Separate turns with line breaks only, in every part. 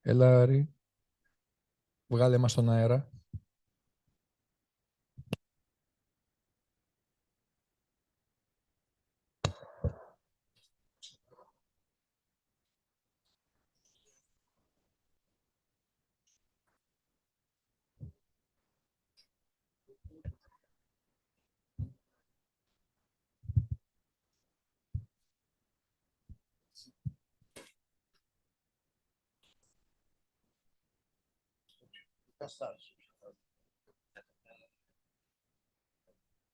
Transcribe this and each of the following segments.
Έλα, Άρη. Βγάλε μας στον αέρα.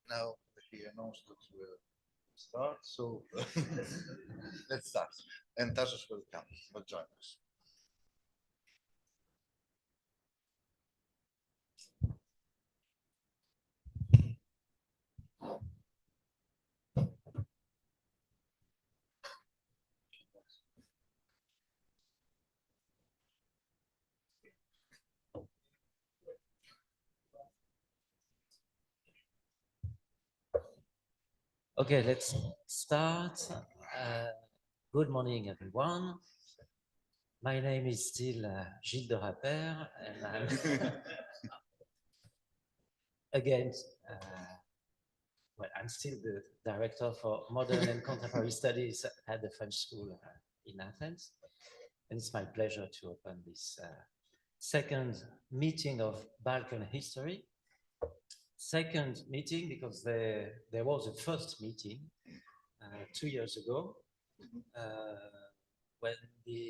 Now he announced that we'll start, so let's start. And Tassos will come, will join us.
Okay, let's start. Good morning, everyone. My name is still Yildiz, and I'm again, well, I'm still the director for modern and contemporary studies at the French School in Athens. And it's my pleasure to open this second meeting of Balkan history. Second meeting because there was a first meeting 2 years ago when the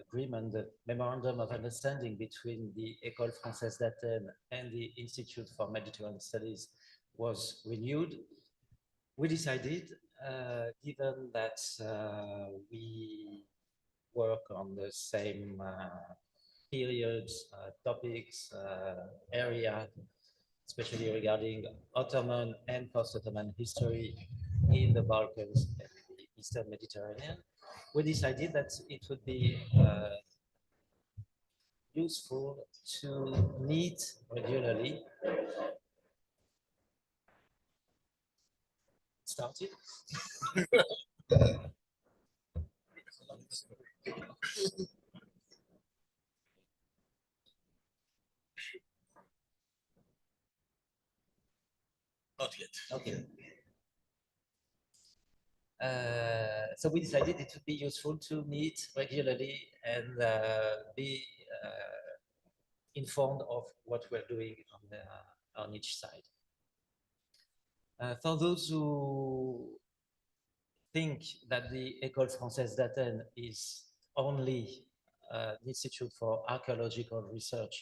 agreement, the memorandum of understanding between the École Française d'Athènes and the Institute for Mediterranean Studies was renewed. We decided, given that we work on the same periods, topics, area, especially regarding Ottoman and post-Ottoman history in the Balkans and the Eastern Mediterranean, we decided that it would be useful to meet regularly. Started?
Not yet.
Okay. So we decided it would be useful to meet regularly and be informed of what we're doing on each side. For those who think that the École Française d'Athènes is only an institute for archaeological research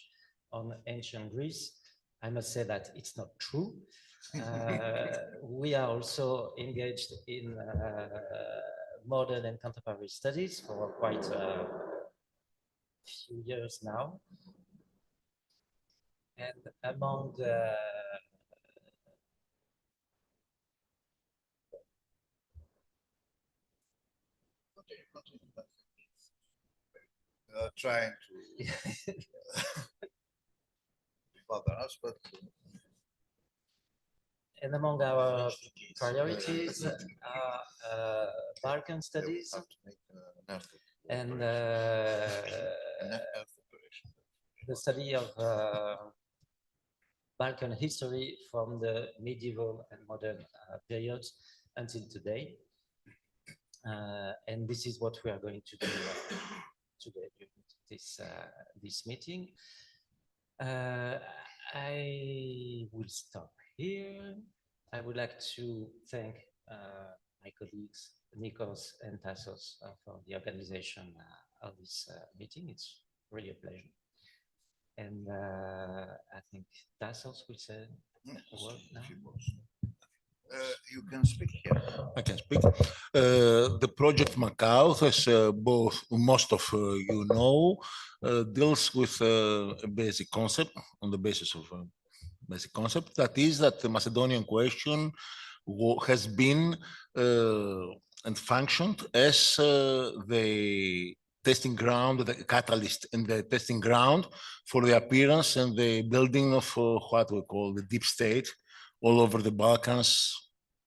on ancient Greece, I must say that it's not true. We are also engaged in modern and contemporary studies for quite a few years now. And among the
trying to bother us, but
and among our priorities are Balkan studies and the study of Balkan history from the medieval and modern periods until today. And this is what we are going to do today during this meeting. I will stop here. I would like to thank my colleagues, Nikos and Tassos, for the organization of this meeting. It's really a pleasure. And I think Tassos will say a word now.
You can speak here.
I can speak. The project Macau, as most of you know, deals with a basic concept, on the basis of a basic concept, that is that the Macedonian question has been and functioned as the testing ground, the catalyst and the testing ground for the appearance and the building of what we call the deep state all over the Balkans,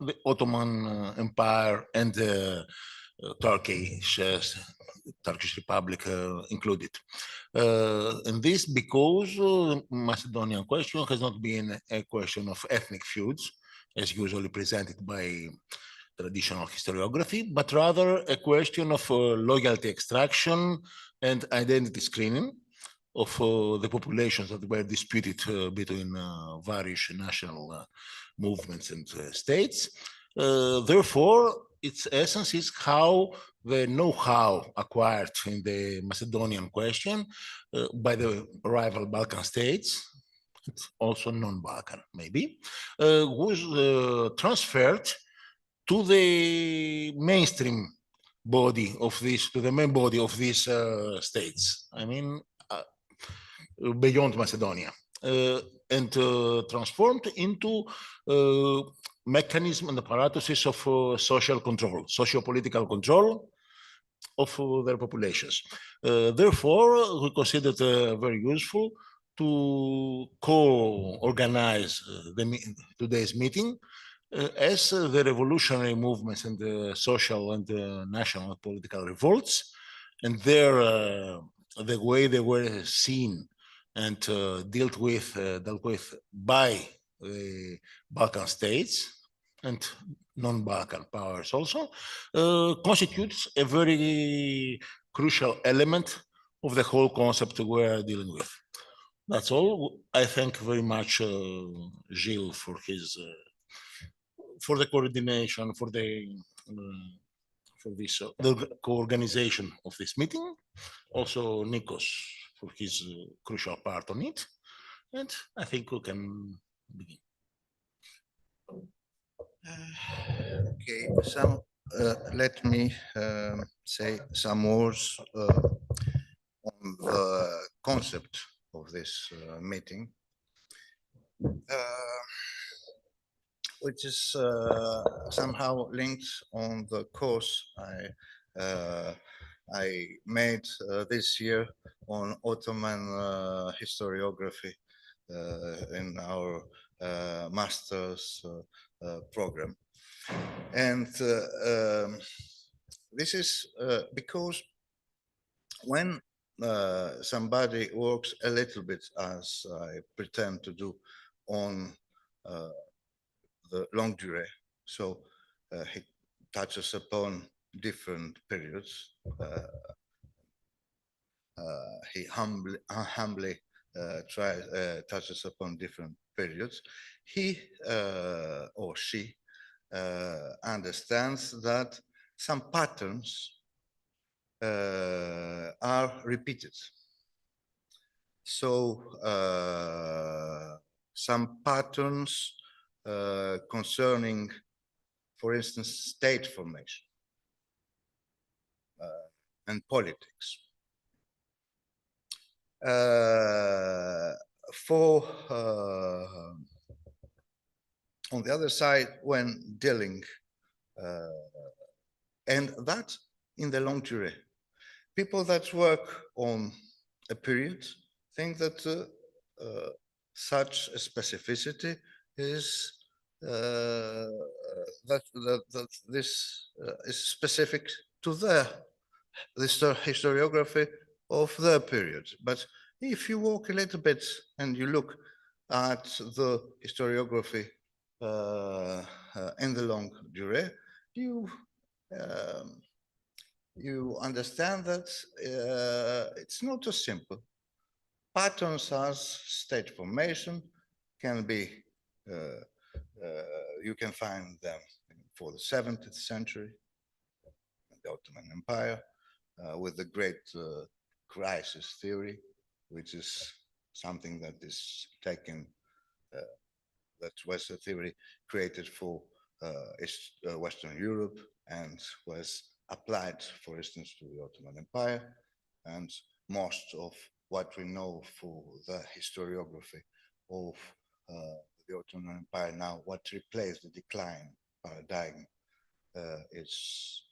the Ottoman Empire and Turkish Republic included. And this because Macedonian question has not been a question of ethnic feuds, as usually presented by traditional historiography, but rather a question of loyalty extraction and identity screening of the populations that were disputed between various national movements and states. Therefore, its essence is how the know-how acquired in the Macedonian question by the rival Balkan states, also non-Balkan maybe, was transferred to the mainstream body of this, to the main body of these states. I mean, beyond Macedonia, and transformed into mechanism and apparatuses of social control, socio-political control of their populations. Therefore, we considered very useful to co-organize today's meeting as the revolutionary movements and the social and national political revolts and their the way they were seen and dealt with by the Balkan states and non-Balkan powers also constitutes a very crucial element of the whole concept we're dealing with. That's all. I thank very much Gilles for his for the coordination, for this the co-organization of this meeting. Also Nikos for his crucial part on it. And I think we can begin.
Okay, so let me say some words on the concept of this meeting, which is somehow linked on the course I made this year on Ottoman historiography in our master's program. And this is because when somebody works a little bit, as I pretend to do, on the longue durée, so he touches upon different periods. He humbly touches upon different periods. He or she understands that some patterns are repeated. So some patterns concerning, for instance, state formation and politics. On the other side, when dealing, and that in the longue durée, people that work on a period think that such a specificity is that this is specific to the historiography of the period. But if you walk a little bit and you look at the historiography in the longue durée, you understand that it's not so simple. Patterns as state formation can be, you can find them for the 17th century, the Ottoman Empire, with the great crisis theory, which is something that is taken, that was a theory created for Western Europe and was applied, for instance, to the Ottoman Empire. And most of what we know for the historiography of the Ottoman Empire now, what replaced the decline paradigm, is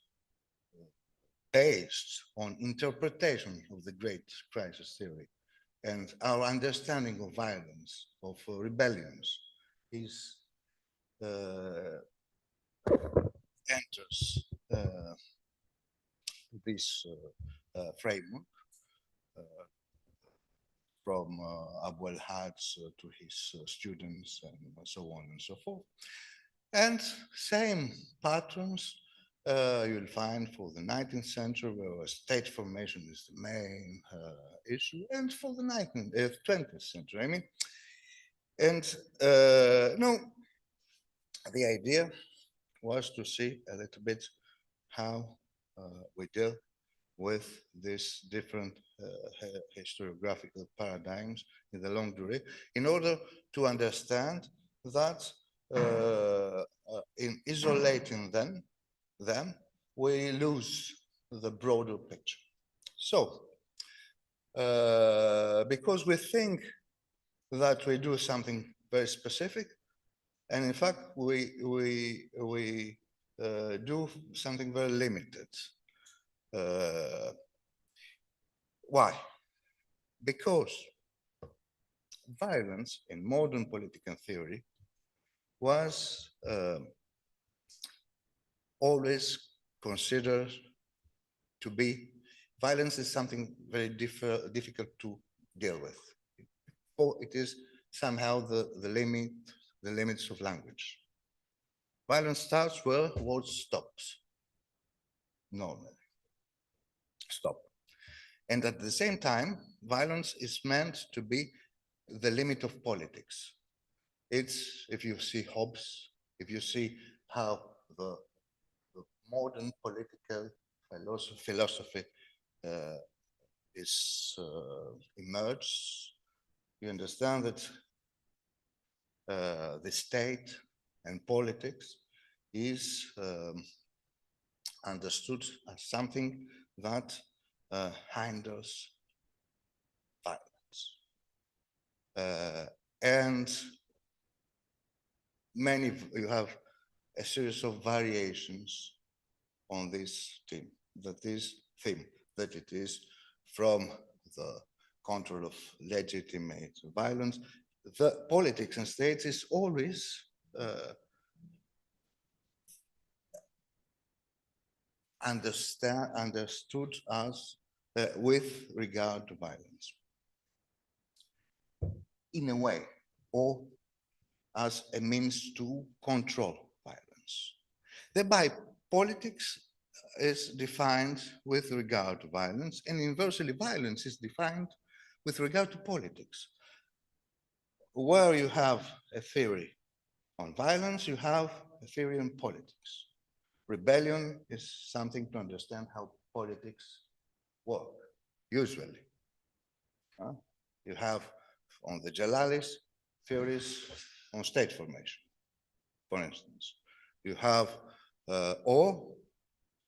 based on interpretation of the great crisis theory. And our understanding of violence, of rebellions, is enters this framework from Abou-El-Haj to his students and so on and so forth. And same patterns you'll find for the 19th century, where state formation is the main issue, and for the 20th century. I mean, and no, the idea was to see a little bit how we deal with these different historiographical paradigms in the longue durée, in order to understand that in isolating them, we lose the broader picture. So, because we think that we do something very specific, and in fact, we do something very limited. Why? Because violence in modern political theory was always considered to be, violence is something very difficult to deal with. Or it is somehow the limits of language. Violence starts where word stops, normally. Stop. And at the same time, violence is meant to be the limit of politics. It's, if you see Hobbes, if you see how the modern political philosophy is emerged, you understand that the state and politics is understood as something that hinders violence. And you have a series of variations on this theme, that it is from the control of legitimate violence. The politics and states is always understood as with regard to violence, in a way, or as a means to control violence. Thereby, politics is defined with regard to violence, and inversely, violence is defined with regard to politics. Where you have a theory on violence, you have a theory on politics. Rebellion is something to understand how politics work, usually. You have on the Jalalis theories on state formation, for instance. You have, or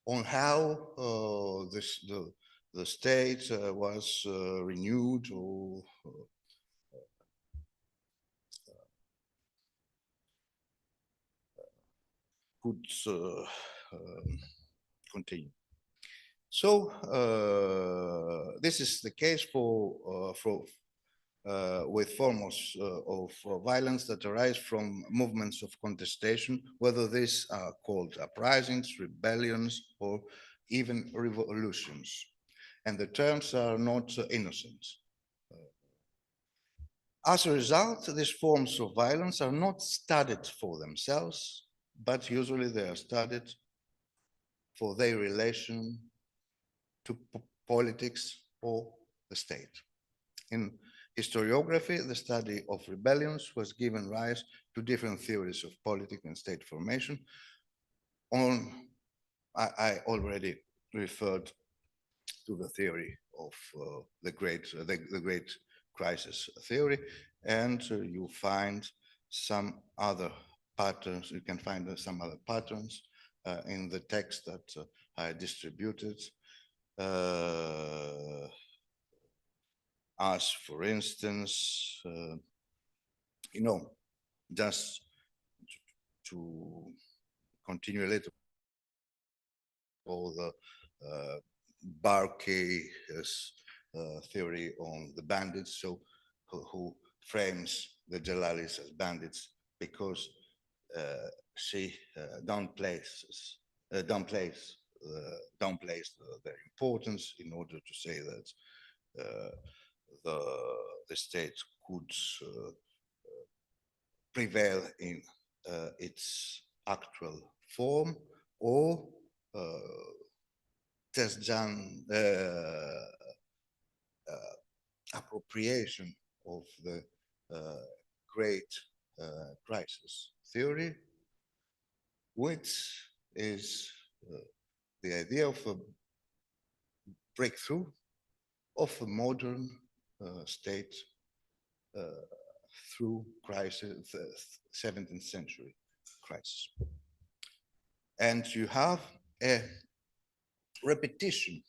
on how the state was renewed or could continue. So this is the case with forms of violence that arise from movements of contestation, whether these are called uprisings, rebellions, or even revolutions. And the terms are not innocent. As a result, these forms of violence are not studied for themselves, but usually they are studied for their relation to politics or the state. In historiography, the study of rebellions was given rise to different theories of politics and state formation. I already referred to the theory of the great crisis theory, and you find some other patterns. You can find some other patterns in the text that I distributed. As for instance, just to continue a little, all the Barkey's theory on the bandits, so who frames the Jalalis as bandits because she downplays downplays their importance in order to say that the state could prevail in its actual form, or Tezcan appropriation of the great crisis theory, which is the idea of a breakthrough of a modern state through crisis, 17th century crisis. And you have a repetition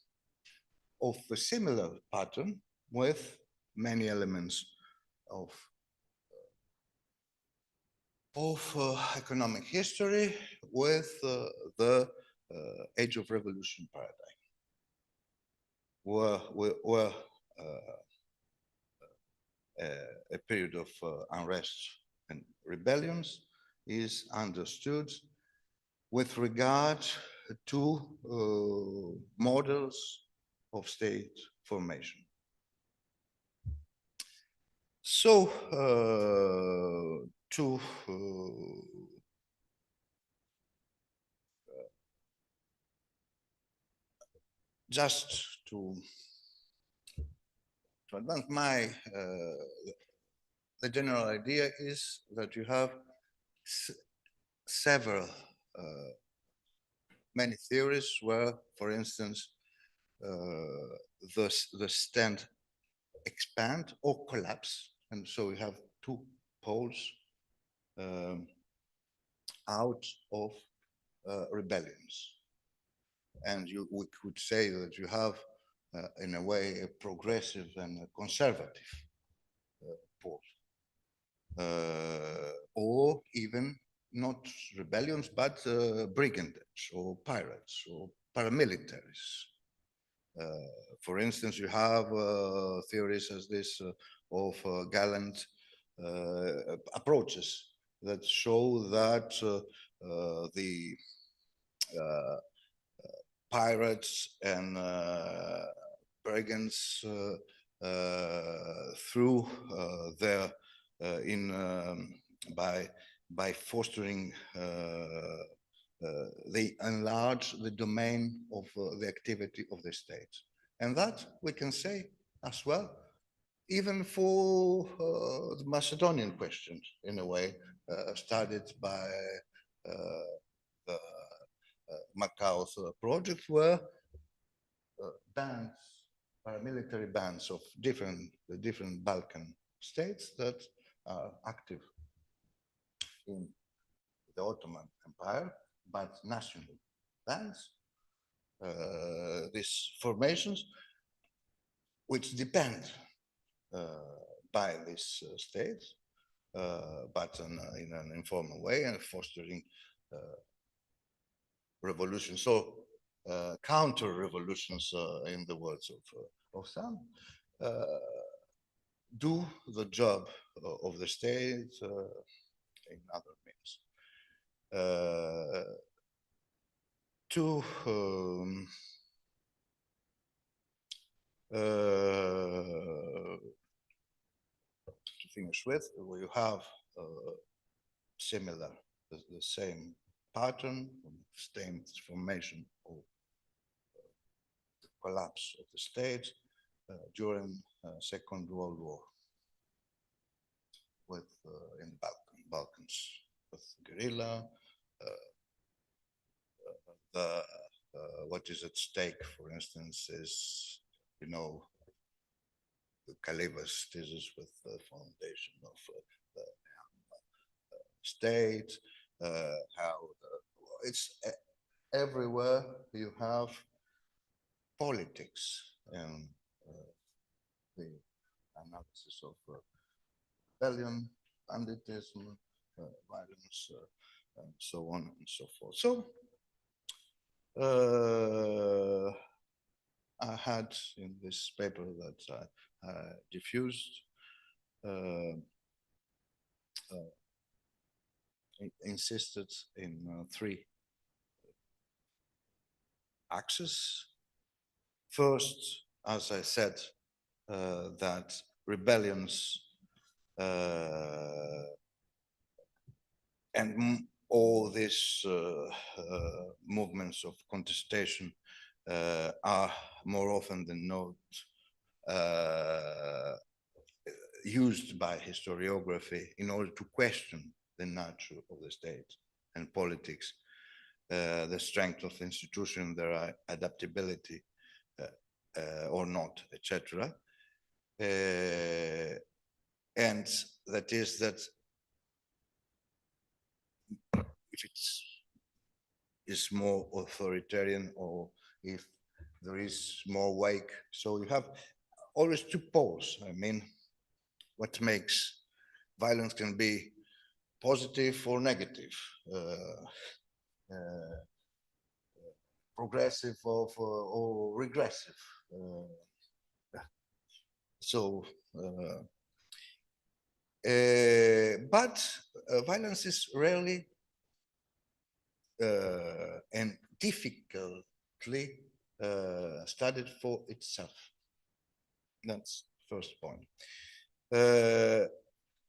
of a similar pattern with many elements of economic history, with the Age of Revolution paradigm, where a period of unrest and rebellions is understood with regard to models of state formation. So just to advance my the general idea is that you have several many theories where, for instance, the stand expand or collapse, and so we have two poles out of rebellions, and we could say that you have in a way a progressive and a conservative pole, or even not rebellions but brigandage or pirates or paramilitaries. For instance, you have theories as this of gallant approaches that show that the pirates and brigands through their by fostering they enlarge the domain of the activity of the state. And that we can say as well, even for the Macedonian question, in a way, started by the Macau's project, where bands, paramilitary bands of the different Balkan states that are active in the Ottoman Empire, but national bands, these formations, which depend by these states, but in an informal way, and fostering revolution. So counter-revolutions, in the words of some, do the job of the state in other means. To finish with, we have similar, the same pattern, same formation of the collapse of the state during Second World War, with in the Balkans, with guerrilla, what is at stake, for instance, is, you know, the Khalifa's thesis with the foundation of the state, how it's everywhere you have politics and the analysis of rebellion, banditism, violence, and so on and so forth. So I had in this paper that I diffused insisted in three axes. First, as I said, that rebellions and all these movements of contestation are more often than not used by historiography in order to question the nature of the state and politics, the strength of the institution, their adaptability or not, etc. And that is that if it's more authoritarian or if there is more wake. So you have always two poles. I mean, what makes violence can be positive or negative, progressive or regressive. But violence is rarely and difficultly studied for itself. That's first point.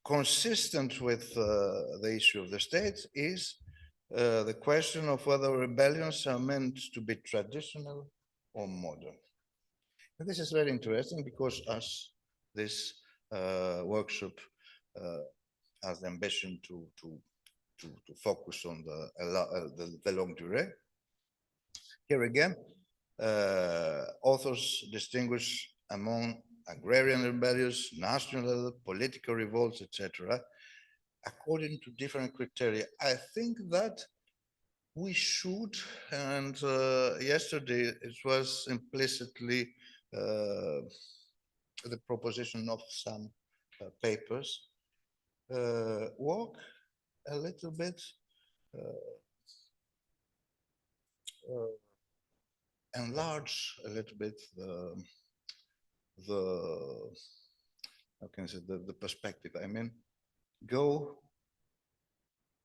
Consistent with the issue of the state is the question of whether rebellions are meant to be traditional or modern. And this is very interesting because as this workshop has the ambition to focus on the longue durée, here again, authors distinguish among agrarian rebellions, national, political revolts, etc., according to different criteria. I think that we should, and yesterday it was implicitly the proposition of some papers, work a little bit enlarge a little bit the how can I say the perspective. I mean, go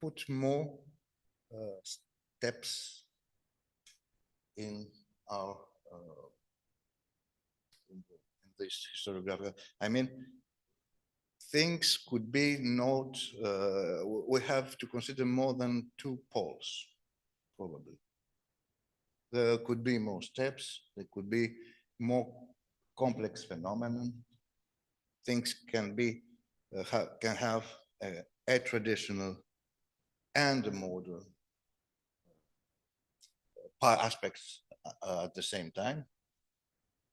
put more steps in our in this historiographical. I mean, things could be not. We have to consider more than two poles, probably. There could be more steps. There could be more complex phenomenon. Things can be can have a traditional and a modern aspects at the same time,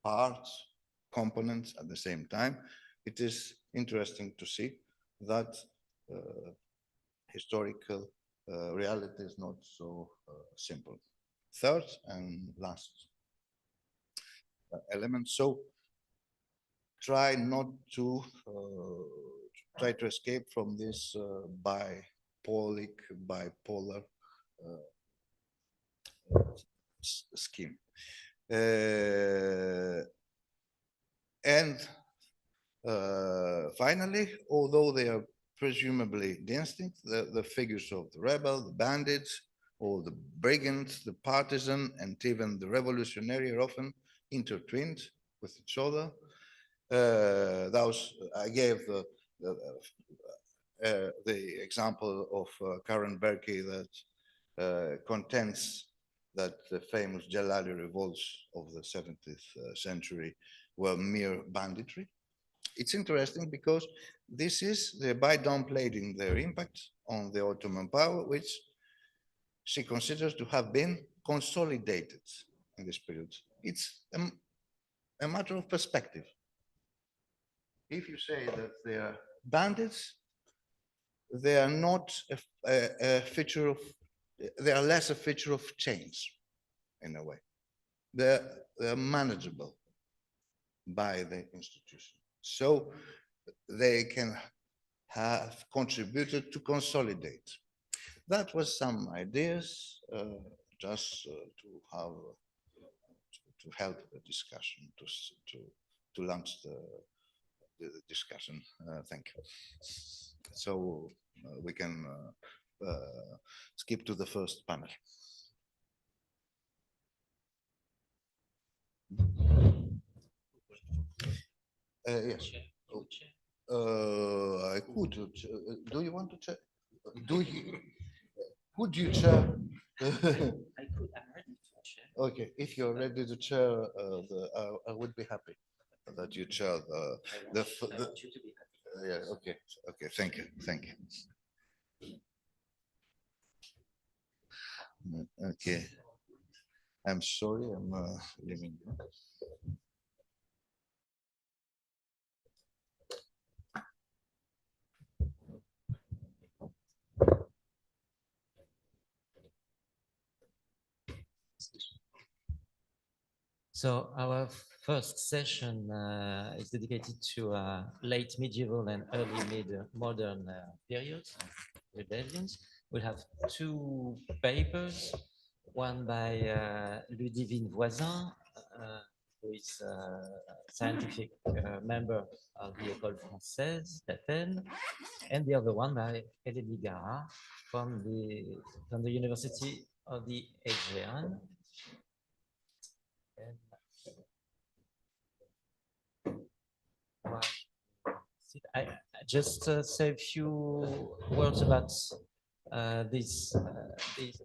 parts, components at the same time. It is interesting to see that historical reality is not so simple. Third and last element. So try not to try to escape from this bipolar scheme. And finally, although they are presumably distinct, the figures of the rebel, the bandits, or the brigand, the partisan, and even the revolutionary are often intertwined with each other. I gave the example of Karen Barkey that contends that the famous Jalali revolts of the 17th century were mere banditry. It's interesting because this is thereby downplaying their impact on the Ottoman power, which she considers to have been consolidated in this period. It's a matter of perspective. If you say that they are bandits, they are not a feature of, they are less a feature of change in a way. They're manageable by the institution. So they can have contributed to consolidate. That was some ideas just to have, to help the discussion, to launch the discussion. Thank you. So we can skip to the first panel. Yes. I could. Do you want to chair? Do you? Could you chair?
I could. I'm ready to chair.
Okay, if you're ready to chair, I would be happy that you chair
I want you to be happy.
yeah. Okay. Okay. Thank you. Thank you. Okay. I'm sorry. I'm leaving you.
So our first session is dedicated to late medieval and early modern periods, rebellions. We'll have two papers, one by Ludivine Voisin, who is a scientific member of the École Française d'Athènes, and the other one by Hélène Gara from the University of the Aegean. I just say a few words about these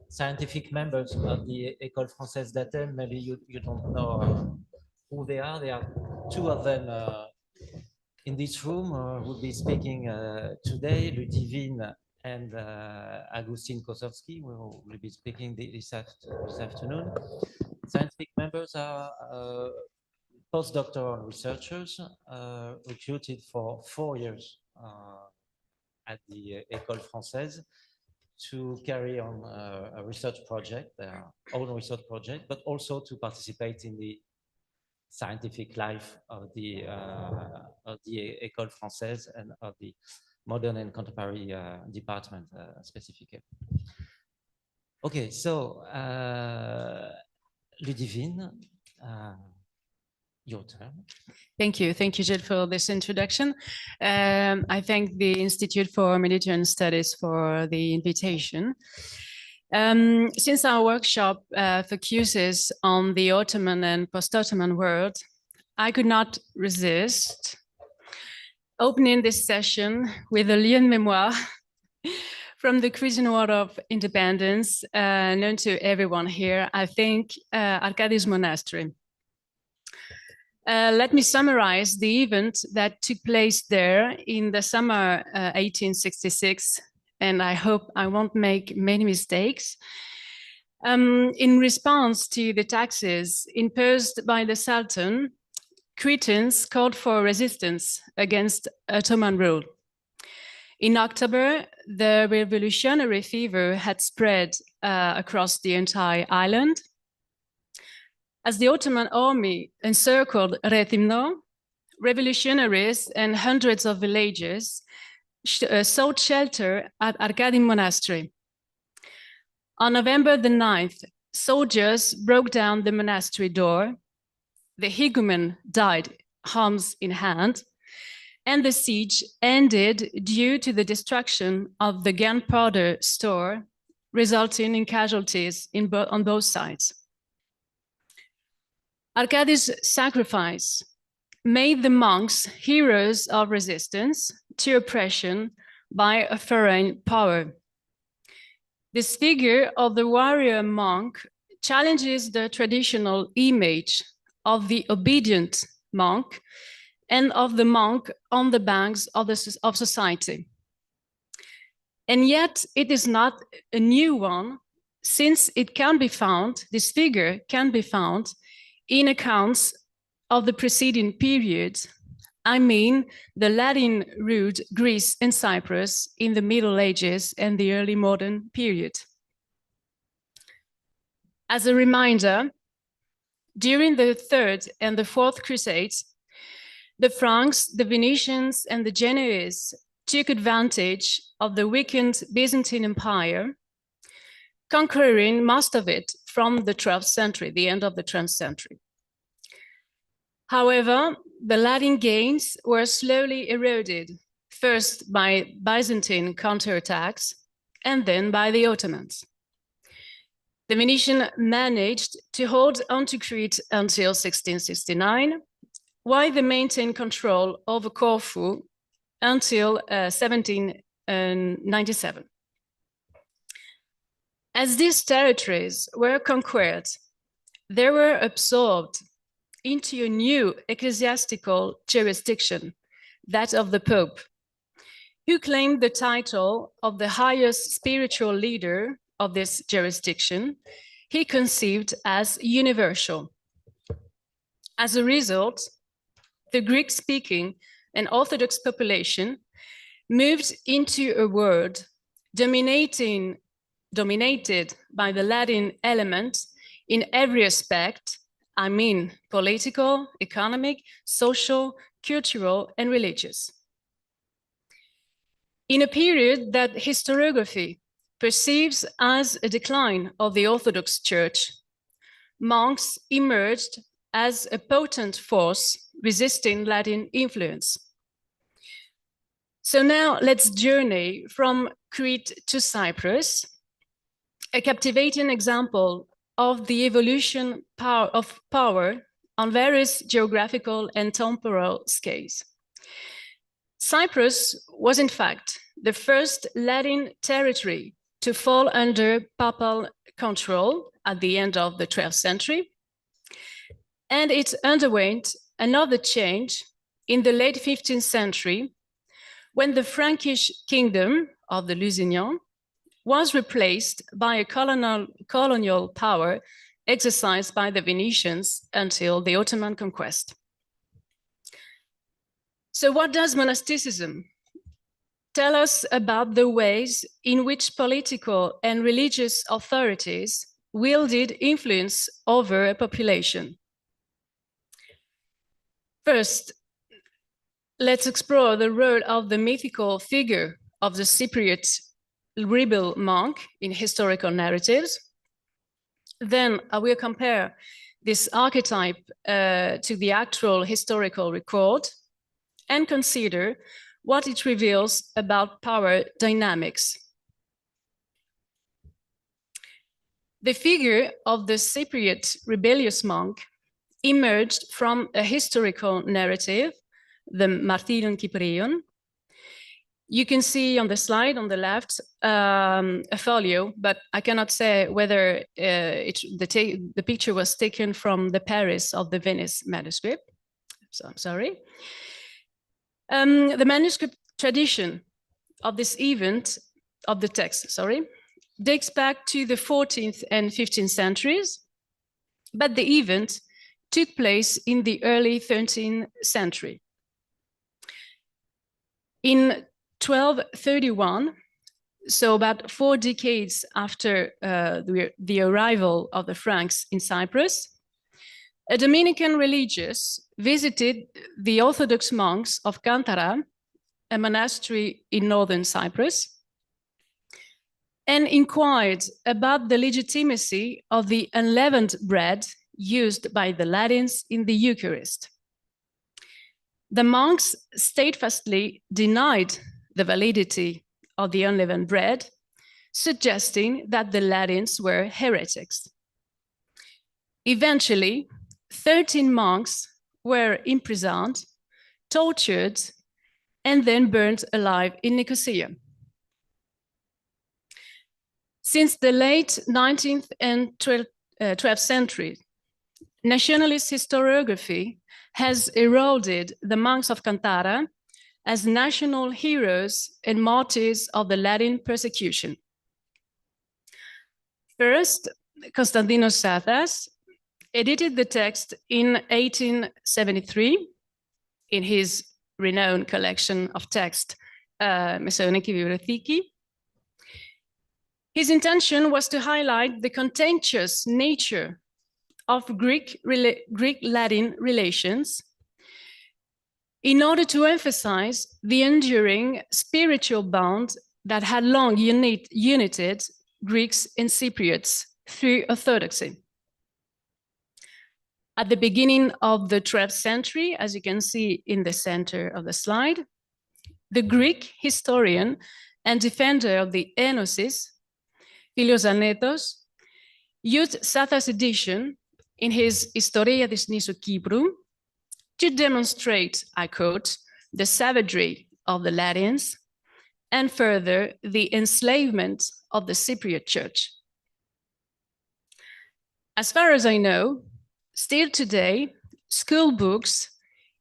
scientific members of the École Française d'Athènes. Maybe you don't know who they are. There are two of them in this room who will be speaking today, Ludivine and Agustin Kosowski, who will be speaking this afternoon. Scientific members are postdoctoral researchers recruited for 4 years at the École Française to carry on a research project, their own research project, but also to participate in the scientific life of the École Française and of the modern and contemporary department specifically. Okay, so Ludivine, your turn.
Thank you, Gilles, for this introduction. I thank the Institute for Mediterranean Studies for the invitation. Since our workshop focuses on the Ottoman and post-Ottoman world, I could not resist opening this session with a lieu de mémoire from the Christian War of Independence, known to everyone here, I think, Arkadi's monastery. Let me summarize the event that took place there in the summer 1866, and I hope I won't make many mistakes. In response to the taxes imposed by the Sultan, Cretans called for resistance against Ottoman rule. In October, the revolutionary fever had spread across the entire island. As the Ottoman army encircled Rethymno, revolutionaries and hundreds of villagers sought shelter at Arkadi Monastery. On November the 9th, soldiers broke down the monastery door. The hegumen died, arms in hand, and the siege ended due to the destruction of the gunpowder store, resulting in casualties on both sides. Arkadi's sacrifice made the monks heroes of resistance to oppression by a foreign power. This figure of the warrior monk challenges the traditional image of the obedient monk and of the monk on the banks of society. And yet it is not a new one, since it can be found, this figure can be found in accounts of the preceding periods, I mean the Latin ruled Greece and Cyprus in the Middle Ages and the early modern period. As a reminder, during the Third and the Fourth Crusades, the Franks, the Venetians, and the Genoese took advantage of the weakened Byzantine Empire, conquering most of it from the 12th century, the end of the 12th century. However, the Latin gains were slowly eroded, first by Byzantine counterattacks and then by the Ottomans. The Venetians managed to hold on to Crete until 1669, while they maintained control over Corfu until 1797. As these territories were conquered, they were absorbed into a new ecclesiastical jurisdiction, that of the Pope, who claimed the title of the highest spiritual leader of this jurisdiction, he conceived as universal. As a result, the Greek-speaking and Orthodox population moved into a world dominated by the Latin element in every aspect, I mean political, economic, social, cultural, and religious. In a period that historiography perceives as a decline of the Orthodox Church, monks emerged as a potent force resisting Latin influence. So now let's journey from Crete to Cyprus, a captivating example of the evolution of power on various geographical and temporal scales. Cyprus was in fact the first Latin territory to fall under papal control at the end of the 12th century, and it underwent another change in the late 15th century when the Frankish kingdom of the Lusignan was replaced by a colonial power exercised by the Venetians until the Ottoman conquest. So what does monasticism tell us about the ways in which political and religious authorities wielded influence over a population? First, let's explore the role of the mythical figure of the Cypriot rebel monk in historical narratives. Then I will compare this archetype to the actual historical record and consider what it reveals about power dynamics. The figure of the Cypriot rebellious monk emerged from a historical narrative, the Martyrion Kyprion. You can see on the slide on the left a folio, but I cannot say whether the picture was taken from the Paris of the Venice manuscript. So I'm sorry. The manuscript tradition of this event, of the text, sorry, dates back to the 14th and 15th centuries, but the event took place in the early 13th century. In 1231, so about 4 decades after the arrival of the Franks in Cyprus, a Dominican religious visited the Orthodox monks of Kantara, a monastery in northern Cyprus, and inquired about the legitimacy of the unleavened bread used by the Latins in the Eucharist. The monks steadfastly denied the validity of the unleavened bread, suggesting that the Latins were heretics. Eventually, 13 monks were imprisoned, tortured, and then burned alive in Nicosia. Since the late 19th and 12th century, nationalist historiography has heralded the monks of Kantara as national heroes and martyrs of the Latin persecution. First, Konstantinos Sathas edited the text in 1873 in his renowned collection of text, Messianici Bibliotheki. His intention was to highlight the contentious nature of Greek-Latin relations in order to emphasize the enduring spiritual bond that had long united Greeks and Cypriots through orthodoxy. At the beginning of the 12th century, as you can see in the center of the slide, the Greek historian and defender of the Enosis, Philios Zanetos, used Sathas' edition in his Historia της Νήσου Κύπρου to demonstrate, I quote, the savagery of the Latins, and further, the enslavement of the Cypriot Church. As far as I know, still today, school books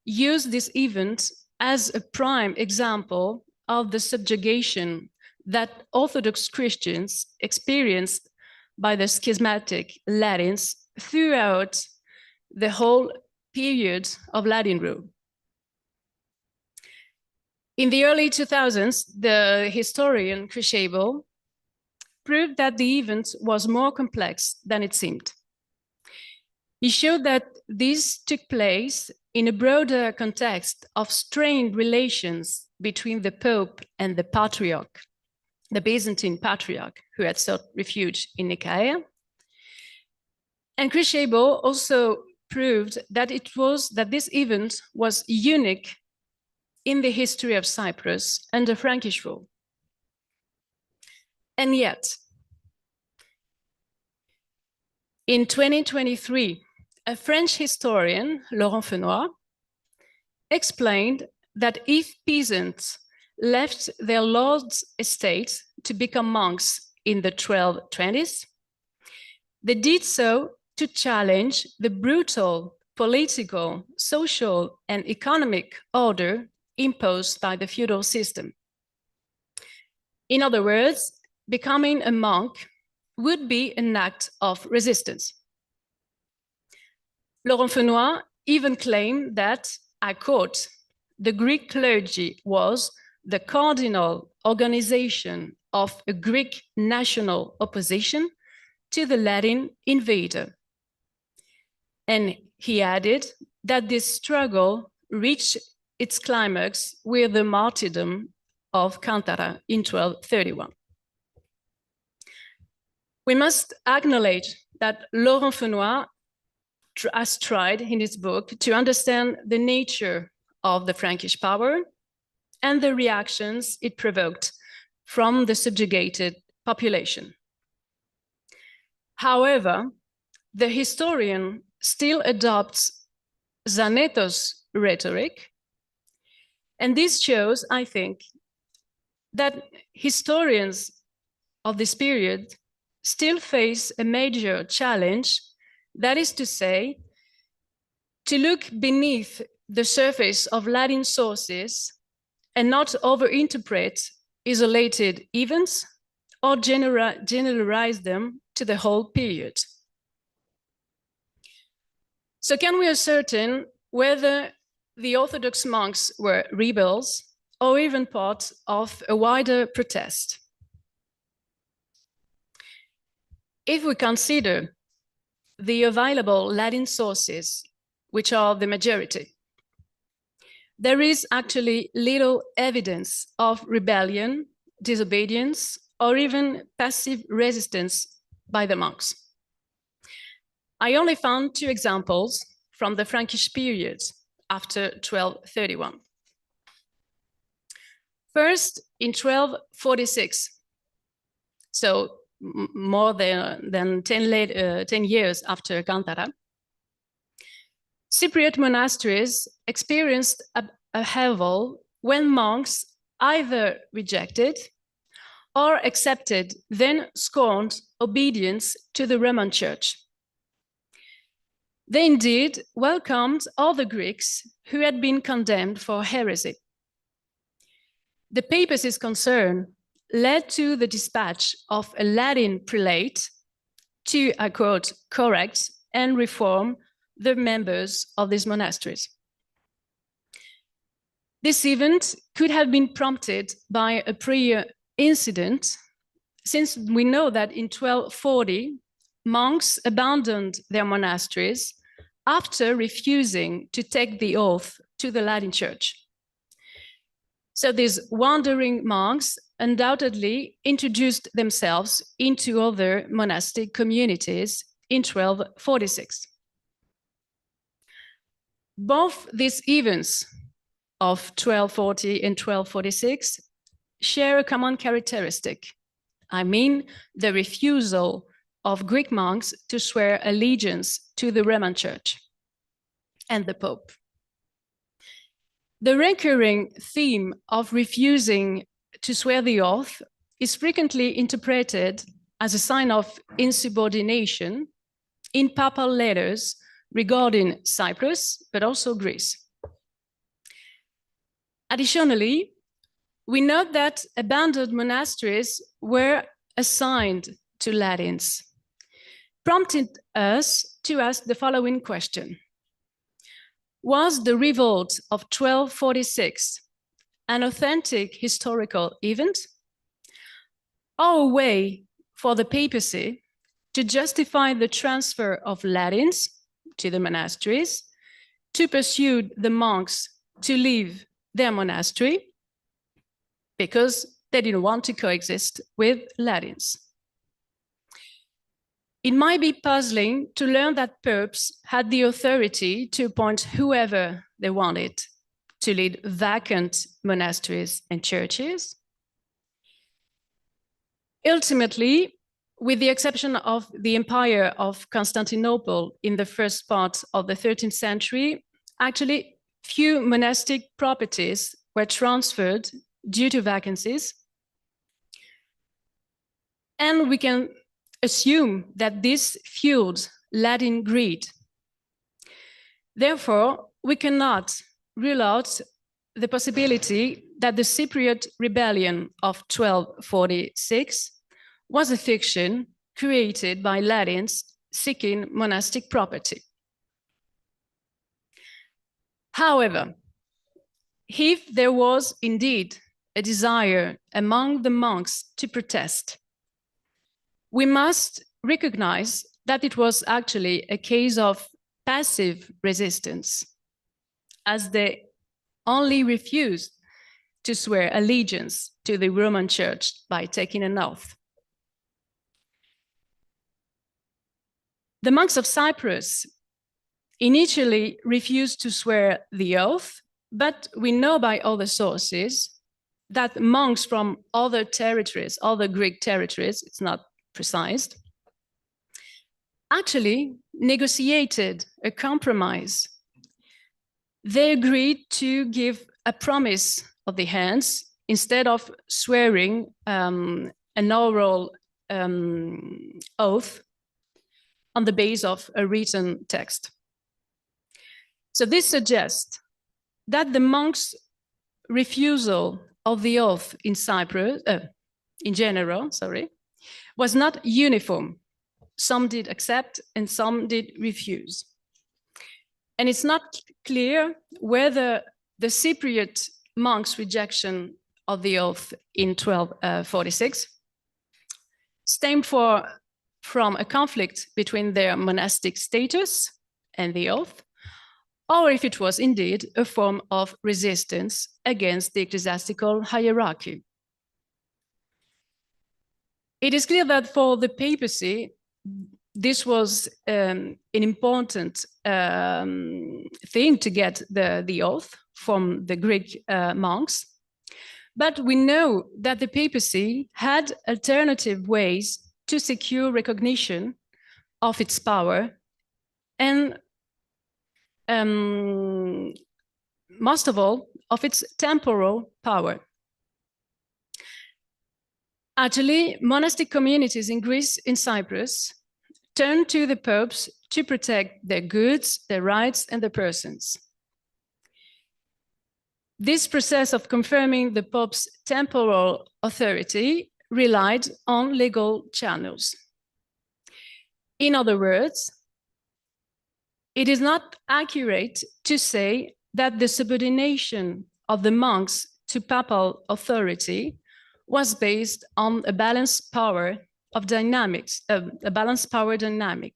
use this event as a prime example of the subjugation that Orthodox Christians experienced by the schismatic Latins throughout the whole period of Latin rule. In the early 2000s, the historian Krzyzewski proved that the event was more complex than it seemed. He showed that this took place in a broader context of strained relations between the Pope and the Patriarch, the Byzantine Patriarch, who had sought refuge in Nicaea. And Krzyzewski also proved that this event was unique in the history of Cyprus under Frankish rule. And yet, in 2023, a French historian, Laurent Fenoy, explained that if peasants left their lord's estate to become monks in the 1220s, they did so to challenge the brutal political, social, and economic order imposed by the feudal system. In other words, becoming a monk would be an act of resistance. Laurent Fenoy even claimed that, I quote, the Greek clergy was the cardinal organization of a Greek national opposition to the Latin invader. And he added that this struggle reached its climax with the martyrdom of Cantara in 1231. We must acknowledge that Laurent Fenoy has tried in his book to understand the nature of the Frankish power and the reactions it provoked from the subjugated population. However, the historian still adopts Zanetto's rhetoric, and this shows, I think, that historians of this period still face a major challenge, that is to say, to look beneath the surface of Latin sources and not overinterpret isolated events or generalize them to the whole period. So can we ascertain whether the Orthodox monks were rebels or even part of a wider protest? If we consider the available Latin sources, which are the majority, there is actually little evidence of rebellion, disobedience, or even passive resistance by the monks. I only found two examples from the Frankish period after 1231. First, in 1246, so more than 10 years after Cantara, Cypriot monasteries experienced a upheaval when monks either rejected or accepted, then scorned obedience to the Roman Church. They indeed welcomed all the Greeks who had been condemned for heresy. The papacy's concern led to the dispatch of a Latin prelate to, I quote, correct and reform the members of these monasteries. This event could have been prompted by a prior incident, since we know that in 1240, monks abandoned their monasteries after refusing to take the oath to the Latin Church. So these wandering monks undoubtedly introduced themselves into other monastic communities in 1246. Both these events of 1240 and 1246 share a common characteristic. I mean, the refusal of Greek monks to swear allegiance to the Roman Church and the Pope. The recurring theme of refusing to swear the oath is frequently interpreted as a sign of insubordination in papal letters regarding Cyprus, but also Greece. Additionally, we note that abandoned monasteries were assigned to Latins, prompting us to ask the following question. Was the revolt of 1246 an authentic historical event, or a way for the papacy to justify the transfer of Latins to the monasteries, to pursue the monks to leave their monastery because they didn't want to coexist with Latins? It might be puzzling to learn that popes had the authority to appoint whoever they wanted to lead vacant monasteries and churches. Ultimately, with the exception of the Empire of Constantinople in the first part of the 13th century, actually few monastic properties were transferred due to vacancies. And we can assume that this fueled Latin greed. Therefore, we cannot rule out the possibility that the Cypriot rebellion of 1246 was a fiction created by Latins seeking monastic property. However, if there was indeed a desire among the monks to protest, we must recognize that it was actually a case of passive resistance, as they only refused to swear allegiance to the Roman Church by taking an oath. The monks of Cyprus initially refused to swear the oath, but we know by other sources that monks from other territories, other Greek territories, it's not precise, actually negotiated a compromise. They agreed to give a promise of the hands instead of swearing an oral oath on the basis of a written text. So this suggests that the monks' refusal of the oath in Cyprus, in general, was not uniform. Some did accept and some did refuse. And it's not clear whether the Cypriot monks' rejection of the oath in 1246 stemmed from a conflict between their monastic status and the oath, or if it was indeed a form of resistance against the ecclesiastical hierarchy. It is clear that for the papacy, this was an important thing to get the oath from the Greek monks. But we know that the papacy had alternative ways to secure recognition of its power and most of all, of its temporal power. Actually, monastic communities in Greece and Cyprus turned to the popes to protect their goods, their rights, and their persons. This process of confirming the pope's temporal authority relied on legal channels. In other words, it is not accurate to say that the subordination of the monks to papal authority was based on a balanced power of dynamics, a balanced power dynamic.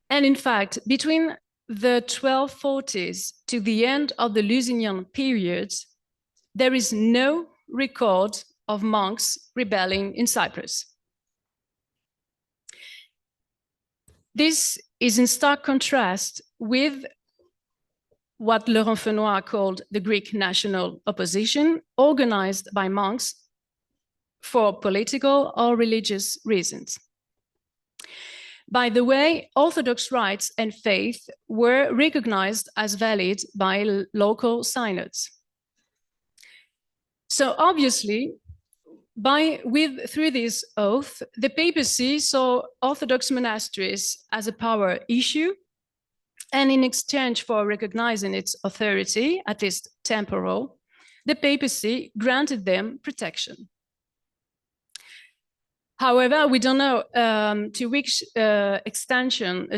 And in fact, between the 1240s to the end of the Lusinian period, there is no record of monks rebelling in Cyprus. This is in stark contrast with what Laurent Fenoy called the Greek national opposition, organized by monks for political or religious reasons. By the way, Orthodox rites and faith were recognized as valid by local synods. So obviously, through this oath, the papacy saw Orthodox monasteries as a power issue, and in exchange for recognizing its authority, at least temporal, the papacy granted them protection. However, we don't know to which extent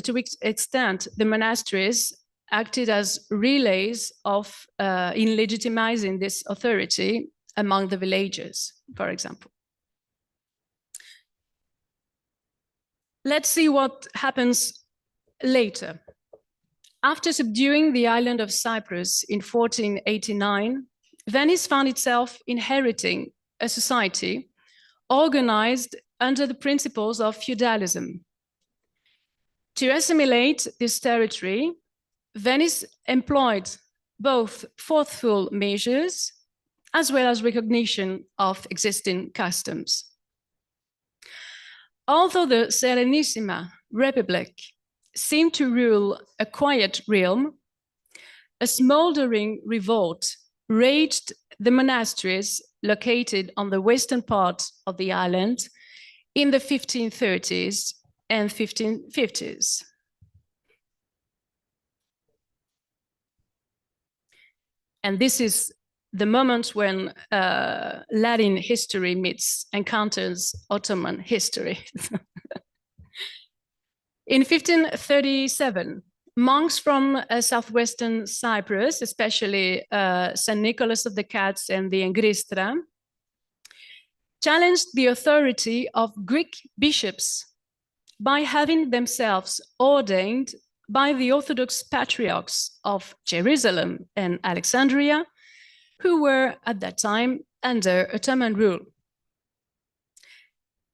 the monasteries acted as relays of in legitimizing this authority among the villagers, for example. Let's see what happens later. After subduing the island of Cyprus in 1489, Venice found itself inheriting a society organized under the principles of feudalism. To assimilate this territory, Venice employed both forceful measures as well as recognition of existing customs. Although the Serenissima Republic seemed to rule a quiet realm, a smoldering revolt raged the monasteries located on the western part of the island in the 1530s and 1550s. And this is the moment when Latin history encounters Ottoman history. In 1537, monks from southwestern Cyprus, especially St. Nicholas of the Cats and the Engristra, challenged the authority of Greek bishops by having themselves ordained by the Orthodox patriarchs of Jerusalem and Alexandria, who were at that time under Ottoman rule.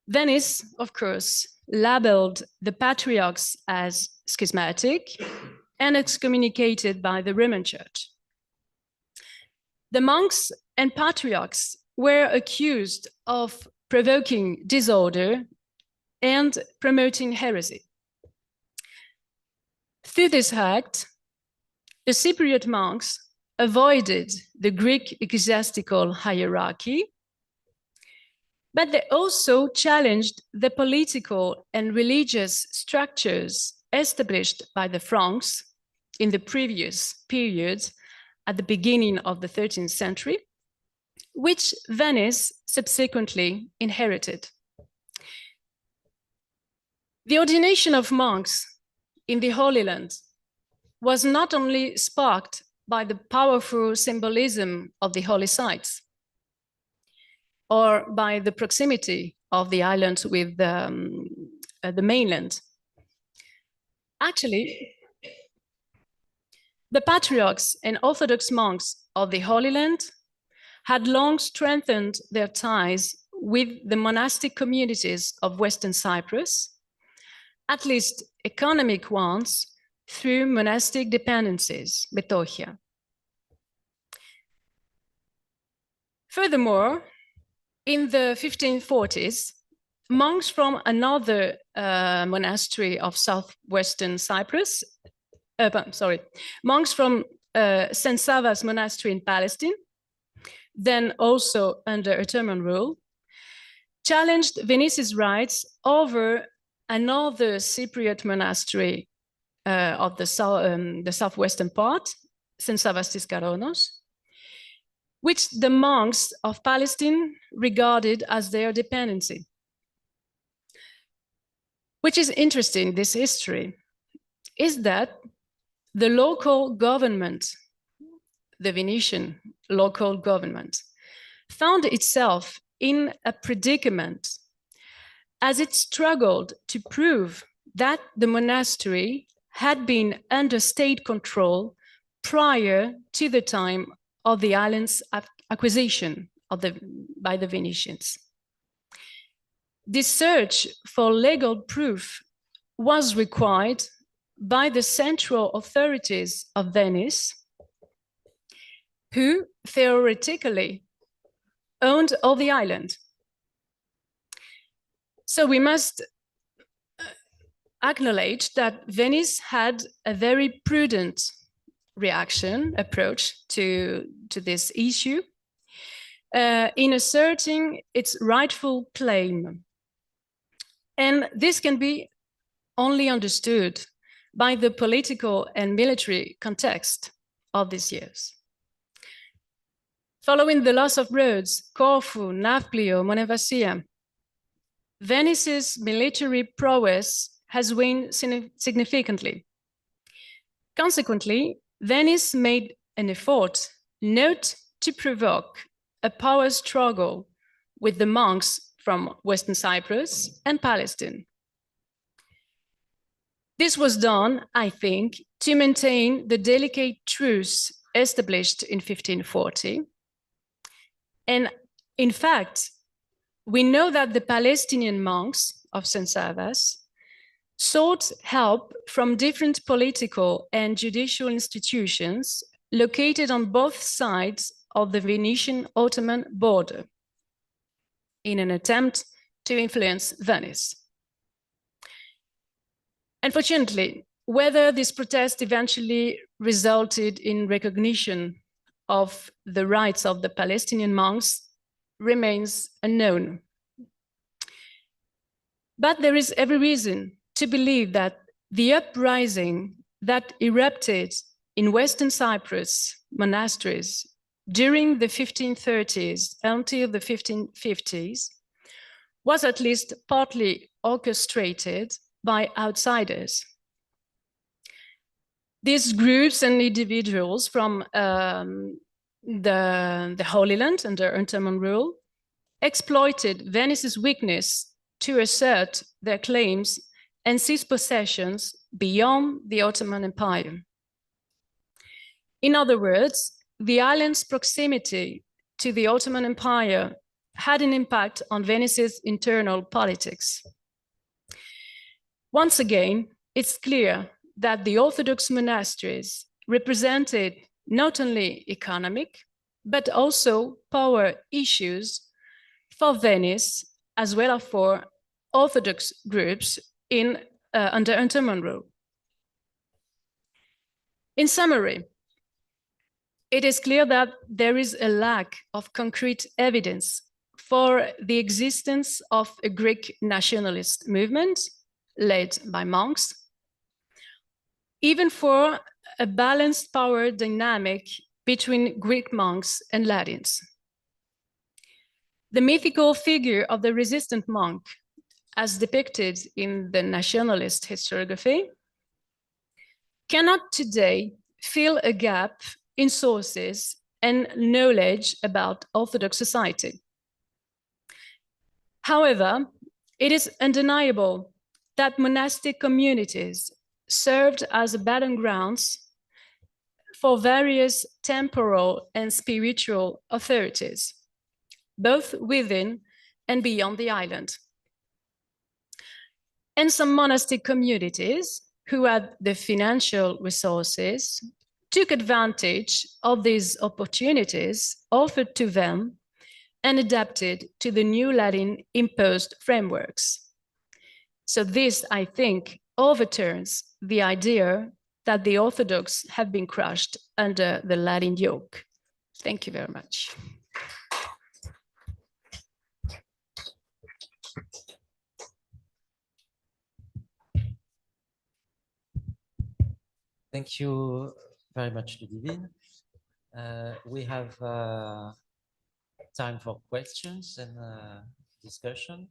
Venice, of course, labeled the patriarchs as schismatic and excommunicated by the Roman Church. The monks and patriarchs were accused of provoking disorder and promoting heresy. Through this act, the Cypriot monks avoided the Greek ecclesiastical hierarchy, but they also challenged the political and religious structures established by the Franks in the previous period at the beginning of the 13th century, which Venice subsequently inherited. The ordination of monks in the Holy Land was not only sparked by the powerful symbolism of the holy sites or by the proximity of the island with the mainland. Actually, the patriarchs and Orthodox monks of the Holy Land had long strengthened their ties with the monastic communities of Western Cyprus, at least economic ones, through monastic dependencies, metochia. Furthermore, in the 1540s, monks from another monastery of southwestern Cyprus, monks from St. Sava's monastery in Palestine, then also under Ottoman rule, challenged Venice's rights over another Cypriot monastery of the southwestern part, St. Savas Tiskaronos, which the monks of Palestine regarded as their dependency. Which is interesting, this history, is that the local government, the Venetian local government, found itself in a predicament as it struggled to prove that the monastery had been under state control prior to the time of the island's acquisition by the Venetians. This search for legal proof was required by the central authorities of Venice, who theoretically owned all the island. So we must acknowledged that Venice had a very prudent approach to this issue in asserting its rightful claim. And this can be only understood by the political and military context of these years. Following the loss of Rhodes, Corfu, Nauplia, Monemvasia, Venice's military prowess has waned significantly. Consequently, Venice made an effort not to provoke a power struggle with the monks from Western Cyprus and Palestine. This was done, I think, to maintain the delicate truce established in 1540. And in fact, we know that the Palestinian monks of St. Savas sought help from different political and judicial institutions located on both sides of the Venetian-Ottoman border in an attempt to influence Venice. Unfortunately, whether this protest eventually resulted in recognition of the rights of the Palestinian monks remains unknown. But there is every reason to believe that the uprising that erupted in Western Cyprus monasteries during the 1530s until the 1550s was at least partly orchestrated by outsiders. These groups and individuals from the Holy Land under Ottoman rule exploited Venice's weakness to assert their claims and seize possessions beyond the Ottoman Empire. In other words, the island's proximity to the Ottoman Empire had an impact on Venice's internal politics. Once again, it's clear that the Orthodox monasteries represented not only economic, but also power issues for Venice, as well as for Orthodox groups under Ottoman rule. In summary, it is clear that there is a lack of concrete evidence for the existence of a Greek nationalist movement led by monks, even for a balanced power dynamic between Greek monks and Latins. The mythical figure of the resistant monk, as depicted in the nationalist historiography, cannot today fill a gap in sources and knowledge about Orthodox society. However, it is undeniable that monastic communities served as battlegrounds for various temporal and spiritual authorities, both within and beyond the island. And some monastic communities who had the financial resources took advantage of these opportunities offered to them and adapted to the new Latin imposed frameworks. So this, I think, overturns the idea that the Orthodox have been crushed under the Latin yoke. Thank you very much.
Thank you very much, Ludivine. We have time for questions and discussion.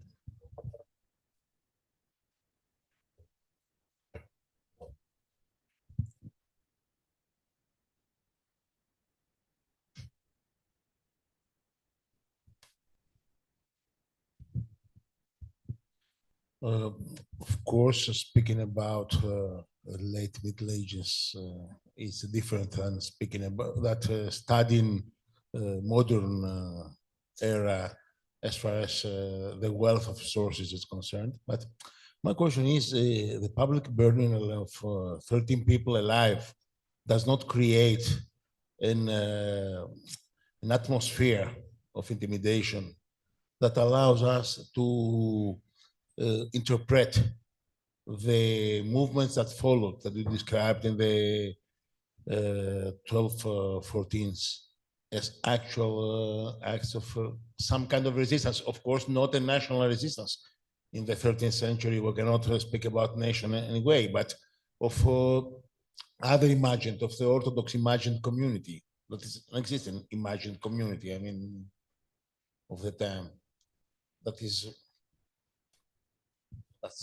Of course, speaking about late Middle Ages is different than speaking about that studying modern era as far as the wealth of sources is concerned. But my question is, the public burning of 13 people alive does not create an atmosphere of intimidation that allows us to interpret the movements that followed, that we described in the 1214s, as actual acts of some kind of resistance. Of course, not a national resistance. In the 13th century, we cannot speak about nation anyway, but of other imagined, of the Orthodox imagined community, that is an existing imagined community, I mean, of the time. That's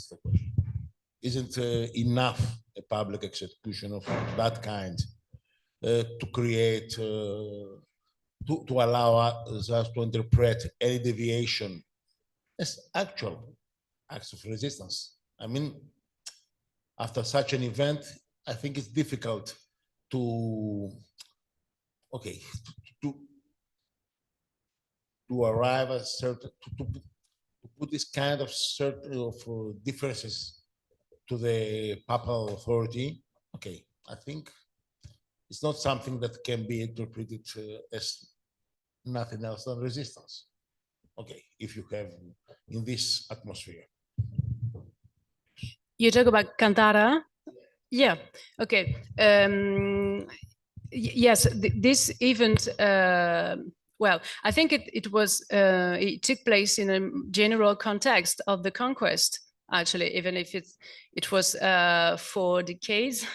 the question. Isn't enough a public execution of that kind to create, to allow us to interpret any deviation as actual acts of resistance? I mean, after such an event, I think it's difficult to, okay, to arrive at certain, to put this kind of certain of differences to the papal authority. Okay, I think it's not something that can be interpreted as nothing else than resistance. Okay, if you have in this atmosphere.
You talk about cantata? Yeah, okay. Yes, this event, well, I think it took place in a general context of the conquest, actually, even if it was 4 decades.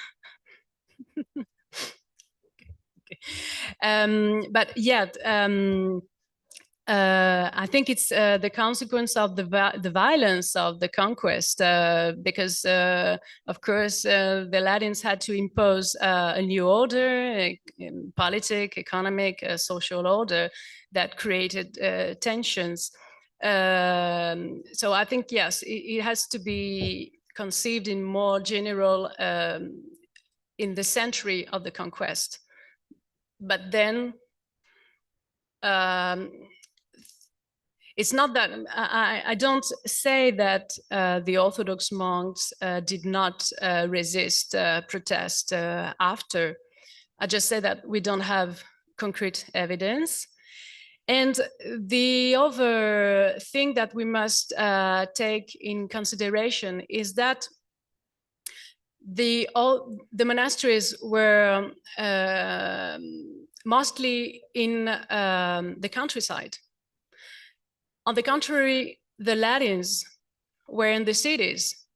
Okay. But yet, I think it's the consequence of the violence of the conquest, because, of course, the Latins had to impose a new order, politic, economic, social order that created tensions. So I think, yes, it has to be conceived in more general, in the century of the conquest. But then, it's not that I don't say that the Orthodox monks did not resist protest after. I just say that we don't have concrete evidence. And the other thing that we must take in consideration is that the monasteries were mostly in the countryside. On the contrary, the Latins were in the cities.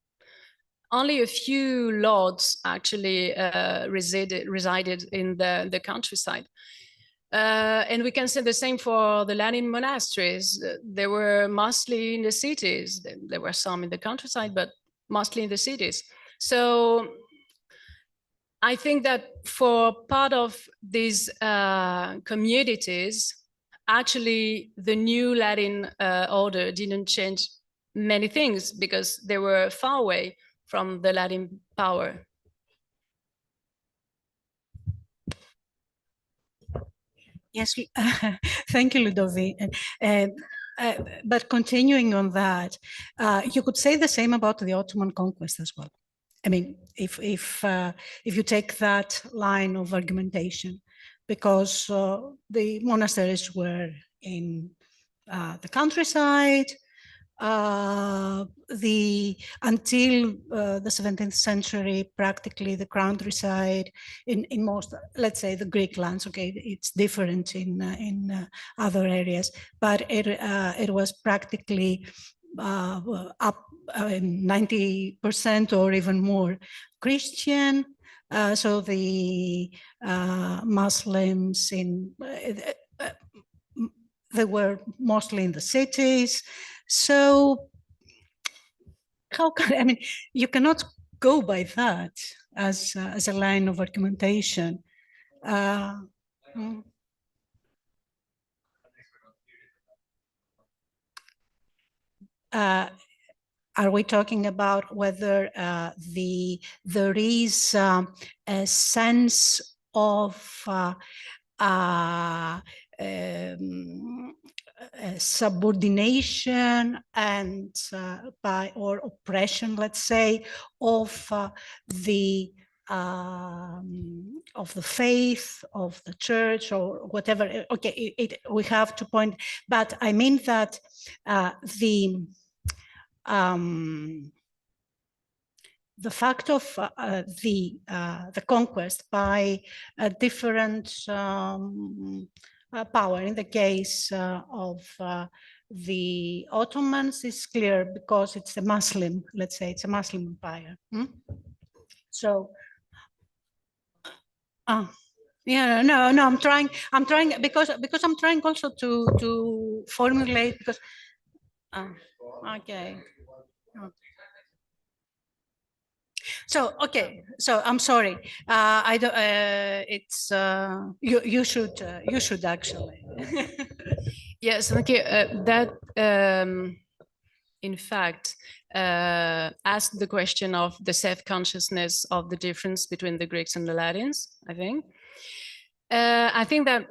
Only a few lords actually resided in the countryside. And we can say the same for the Latin monasteries. They were mostly in the cities. There were some in the countryside, but mostly in the cities. So I think that for part of these communities, actually, the new Latin order didn't change many things because they were far away from the Latin power.
Yes, thank you, Ludovic. But continuing on that, you could say the same about the Ottoman conquest as well. I mean, if you take that line of argumentation, because the monasteries were in the countryside, until the 17th century, practically the countryside in most, let's say, the Greek lands. Okay, it's different in other areas, but it was practically up 90% or even more Christian. So the Muslims they were mostly in the cities. So how can, I mean, you cannot go by that as a line of argumentation. Are we talking about whether there is a sense of subordination and or oppression, let's say, of the faith of the church or whatever? Okay, we have to point, but I mean that the fact of the conquest by a different power. In the case of the Ottomans, is clear because it's a Muslim, let's say, it's a Muslim empire. So, yeah, no, I'm trying because I'm trying also to formulate because. Okay. So so I'm sorry. I don't. It's you should actually.
Yes, thank you. That in fact asked the question of the self-consciousness of the difference between the Greeks and the Latins. I think that.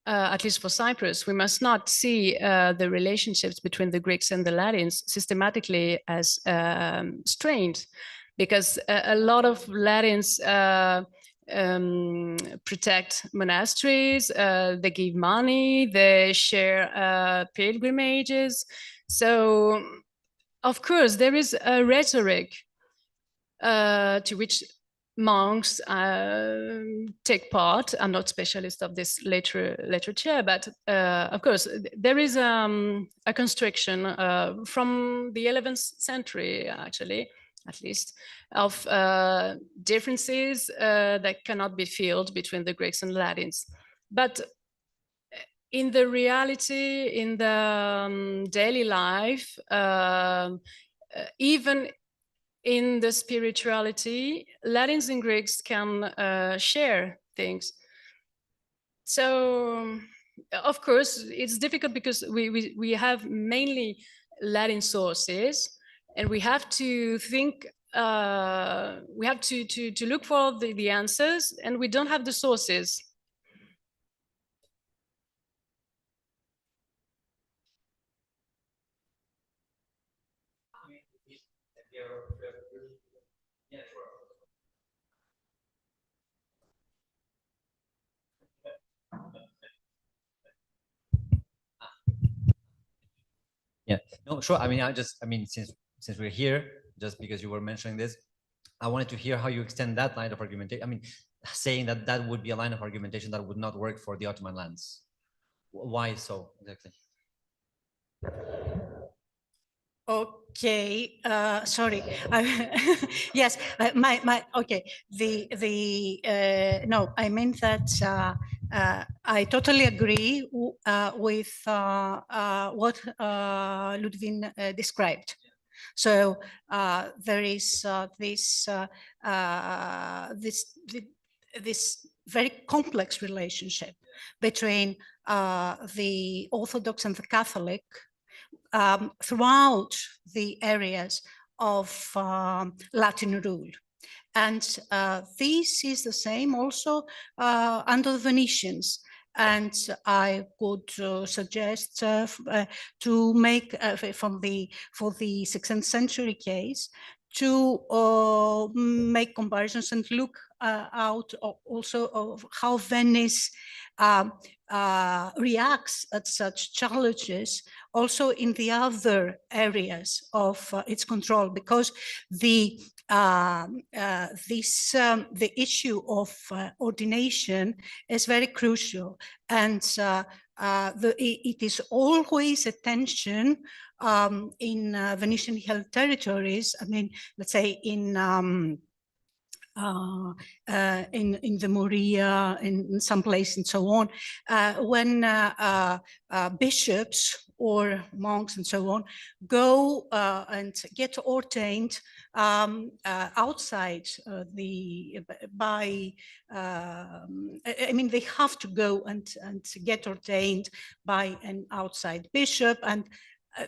At least for Cyprus, we must not see the relationships between the Greeks and the Latins systematically as strained, because a lot of Latins protect monasteries, they give money, they share pilgrimages. So, of course, there is a rhetoric to which monks take part. I'm not specialist of this literature, but of course there is a constriction from the 11th century, actually, at least, of differences that cannot be filled between the Greeks and Latins. But in the reality, in the daily life, even in the spirituality, Latins and Greeks can share things. So, of course, it's difficult because we have mainly Latin sources, and we have to think, we have to look for the answers, and we don't have the sources.
Yeah, no, sure. I mean, since we're here, just because you were mentioning this, I wanted to hear how you extend that line of argumentation. I mean, saying that that would be a line of argumentation that would not work for the Ottoman lands. Why so exactly?
Okay, sorry. Yes, okay. No, I mean that I totally agree with what Ludwin described. So there is this very complex relationship between the Orthodox and the Catholic throughout the areas of Latin rule. And this is the same also under the Venetians. And I would suggest to make for the 16th century case to make comparisons and look out also of how Venice reacts at such challenges also in the other areas of its control, because the issue of ordination is very crucial, and it is always a tension in Venetian held territories. I mean, let's say in the Morea, in some place and so on, when bishops or monks and so on go and get ordained outside I mean, they have to go and get ordained by an outside bishop, and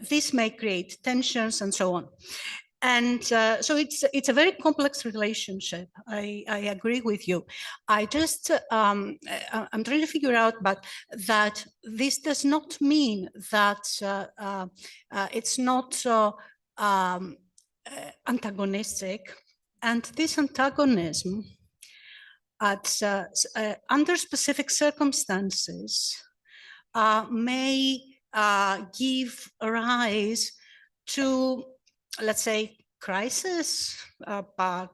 this may create tensions and so on. And so it's a very complex relationship. I agree with you. I just I'm trying to figure out, but that this does not mean that it's not antagonistic, and this antagonism at under specific circumstances may give rise to, let's say, crisis,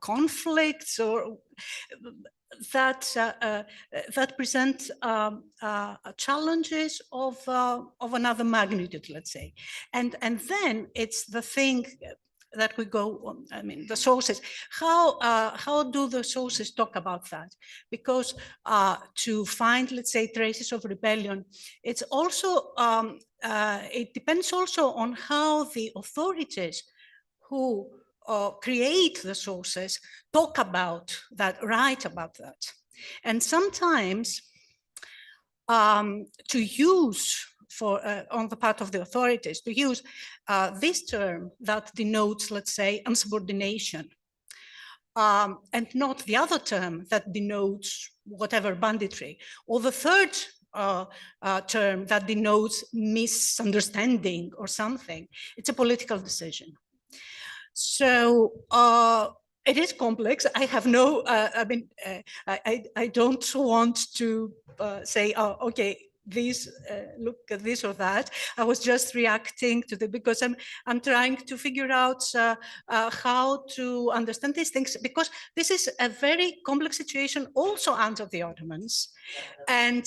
conflicts, or that that present challenges of another magnitude, let's say, and then it's the thing that we go on. I mean, the sources. How do the sources talk about that? Because to find, let's say, traces of rebellion, it's also it depends also on how the authorities who create the sources talk about that, write about that. And sometimes to use for on the part of the authorities to use this term that denotes, let's say, insubordination, and not the other term that denotes whatever banditry, or the third term that denotes misunderstanding or something. It's a political decision. So it is complex. I have no, I mean, I don't want to say, oh, okay, this, look at this or that. I was just reacting to the, because I'm trying to figure out how to understand these things, because this is a very complex situation also under the Ottomans. And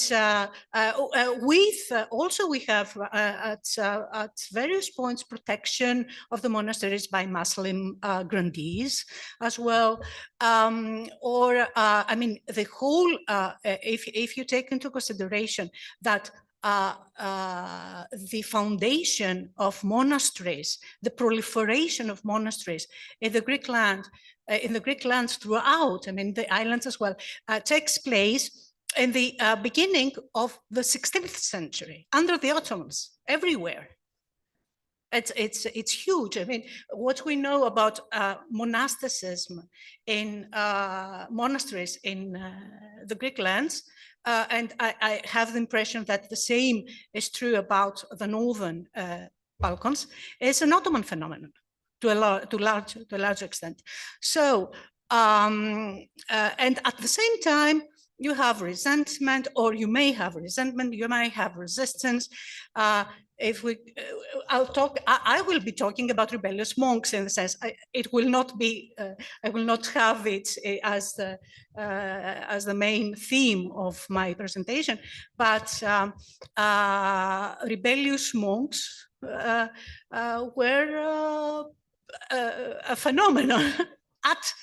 also we have at various points protection of the monasteries by Muslim grandees as well. I mean, the whole, if you take into consideration that the foundation of monasteries, the proliferation of monasteries in the Greek land, in the Greek lands throughout, I mean, the islands as well, takes place in the beginning of the 16th century, under the Ottomans, everywhere. It's huge. I mean, what we know about monasticism in monasteries in the Greek lands, and I have the impression that the same is true about the northern Balkans, is an Ottoman phenomenon to a large extent. So, and at the same time, you have resentment, or you may have resentment, you may have resistance. If we, I will be talking about rebellious monks in the sense, it will not be, I will not have it as the main theme of my presentation, but rebellious monks were a phenomenon at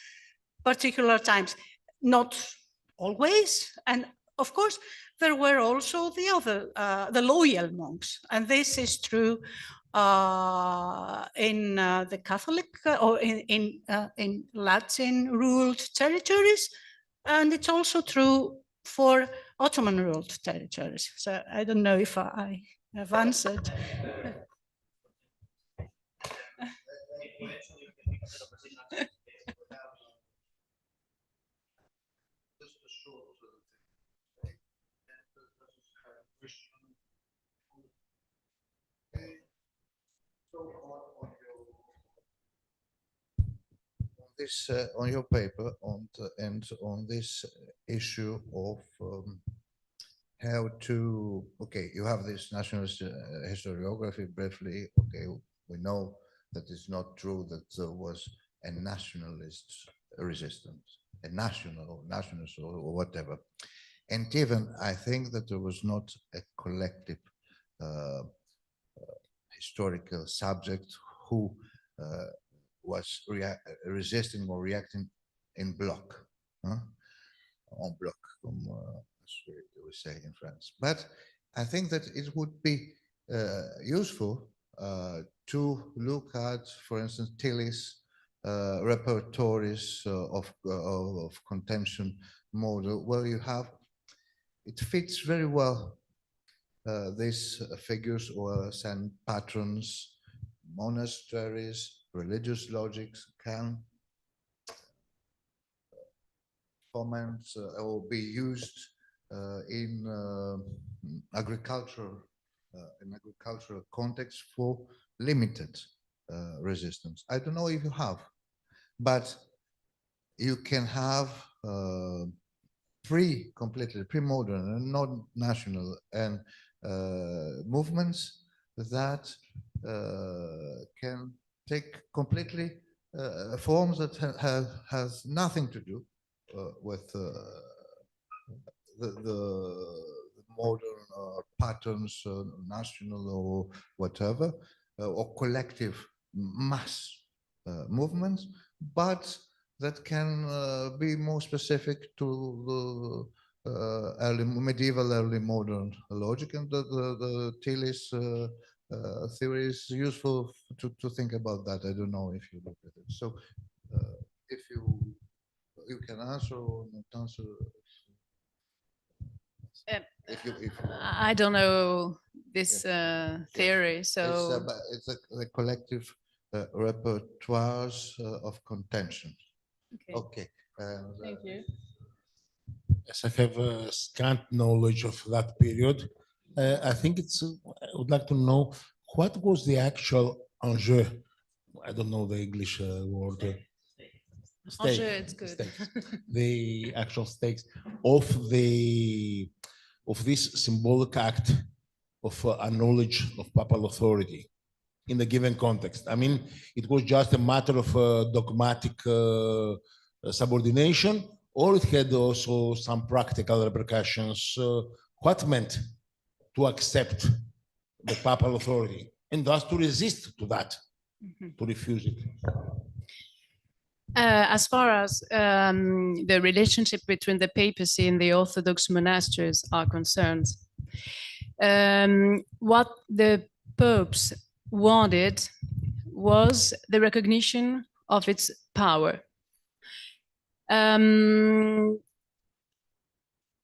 particular times, not always. And of course, there were also the other, the loyal monks. And this is true in the Catholic or in Latin ruled territories. And it's also true for Ottoman ruled territories. So I don't know if I have answered.
On your paper and on this issue of how to, okay, you have this nationalist historiography briefly. Okay, we know that it's not true that there was a nationalist resistance, a nationalist or whatever. And even I think that there was not a collective historical subject who was resisting or reacting in bloc, en bloc, as we say in France. But I think that it would be useful to look at, for instance, Tilly's repertories of contention model, where you have, it fits very well these figures or some patrons, monasteries, religious logics can foment or be used in agricultural context for limited resistance. I don't know if you have, but you can have completely pre-modern and non-national and movements that can take completely forms that has nothing to do with the modern patterns, national or whatever, or collective mass movements, but that can be more specific to the medieval, early modern logic, and the Tilly's theory is useful to think about that. I don't know if you look at it. So if you can answer or not answer.
I don't know this theory, so
it's a collective repertoires of contention. Okay.
Thank you.
Yes, I have a scant knowledge of that period. I think I would like to know what was the actual enjeu. I don't know the English word.
Enjeu, it's good.
Stakes. The actual stakes of this symbolic act of acknowledge of papal authority in the given context. I mean, it was just a matter of dogmatic subordination, or it had also some practical repercussions. What meant to accept the papal authority and thus to resist to that, to refuse it?
As far as the relationship between the papacy and the Orthodox monasteries are concerned, what the popes wanted was the recognition of its power.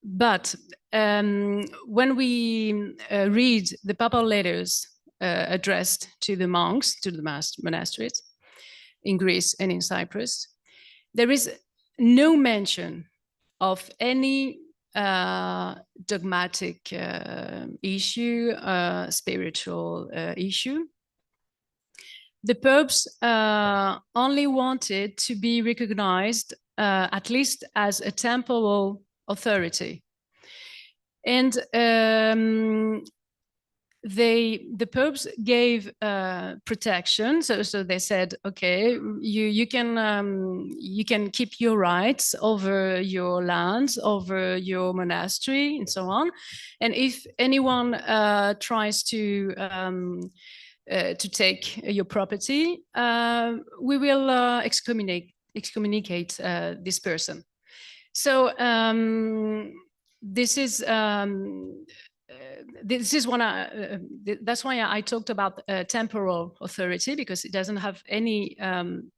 But when we read the papal letters addressed to the monks, to the monasteries in Greece and in Cyprus, there is no mention of any dogmatic issue, spiritual issue. The popes only wanted to be recognized at least as a temporal authority. And the popes gave protection. So they said, okay, you can keep your rights over your lands, over your monastery, and so on. And if anyone tries to take your property, we will excommunicate this person. So this is one. That's why I talked about temporal authority, because it doesn't have anything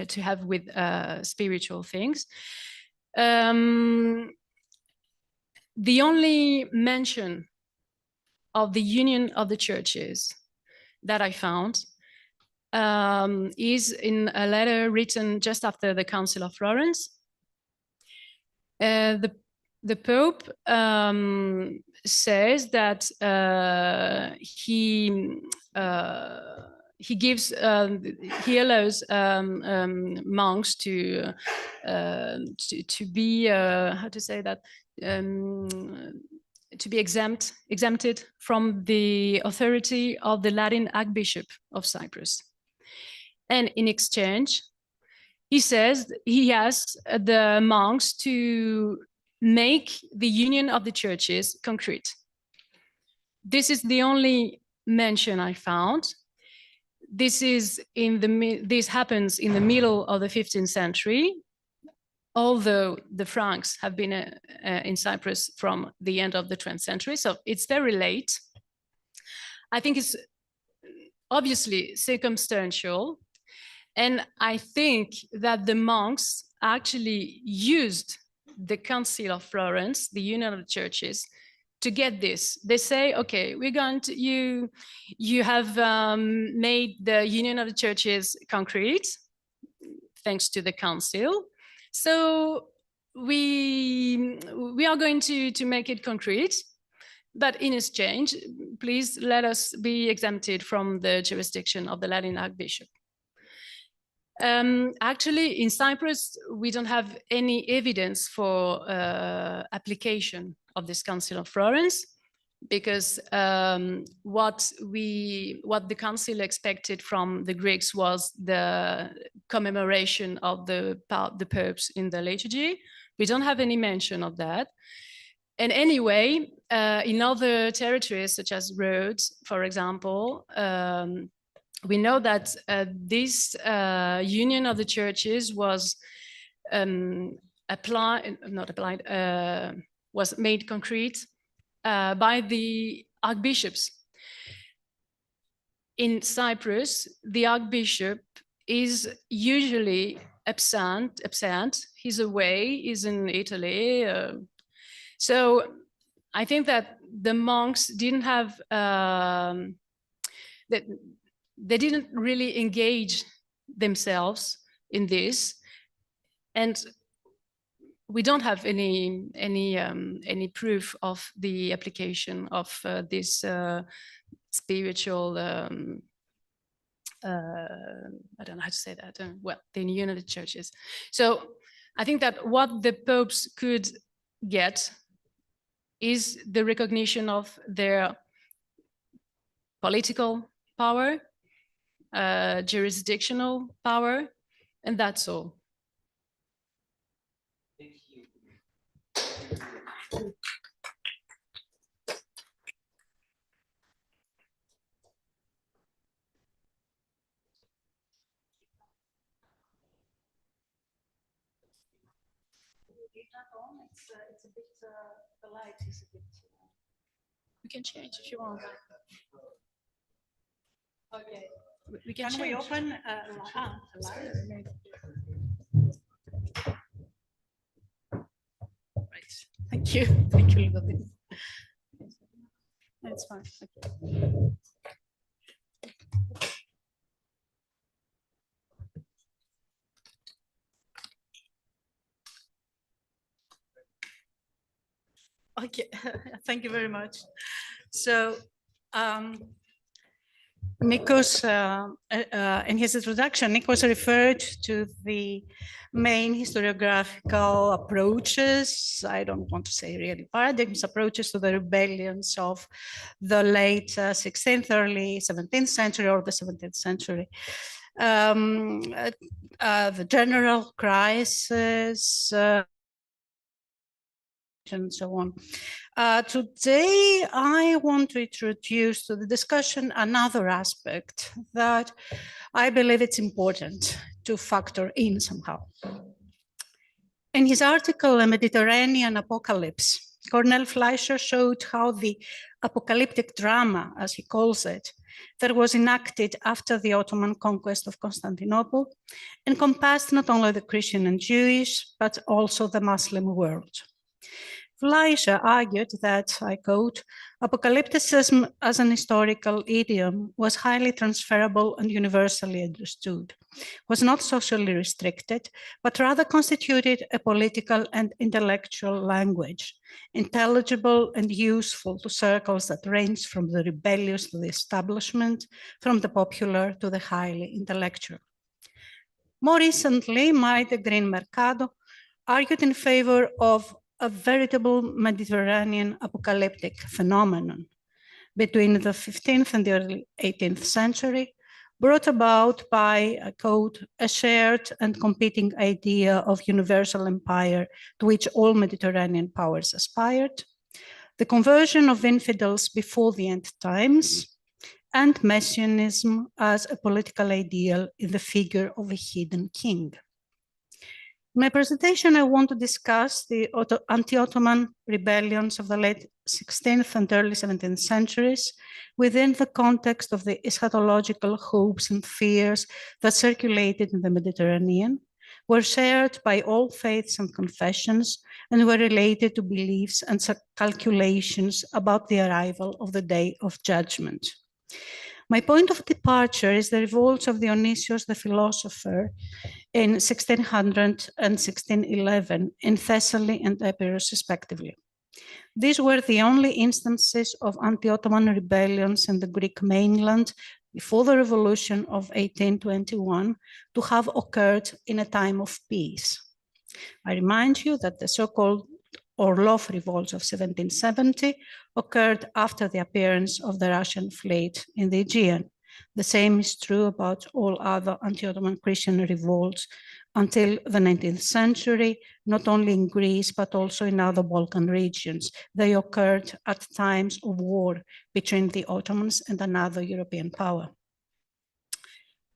to have with spiritual things. The only mention of the union of the churches that I found is in a letter written just after the Council of Florence. The Pope says that he allows monks to be how to say that, to be exempted from the authority of the Latin Archbishop of Cyprus. And in exchange, he says he asks the monks to make the union of the churches concrete. This is the only mention I found. This happens in the middle of the 15th century, although the Franks have been in Cyprus from the end of the 20th century, so it's very late. I think it's obviously circumstantial, and I think that the monks actually used the Council of Florence, the Union of the Churches, to get this. They say, okay, we're going to, you have made the Union of the Churches concrete, thanks to the Council. So we are going to make it concrete, but in exchange, please let us be exempted from the jurisdiction of the Latin Archbishop. Actually, in Cyprus, we don't have any evidence for application of this Council of Florence. because what the council expected from the Greeks was the commemoration of the popes in the liturgy. We don't have any mention of that. And anyway, in other territories such as Rhodes, for example, we know that this union of the churches was was made concrete by the archbishops. In Cyprus, the archbishop is usually absent. He's away, he's in Italy. So I think that the monks didn't have, they didn't really engage themselves in this. And we don't have any proof of the application of this spiritual, I don't know how to say that, well, the union of the churches. So I think that what the popes could get is the recognition of their political power, jurisdictional power, and that's all.
Thank you.
It's a bit, the light is a bit.
You can change if you want.
Okay.
We can
Can
change.
we open a light?
Right. Thank you. Thank you, Yildiz. That's fine. Okay.
Okay, thank you very much. So, Nikos, in his introduction, Nikos referred to the main historiographical approaches. I don't want to say really paradigms, approaches to the rebellions of the late 16th, early 17th century or the 17th century. The general crisis, and so on. Today, I want to introduce to the discussion another aspect that I believe it's important to factor in somehow. In his article, A Mediterranean Apocalypse, Cornel Fleischer showed how the apocalyptic drama, as he calls it, that was enacted after the Ottoman conquest of Constantinople encompassed not only the Christian and Jewish, but also the Muslim world. Fleischer argued that, I quote, apocalypticism as an historical idiom was highly transferable and universally understood, was not socially restricted, but rather constituted a political and intellectual language, intelligible and useful to circles that ranged from the rebellious to the establishment, from the popular to the highly intellectual. More recently, Maite Green Mercado argued in favor of a veritable Mediterranean apocalyptic phenomenon between the 15th and the early 18th century, brought about by, I quote, a shared and competing idea of universal empire to which all Mediterranean powers aspired, the conversion of infidels before the end times, and messianism as a political ideal in the figure of a hidden king. In my presentation, I want to discuss the anti-Ottoman rebellions of the late 16th and early 17th centuries within the context of the eschatological hopes and fears that circulated in the Mediterranean, were shared by all faiths and confessions, and were related to beliefs and calculations about the arrival of the Day of Judgment. My point of departure is the revolts of Dionysius the philosopher in 1600 and 1611 in Thessaly and Epirus respectively. These were the only instances of anti-Ottoman rebellions in the Greek mainland before the revolution of 1821 to have occurred in a time of peace. I remind you that the so-called Orlov revolts of 1770 occurred after the appearance of the Russian fleet in the Aegean. The same is true about all other anti-Ottoman Christian revolts until the 19th century, not only in Greece, but also in other Balkan regions. They occurred at times of war between the Ottomans and another European power.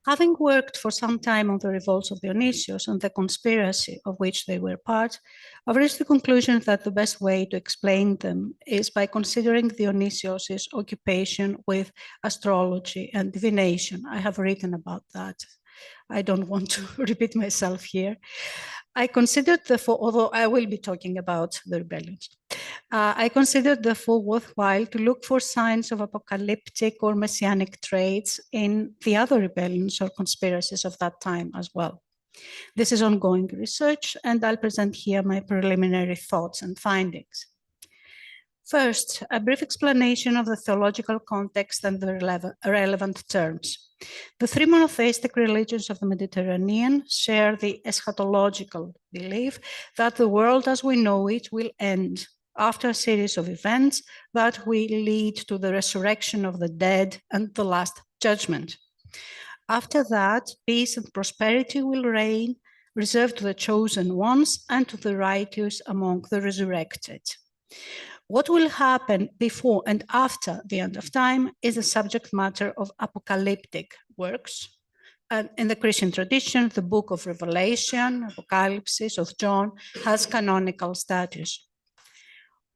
Having worked for some time on the revolts of Dionysios and the conspiracy of which they were part, I've reached the conclusion that the best way to explain them is by considering Dionysios' occupation with astrology and divination. I have written about that. I don't want to repeat myself here. I considered, therefore, although I will be talking about the rebellions, I considered, therefore, worthwhile to look for signs of apocalyptic or messianic traits in the other rebellions or conspiracies of that time as well. This is ongoing research, and I'll present here my preliminary thoughts and findings. First, a brief explanation of the theological context and the relevant terms. The three monotheistic religions of the Mediterranean share the eschatological belief that the world as we know it will end after a series of events that will lead to the resurrection of the dead and the last judgment. After that, peace and prosperity will reign, reserved to the chosen ones and to the righteous among the resurrected. What will happen before and after the end of time is a subject matter of apocalyptic works. And in the Christian tradition, the book of Revelation, Apocalypse of John, has canonical status.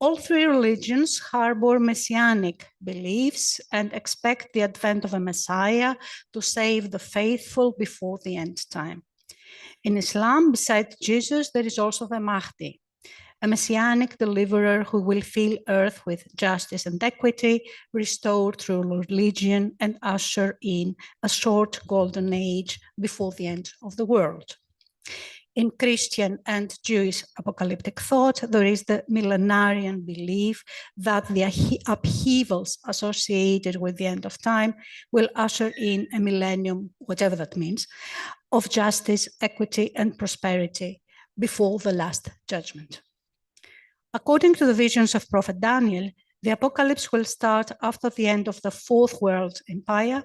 All three religions harbor messianic beliefs and expect the advent of a Messiah to save the faithful before the end time. In Islam, besides Jesus, there is also the Mahdi, a messianic deliverer who will fill earth with justice and equity, restored through religion, and usher in a short golden age before the end of the world. In Christian and Jewish apocalyptic thought, there is the millenarian belief that the upheavals associated with the end of time will usher in a millennium, whatever that means, of justice, equity, and prosperity before the last judgment. According to the visions of Prophet Daniel, the apocalypse will start after the end of the Fourth World Empire,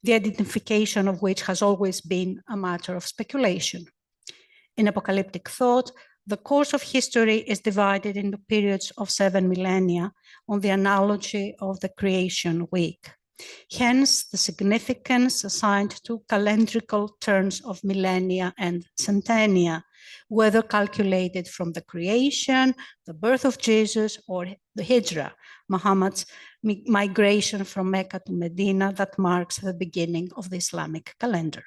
the identification of which has always been a matter of speculation. In apocalyptic thought, the course of history is divided into periods of 7 millennia on the analogy of the creation week. Hence, the significance assigned to calendrical terms of millennia and centennia, whether calculated from the creation, the birth of Jesus, or the Hijrah, Muhammad's migration from Mecca to Medina that marks the beginning of the Islamic calendar.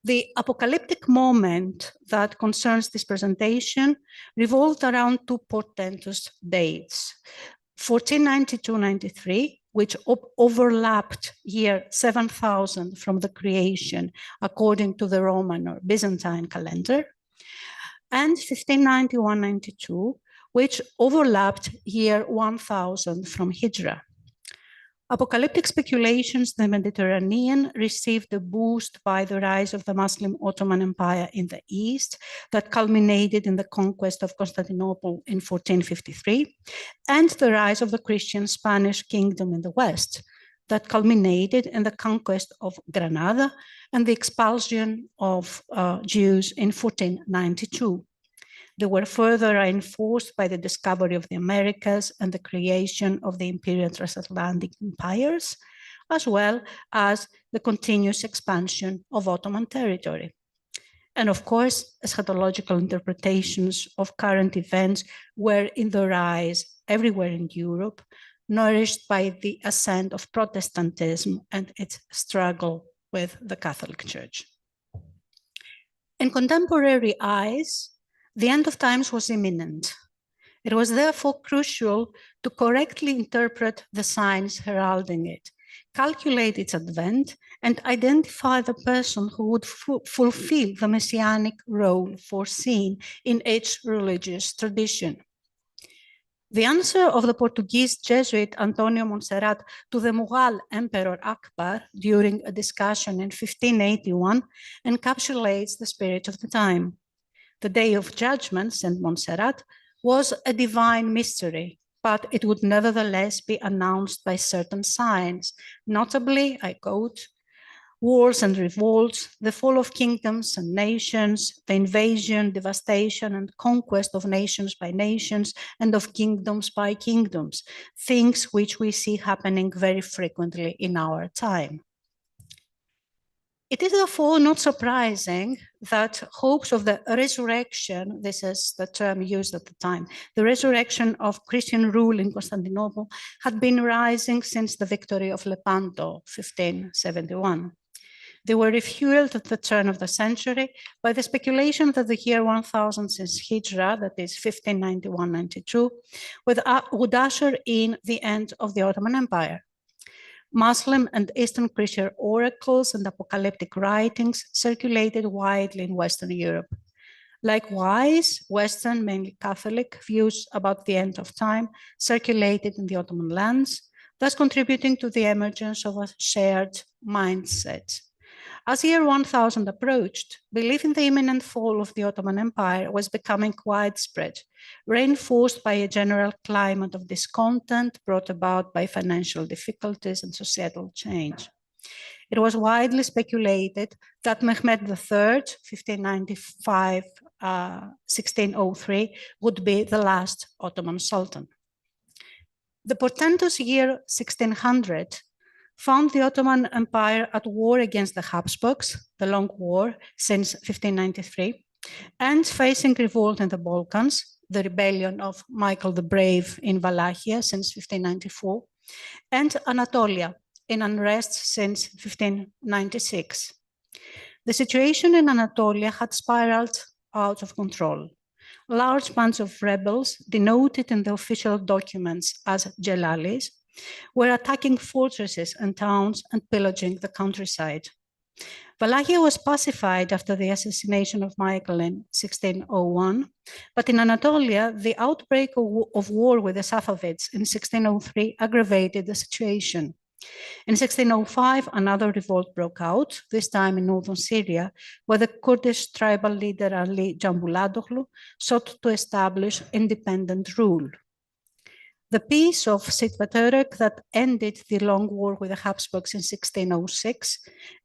The apocalyptic moment that concerns this presentation revolved around two portentous dates, 1492-93, which overlapped year 7000 from the creation according to the Roman or Byzantine calendar, and 1591-92, which overlapped year 1000 from Hijrah. Apocalyptic speculations in the Mediterranean received a boost by the rise of the Muslim Ottoman Empire in the East that culminated in the conquest of Constantinople in 1453, and the rise of the Christian Spanish kingdom in the West that culminated in the conquest of Granada and the expulsion of Jews in 1492. They were further reinforced by the discovery of the Americas and the creation of the imperial transatlantic empires, as well as the continuous expansion of Ottoman territory. And of course, eschatological interpretations of current events were in the rise everywhere in Europe, nourished by the ascent of Protestantism and its struggle with the Catholic Church. In contemporary eyes, the end of times was imminent. It was therefore crucial to correctly interpret the signs heralding it, calculate its advent, and identify the person who would fulfill the messianic role foreseen in each religious tradition. The answer of the Portuguese Jesuit Antonio Montserrat to the Mughal Emperor Akbar during a discussion in 1581 encapsulates the spirit of the time. The day of judgment, said Montserrat, was a divine mystery, but it would nevertheless be announced by certain signs, notably, I quote, wars and revolts, the fall of kingdoms and nations, the invasion, devastation, and conquest of nations by nations and of kingdoms by kingdoms, things which we see happening very frequently in our time. It is therefore not surprising that hopes of the resurrection, this is the term used at the time, the resurrection of Christian rule in Constantinople had been rising since the victory of Lepanto, 1571. They were refueled at the turn of the century by the speculation that the year 1000 since Hijra, that is 1591-92, would usher in the end of the Ottoman Empire. Muslim and Eastern Christian oracles and apocalyptic writings circulated widely in Western Europe. Likewise, Western, mainly Catholic, views about the end of time circulated in the Ottoman lands, thus contributing to the emergence of a shared mindset. As year 1000 approached, belief in the imminent fall of the Ottoman Empire was becoming widespread, reinforced by a general climate of discontent brought about by financial difficulties and societal change. It was widely speculated that Mehmed III, 1595-1603, would be the last Ottoman Sultan. The portentous year 1600 found the Ottoman Empire at war against the Habsburgs, the long war since 1593, and facing revolt in the Balkans, the rebellion of Michael the Brave in Wallachia since 1594, and Anatolia in unrest since 1596. The situation in Anatolia had spiraled out of control. Large bands of rebels, denoted in the official documents as Jelalis, were attacking fortresses and towns and pillaging the countryside. Wallachia was pacified after the assassination of Michael in 1601, but in Anatolia, the outbreak of war with the Safavids in 1603 aggravated the situation. In 1605, another revolt broke out, this time in northern Syria, where the Kurdish tribal leader Ali Jambuladoglu sought to establish independent rule. The peace of Seyit-Vaturek that ended the long war with the Habsburgs in 1606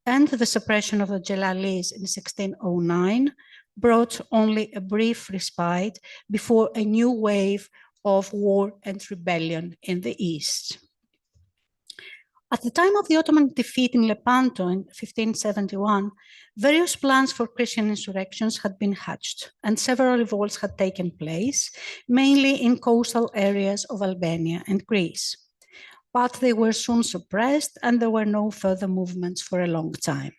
and the suppression of the Jelalis in 1609 brought only a brief respite before a new wave of war and rebellion in the east. At the time of the Ottoman defeat in Lepanto in 1571, various plans for Christian insurrections had been hatched, and several revolts had taken place, mainly in coastal areas of Albania and Greece. But they were soon suppressed, and there were no further movements for a long time.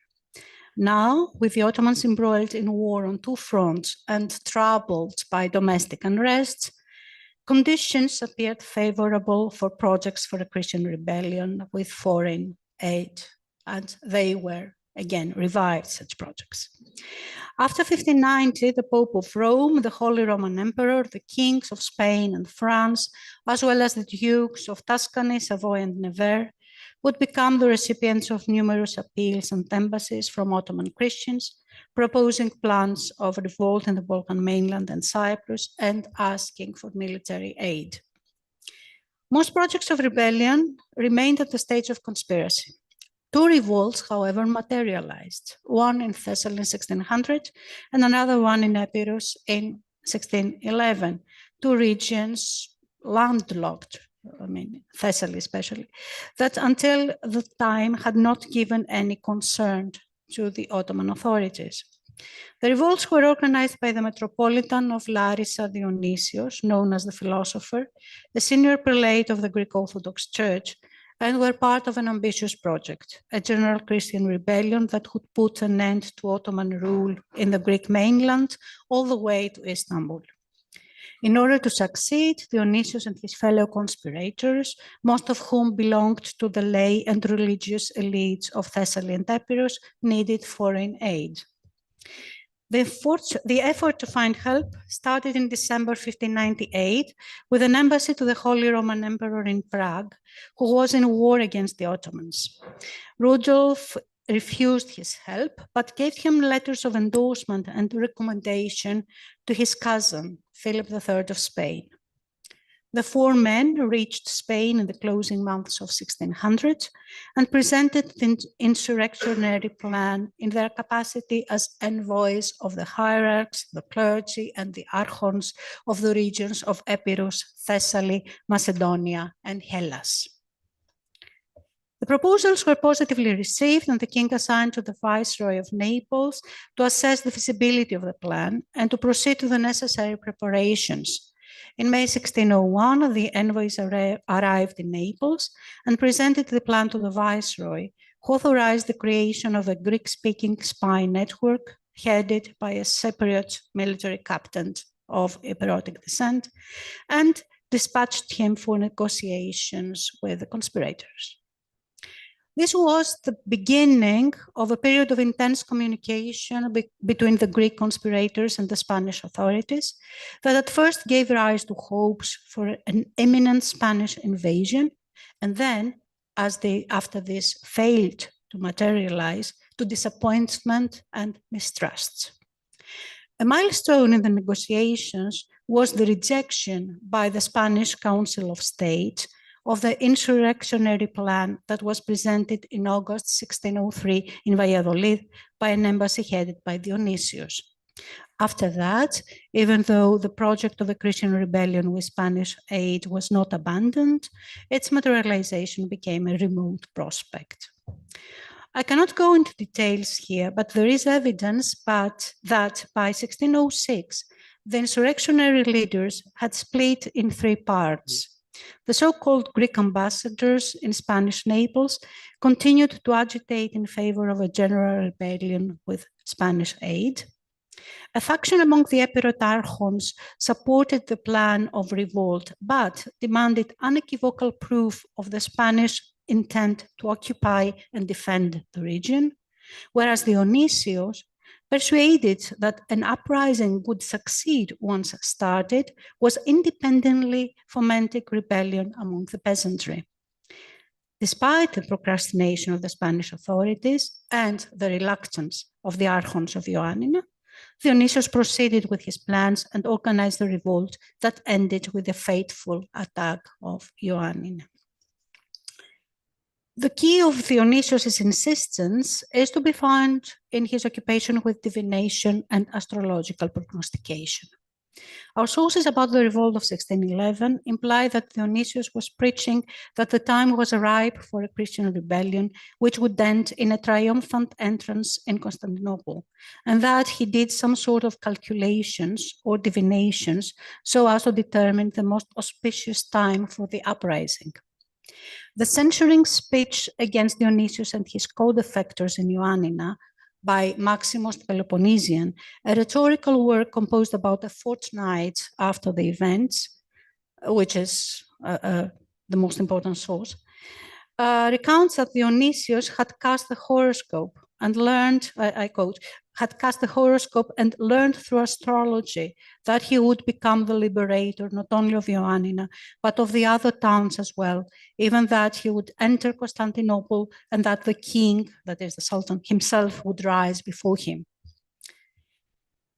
Now, with the Ottomans embroiled in war on two fronts and troubled by domestic unrest, conditions appeared favorable for projects for a Christian rebellion with foreign aid, and they were again revived, such projects. After 1590, the Pope of Rome, the Holy Roman Emperor, the kings of Spain and France, as well as the dukes of Tuscany, Savoy, and Nevers, would become the recipients of numerous appeals and embassies from Ottoman Christians, proposing plans of revolt in the Balkan mainland and Cyprus and asking for military aid. Most projects of rebellion remained at the stage of conspiracy. Two revolts, however, materialized, one in Thessaly in 1600 and another one in Epirus in 1611, two regions landlocked, Thessaly especially, that until the time had not given any concern to the Ottoman authorities. The revolts were organized by the Metropolitan of Larissa Dionysios, known as the Philosopher, a senior prelate of the Greek Orthodox Church, and were part of an ambitious project, a general Christian rebellion that would put an end to Ottoman rule in the Greek mainland all the way to Istanbul. In order to succeed, Dionysius and his fellow conspirators, most of whom belonged to the lay and religious elites of Thessaly and Epirus, needed foreign aid. The effort to find help started in December 1598 with an embassy to the Holy Roman Emperor in Prague, who was in war against the Ottomans. Rudolf refused his help, but gave him letters of endorsement and recommendation to his cousin, Philip III of Spain. The four men reached Spain in the closing months of 1600 and presented the insurrectionary plan in their capacity as envoys of the hierarchs, the clergy, and the archons of the regions of Epirus, Thessaly, Macedonia, and Hellas. The proposals were positively received, and the king assigned to the Viceroy of Naples to assess the feasibility of the plan and to proceed to the necessary preparations. In May 1601, the envoys arrived in Naples and presented the plan to the Viceroy, who authorized the creation of a Greek-speaking spy network headed by a Cypriot military captain of Epirotic descent, and dispatched him for negotiations with the conspirators. This was the beginning of a period of intense communication between the Greek conspirators and the Spanish authorities that at first gave rise to hopes for an imminent Spanish invasion, and then, as they after this failed to materialize, to disappointment and mistrusts. A milestone in the negotiations was the rejection by the Spanish Council of State of the insurrectionary plan that was presented in August 1603 in Valladolid by an embassy headed by Dionysius. After that, even though the project of a Christian rebellion with Spanish aid was not abandoned, its materialization became a remote prospect. I cannot go into details here, but there is evidence that by 1606, the insurrectionary leaders had split in three parts. The so-called Greek ambassadors in Spanish Naples continued to agitate in favor of a general rebellion with Spanish aid. A faction among the Epirot archons supported the plan of revolt, but demanded unequivocal proof of the Spanish intent to occupy and defend the region, whereas Dionysius, persuaded that an uprising would succeed once started, was independently fomenting rebellion among the peasantry. Despite the procrastination of the Spanish authorities and the reluctance of the archons of Ioannina, Dionysius proceeded with his plans and organized the revolt that ended with the fateful attack of Ioannina. The key of Dionysius' insistence is to be found in his occupation with divination and astrological prognostication. Our sources about the revolt of 1611 imply that Dionysius was preaching that the time was ripe for a Christian rebellion, which would end in a triumphant entrance in Constantinople, and that he did some sort of calculations or divinations so as to determine the most auspicious time for the uprising. The censuring speech against Dionysius and his co-defectors in Ioannina by Maximus the Peloponnesian, a rhetorical work composed about a fortnight after the events, which is the most important source, recounts that Dionysius had cast the horoscope and learned, I quote, had cast the horoscope and learned through astrology that he would become the liberator not only of Ioannina, but of the other towns as well, even that he would enter Constantinople and that the king, that is the Sultan himself, would rise before him.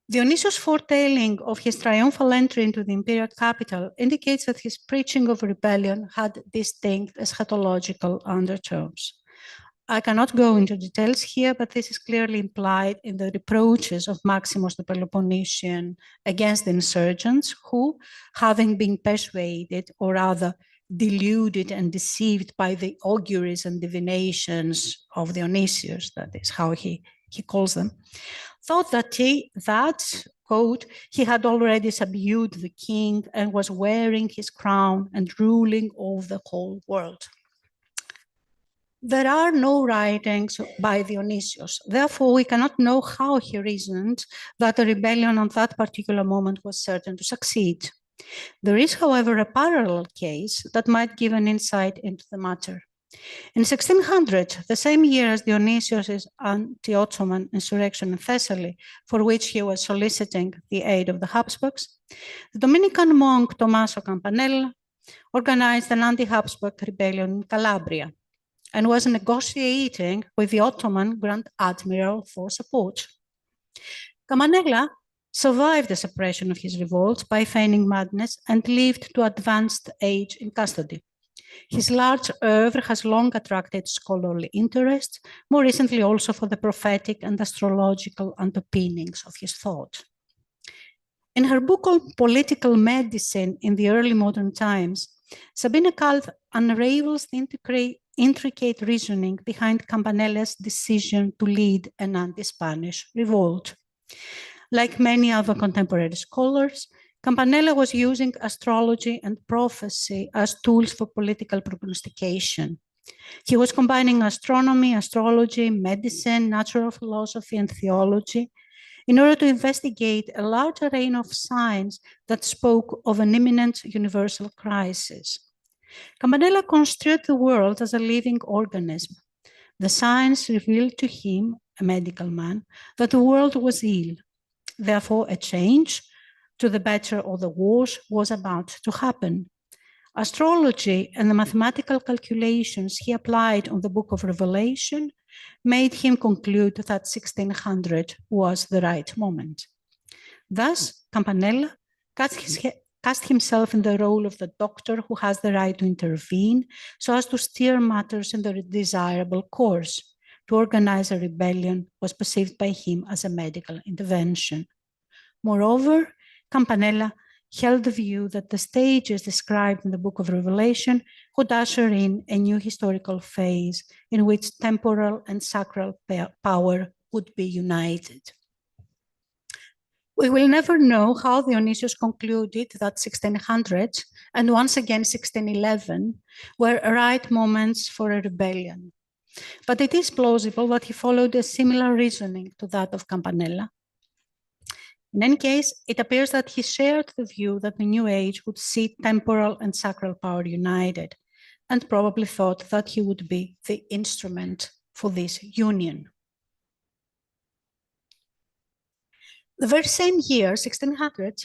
Dionysius' foretelling of his triumphal entry into the imperial capital indicates that his preaching of rebellion had distinct eschatological undertones. I cannot go into details here, but this is clearly implied in the reproaches of Maximus the Peloponnesian against the insurgents who, having been persuaded or rather deluded and deceived by the auguries and divinations of Dionysius, that is how he calls them, thought that, quote, he had already subdued the king and was wearing his crown and ruling over the whole world. There are no writings by Dionysius. Therefore, we cannot know how he reasoned that a rebellion on that particular moment was certain to succeed. There is, however, a parallel case that might give an insight into the matter. In 1600, the same year as Dionysius' anti-Ottoman insurrection in Thessaly, for which he was soliciting the aid of the Habsburgs, the Dominican monk Tommaso Campanella organized an anti-Habsburg rebellion in Calabria. and was negotiating with the Ottoman Grand Admiral for support. Campanella survived the suppression of his revolt by feigning madness and lived to advanced age in custody. His large oeuvre has long attracted scholarly interest, more recently also for the prophetic and astrological underpinnings of his thought. In her book on political medicine in the early modern times, Sabine Kalf unravels the intricate reasoning behind Campanella's decision to lead an anti-Spanish revolt. Like many other contemporary scholars, Campanella was using astrology and prophecy as tools for political prognostication. He was combining astronomy, astrology, medicine, natural philosophy, and theology in order to investigate a large array of signs that spoke of an imminent universal crisis. Campanella construed the world as a living organism. The signs revealed to him, a medical man, that the world was ill. Therefore, a change to the better or the worse was about to happen. Astrology and the mathematical calculations he applied on the Book of Revelation made him conclude that 1600 was the right moment. Thus, Campanella cast himself in the role of the doctor who has the right to intervene so as to steer matters in the desirable course. To organize a rebellion was perceived by him as a medical intervention. Moreover, Campanella held the view that the stages described in the Book of Revelation would usher in a new historical phase in which temporal and sacral power would be united. We will never know how Dionysius concluded that 1600 and once again 1611 were right moments for a rebellion. But it is plausible that he followed a similar reasoning to that of Campanella. In any case, it appears that he shared the view that the new age would see temporal and sacral power united, and probably thought that he would be the instrument for this union. The very same year, 1600,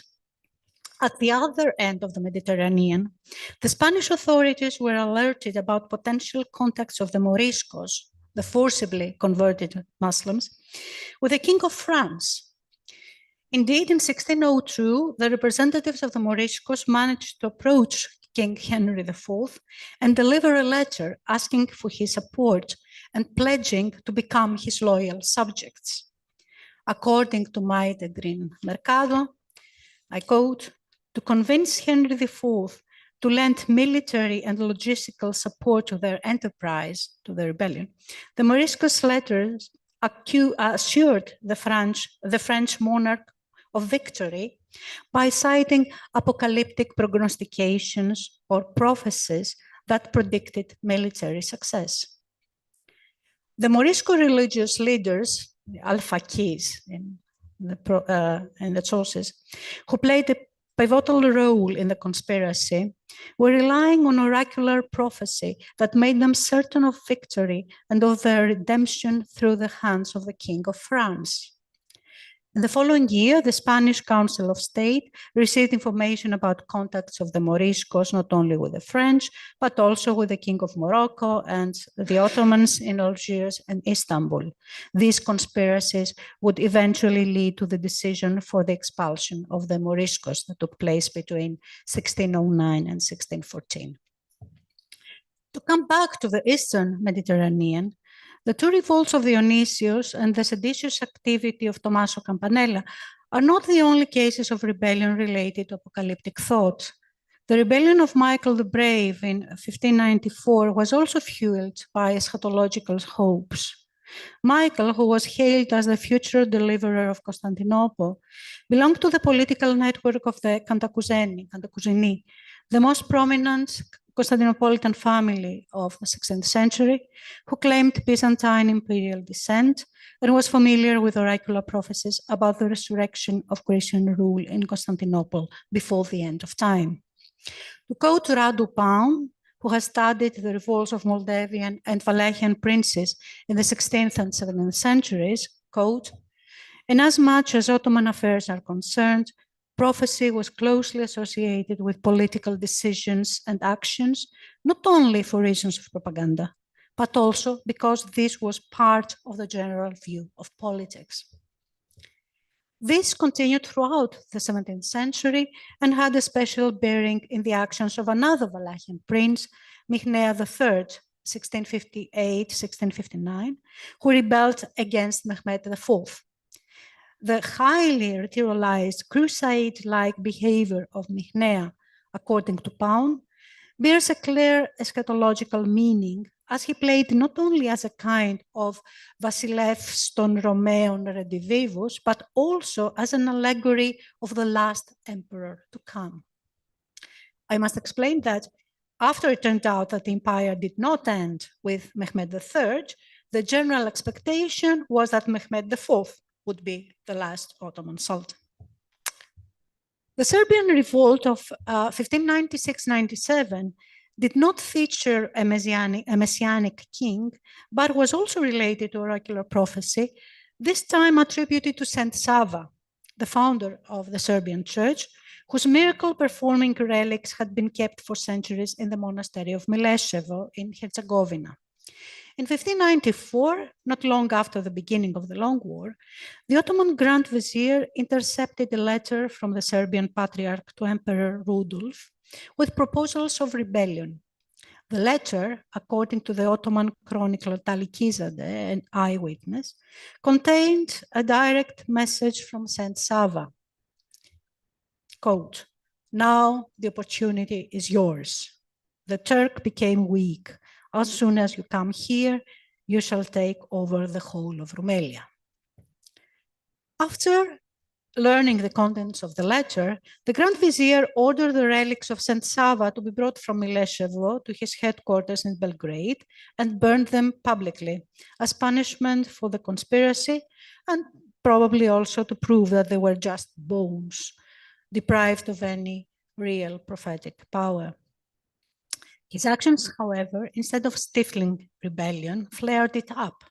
at the other end of the Mediterranean, the Spanish authorities were alerted about potential contacts of the Moriscos, the forcibly converted Muslims, with the King of France. Indeed, in 1602, the representatives of the Moriscos managed to approach King Henry IV and deliver a letter asking for his support and pledging to become his loyal subjects. According to Maite Green Mercado, I quote, to convince Henry IV to lend military and logistical support to their enterprise, to the rebellion, the Moriscos letters assured the French monarch of victory by citing apocalyptic prognostications or prophecies that predicted military success. The Morisco religious leaders, the al-Faqihs in the sources, who played a pivotal role in the conspiracy, were relying on oracular prophecy that made them certain of victory and of their redemption through the hands of the King of France. In the following year, the Spanish Council of State received information about contacts of the Moriscos, not only with the French, but also with the King of Morocco and the Ottomans in Algiers and Istanbul. These conspiracies would eventually lead to the decision for the expulsion of the Moriscos that took place between 1609 and 1614. To come back to the Eastern Mediterranean, the two revolts of Dionysius and the seditious activity of Tommaso Campanella are not the only cases of rebellion related to apocalyptic thought. The rebellion of Michael the Brave in 1594 was also fueled by eschatological hopes. Michael, who was hailed as the future deliverer of Constantinople, belonged to the political network of the Cantacuzenii, the most prominent Constantinopolitan family of the 16th century, who claimed Byzantine imperial descent and was familiar with oracular prophecies about the resurrection of Christian rule in Constantinople before the end of time. To quote Radu Paun, who has studied the revolts of Moldavian and Wallachian princes in the 16th and 17th centuries, quote, inasmuch as Ottoman affairs are concerned, prophecy was closely associated with political decisions and actions, not only for reasons of propaganda, but also because this was part of the general view of politics. This continued throughout the 17th century and had a special bearing in the actions of another Wallachian prince, Mihnea III, 1658-1659, who rebelled against Mehmed IV. The highly ritualized crusade-like behavior of Mihnea, according to Pound, bears a clear eschatological meaning, as he played not only as a kind of Βασιλεύς των Ρωμαίων redivivus, but also as an allegory of the last emperor to come. I must explain that after it turned out that the empire did not end with Mehmed III, the general expectation was that Mehmed IV would be the last Ottoman Sultan. The Serbian revolt of 1596-97 did not feature a messianic king, but was also related to oracular prophecy, this time attributed to Saint Sava, the founder of the Serbian church, whose miracle-performing relics had been kept for centuries in the monastery of Mileševo in Herzegovina. In 1594, not long after the beginning of the Long War, the Ottoman Grand Vizier intercepted a letter from the Serbian Patriarch to Emperor Rudolf with proposals of rebellion. The letter, according to the Ottoman chronicler Talikizade, an eyewitness, contained a direct message from Saint Sava. Quote, "Now the opportunity is yours. The Turk became weak. As soon as you come here, you shall take over the whole of Rumelia." After learning the contents of the letter, the Grand Vizier ordered the relics of Saint Sava to be brought from Mileševo to his headquarters in Belgrade and burned them publicly as punishment for the conspiracy and probably also to prove that they were just bones, deprived of any real prophetic power. His actions, however, instead of stifling rebellion, flared it up.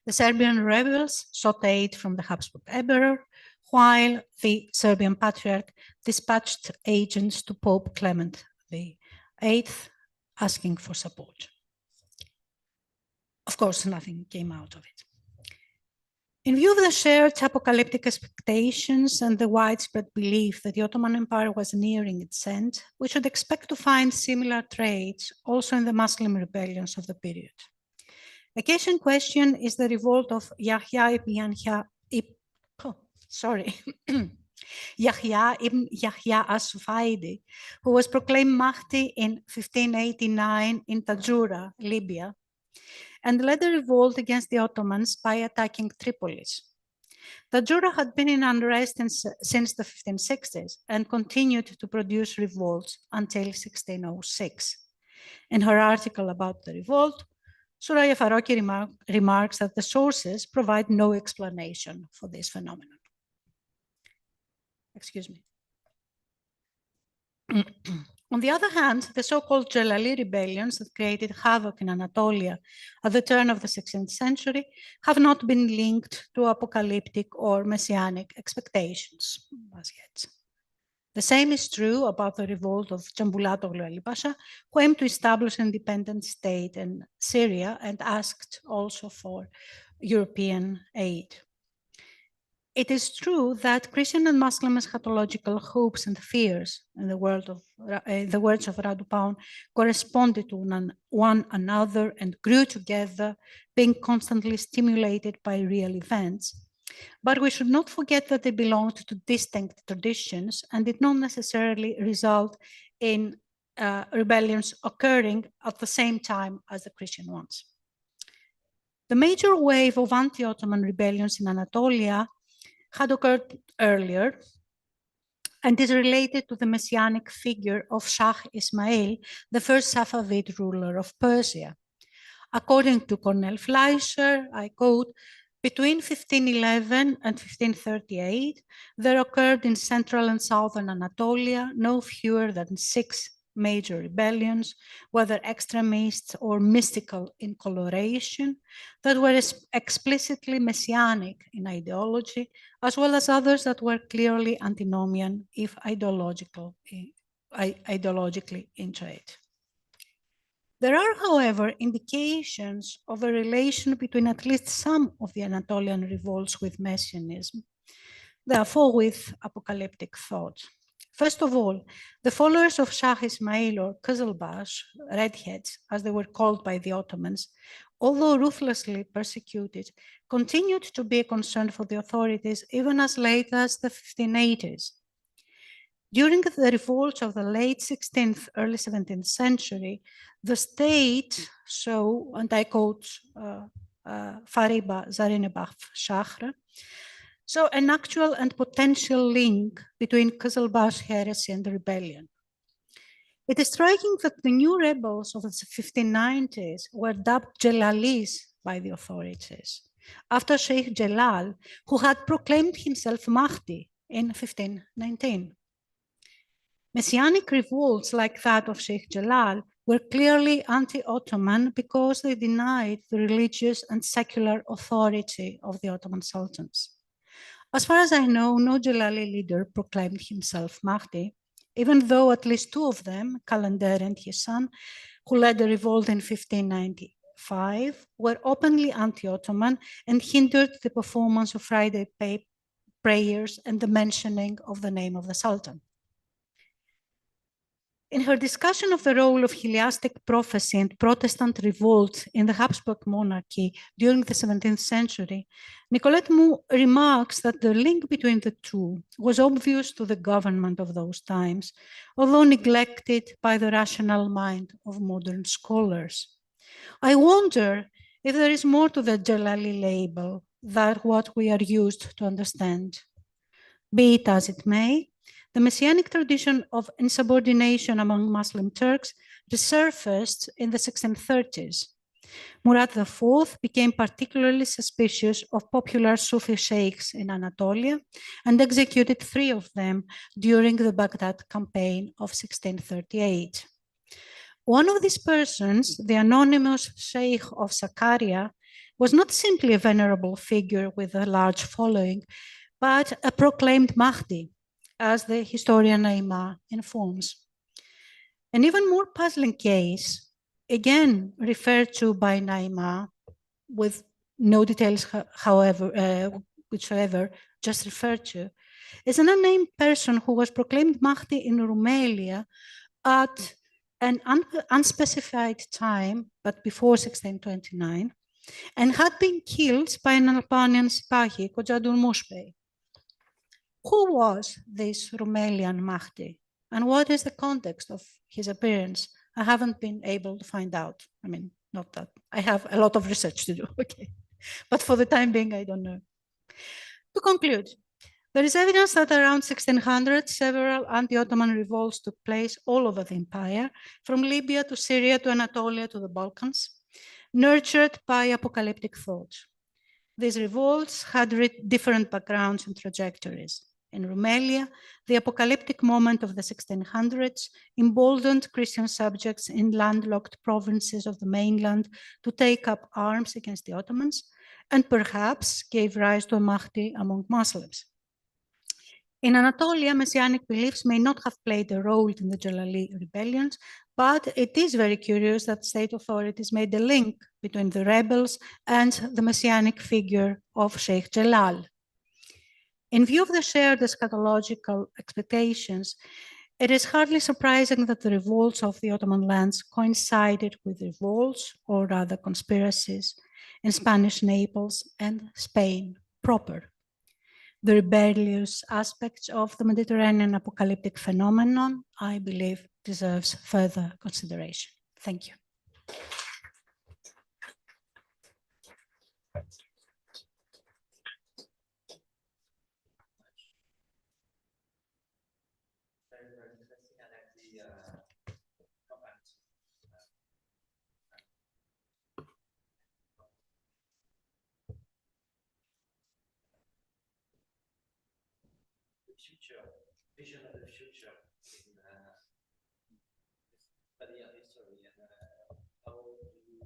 The Serbian rebels sought aid from the Habsburg Emperor, while the Serbian Patriarch dispatched agents to Pope Clement VIII, asking for support. Of course, nothing came out of it. In view of the shared apocalyptic expectations and the widespread belief that the Ottoman Empire was nearing its end, we should expect to find similar traits also in the Muslim rebellions of the period. A case in question is the revolt of Yahya ibn Yahya as-Sufaidi, who was proclaimed Mahdi in 1589 in Tajura, Libya, and led a revolt against the Ottomans by attacking Tripolis. Tajura had been in unrest since the 1560s and continued to produce revolts until 1606. In her article about the revolt, Soraya Farocki remarks that the sources provide no explanation for this phenomenon. Excuse me. On the other hand, the so-called Jalali rebellions that created havoc in Anatolia at the turn of the 16th century have not been linked to apocalyptic or messianic expectations as yet. The same is true about the revolt of Jambulatoglu Ali Pasha, who aimed to establish an independent state in Syria and asked also for European aid. It is true that Christian and Muslim eschatological hopes and fears, in the words of Radu Paun, corresponded to one another and grew together, being constantly stimulated by real events. But we should not forget that they belonged to distinct traditions and did not necessarily result in rebellions occurring at the same time as the Christian ones. The major wave of anti-Ottoman rebellions in Anatolia had occurred earlier and is related to the messianic figure of Shah Ismail, the first Safavid ruler of Persia. According to Cornel Fleischer, I quote, "Between 1511 and 1538, there occurred in central and southern Anatolia no fewer than 6 major rebellions, whether extremist or mystical in coloration, that were explicitly messianic in ideology, as well as others that were clearly antinomian if ideologically in trait." There are, however, indications of a relation between at least some of the Anatolian revolts with Messianism, therefore with apocalyptic thought. First of all, the followers of Shah Ismail or Qızılbaş, redheads, as they were called by the Ottomans, although ruthlessly persecuted, continued to be a concern for the authorities even as late as the 1580s. During the revolts of the late 16th, early 17th century, the state saw, and I quote Fariba Zarinebaf Shahr, so an actual and potential link between Qızılbaş heresy and rebellion. It is striking that the new rebels of the 1590s were dubbed Jelalis by the authorities, after Sheikh Jalal, who had proclaimed himself Mahdi in 1519. Messianic revolts like that of Sheikh Jalal were clearly anti-Ottoman because they denied the religious and secular authority of the Ottoman sultans. As far as I know, no Jalali leader proclaimed himself Mahdi, even though at least two of them, Kalender and his son, who led the revolt in 1595, were openly anti-Ottoman and hindered the performance of Friday prayers and the mentioning of the name of the Sultan. In her discussion of the role of Heliastic prophecy and Protestant revolt in the Habsburg monarchy during the 17th century, Nicolette Mou remarks that the link between the two was obvious to the government of those times, although neglected by the rational mind of modern scholars. I wonder if there is more to the Jalali label than what we are used to understand. Be it as it may, the Messianic tradition of insubordination among Muslim Turks resurfaced in the 1630s. Murad IV became particularly suspicious of popular Sufi sheikhs in Anatolia and executed 3 of them during the Baghdad campaign of 1638. One of these persons, the anonymous Sheikh of Sakarya, was not simply a venerable figure with a large following, but a proclaimed Mahdi, as the historian Naima informs. An even more puzzling case, again referred to by Naima, with no details, however, whichever, just referred to, is an unnamed person who was proclaimed Mahdi in Rumelia at an unspecified time, but before 1629, and had been killed by an Albanian Sipahi, Kojadur Mushbey. Who was this Rumelian Mahdi? And what is the context of his appearance? I haven't been able to find out. I mean, not that I have a lot of research to do, okay. But for the time being, I don't know. To conclude, there is evidence that around 1600, several anti-Ottoman revolts took place all over the empire, from Libya to Syria to Anatolia to the Balkans, nurtured by apocalyptic thought. These revolts had different backgrounds and trajectories. In Rumelia, the apocalyptic moment of the 1600s emboldened Christian subjects in landlocked provinces of the mainland to take up arms against the Ottomans, and perhaps gave rise to a Mahdi among Muslims. In Anatolia, Messianic beliefs may not have played a role in the Jalali rebellions, but it is very curious that state authorities made a link between the rebels and the Messianic figure of Sheikh Jalal. In view of the shared eschatological expectations, it is hardly surprising that the revolts of the Ottoman lands coincided with revolts, or rather conspiracies, in Spanish Naples and Spain proper. The rebellious aspects of the Mediterranean apocalyptic phenomenon, I believe, deserves further consideration. Thank you.
Vision of the future in study of history, and how do you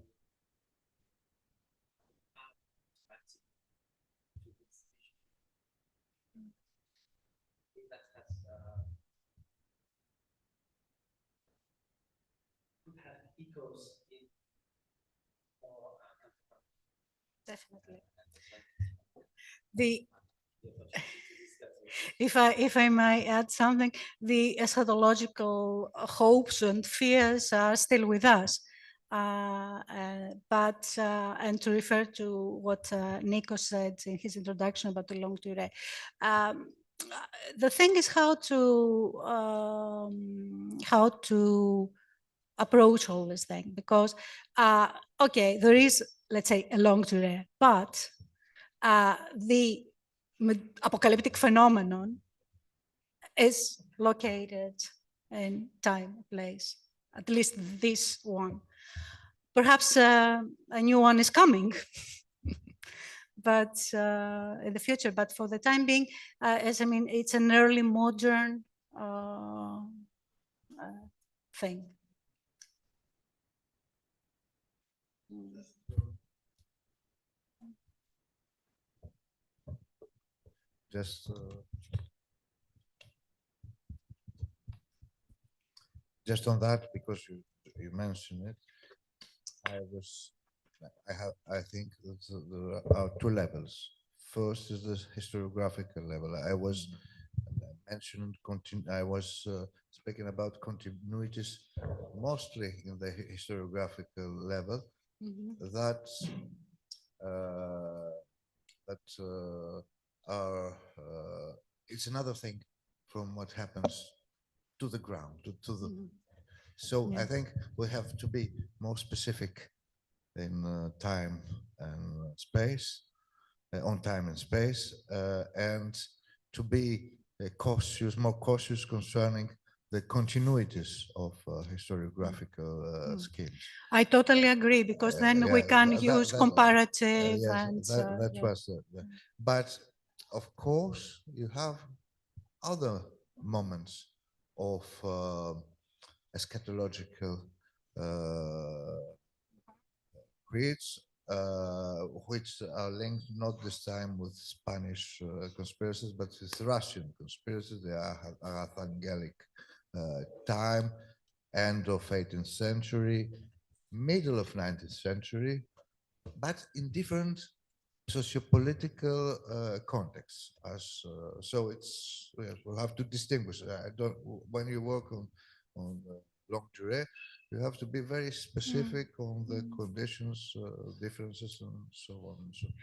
to this vision? I think that's could have echoes
definitely. If I might add something, the eschatological hopes and fears are still with us. And to refer to what Nico said in his introduction about the longue durée, the thing is how to approach all this thing, because okay, there is, let's say, a longue durée, but the apocalyptic phenomenon is located in time, place, at least this one. Perhaps a new one is coming, but in the future. But for the time being, it's an early modern thing.
Just on that, because you mentioned it, I think there are two levels. First is the historiographical level. I was speaking about continuities mostly in the historiographical level. That it's another thing from what happens to the ground, to the. So
Yeah.
I think we have to be more specific in time and space, on time and space, and to be more cautious concerning the continuities of historiographical schemes.
I totally agree, because then we can use comparative and
but of course you have other moments of eschatological creeds, which are linked not this time with Spanish conspiracies, but with Russian conspiracies. They are Archangelic time, end of 18th century, middle of 19th century, but in different sociopolitical contexts. So it's we'll have to distinguish. When you work on longue durée, you have to be very specific on the conditions, differences, and so on and so on.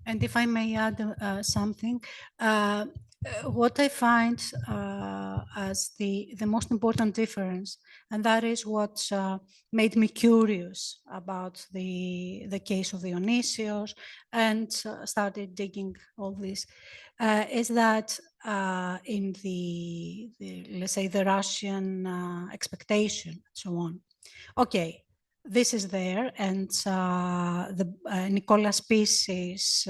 And if I may add something, what I find as the most important difference, and that is what made me curious about the case of Dionysios and started digging all this, is that in the let's say the Russian expectation and so on. Okay, this is there, and Nicolas Pissis,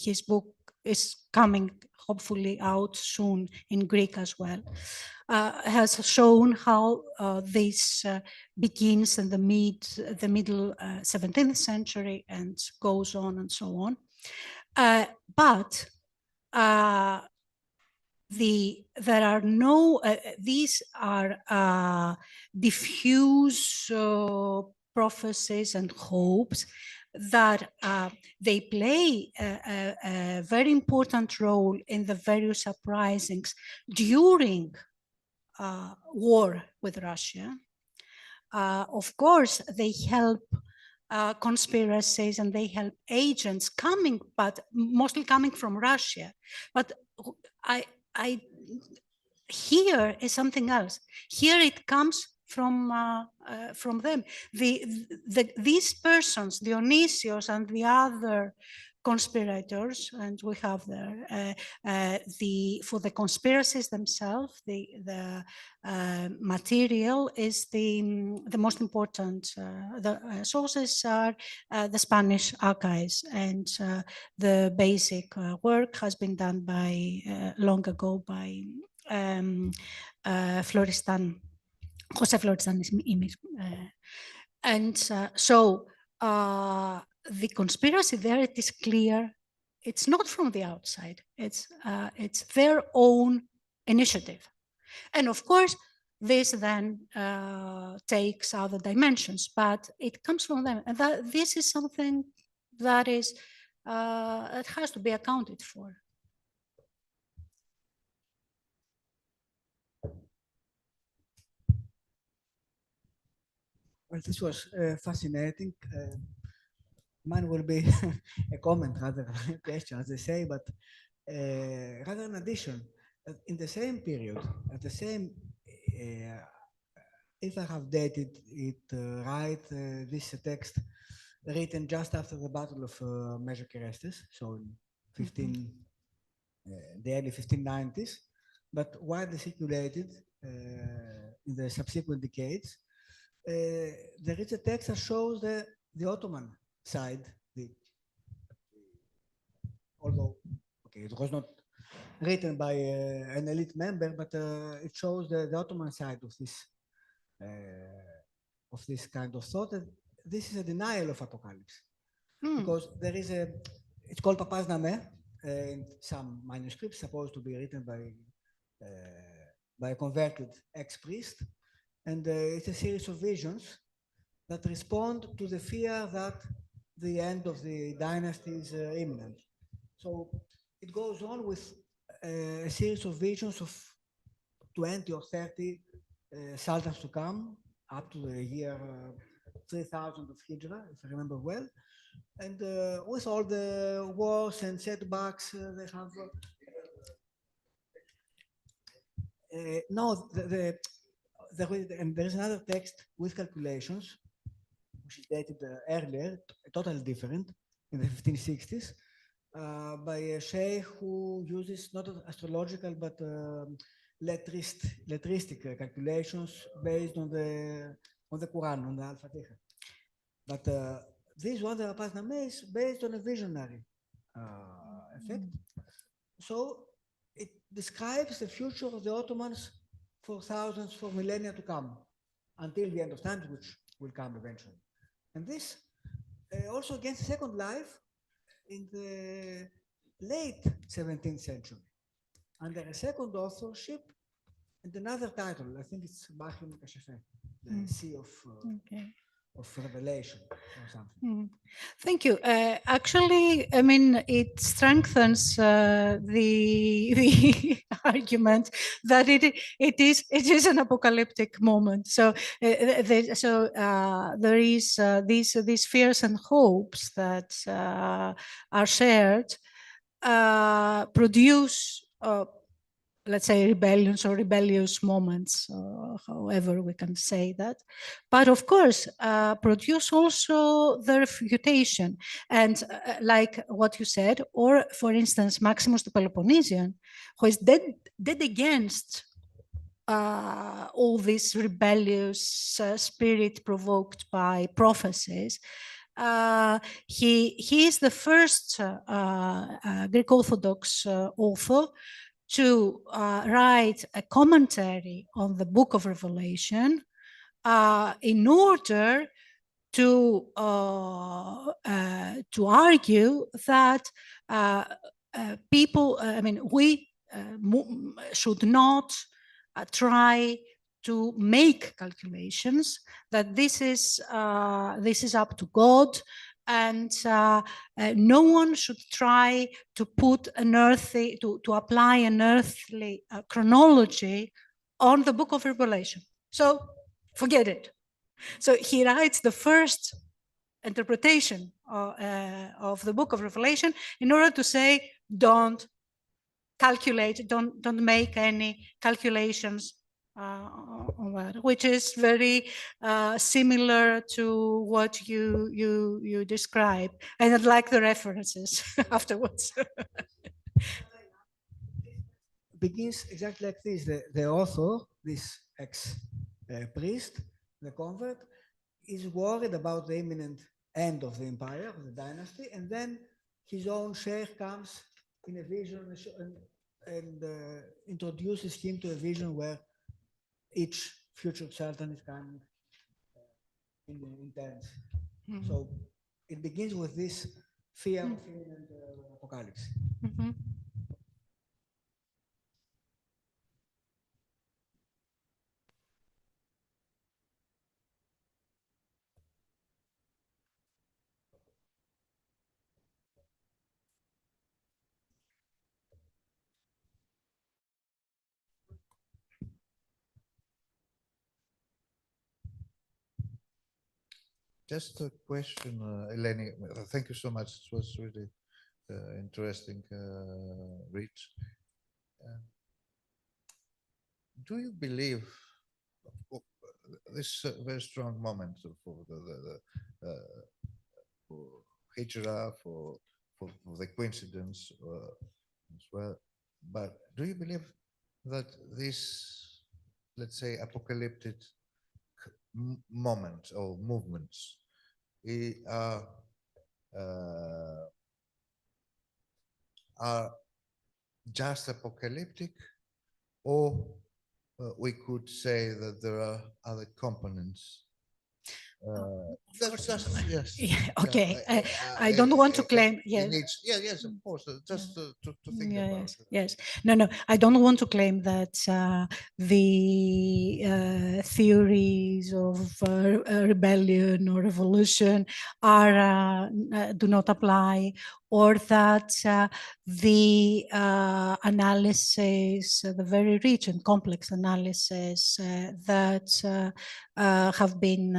his book is coming hopefully out soon in Greek as well, has shown how this begins in the middle 17th century and goes on and so on. But there are no, these are diffuse prophecies and hopes that they play a very important role in the various uprisings during war with Russia. Of course, they help conspiracies and they help agents coming, but mostly coming from Russia. But here is something else. Here it comes from them. These persons, Dionysios and the other conspirators, and we have there for the conspiracies themselves, the material is the most important. The sources are the Spanish archives, and the basic work has been done by long ago by Florestan, Jose Florestan image, and so the conspiracy there, it is clear, it's not from the outside, it's their own initiative. And of course, this then takes other dimensions, but it comes from them. And this is something that is, it has to be accounted for.
Well, this was fascinating. Mine will be a comment rather than a question, as they say, but rather an addition. In the same period, at the same, if I have dated it right, this text written just after the Battle of Yaycioglu, so in 15, the early 1590s, but widely circulated in the subsequent decades. There is a text that shows the Ottoman side, although okay, it was not written by an elite member, but it shows the Ottoman side of this kind of thought. And this is a denial of apocalypse, because there is it's called Papas Name in some manuscripts, supposed to be written by a converted ex-priest. And it's a series of visions that respond to the fear that the end of the dynasty is imminent. So it goes on with a series of visions of 20 or 30 sultans to come, up to the year 3000 of Hijra, if I remember well. And with all the wars and setbacks they have. No, and there's another text with calculations, which is dated earlier, totally different, in the 1560s, by a sheikh who uses not astrological but letristic calculations based on the Quran, on the Al-Fatiha. But this one, the Papas Name, is based on a visionary effect. So it describes the future of the Ottomans for thousands, for millennia to come, until the end of time, which will come eventually. And this also against the Second Life in the late 17th century, under a second authorship and another title. I think it's Barkey, the Sea of Revelation or something.
Thank you. Actually, I mean, it strengthens the argument that it is an apocalyptic moment. So there is these fears and hopes that are shared produce let's say rebellions or rebellious moments, however we can say that. But of course, produce also the refutation. And like what you said, or for instance, Maximus the Peloponnesian, who is dead against all this rebellious spirit provoked by prophecies. He is the first Greek Orthodox author to write a commentary on the Book of Revelation in order to argue that people, I mean, we should not try to make calculations, that this is up to God, and no one should try to put an earthly, to apply an earthly chronology on the Book of Revelation. So forget it. So he writes the first interpretation of the Book of Revelation in order to say, don't calculate, don't make any calculations on that, which is very similar to what you describe. And I'd like the references afterwards.
Begins exactly like this. The author, this ex-priest, the convert, is worried about the imminent end of the empire, of the dynasty, and then his own sheikh comes in a vision and introduces him to a vision where each future sultan is coming in turns. So it begins with this fear of imminent apocalypse.
Just a question, Eleni. Thank you so much. It was really interesting reach. Do you believe this very strong moment for for Hijra, for the coincidence as well? But do you believe that this, let's say, apocalyptic moments or movements are just apocalyptic, or we could say that there are other components? Yes.
Yeah, okay.
Yeah,
I don't want to claim. Yes.
Yes, of course. Just to think
Yeah,
about
yes,
it.
yes. No, I don't want to claim that the theories of rebellion or revolution are do not apply, or that the analysis, the very rich and complex analysis that have been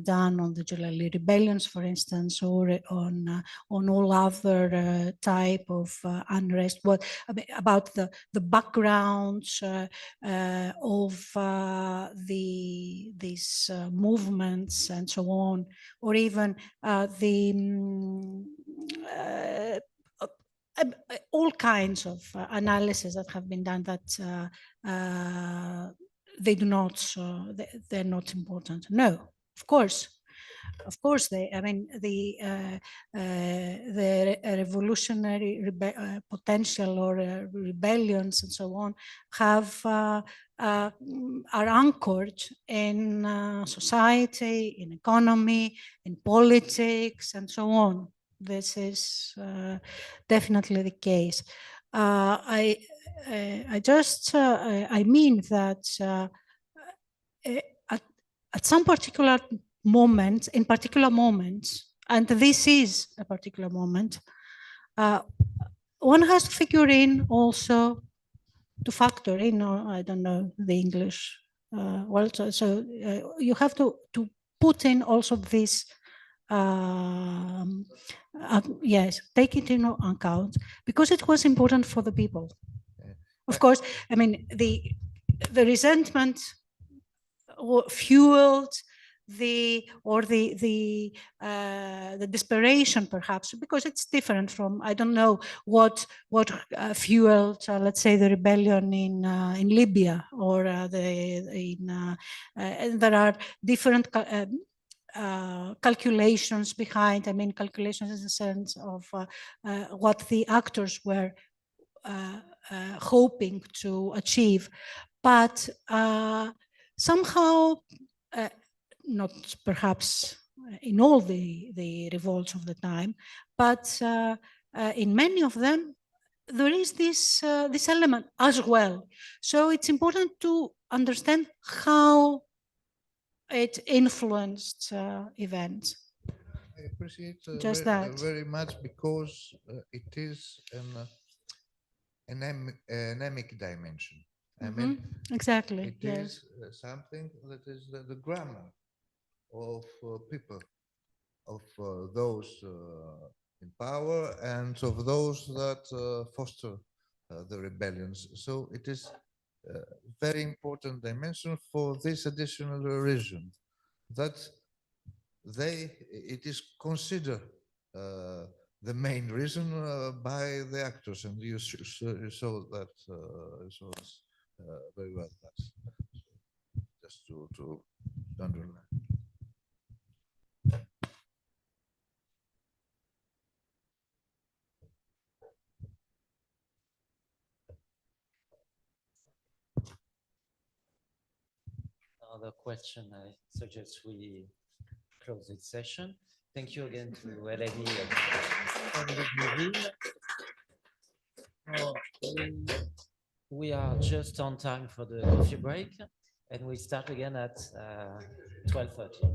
done on the Jalali rebellions, for instance, or on all other type of unrest, about the backgrounds of these movements and so on, or even all kinds of analysis that have been done that they do not, they're not important. No, of course, I mean, the revolutionary potential or rebellions and so on have are anchored in society, in economy, in politics, and so on. This is definitely the case. I mean that at some particular moments, in particular moments, and this is a particular moment, one has to figure in also to factor in, or I don't know the English, well, so you have to put in also this, yes, take it into account, because it was important for the people. Of course, I mean, the resentment fueled the desperation, perhaps, because it's different from, I don't know what fueled, let's say, the rebellion in Libya, or and there are different calculations behind. I mean, calculations in the sense of what the actors were hoping to achieve, but somehow, not perhaps in all the revolts of the time, but in many of them, there is this element as well. So it's important to understand how it influenced events.
I appreciate
Just
very,
that.
very much, because it is an anemic dimension. I mean,
exactly.
it
Yes.
is something that is the grammar of people, of those in power, and of those that foster the rebellions. So it is a very important dimension for this additional reason, that it is considered the main reason by the actors, and you saw that very well. That's just to underline.
Another question, I suggest we close this session. Thank you again to Eleni and we are just on time for the coffee break, and we start again at 12:30.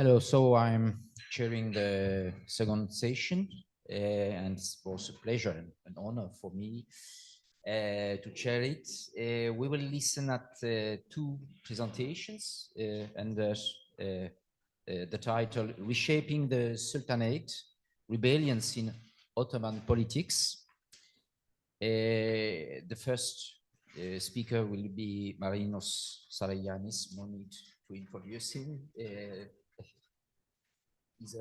Hello, so I'm chairing the second session, and it's both a pleasure and an honor for me to chair it. We will listen at two presentations under the title Reshaping the Sultanate, Rebellions in Ottoman Politics. The first speaker will be Marinos Sarayanis. No need to introduce him. He's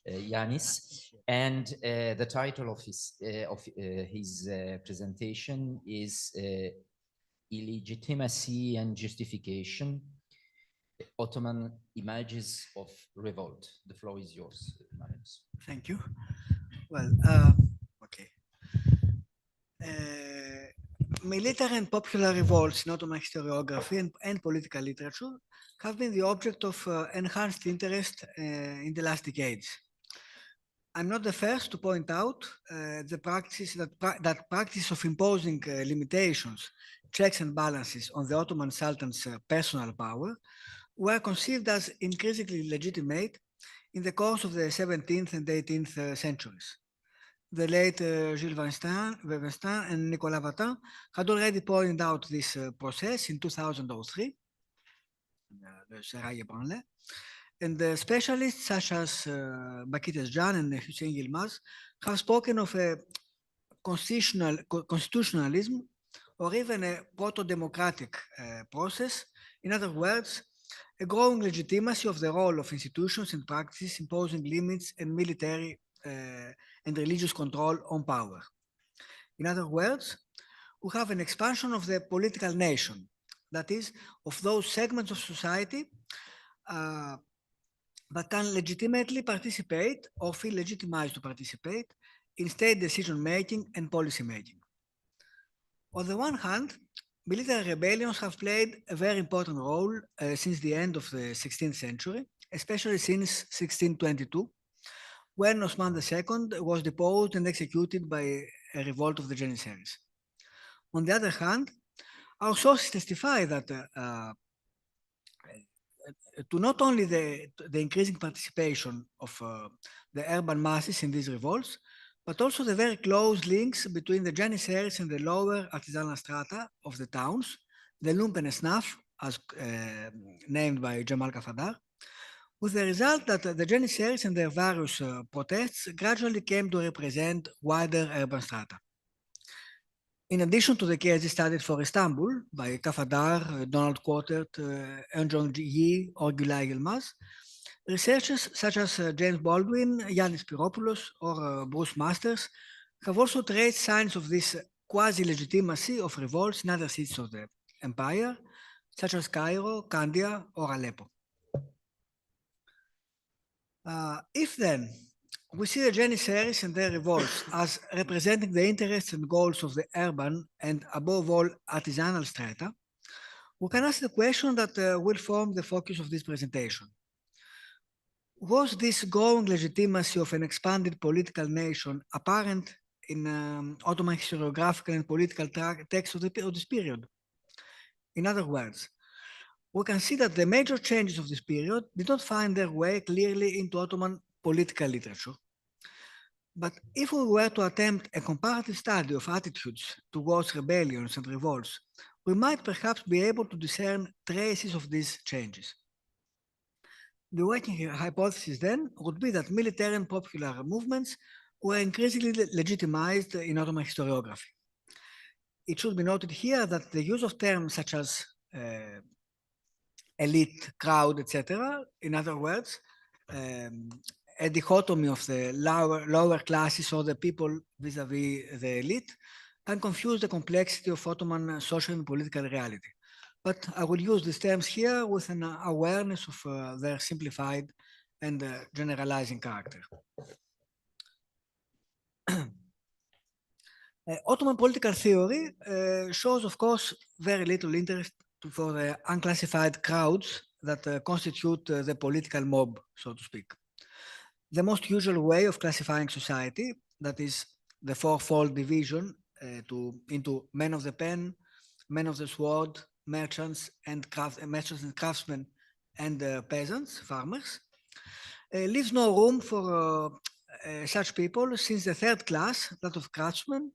Yanis, and the title of his presentation is Illegitimacy and Justification: Ottoman Images of Revolt. The floor is yours, Marinos.
Thank you. Well, okay. Military and popular revolts in Ottoman historiography and political literature have been the object of enhanced interest in the last decades. I'm not the first to point out the practice that practice of imposing limitations, checks and balances on the Ottoman Sultan's personal power were conceived as increasingly legitimate in the course of the 17th and 18th centuries. The late Gilles Weinstein and Nicolas Vatin had already pointed out this process in 2003, the Serail Branle, and the specialists such as Barkey Tezcan and Hussein Yildiz have spoken of a constitutionalism or even a proto-democratic process. In other words, a growing legitimacy of the role of institutions and practices imposing limits and military and religious control on power. In other words, we have an expansion of the political nation, that is, of those segments of society that can legitimately participate or feel legitimized to participate in state decision-making and policy-making. On the one hand, military rebellions have played a very important role since the end of the 16th century, especially since 1622, when Osman II was deposed and executed by a revolt of the Janissaries. On the other hand, our sources testify that to not only the increasing participation of the urban masses in these revolts, but also the very close links between the Janissaries and the lower artisanal strata of the towns, the lumpen snaf, as named by Jamal Kafadar, with the result that the Janissaries and their various protests gradually came to represent wider urban strata. In addition to the cases studied for Istanbul by Kafadar, Donald Quartert, Eunjong Yi, or Gülay Yilmaz, researchers such as James Baldwin, Yannis Spiropoulos, or Bruce Masters have also traced signs of this quasi-legitimacy of revolts in other cities of the empire, such as Cairo, Candia, or Aleppo. If then we see the Janissaries and their revolts as representing the interests and goals of the urban and above all artisanal strata, we can ask the question that will form the focus of this presentation. Was this growing legitimacy of an expanded political nation apparent in Ottoman historiographical and political texts of this period? In other words, we can see that the major changes of this period did not find their way clearly into Ottoman political literature. But if we were to attempt a comparative study of attitudes towards rebellions and revolts, we might perhaps be able to discern traces of these changes. The working hypothesis then would be that military and popular movements were increasingly legitimized in Ottoman historiography. It should be noted here that the use of terms such as elite, crowd, etc., in other words, a dichotomy of the lower classes or the people vis-à-vis the elite, can confuse the complexity of Ottoman social and political reality. but I will use these terms here with an awareness of their simplified and generalizing character. Ottoman political theory shows, of course, very little interest for the unclassified crowds that constitute the political mob, so to speak. The most usual way of classifying society, that is the fourfold division into men of the pen, men of the sword, merchants and craftsmen, and peasants, farmers, leaves no room for such people, since the third class, that of craftsmen,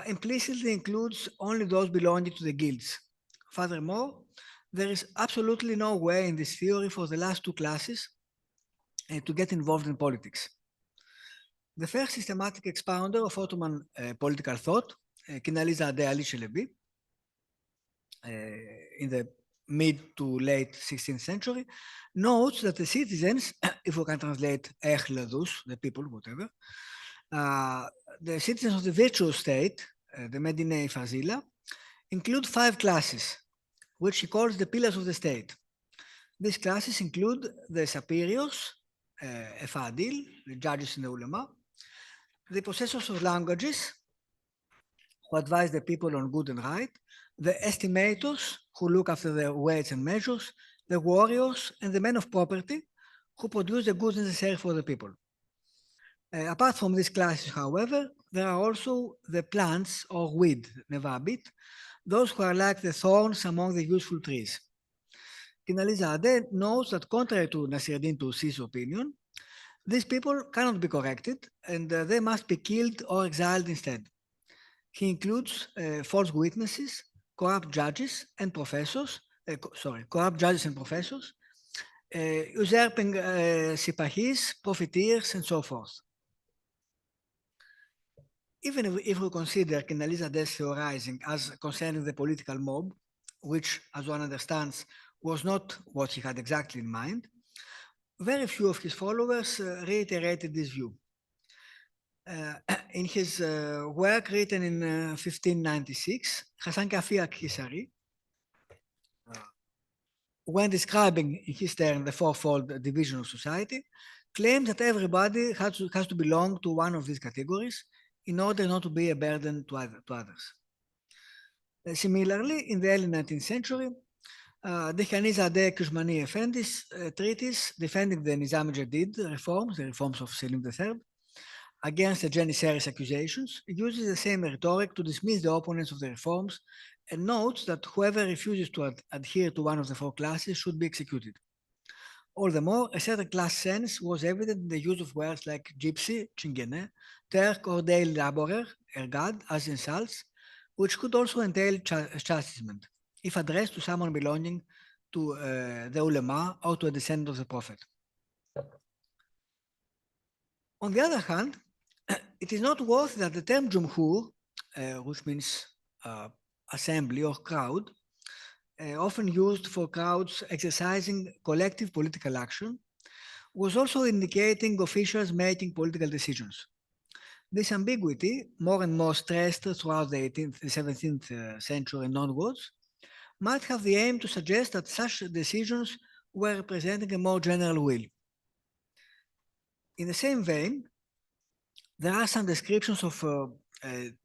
implicitly includes only those belonging to the guilds. Furthermore, there is absolutely no way in this theory for the last two classes to get involved in politics. The first systematic expounder of Ottoman political thought, Kinaliza Ade Ali Chelebi, in the mid to late 16th century, notes that the citizens, if we can translate Echladus, the people, whatever, the citizens of the virtuous state, the Medinei Fazila, include 5 classes, which he calls the pillars of the state. These classes include the superiors, Efadil, the judges in the ulema, the possessors of languages, who advise the people on good and right, the estimators, who look after the weights and measures, the warriors, and the men of property, who produce the goods necessary for the people. Apart from these classes, however, there are also the plants or weed, nevabit, those who are like the thorns among the useful trees. Kinaliza Ade notes that contrary to Nasiruddin Tusi's opinion, these people cannot be corrected and they must be killed or exiled instead. He includes false witnesses, corrupt judges and professors, usurping sipahis, profiteers, and so forth. Even if we consider Kinaliza Ade's theorizing as concerning the political mob, which, as one understands, was not what he had exactly in mind, very few of his followers reiterated this view. In his work written in 1596, Hasan Kafiak Hisari, when describing in his turn the fourfold division of society, claims that everybody has to belong to one of these categories in order not to be a burden to others. Similarly, in the early 19th century, Dehaniza Ade Kushmani Effendi's treatise defending the Nizami Jadid reforms, the reforms of Selim III, against the Janissaries accusations, uses the same rhetoric to dismiss the opponents of the reforms and notes that whoever refuses to adhere to one of the 4 classes should be executed. All the more, a certain class sense was evident in the use of words like gypsy, chingene, Turk or daily laborer, ergad, as insults, which could also entail chastisement, if addressed to someone belonging to the ulema or to a descendant of the Prophet. On the other hand, it is noteworthy that the term Jumhur, which means assembly or crowd, often used for crowds exercising collective political action, was also indicating officials making political decisions. This ambiguity, more and more stressed throughout the 17th century and onwards, might have the aim to suggest that such decisions were representing a more general will. In the same vein, there are some descriptions of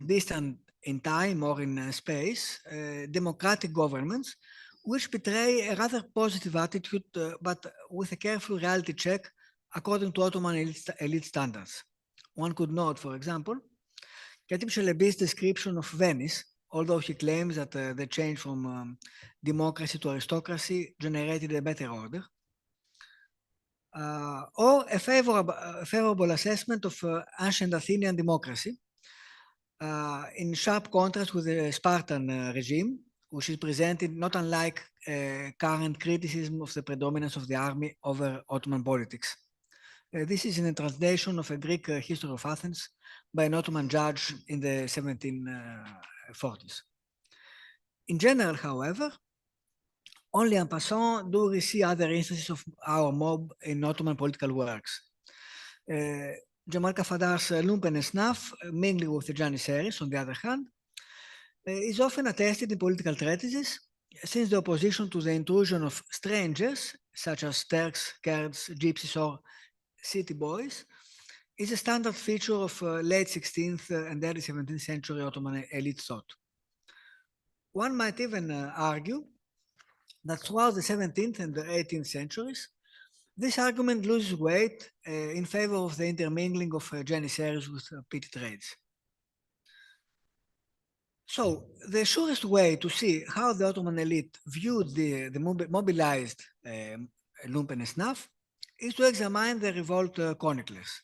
distant in time or in space democratic governments which betray a rather positive attitude, but with a careful reality check according to Ottoman elite standards. One could note, for example, Katib Chelebi's description of Venice, although he claims that the change from democracy to aristocracy generated a better order, or a favorable assessment of ancient Athenian democracy, in sharp contrast with the Spartan regime, which is presented not unlike current criticism of the predominance of the army over Ottoman politics. This is in a translation of a Greek history of Athens by an Ottoman judge in the 1740s. In general, however, only en passant do we see other instances of our mob in Ottoman political works. Jamal Kafadar's lumpen and snuff, mingling with the Janissaries, on the other hand, is often attested in political treatises, since the opposition to the intrusion of strangers, such as Turks, Kurds, Gypsies, or city boys, is a standard feature of late 16th and early 17th century Ottoman elite thought. One might even argue that throughout the 17th and the 18th centuries, this argument loses weight in favor of the intermingling of Janissaries with petty trades. So the surest way to see how the Ottoman elite viewed the mobilized lumpen and snuff is to examine the revolt chroniclers.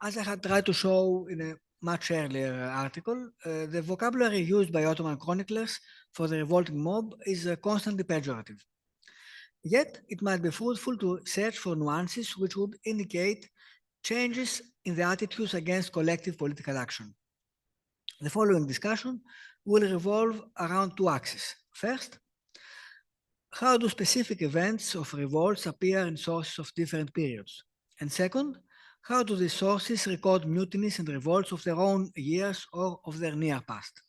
As I had tried to show in a much earlier article, the vocabulary used by Ottoman chroniclers for the revolting mob is constantly pejorative. Yet, it might be fruitful to search for nuances which would indicate changes in the attitudes against collective political action. The following discussion will revolve around two axes. First, how do specific events of revolts appear in sources of different periods? And second, how do these sources record mutinies and revolts of their own years or of their near past?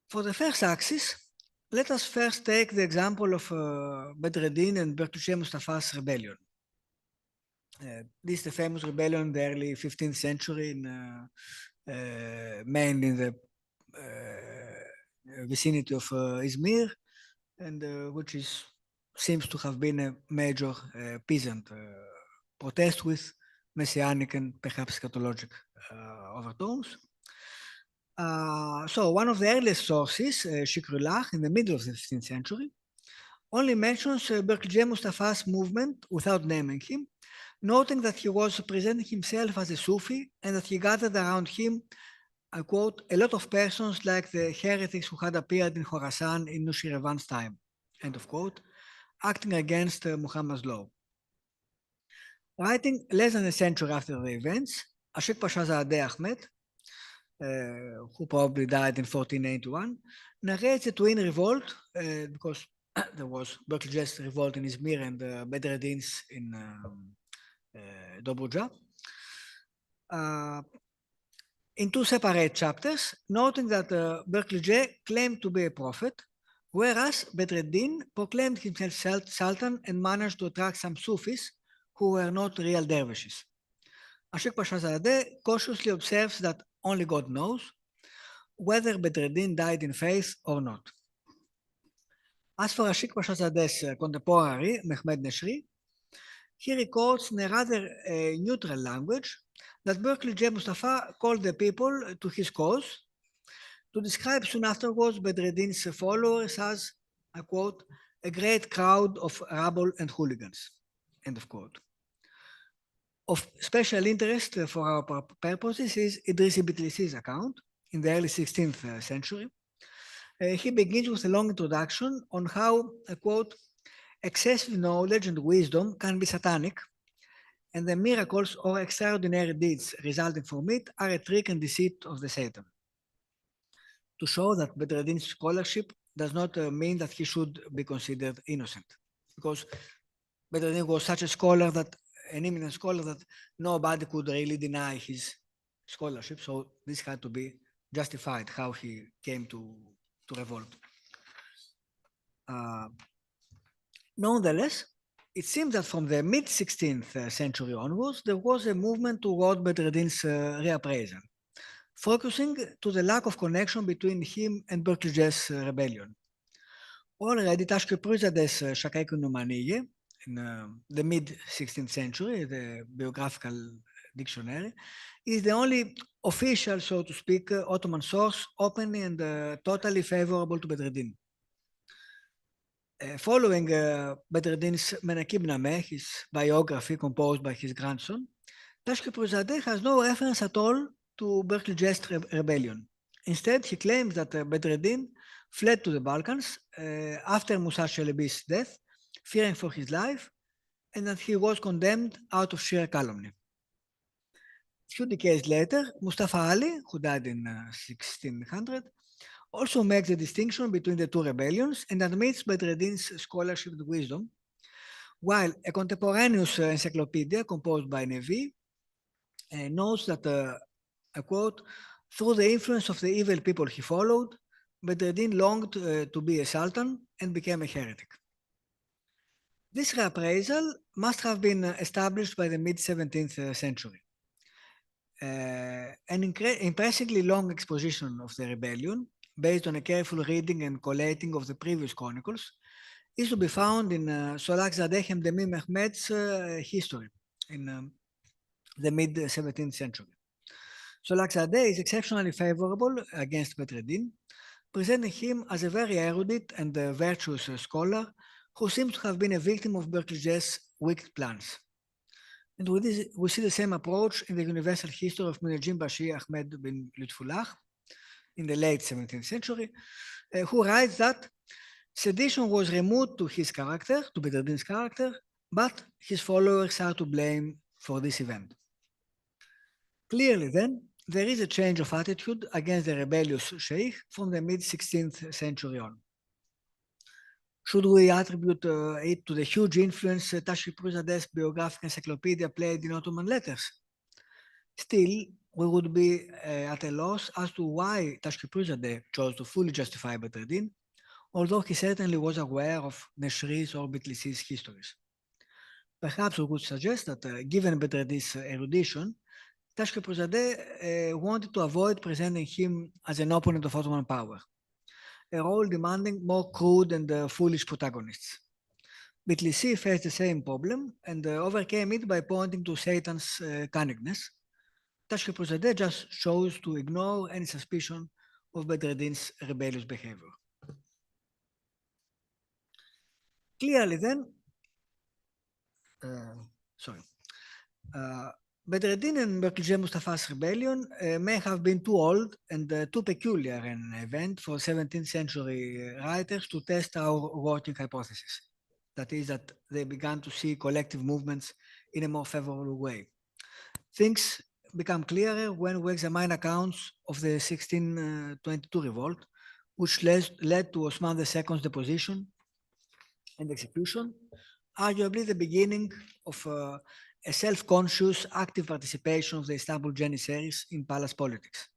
For the first axis, let us first take the example of Bedreddin and Berkouche Mustafa's rebellion. This is the famous rebellion in the early 15th century, mainly in the vicinity of Izmir, and which seems to have been a major peasant protest with messianic and perhaps eschatologic overtones. So one of the earliest sources, Yaycioglu, in the middle of the 15th century, only mentions Berkouche Mustafa's movement without naming him, noting that he was presenting himself as a Sufi and that he gathered around him, I quote, a lot of persons like the heretics who had appeared in Khorasan in Nushirvan's time, end of quote, acting against Muhammad's law. Writing less than a century after the events, Ashik Pashazadeh Ahmed, who probably died in 1481, narrates a twin revolt because there was Berkouche's revolt in Izmir and Bedreddin's in Dobruja, in two separate chapters, noting that Berkouche claimed to be a prophet, whereas Bedreddin proclaimed himself Sultan and managed to attract some Sufis who were not real dervishes. Ashik Pashazadeh cautiously observes that only God knows whether Bedreddin died in faith or not. As for Ashik Pashazadeh's contemporary, Mehmed Neshri, he records in a rather neutral language that Berkouche Mustafa called the people to his cause to describe soon afterwards Bedreddin's followers as, I quote, a great crowd of rabble and hooligans, end of quote. Of special interest for our purposes is Idris Bitlisi's account in the early 16th century. He begins with a long introduction on how, I quote, excessive knowledge and wisdom can be satanic, and the miracles or extraordinary deeds resulting from it are a trick and deceit of the Satan. To show that Bedreddin's scholarship does not mean that he should be considered innocent, because Bedreddin was such a scholar that an eminent scholar that nobody could really deny his scholarship. So this had to be justified, how he came to revolt. Nonetheless, it seems that from the mid-16th century onwards, there was a movement toward Bedreddin's reappraisal, focusing to the lack of connection between him and Berkouche's rebellion. Already, Tashkeprizadeh's Shakaiku Numaniye, in the mid-16th century, the biographical dictionary, is the only official, so to speak, Ottoman source openly and totally favorable to Bedreddin. Following Bedreddin's Menakib Nameh, his biography composed by his grandson, Tashkeprizadeh has no reference at all to Berkouche's rebellion. Instead, he claims that Bedreddin fled to the Balkans after Musa Chelebi's death, fearing for his life, and that he was condemned out of sheer calumny. A few decades later, Mustafa Ali, who died in 1600, also makes the distinction between the two rebellions and admits Bedreddin's scholarship and wisdom, while a contemporaneous encyclopedia composed by Nevi notes that, I quote, through the influence of the evil people he followed, Bedreddin longed to be a sultan and became a heretic. This reappraisal must have been established by the mid-17th century. An impressively long exposition of the rebellion, based on a careful reading and collating of the previous chronicles, is to be found in Solakzadeh Hemdemi Mehmed's history in the mid-17th century. Solakzadeh is exceptionally favorable against Bedreddin, presenting him as a very erudite and virtuous scholar who seems to have been a victim of Barkey's wicked plans. And with this, we see the same approach in the universal history of Munajim Bashir Ahmed bin Lutfullah in the late 17th century, who writes that sedition was removed to his character, to Bedreddin's character, but his followers are to blame for this event. Clearly then, there is a change of attitude against the rebellious sheikh from the mid-16th century on. Should we attribute it to the huge influence Tashkiprizadeh's biographic encyclopedia played in Ottoman letters? Still, we would be at a loss as to why Tashkiprizadeh chose to fully justify Bedreddin, although he certainly was aware of Neshri's or Bitlis's histories. Perhaps we could suggest that given Bedreddin's erudition, Tashkiprizadeh wanted to avoid presenting him as an opponent of Ottoman power, a role demanding more crude and foolish protagonists. Bitlisi faced the same problem and overcame it by pointing to Satan's cunningness. Tashkiprizadeh just chose to ignore any suspicion of Bedreddin's rebellious behavior. Clearly then, Bedreddin and Berkilje Mustafa's rebellion may have been too old and too peculiar an event for 17th century writers to test our working hypothesis. That is, that they began to see collective movements in a more favorable way. Things become clearer when we examine accounts of the 1622 revolt, which led to Osman II's deposition and execution, arguably the beginning of a self-conscious, active participation of the Istanbul Janissaries in palace politics.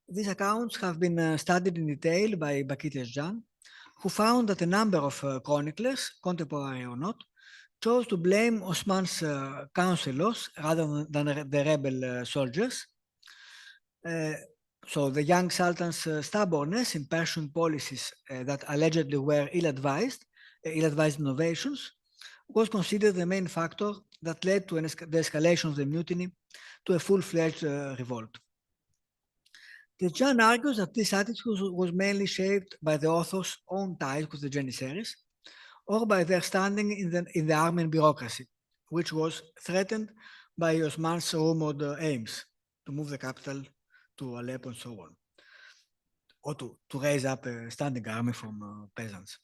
These accounts have been studied in detail by Barkey Tezcan, who found that a number of chroniclers, contemporary or not, chose to blame Osman's counselors rather than the rebel soldiers. So the young sultan's stubbornness in pursuing policies that allegedly were ill-advised innovations was considered the main factor that led to the escalation of the mutiny to a full-fledged revolt. Tezcan argues that this attitude was mainly shaped by the author's own ties with the Janissaries or by their standing in the Armenian bureaucracy, which was threatened by Osman's rumored aims to move the capital to Aleppo and so on, or to raise up a standing army from peasants.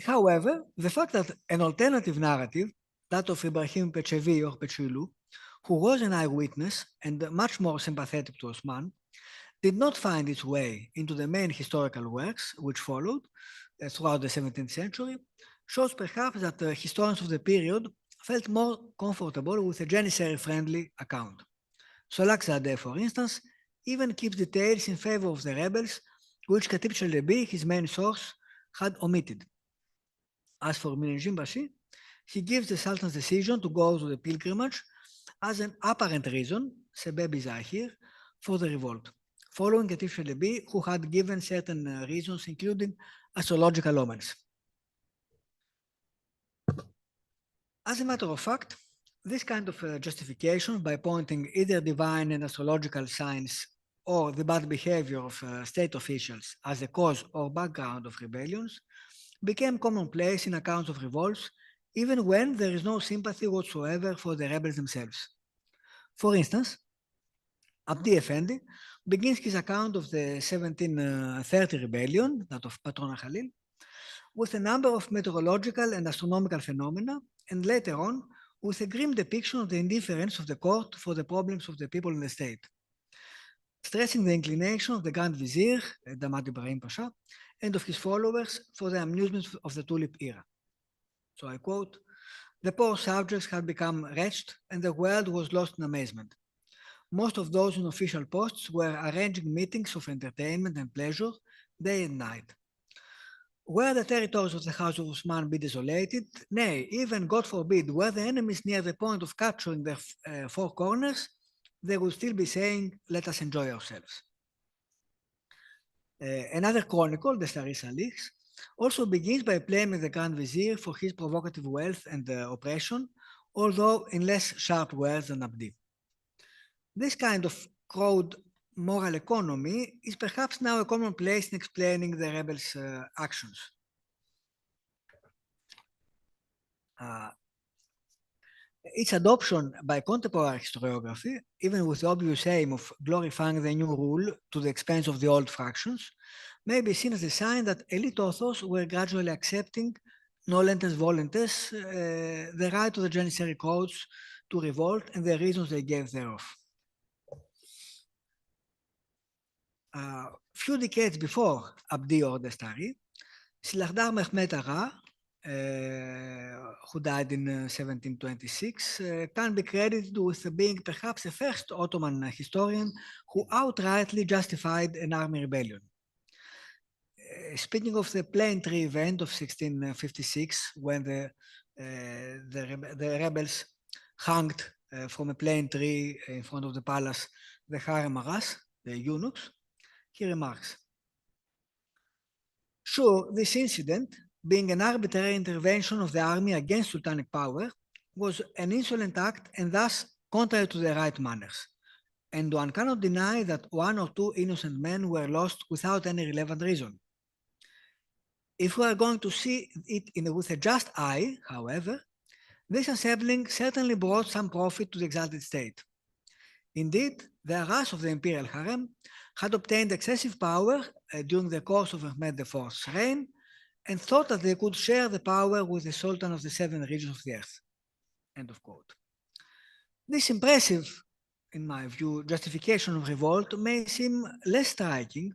However, the fact that an alternative narrative, that of Ibrahim Pechevi or Pechulu, who was an eyewitness and much more sympathetic to Osman, did not find its way into the main historical works which followed throughout the 17th century, shows perhaps that historians of the period felt more comfortable with a Janissary-friendly account. Solakzadeh, for instance, even keeps details in favor of the rebels, which Khatib Chalebi, his main source, had omitted. As for Munajim Bashir, he gives the Sultan's decision to go to the pilgrimage as an apparent reason, Sebeb Zahir, for the revolt, following Khatib Chalebi, who had given certain reasons, including astrological omens. As a matter of fact, this kind of justification by pointing either divine and astrological signs or the bad behavior of state officials as the cause or background of rebellions became commonplace in accounts of revolts, even when there is no sympathy whatsoever for the rebels themselves. For instance, Abdi Effendi begins his account of the 1730 rebellion, that of Patrona Khalil, with a number of meteorological and astronomical phenomena, and later on, with a grim depiction of the indifference of the court for the problems of the people in the state, stressing the inclination of the Grand Vizier, Damad Ibrahim Pasha, and of his followers for the amusement of the tulip era. So I quote, "The poor subjects had become wretched, and the world was lost in amazement. most of those in official posts were arranging meetings of entertainment and pleasure day and night. Were the territories of the House of Osman be desolated, nay, even, God forbid, were the enemies near the point of capturing their four corners, they would still be saying, let us enjoy ourselves. Another chronicle, the Starry Salihs, also begins by blaming the Grand Vizier for his provocative wealth and oppression, although in less sharp words than Abdi. This kind of crowd moral economy is perhaps now a commonplace in explaining the rebels' actions. Its adoption by contemporary historiography, even with the obvious aim of glorifying the new rule to the expense of the old fractions, may be seen as a sign that elite authors were gradually accepting, nolentes volentes, the right of the Janissary crowds to revolt and the reasons they gave thereof. Few decades before Abdi or the Starry, Silahrdar Mehmet Agha, who died in 1726, can be credited with being perhaps the first Ottoman historian who outrightly justified an army rebellion. Speaking of the plane tree event of 1656, when the rebels hanged from a plane tree in front of the palace the harem aras, the eunuchs, he remarks, sure, this incident, being an arbitrary intervention of the army against sultanic power, was an insolent act and thus contrary to the right manners. And one cannot deny that one or two innocent men were lost without any relevant reason. If we are going to see it with a just eye, however, this assembling certainly brought some profit to the exalted state. Indeed, the Aras of the imperial harem had obtained excessive power during the course of Mehmed IV's reign and thought that they could share the power with the Sultan of the 7 regions of the earth. End of quote. This impressive, in my view, justification of revolt may seem less striking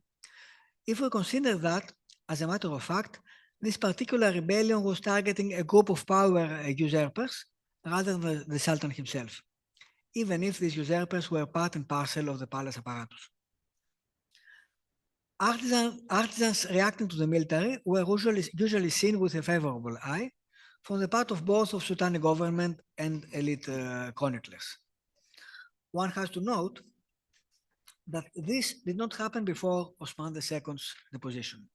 if we consider that, as a matter of fact, this particular rebellion was targeting a group of power usurpers rather than the Sultan himself, even if these usurpers were part and parcel of the palace apparatus. Artisans reacting to the military were usually seen with a favorable eye from the part of both of Sultanic government and elite chroniclers. One has to note that this did not happen before Osman II's deposition.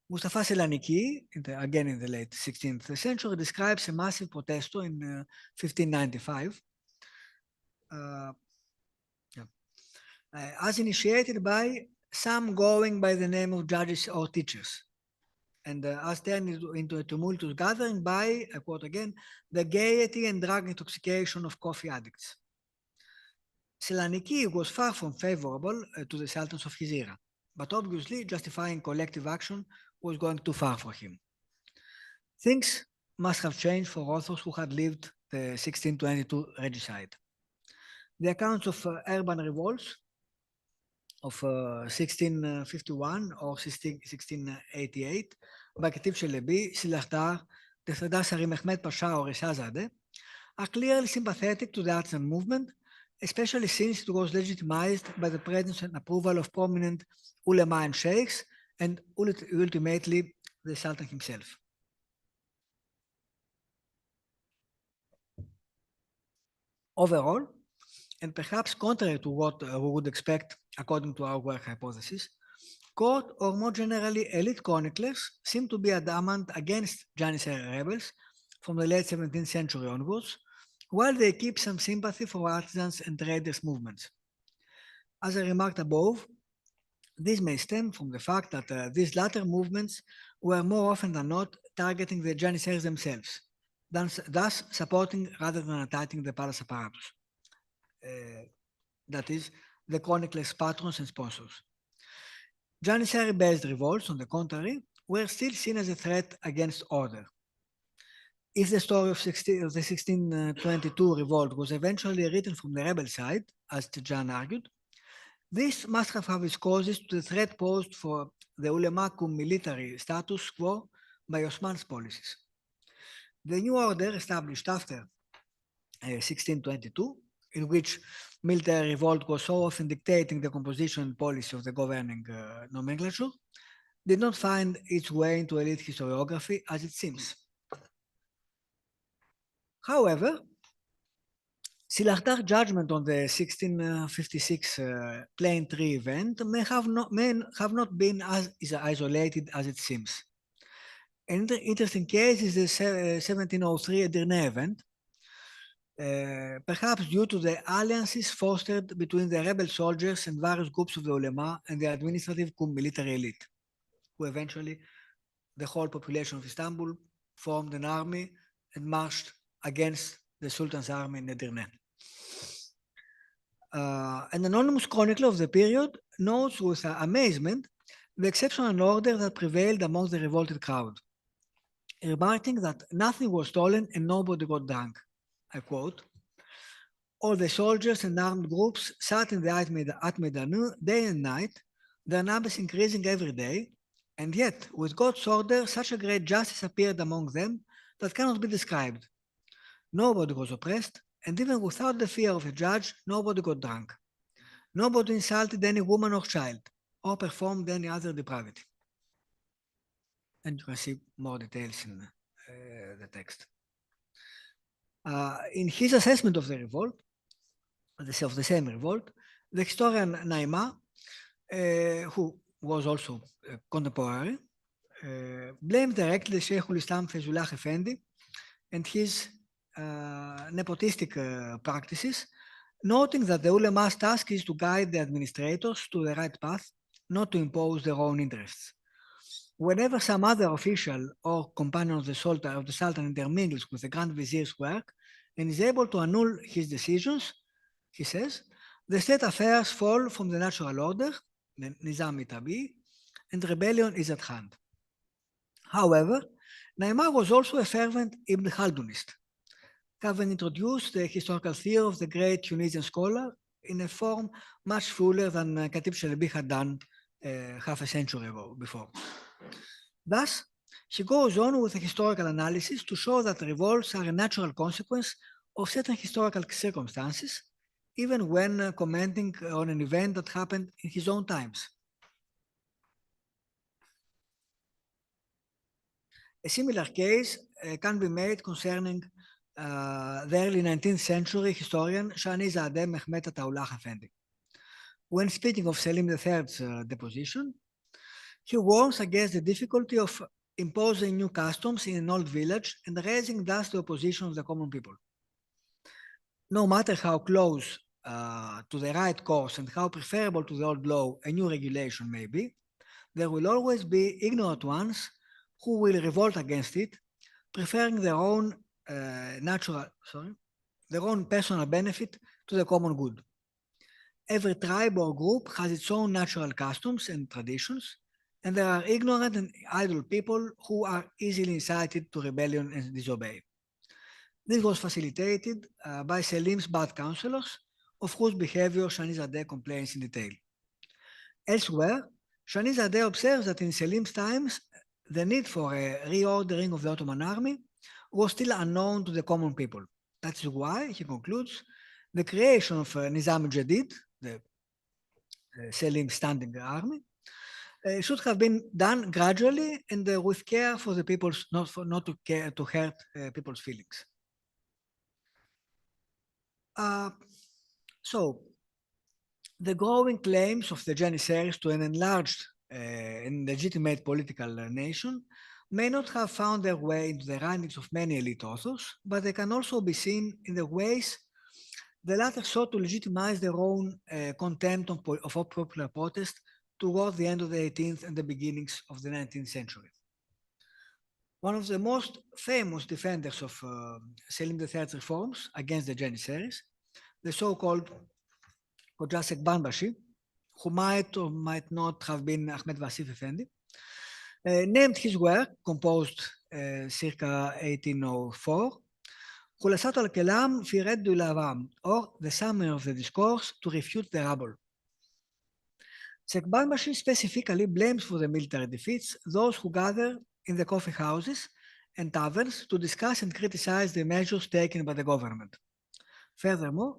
Mustafa Selaniki, again in the late 16th century, describes a massive protesto in 1595 as initiated by some going by the name of judges or teachers, and as turned into a tumultuous gathering by, I quote again, the gaiety and drug intoxication of coffee addicts. Selaniki was far from favorable to the sultans of his era, but obviously justifying collective action was going too far for him. Things must have changed for authors who had lived the 1622 regicide. The accounts of urban revolts of 1651 or 1688 by Khatib Shelebi, Silahrdar, Sardar Sari Mehmed Pasha or Rezazadeh are clearly sympathetic to the artisan movement, especially since it was legitimized by the presence and approval of prominent ulema and sheikhs, and ultimately the Sultan himself. Overall, and perhaps contrary to what we would expect according to our work hypothesis, court or more generally elite chroniclers seem to be adamant against Janissary rebels from the late 17th century onwards, while they keep some sympathy for artisans and traders' movements. As I remarked above, this may stem from the fact that these latter movements were more often than not targeting the Janissaries themselves, thus supporting rather than attacking the palace apparatus. That is, the chroniclers' patrons and sponsors. Janissary-based revolts, on the contrary, were still seen as a threat against order. If the story of the 1622 revolt was eventually written from the rebel side, as Tezcan argued, this must have its causes to the threat posed for the ulema cum military status quo by Osman's policies. The new order established after 1622 in which military revolt was so often dictating the composition and policy of the governing nomenclature, did not find its way into elite historiography as it seems. However, Silahdar's judgment on the 1656 Plain Tree event may have not been as isolated as it seems. An interesting case is the 1703 Edirne event, perhaps due to the alliances fostered between the rebel soldiers and various groups of the ulema and the administrative cum military elite, who eventually, the whole population of Istanbul, formed an army and marched against the Sultan's army in Edirne. An anonymous chronicler of the period notes with amazement the exceptional order that prevailed among the revolted crowd, remarking that nothing was stolen and nobody got drunk. I quote, "All the soldiers and armed groups sat in the At-Meydanı day and night, their numbers increasing every day, and yet, with God's order, such a great justice appeared among them that cannot be described. Nobody was oppressed, and even without the fear of a judge, nobody got drunk. Nobody insulted any woman or child, or performed any other depravity." And you can see more details in the text. In his assessment of the revolt, of the same revolt, the historian Naima, who was also contemporary, blamed directly Sheikhul Islam Feyzullah Effendi and his nepotistic practices, noting that the ulema's task is to guide the administrators to the right path, not to impose their own interests. Whenever some other official or companion of the Sultan intermingles with the Grand Vizier's work and is able to annul his decisions, he says, the state affairs fall from the natural order, the Nizam Tabi, and rebellion is at hand. However, Naima was also a fervent Ibn Khaldunist, having introduced the historical theory of the great Tunisian scholar in a form much fuller than Khatib Shalabi had done half a century before. Thus, she goes on with a historical analysis to show that revolts are a natural consequence of certain historical circumstances, even when commenting on an event that happened in his own times. A similar case can be made concerning the early 19th century historian Shanizadeh Mehmet Ataullah Effendi. When speaking of Selim III's deposition, he warns against the difficulty of imposing new customs in an old village and raising thus the opposition of the common people. No matter how close to the right course and how preferable to the old law a new regulation may be, there will always be ignorant ones who will revolt against it, preferring their own their own personal benefit to the common good. Every tribe or group has its own natural customs and traditions, and there are ignorant and idle people who are easily incited to rebellion and disobey. This was facilitated by Selim's bad counselors, of whose behavior Shanizadeh complains in detail. Elsewhere, Shanizadeh observes that in Selim's times, the need for a reordering of the Ottoman army was still unknown to the common people. That is why, he concludes, the creation of Nizam Jadid, the Selim standing army, should have been done gradually and with care for the people's, not to hurt people's feelings. So, the growing claims of the Janissaries to an enlarged and legitimate political nation may not have found their way into the writings of many elite authors, but they can also be seen in the ways the latter sought to legitimize their own contempt of popular protest toward the end of the 18th and the beginnings of the 19th century. One of the most famous defenders of Selim III's reforms against the Janissaries, the so-called Kojasek Banbashi, who might or might not have been Ahmed Vasif Effendi, named his work, composed circa 1804, Khulasat al-Kalam fi Radd al-Awam, or the summary of the discourse to refute the rabble. Sekbanbashi specifically blames for the military defeats those who gather in the coffee houses and taverns to discuss and criticize the measures taken by the government. Furthermore,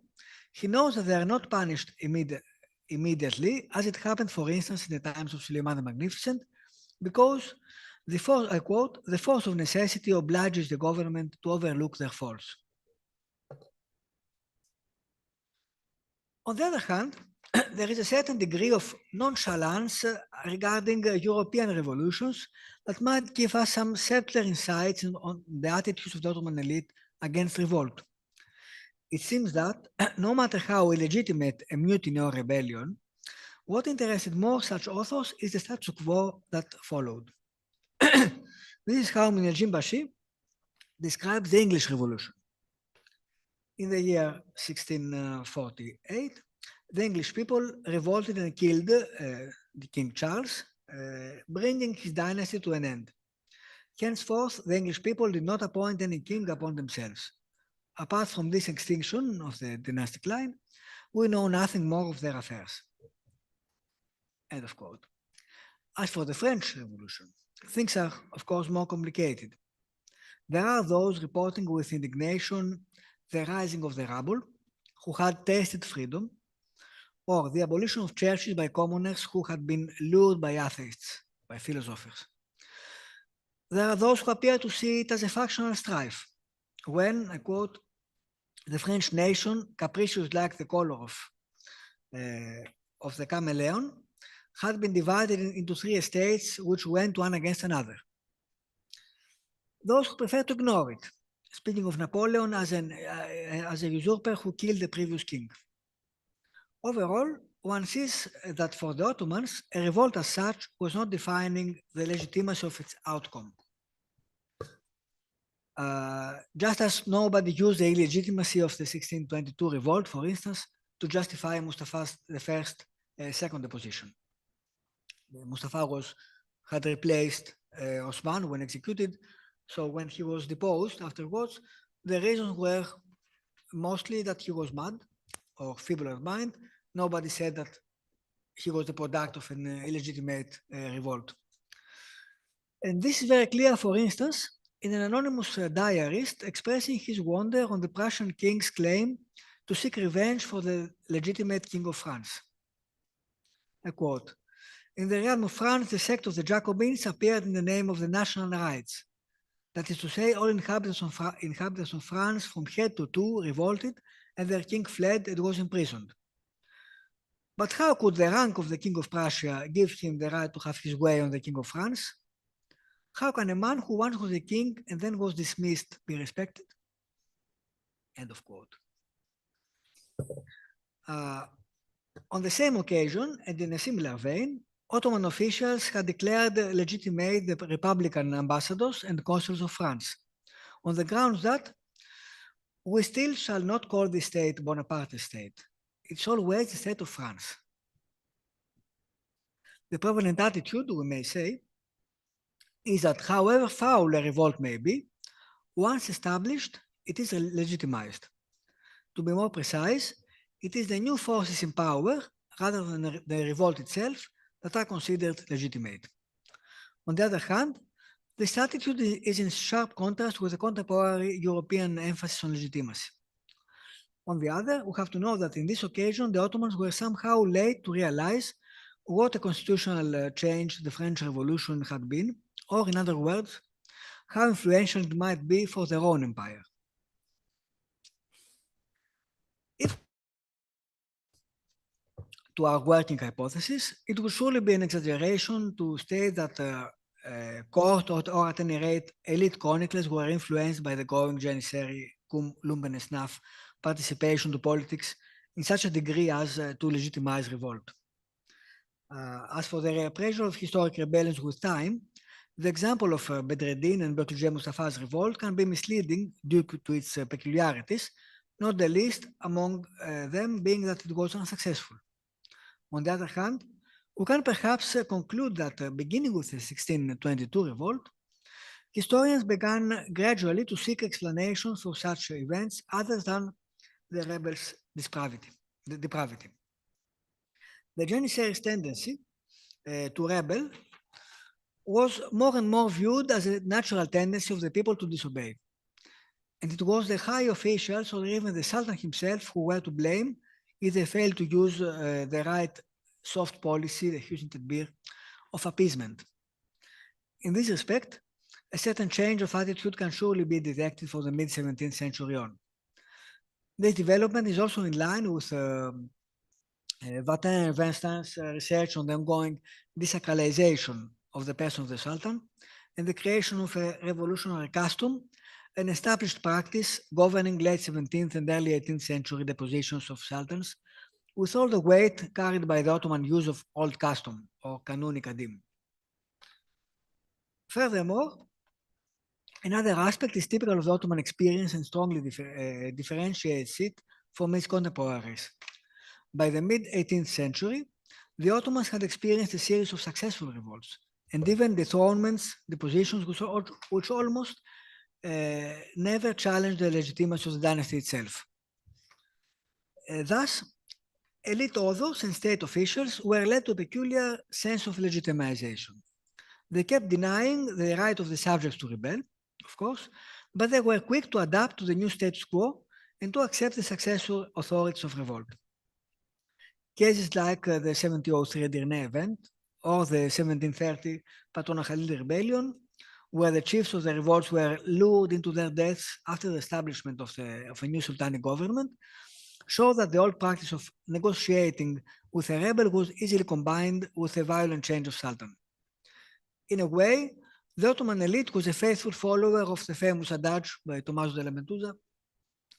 he knows that they are not punished immediately, as it happened, for instance, in the times of Suleiman the Magnificent, because the force, I quote, the force of necessity obliges the government to overlook their faults. On the other hand, there is a certain degree of nonchalance regarding European revolutions that might give us some subtler insights on the attitudes of the Ottoman elite against revolt. It seems that no matter how illegitimate a mutiny or rebellion, what interested more such authors is the status quo that followed. This is how Minelcim Bashi describes the English Revolution. In the year 1648, the English people revolted and killed the King Charles, bringing his dynasty to an end. Henceforth, the English people did not appoint any king upon themselves. Apart from this extinction of the dynastic line, we know nothing more of their affairs. End of quote. As for the French Revolution, things are, of course, more complicated. There are those reporting with indignation the rising of the rabble, who had tasted freedom, or the abolition of churches by commoners who had been lured by atheists, by philosophers. There are those who appear to see it as a factional strife, when, I quote, the French nation, capricious like the color of the chameleon, had been divided into three estates which went one against another. Those who prefer to ignore it, speaking of Napoleon as a usurper who killed the previous king. Overall, one sees that for the Ottomans, a revolt as such was not defining the legitimacy of its outcome. Just as nobody used the illegitimacy of the 1622 revolt, for instance, to justify Mustafa's second deposition. Mustafa had replaced Osman when executed, so when he was deposed afterwards, the reasons were mostly that he was mad or feeble of mind. Nobody said that he was the product of an illegitimate revolt. And this is very clear, for instance, in an anonymous diarist expressing his wonder on the Prussian king's claim to seek revenge for the legitimate king of France. I quote, "In the realm of France, the sect of the Jacobins appeared in the name of the national rights. That is to say, all inhabitants of France from head to toe revolted, and their king fled and was imprisoned. But how could the rank of the king of Prussia give him the right to have his way on the king of France? How can a man who once was a king and then was dismissed be respected?" End of quote. On the same occasion, and in a similar vein, Ottoman officials had declared legitimate the Republican ambassadors and consuls of France, on the grounds that we still shall not call the state Bonaparte state. It's always the state of France. The prevalent attitude, we may say, is that however foul a revolt may be, once established, it is legitimized. To be more precise, it is the new forces in power, rather than the revolt itself, that are considered legitimate. On the other hand, this attitude is in sharp contrast with the contemporary European emphasis on legitimacy. On the other, we have to know that in this occasion, the Ottomans were somehow late to realize what a constitutional change the French Revolution had been, or in other words, how influential it might be for their own empire. If to our working hypothesis, it would surely be an exaggeration to state that court or at any rate elite chroniclers were influenced by the growing Janissary, cum lumpen and snuff participation to politics in such a degree as to legitimize revolt. As for the reappraisal of historic rebellions with time, the example of Bedreddin and Bertulje Mustafa's revolt can be misleading due to its peculiarities, not the least among them being that it was unsuccessful. On the other hand, we can perhaps conclude that beginning with the 1622 revolt, historians began gradually to seek explanations for such events other than the rebels' depravity. The Janissary's tendency to rebel was more and more viewed as a natural tendency of the people to disobey. And it was the high officials or even the Sultan himself who were to blame if they failed to use the right soft policy, the Hussein Tedbir, of appeasement. In this respect, a certain change of attitude can surely be detected for the mid-17th century on. This development is also in line with Vatin and Vincent's research on the ongoing desacralization of the person of the Sultan and the creation of a revolutionary custom, an established practice governing late 17th and early 18th century depositions of sultans, with all the weight carried by the Ottoman use of old custom or kanuni kadim. Furthermore, another aspect is typical of the Ottoman experience and strongly differentiates it from its contemporaries. By the mid-18th century, the Ottomans had experienced a series of successful revolts and even dethronements, depositions which almost never challenged the legitimacy of the dynasty itself. Thus, elite authors and state officials were led to a peculiar sense of legitimization. They kept denying the right of the subjects to rebel, of course, but they were quick to adapt to the new status quo and to accept the successful authorities of revolt. Cases like the 1703 Edirne event or the 1730 Patona Khalil rebellion, where the chiefs of the revolts were lured into their deaths after the establishment of a new sultanic government, show that the old practice of negotiating with a rebel was easily combined with a violent change of sultan. In a way, the Ottoman elite was a faithful follower of the famous adage by Tommaso della Mentusa,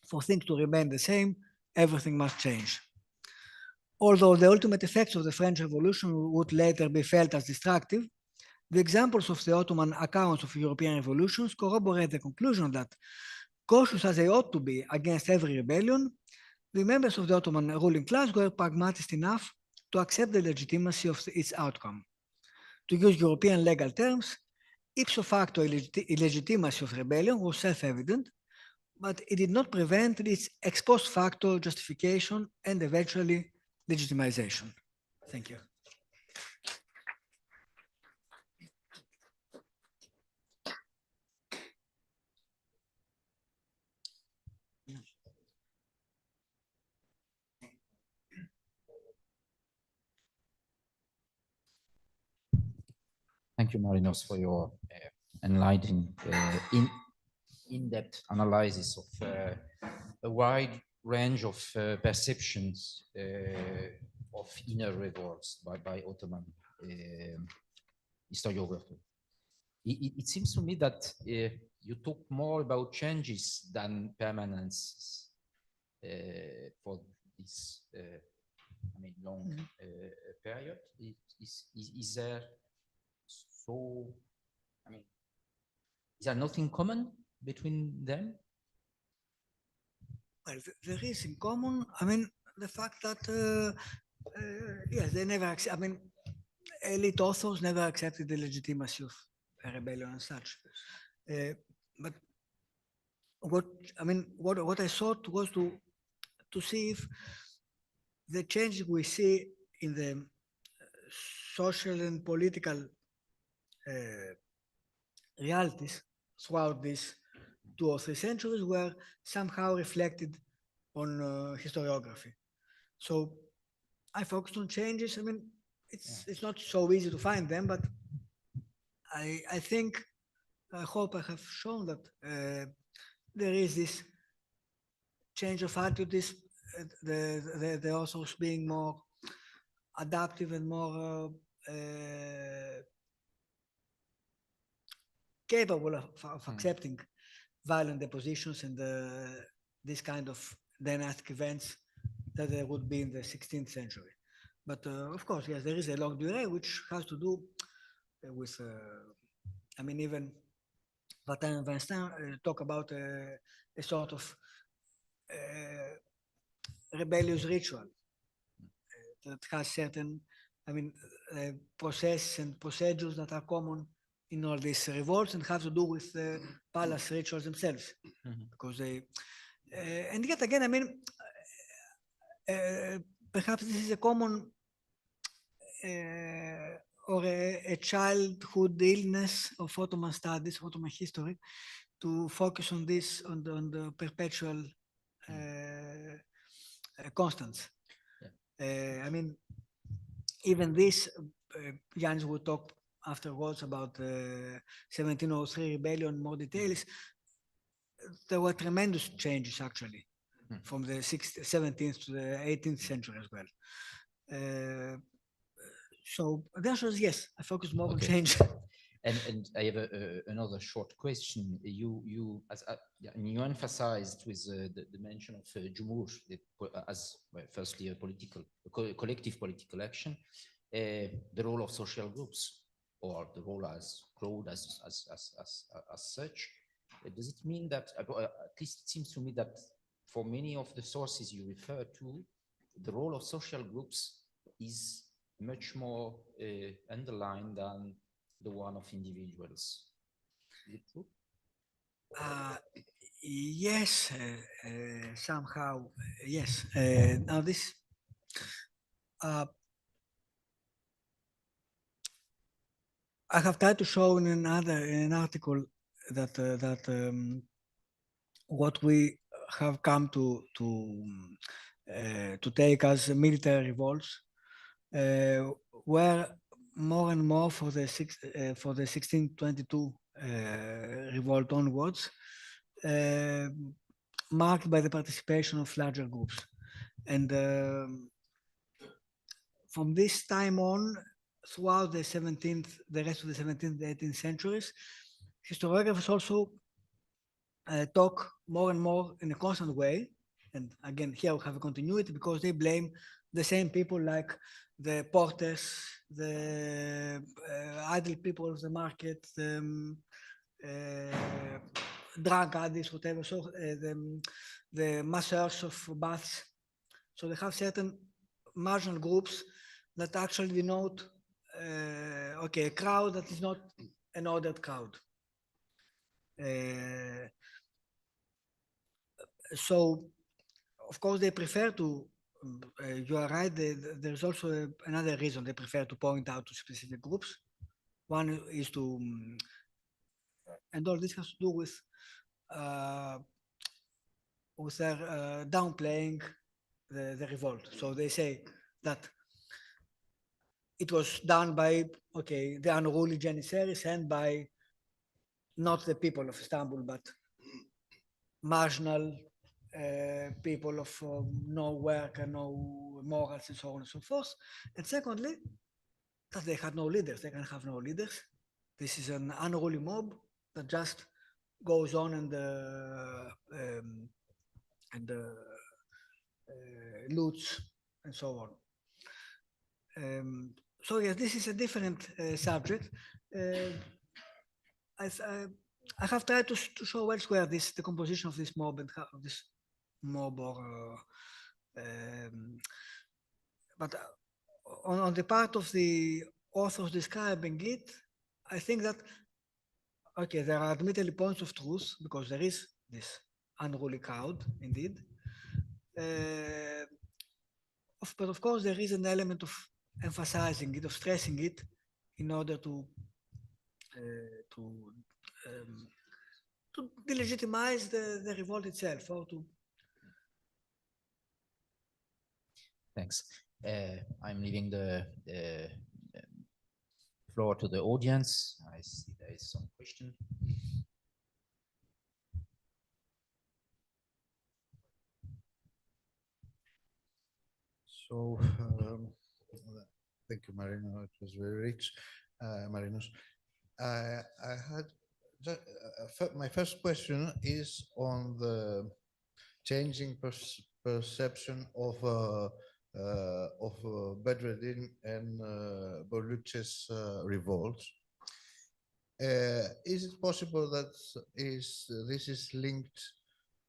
for things to remain the same, everything must change. Although the ultimate effects of the French Revolution would later be felt as destructive, the examples of the Ottoman accounts of European revolutions corroborate the conclusion that, cautious as they ought to be against every rebellion, the members of the Ottoman ruling class were pragmatist enough to accept the legitimacy of its outcome. To use European legal terms, ipso facto illegitimacy of rebellion was self-evident, but it did not prevent its ex post facto justification and eventually legitimization. Thank you.
Thank you, Marinos, for your enlightening, in-depth analysis of a wide range of perceptions of inner revolts by Ottoman historiography. It seems to me that you talk more about changes than permanences for this, long period. Is there is there nothing common between them?
Well, there is in common, the fact that, yes, they never, elite authors never accepted the legitimacy of a rebellion and such. But what I sought was to see if the changes we see in the social and political realities throughout these 2 or 3 centuries were somehow reflected on historiography. So I focused on changes. It's not so easy to find them, but I hope I have shown that there is this change of attitude, the authors being more adaptive and more capable of accepting violent depositions and this kind of dynastic events that there would be in the 16th century. But of course, yes, there is a longue durée, which has to do with, even Vatin and Vincent talk about a sort of rebellious ritual that has certain, processes and procedures that are common in all these revolts and have to do with the palace rituals themselves. Because they, and yet again, perhaps this is a common or a childhood illness of Ottoman studies, Ottoman history, to focus on this, on the perpetual constants. I mean, even this, Yanis will talk afterwards about the 1703 rebellion, more details. There were tremendous changes actually from the 17th to the 18th century as well. So the answer is yes, I focus more on
Okay.
change.
And I have another short question. You emphasized with the mention of Jumhur as well, firstly a collective political action, the role of social groups, or the role as crowd as such. Does it mean that, at least it seems to me that for many of the sources you refer to, the role of social groups is much more underlined than the one of individuals. Is it true?
Yes, somehow, yes. Now this, I have tried to show in an article that what we have come to take as military revolts were more and more for the 1622 revolt onwards, marked by the participation of larger groups. And from this time on, throughout the 17th, the rest of the 17th, 18th centuries, historiographers also talk more and more in a constant way. And again, here we have a continuity because they blame the same people like the porters, the idle people of the market, the drug addicts, whatever, so the masseurs of baths. So they have certain marginal groups that actually denote, okay, a crowd that is not an ordered crowd. So, of course, they prefer to, you are right, there's also another reason they prefer to point out to specific groups. One is to, and all this has to do with their downplaying the revolt. So they say that it was done by, okay, the unruly Janissaries and by not the people of Istanbul, but marginal people of no work and no morals and so on and so forth. And secondly, that they had no leaders. They can have no leaders. This is an unruly mob that just goes on and loots and so on. So yes, this is a different subject. I have tried to show elsewhere the composition of this mob and how this mob, or but on the part of the authors describing it, I think that okay, there are admittedly points of truth because there is this unruly crowd indeed. But of course, there is an element of emphasizing it, of stressing it, in order to delegitimize the revolt itself, or to.
Thanks. I'm leaving the floor to the audience. I see there is some question.
So, thank you, Marino. It was very rich, Marinos. I had just, my first question is on the changing perception of Bedreddin and Boluc's revolts. Is it possible that this is linked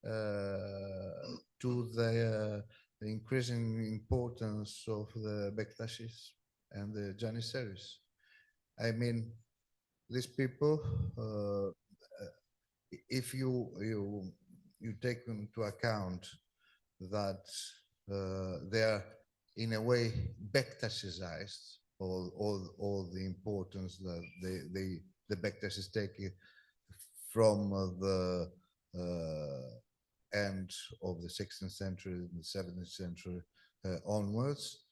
to the increasing importance of the Bektashis and the Janissaries? I mean, these people, if you take into account that they are in a way Bektashized, all the importance that the Bektashis take from the end of the 16th century, the 17th century onwards.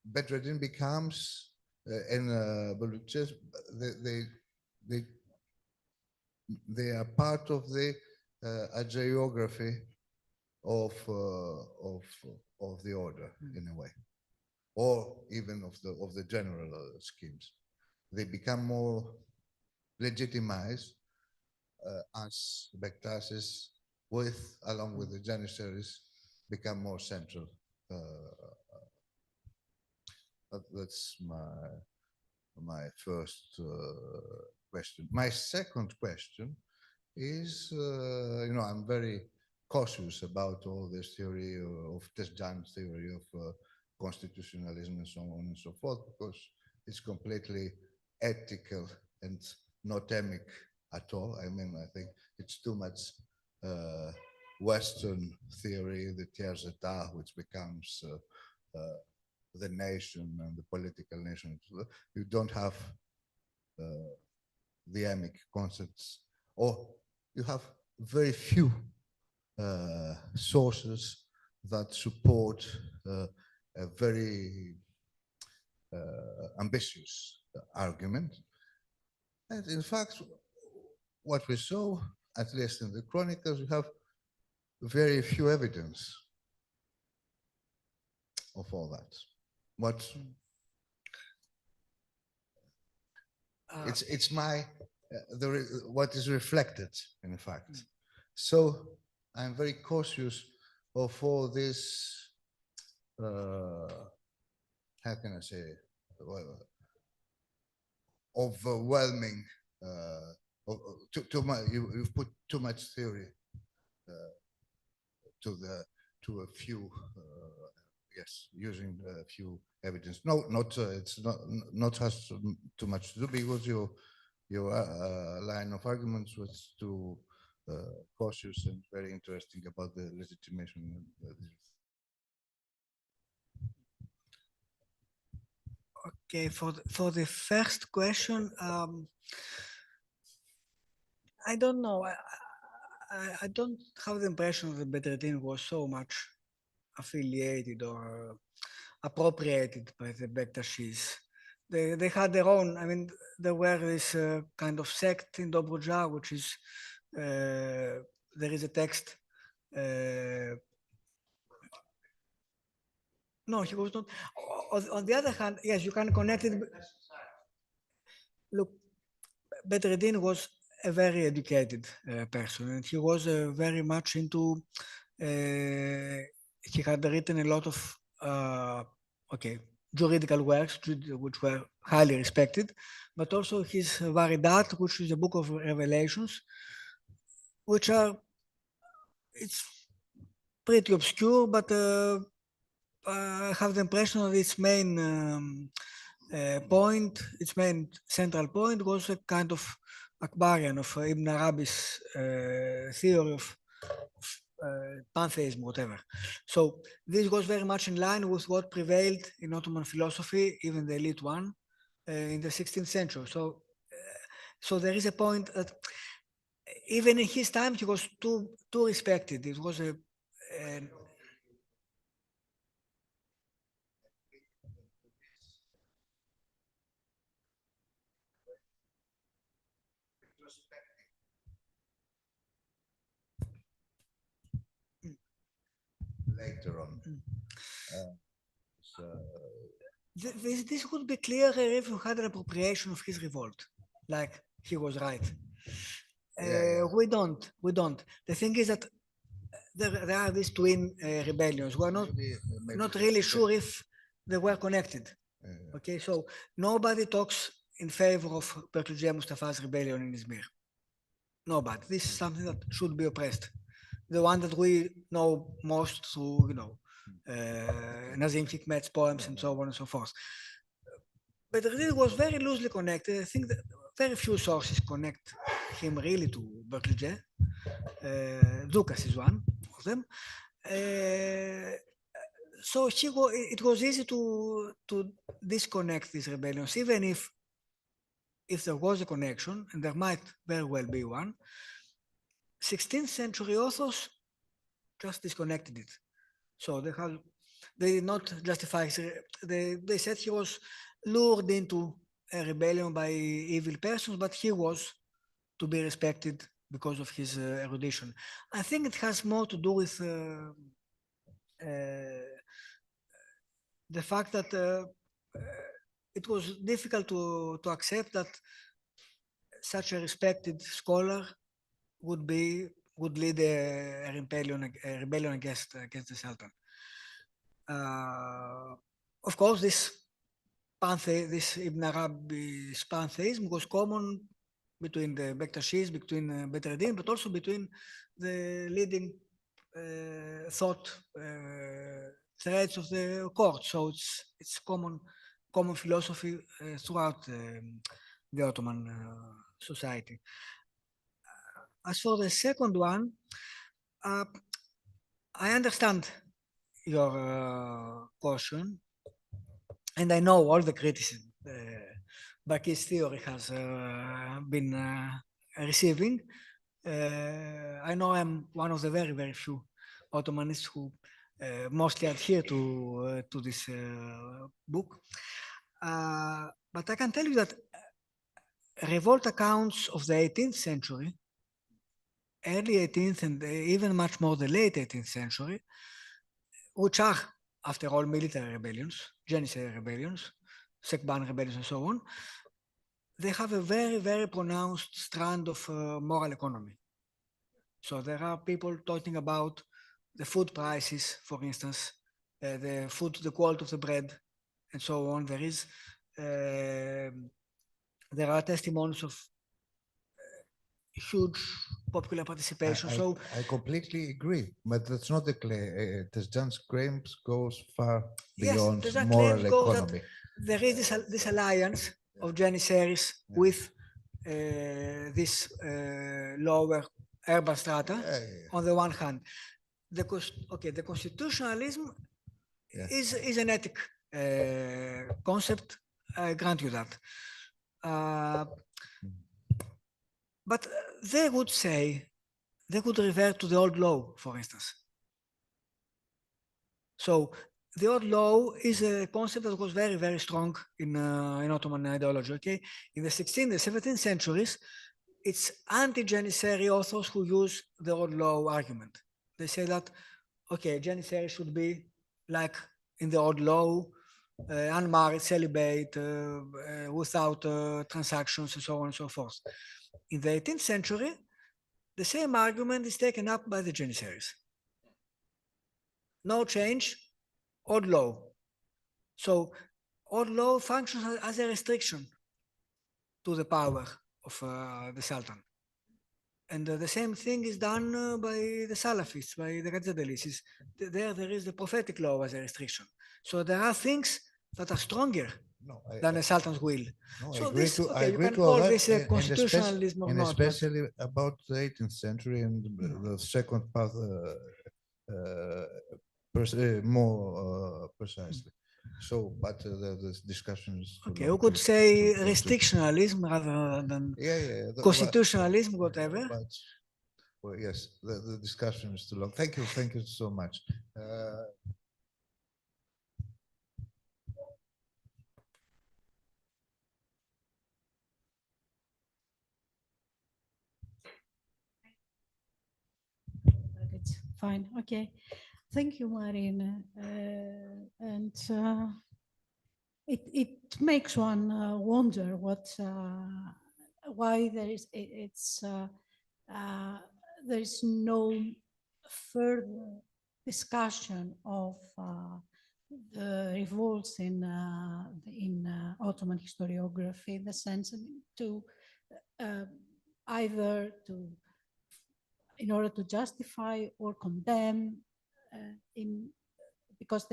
Bedreddin becomes and Baluchis, they are part of the hagiography of the order in a way, or even of the general schemes. They become more legitimized as Bektasis, along with the Janissaries, become more central. That's my first question. My second question is, I'm very cautious about all this theory of Tezcan's theory of constitutionalism and so on and so forth, because it's completely ethical and not emic at all. I mean, I think it's too much Western theory, the tiers état, which becomes the nation and the political nation. You don't have the emic concepts, or you have very few sources that support a very ambitious argument. And in fact, what we saw, at least in the chronicles, we have very few evidence of all that. It's my what is reflected, in fact. So I'm very cautious of all this. How can I say? Overwhelming. Too much. You've put too much theory to a few. Yes, using a few evidence. No, it's not has too much to do, because your line of arguments was too cautious and very interesting about the legitimation.
Okay, for the first question, I don't know. I don't have the impression that Bedreddin was so much affiliated or appropriated by the Bektashis. They had their own, I mean, there were this kind of sect in Dobruja, which is, there is a text. No, he was not. On the other hand, yes, you can connect it. Look, Bedreddin was a very educated person, and he was very much into, he had written a lot of, juridical works, which were highly respected, but also his Varidat, which is a book of revelations, which are, it's pretty obscure, but I have the impression that its main point, its main central point was a kind of Akbarian, of Ibn Arabi's theory of pantheism, whatever. So this was very much in line with what prevailed in Ottoman philosophy, even the elite one, in the 16th century. So there is a point that even in his time, he was too respected. It was a
later on.
This would be clearer if you had an appropriation of his revolt, like he was right. We don't. The thing is that there are these twin rebellions. We're not really sure if they were connected. Okay, so nobody talks in favor of Bertlucci Mustafa's rebellion in Izmir. Nobody. This is something that should be oppressed. The one that we know most through, Nazim Hikmet's poems and so on and so forth. But it was very loosely connected. I think that very few sources connect him really to Bertlucci. Dukas is one of them. So it was easy to disconnect these rebellions, even if if there was a connection, and there might very well be one, 16th century authors just disconnected it. So they did not justify, they said he was lured into a rebellion by evil persons, but he was to be respected because of his erudition. I think it has more to do with the fact that it was difficult to accept that such a respected scholar would lead a rebellion against the Sultan. Of course, this Ibn Arabi's pantheism was common between the Bektashis, between Bedreddin, but also between the leading thought threads of the court. So it's common philosophy throughout the Ottoman society. As for the second one, I understand your caution, and I know all the criticism Barkey's theory has been receiving. I know I'm one of the very, very few Ottomanists who mostly adhere to this book. But I can tell you that revolt accounts of the 18th century, early 18th and even much more the late 18th century, which are, after all, military rebellions, Janissary rebellions, Sekban rebellions and so on, they have a very, very pronounced strand of moral economy. So there are people talking about the food prices, for instance, the quality of the bread, and so on. There are testimonies of huge popular participation.
I completely agree, but that's not the claim. Tezcan's claims goes far beyond moral economy.
There is this alliance of Janissaries with this lower urban strata on the one hand. The constitutionalism is an ethic concept. I grant you that. But they would say, they could revert to the old law, for instance. So the old law is a concept that was very, very strong in Ottoman ideology. Okay, in the 16th and 17th centuries, it's anti-Janissary authors who use the old law argument. They say that, okay, Janissary should be like in the old law, unmarried, celibate, without transactions, and so on and so forth. In the 18th century, the same argument is taken up by the Janissaries. No change, old law. So old law functions as a restriction to the power of the Sultan. And the same thing is done by the Salafists, by the Ghazadalis. There is the prophetic law as a restriction. So there are things that are stronger than a Sultan's will.
No,
so
I agree to all that,
constitutionalism
and especially about the 18th century and the second part more precisely. So, but the discussion is
okay. We could say restrictionalism rather than constitutionalism, whatever.
But, well, yes, the discussion is too long. Thank you so much.
It's fine. Okay. Thank you, Marina. And it makes one wonder why there is no further discussion of the revolts in Ottoman historiography, in the sense to either in order to justify or condemn, because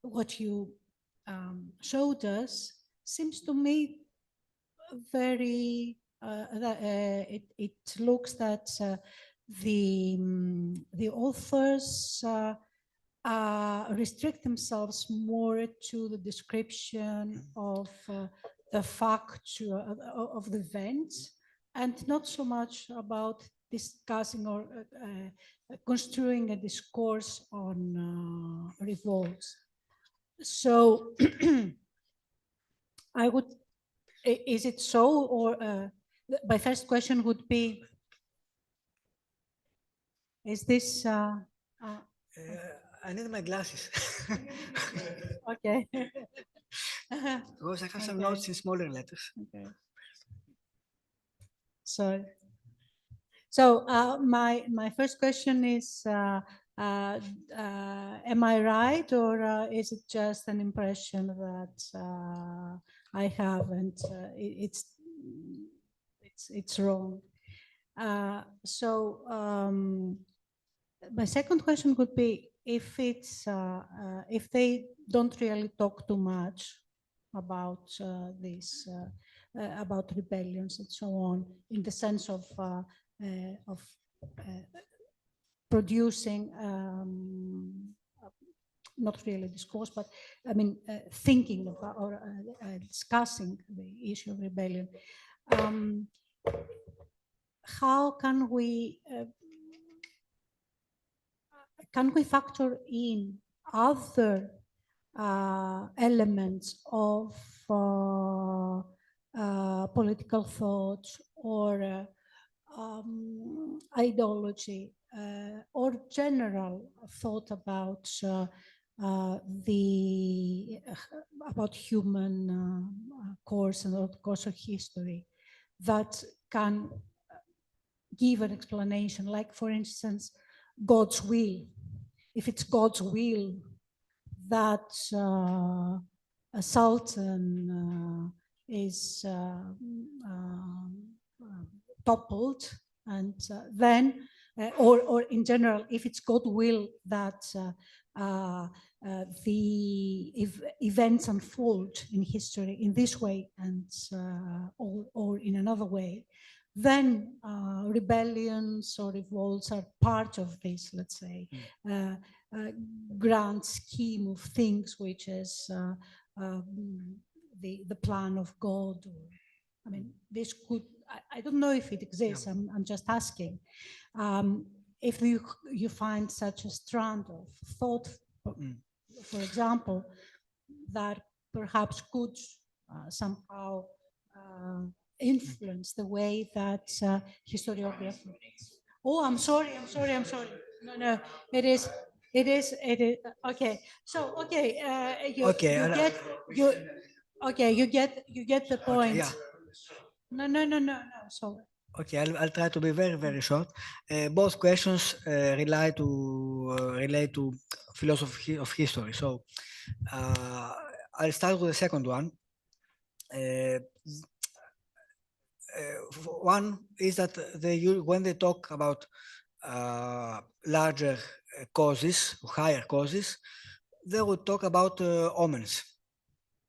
what you showed us seems to me very, it looks that the authors restrict themselves more to the description of the fact of the events, and not so much about discussing or construing a discourse on revolts. So I would, is it so, or my first question would be, is this,
I need my glasses.
okay.
Because I have some
Okay.
notes in smaller letters.
Okay. So my first question is, am I right, or is it just an impression that I have, and it's wrong? My second question would be, if they don't really talk too much about this, about rebellions and so on, in the sense of producing, not really discourse, but I mean, thinking about or discussing the issue of rebellion. How can we factor in other elements of political thought or ideology or general thought about about human course and the course of history that can give an explanation, like, for instance, God's will. If it's God's will that a sultan is toppled, and then, or in general, if it's God's will that the events unfold in history in this way and or in another way, then rebellions or revolts are part of this, let's say, grand scheme of things, which is the plan of God. Or, I mean, this could, I don't know if it exists, I'm just asking. If you find such a strand of thought, for example, that perhaps could somehow influence the way that historiography. Oh, I'm sorry. No, it is. Okay. So, okay, you get the point.
Yeah.
No. So.
Okay, I'll try to be very, very short. Both questions relate to philosophy of history. So I'll start with the second one. One is that when they talk about larger causes, higher causes, they would talk about omens.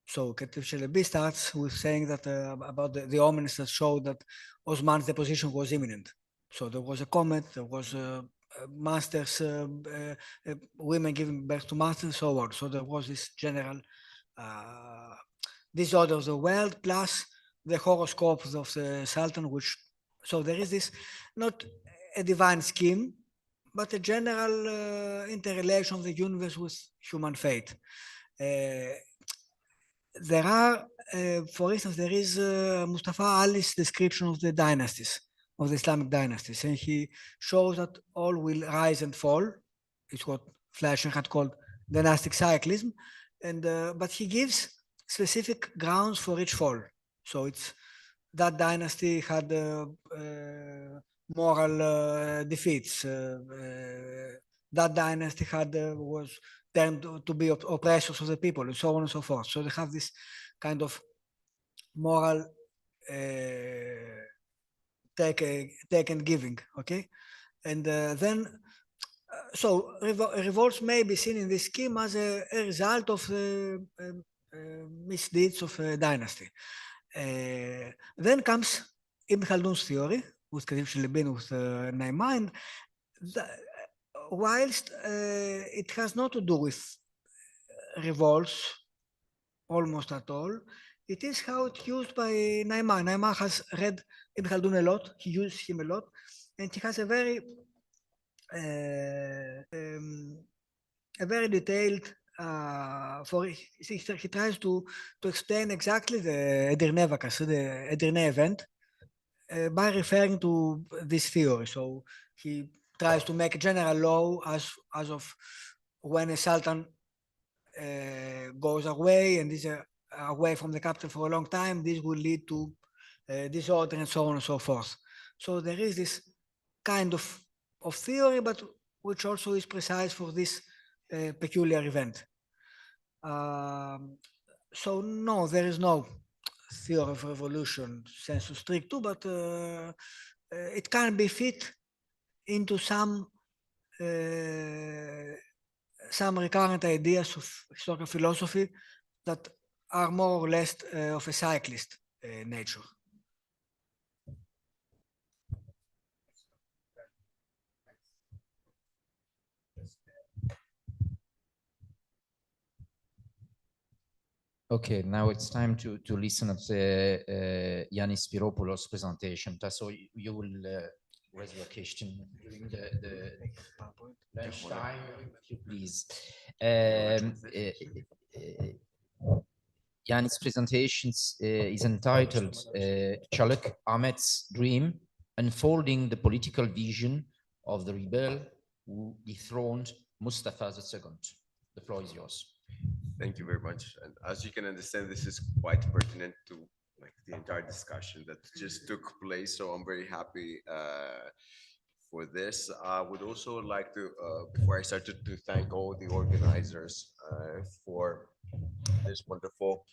So Ketib starts with saying that about the omens that showed that Osman's deposition was imminent. So there was a comet, there was masters, women giving birth to masters, so on. So there was this general disorder of the world, plus the horoscopes of the Sultan, which, so there is this, not a divine scheme, but a general interrelation of the universe with human fate. There are, for instance, there is Mustafa Ali's description of the dynasties, of the Islamic dynasties, and he shows that all will rise and fall. It's what Fleischer had called dynastic cyclism, and but he gives specific grounds for each fall. So it's that dynasty had moral defeats. That dynasty had was tend to be oppressors of the people, and so on and so forth. So they have this kind of moral take and giving, okay? And then, so revolts may be seen in this scheme as a result of the misdeeds of a dynasty. Then comes Ibn Khaldun's theory, with Khatib Shilebin, with Naiman, whilst it has not to do with revolts almost at all, it is how it's used by Naiman. Naiman has read Ibn Khaldun a lot. He used him a lot, and he has a very detailed. He tries to explain exactly the Edirne vacancy, the Edirne event, by referring to this theory. So he tries to make a general law as of when a sultan goes away and is away from the capital for a long time, this will lead to disorder and so on and so forth. So there is this kind of theory, but which also is precise for this peculiar event. So no, there is no theory of revolution sensu stricto, but it can be fit into some recurrent ideas of historical philosophy that are more or less of a cyclist nature.
Okay, now it's time to listen to Yannis Spiropoulos' presentation. So you will raise your question during the lunch time, if you please. Yannis' presentation is entitled Chaluk Ahmed's Dream, Unfolding the Political Vision of the Rebel who Dethroned Mustafa II. The floor is yours.
Thank you very much. And as you can understand, this is quite pertinent to like the entire discussion that just took place. So I'm very happy for this. I would also like to, before I started, to thank all the organizers for this wonderful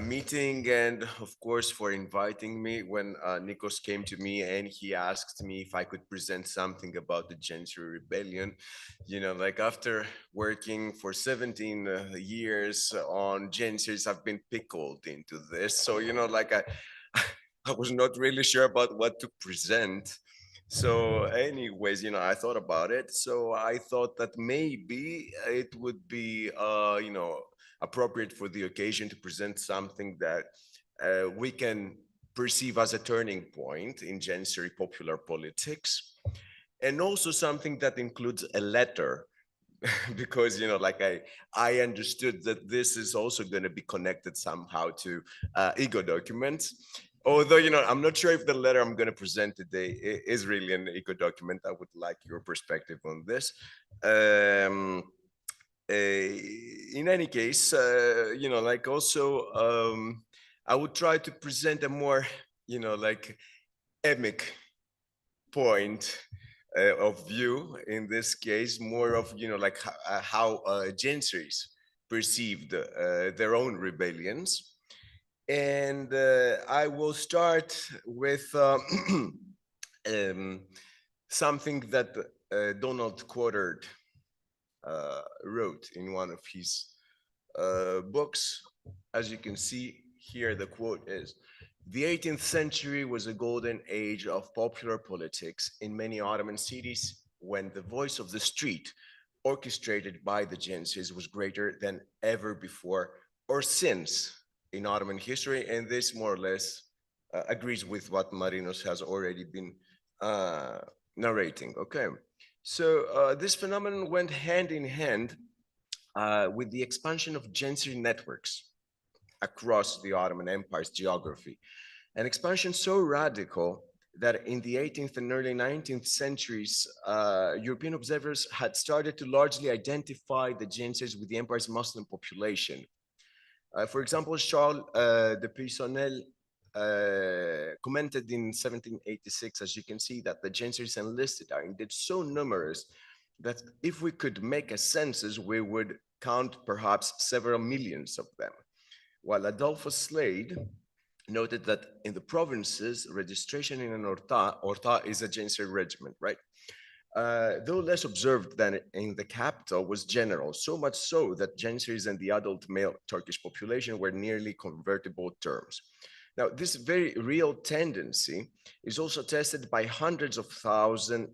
meeting, and of course for inviting me. When Nikos came to me and he asked me if I could present something about the Janissary rebellion, you know, like after working for 17 years on Janissaries, I've been pickled into this. So, you know, like I was not really sure about what to present. So anyways, you know, I thought about it. So I thought that maybe it would be, you know, appropriate for the occasion to present something that we can perceive as a turning point in Janissary popular politics, and also something that includes a letter, because, you know, like I understood that this is also going to be connected somehow to ego documents. Although, you know, I'm not sure if the letter I'm going to present today is really an ego document. I would like your perspective on this. In any case, you know, like also, I would try to present a more, you know, like emic point of view, in this case, more of, you know, like how Janissaries perceived their own rebellions. And I will start with something that Donald Quattard wrote in one of his books. As you can see here, the quote is, "The 18th century was a golden age of popular politics in many Ottoman cities, when the voice of the street, orchestrated by the Janissaries, was greater than ever before or since in Ottoman history." And this more or less agrees with what Marinos has already been narrating. Okay. So this phenomenon went hand in hand with the expansion of Janissary networks across the Ottoman Empire's geography, an expansion so radical that in the 18th and early 19th centuries, European observers had started to largely identify the Janissaries with the empire's Muslim population. For example, Charles de Puyssonnel commented in 1786, as you can see, that the Janissaries enlisted are indeed so numerous that if we could make a census, we would count perhaps several millions of them. While Adolphus Slade noted that in the provinces, registration in an orta is a Janissary regiment, right? Though less observed than in the capital, was general, so much so that Janissaries and the adult male Turkish population were nearly convertible terms. Now, this very real tendency is also tested by hundreds of thousands,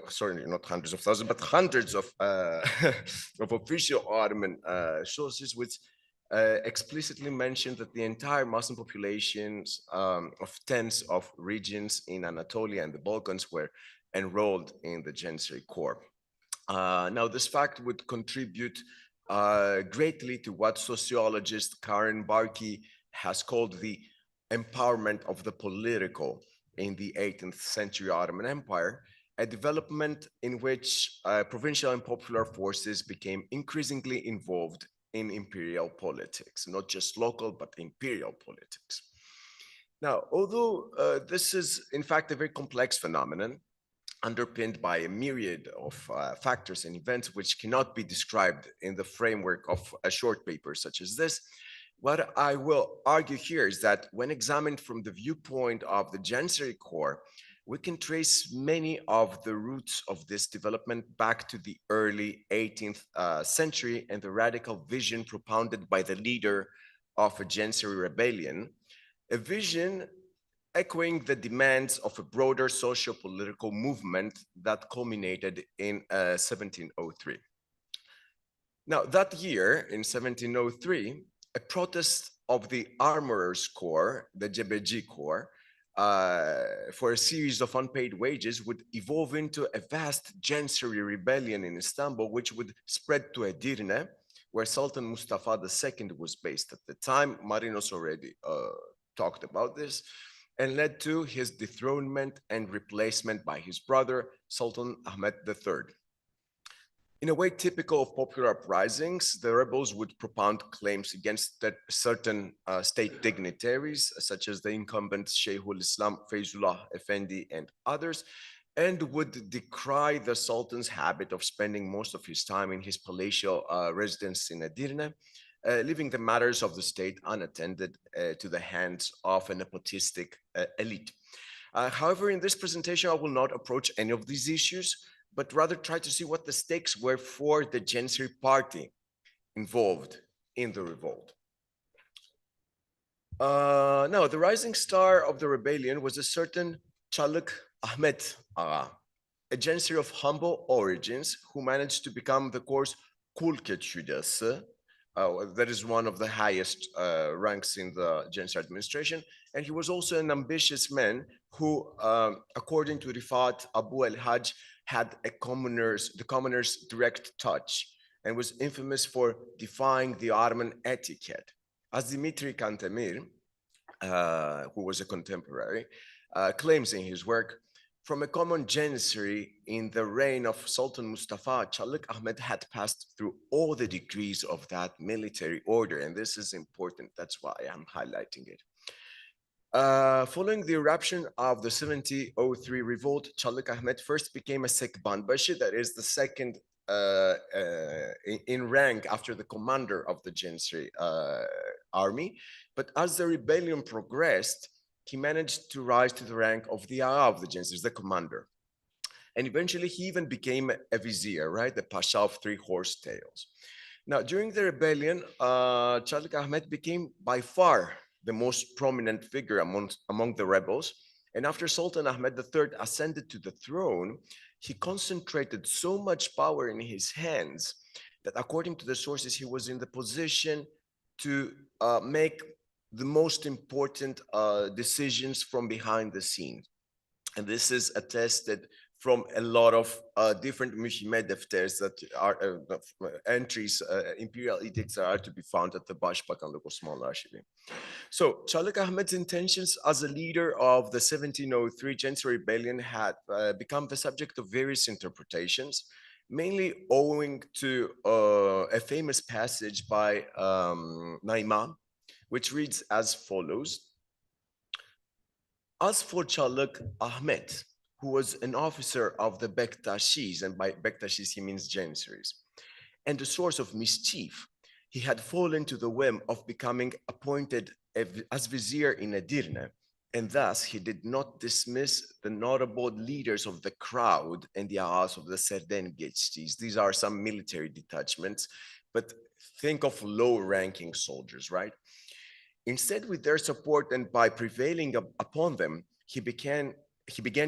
sorry, not hundreds of thousands, but hundreds of, of official Ottoman sources, which explicitly mentioned that the entire Muslim populations of tens of regions in Anatolia and the Balkans were enrolled in the Janissary Corps. Now, this fact would contribute greatly to what sociologist Karen Barkey has called the empowerment of the political in the 18th century Ottoman Empire, a development in which provincial and popular forces became increasingly involved in imperial politics, not just local, but imperial politics. Now, although this is in fact a very complex phenomenon, underpinned by a myriad of factors and events which cannot be described in the framework of a short paper such as this, what I will argue here is that when examined from the viewpoint of the Janissary Corps, we can trace many of the roots of this development back to the early 18th century and the radical vision propounded by the leader of a Janissary rebellion, a vision echoing the demands of a broader socio-political movement that culminated in 1703. Now, that year, in 1703, a protest of the Armorers Corps, the Cebeci Corps, for a series of unpaid wages would evolve into a vast Janissary rebellion in Istanbul, which would spread to Edirne, where Sultan Mustafa II was based at the time. Marinos already talked about this, and led to his dethronement and replacement by his brother, Sultan Ahmed III. In a way typical of popular uprisings, the rebels would propound claims against certain state dignitaries, such as the incumbent Shaykhul Islam Feyzullah Effendi and others, and would decry the Sultan's habit of spending most of his time in his palatial residence in Edirne, leaving the matters of the state unattended to the hands of a nepotistic elite. However, in this presentation, I will not approach any of these issues, but rather try to see what the stakes were for the Janissary party involved in the revolt. Now, the rising star of the rebellion was a certain Çalık Ahmet Ağa, a Janissary of humble origins who managed to become the Corps' Kulkeçhüdası. That is one of the highest ranks in the Janissary administration. And he was also an ambitious man who, according to Rifat Abou-El-Haj, had the commoner's direct touch and was infamous for defying the Ottoman etiquette. As Dimitri Cantemir, who was a contemporary, claims in his work, from a common janissary in the reign of Sultan Mustafa, Çalık Ahmet had passed through all the degrees of that military order, and this is important, that's why I'm highlighting it. Following the eruption of the 1703 revolt, Çalık Ahmet first became a Sekbanbaşı, that is the second in rank after the commander of the Janissary army. But as the rebellion progressed, he managed to rise to the rank of the Ağa of the Janissaries, the commander. And eventually he even became a vizier, right? The Pasha of 3 horse tails. Now, during the rebellion, Çalık Ahmet became by far the most prominent figure among the rebels. And after Sultan Ahmed III ascended to the throne, he concentrated so much power in his hands that according to the sources, he was in the position to make the most important decisions from behind the scenes. And this is attested from a lot of different Mühime defters that are entries, imperial edicts that are to be found at the Başbakanlık Osmanlı Arşivi. So Çalık Ahmet's intentions as a leader of the 1703 Janissary rebellion had become the subject of various interpretations, mainly owing to a famous passage by Naima, which reads as follows. As for Çalık Ahmet, who was an officer of the Bektashis, and by Bektashis he means Janissaries, and a source of mischief, he had fallen to the whim of becoming appointed as vizier in Edirne, and thus he did not dismiss the notable leaders of the crowd and the Ağas of the Serdengeçtis. These are some military detachments, but think of low-ranking soldiers, right? Instead, with their support and by prevailing upon them, he began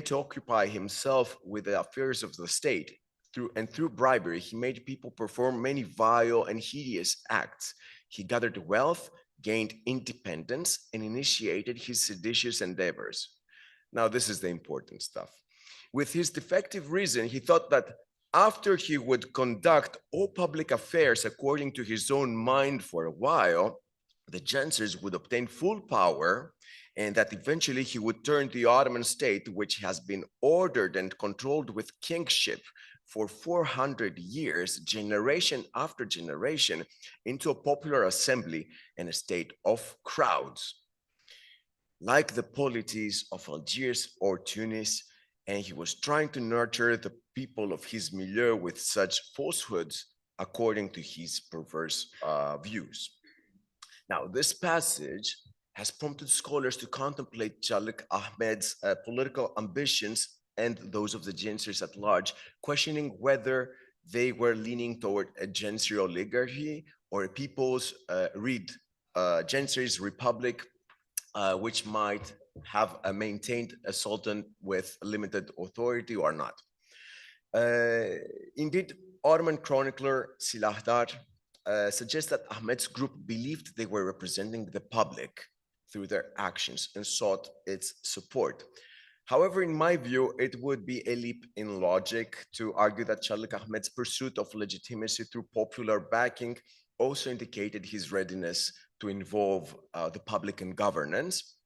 to occupy himself with the affairs of the state. Through bribery, he made people perform many vile and hideous acts. he gathered wealth, gained independence, and initiated his seditious endeavors. Now, this is the important stuff. With his defective reason, he thought that after he would conduct all public affairs according to his own mind for a while, the Janissaries would obtain full power, and that eventually he would turn the Ottoman state, which has been ordered and controlled with kingship for 400 years, generation after generation, into a popular assembly and a state of crowds. Like the polities of Algiers or Tunis, and he was trying to nurture the people of his milieu with such falsehoods according to his perverse views. Now, this passage has prompted scholars to contemplate Chalik Ahmed's political ambitions and those of the Janissaries at large, questioning whether they were leaning toward a Janissary oligarchy or a people's Janissaries republic, which might have maintained a sultan with limited authority or not. Indeed, Ottoman chronicler Silahdar suggests that Ahmed's group believed they were representing the public through their actions and sought its support. However, in my view, it would be a leap in logic to argue that Chalik Ahmed's pursuit of legitimacy through popular backing also indicated his readiness to involve the public in governance,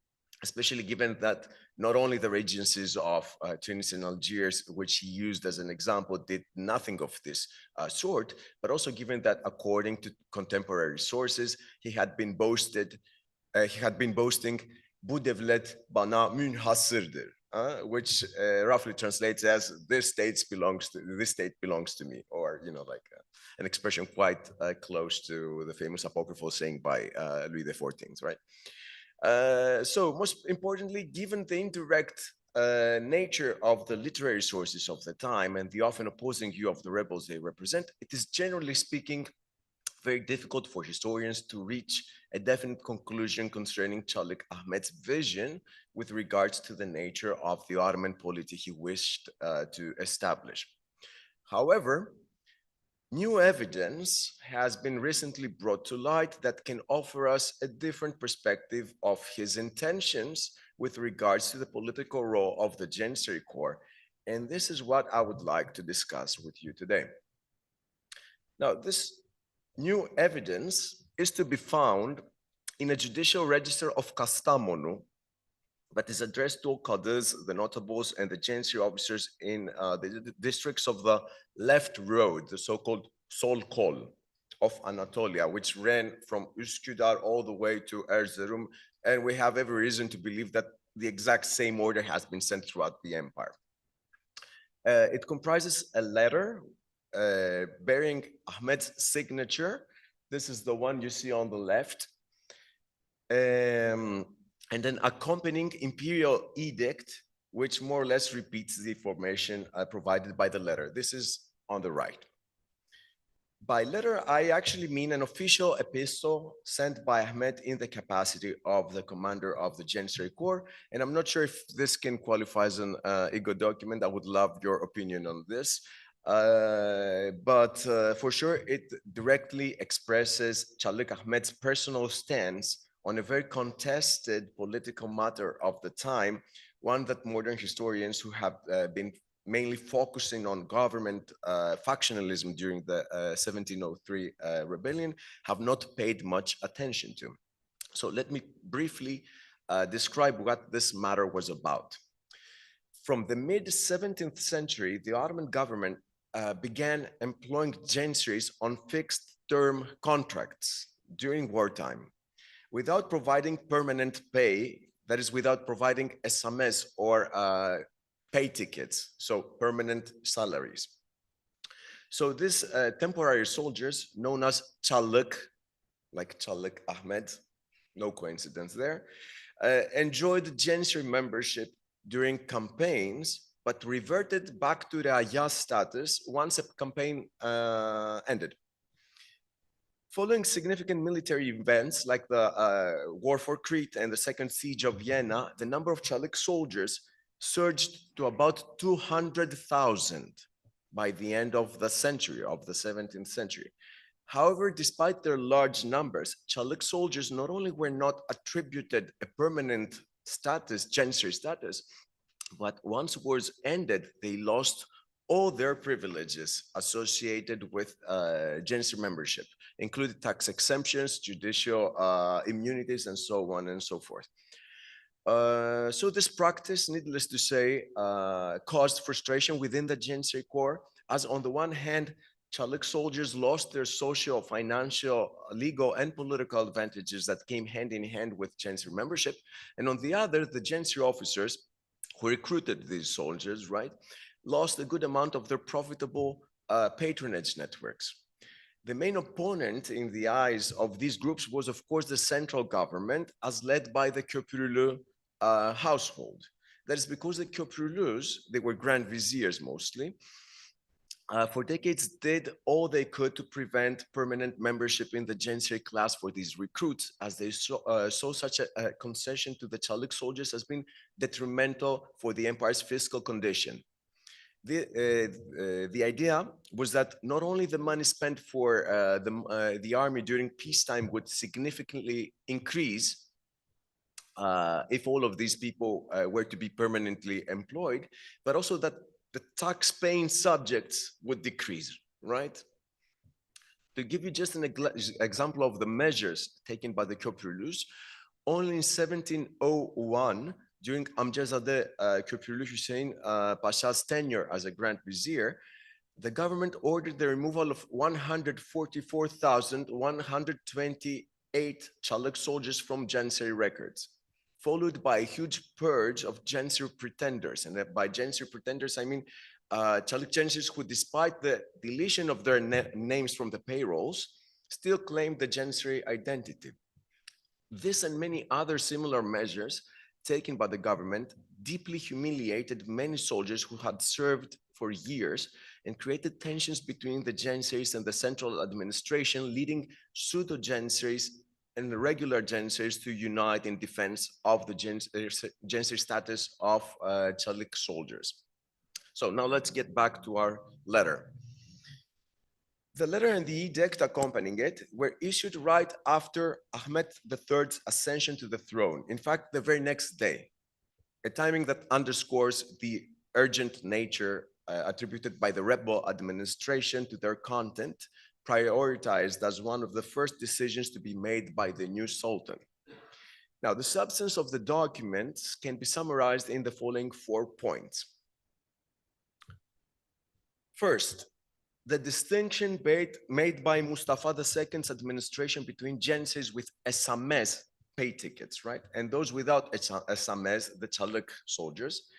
especially given that not only the regencies of Tunis and Algiers, which he used as an example, did nothing of this sort, but also given that according to contemporary sources, he had been boasting "Bu devlet bana münhasırdır," which roughly translates as this state belongs to me, or an expression quite close to the famous apocryphal saying by Louis XIV, right? So most importantly, given the indirect nature of the literary sources of the time and the often opposing view of the rebels they represent, it is generally speaking very difficult for historians to reach a definite conclusion concerning Chalik Ahmed's vision with regards to the nature of the Ottoman polity he wished to establish. However, new evidence has been recently brought to light that can offer us a different perspective of his intentions with regards to the political role of the Janissary Corps, and this is what I would like to discuss with you today. Now, this new evidence is to be found in a judicial register of Kastamonu that is addressed to all cadres, the notables, and the Janissary officers in the districts of the left road, the so-called Sol Kol of Anatolia, which ran from Üsküdar all the way to Erzurum, and we have every reason to believe that the exact same order has been sent throughout the empire. It comprises a letter bearing Ahmed's signature. This is the one you see on the left. And then accompanying imperial edict, which more or less repeats the information provided by the letter. This is on the right. By letter, I actually mean an official epistle sent by Ahmed in the capacity of the commander of the Janissary Corps. And I'm not sure if this can qualify as an ego document. I would love your opinion on this. But for sure, it directly expresses Chalik Ahmed's personal stance on a very contested political matter of the time, one that modern historians who have been mainly focusing on government factionalism during the 1703 rebellion have not paid much attention to. So let me briefly describe what this matter was about. From the mid-17th century, the Ottoman government began employing Janissaries on fixed-term contracts during wartime without providing permanent pay, that is, without providing SMS or pay tickets, so permanent salaries. So these temporary soldiers, known as Chalik, like Chalik Ahmed, no coincidence there, enjoyed Janissary membership during campaigns, but reverted back to Reaya status once a campaign ended. Following significant military events like the War for Crete and the Second Siege of Vienna, the number of Chalik soldiers surged to about 200,000 by the end of the century, of the 17th century. However, despite their large numbers, Chaluk soldiers not only were not attributed a permanent status, janissary status, but once wars ended, they lost all their privileges associated with janissary membership, including tax exemptions, judicial immunities, and so on and so forth. So this practice, needless to say, caused frustration within the janissary corps, as on the one hand, Chaluk soldiers lost their social, financial, legal, and political advantages that came hand in hand with janissary membership. And on the other, the janissary officers who recruited these soldiers, right, lost a good amount of their profitable patronage networks. The main opponent in the eyes of these groups was, of course, the central government, as led by the Köprülü household. That is because the Köprülüs, they were grand viziers mostly, for decades did all they could to prevent permanent membership in the janissary class for these recruits, as they saw such a concession to the Chaluk soldiers as being detrimental for the empire's fiscal condition. The idea was that not only the money spent for the army during peacetime would significantly increase if all of these people were to be permanently employed, but also that the tax-paying subjects would decrease, right? To give you just an example of the measures taken by the Köprülüs, only in 1701, during Amcezade Köprülü Hüseyin Pasha's tenure as a Grand Vizier, the government ordered the removal of 144,128 Chaluk soldiers from janissary records, followed by a huge purge of janissary pretenders. And by janissary pretenders, I mean Chaluk janissaries who, despite the deletion of their names from the payrolls, still claimed the janissary identity. This and many other similar measures taken by the government deeply humiliated many soldiers who had served for years and created tensions between the janissaries and the central administration, leading pseudo-janissaries and the regular janissaries to unite in defense of the janissary status of Chaluk soldiers. So now let's get back to our letter. The letter and the edict accompanying it were issued right after Ahmed III's ascension to the throne. In fact, the very next day, a timing that underscores the urgent nature attributed by the rebel administration to their content, prioritized as one of the first decisions to be made by the new sultan. Now, the substance of the documents can be summarized in the following 4 points. First, the distinction made by Mustafa II's administration between janissaries with esames pay tickets, right, and those without esames, the Chaluk soldiers,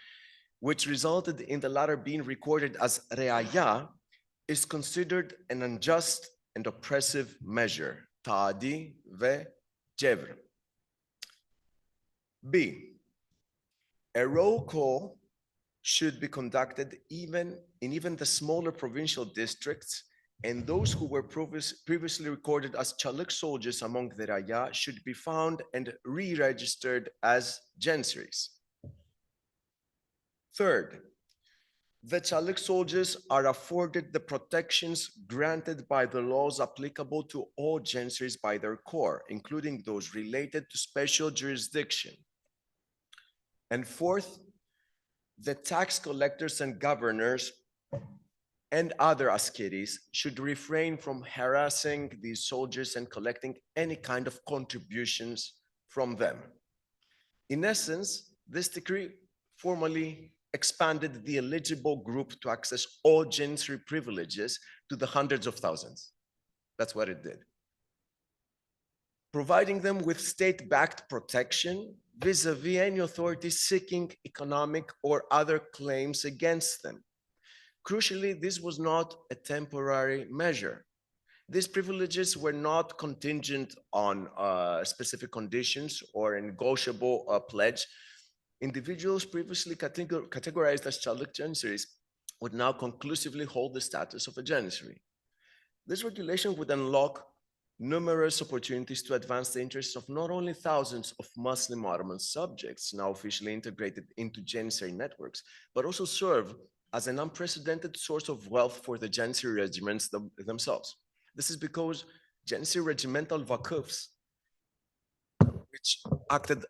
which resulted in the latter being recorded as reaya, is considered an unjust and oppressive measure. Taadi ve cevr. B. A roll call should be conducted even in the smaller provincial districts, and those who were previously recorded as Chaluk soldiers among the Raya should be found and re-registered as janissaries. Third, the Chaluk soldiers are afforded the protections granted by the laws applicable to all janissaries by their corps, including those related to special jurisdiction. And fourth, the tax collectors and governors and other askeris should refrain from harassing these soldiers and collecting any kind of contributions from them. In essence, this decree formally expanded the eligible group to access all janissary privileges to the hundreds of thousands. That's what it did. Providing them with state-backed protection vis-a-vis any authority seeking economic or other claims against them. Crucially, this was not a temporary measure. These privileges were not contingent on specific conditions or a negotiable pledge. Individuals previously categorized as Chaluk janissaries would now conclusively hold the status of a janissary. This regulation would unlock numerous opportunities to advance the interests of not only thousands of Muslim Ottoman subjects now officially integrated into janissary networks, but also serve as an unprecedented source of wealth for the janissary regiments themselves. This is because Janissary regimental vakufs, which acted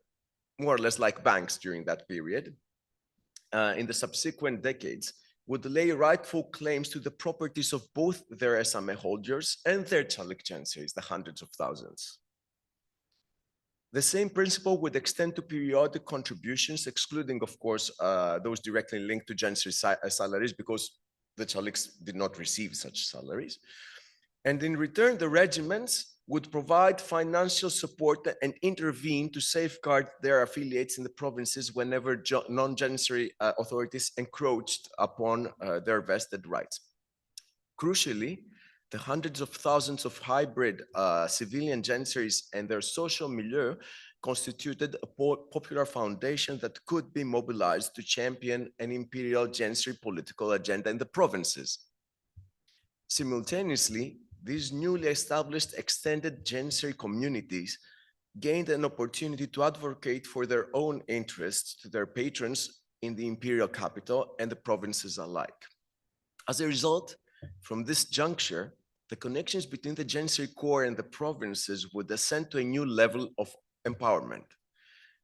more or less like banks during that period, in the subsequent decades, would lay rightful claims to the properties of both their esame holders and their Çalık Janissaries, the hundreds of thousands. The same principle would extend to periodic contributions, excluding, of course, those directly linked to Janissary salaries, because the Çalıks did not receive such salaries. And in return, the regiments would provide financial support and intervene to safeguard their affiliates in the provinces whenever non-Janissary authorities encroached upon their vested rights. Crucially, the hundreds of thousands of hybrid civilian Janissaries and their social milieu constituted a popular foundation that could be mobilized to champion an imperial Janissary political agenda in the provinces. Simultaneously, these newly established extended Janissary communities gained an opportunity to advocate for their own interests to their patrons in the imperial capital and the provinces alike. As a result, from this juncture, the connections between the Janissary core and the provinces would ascend to a new level of empowerment.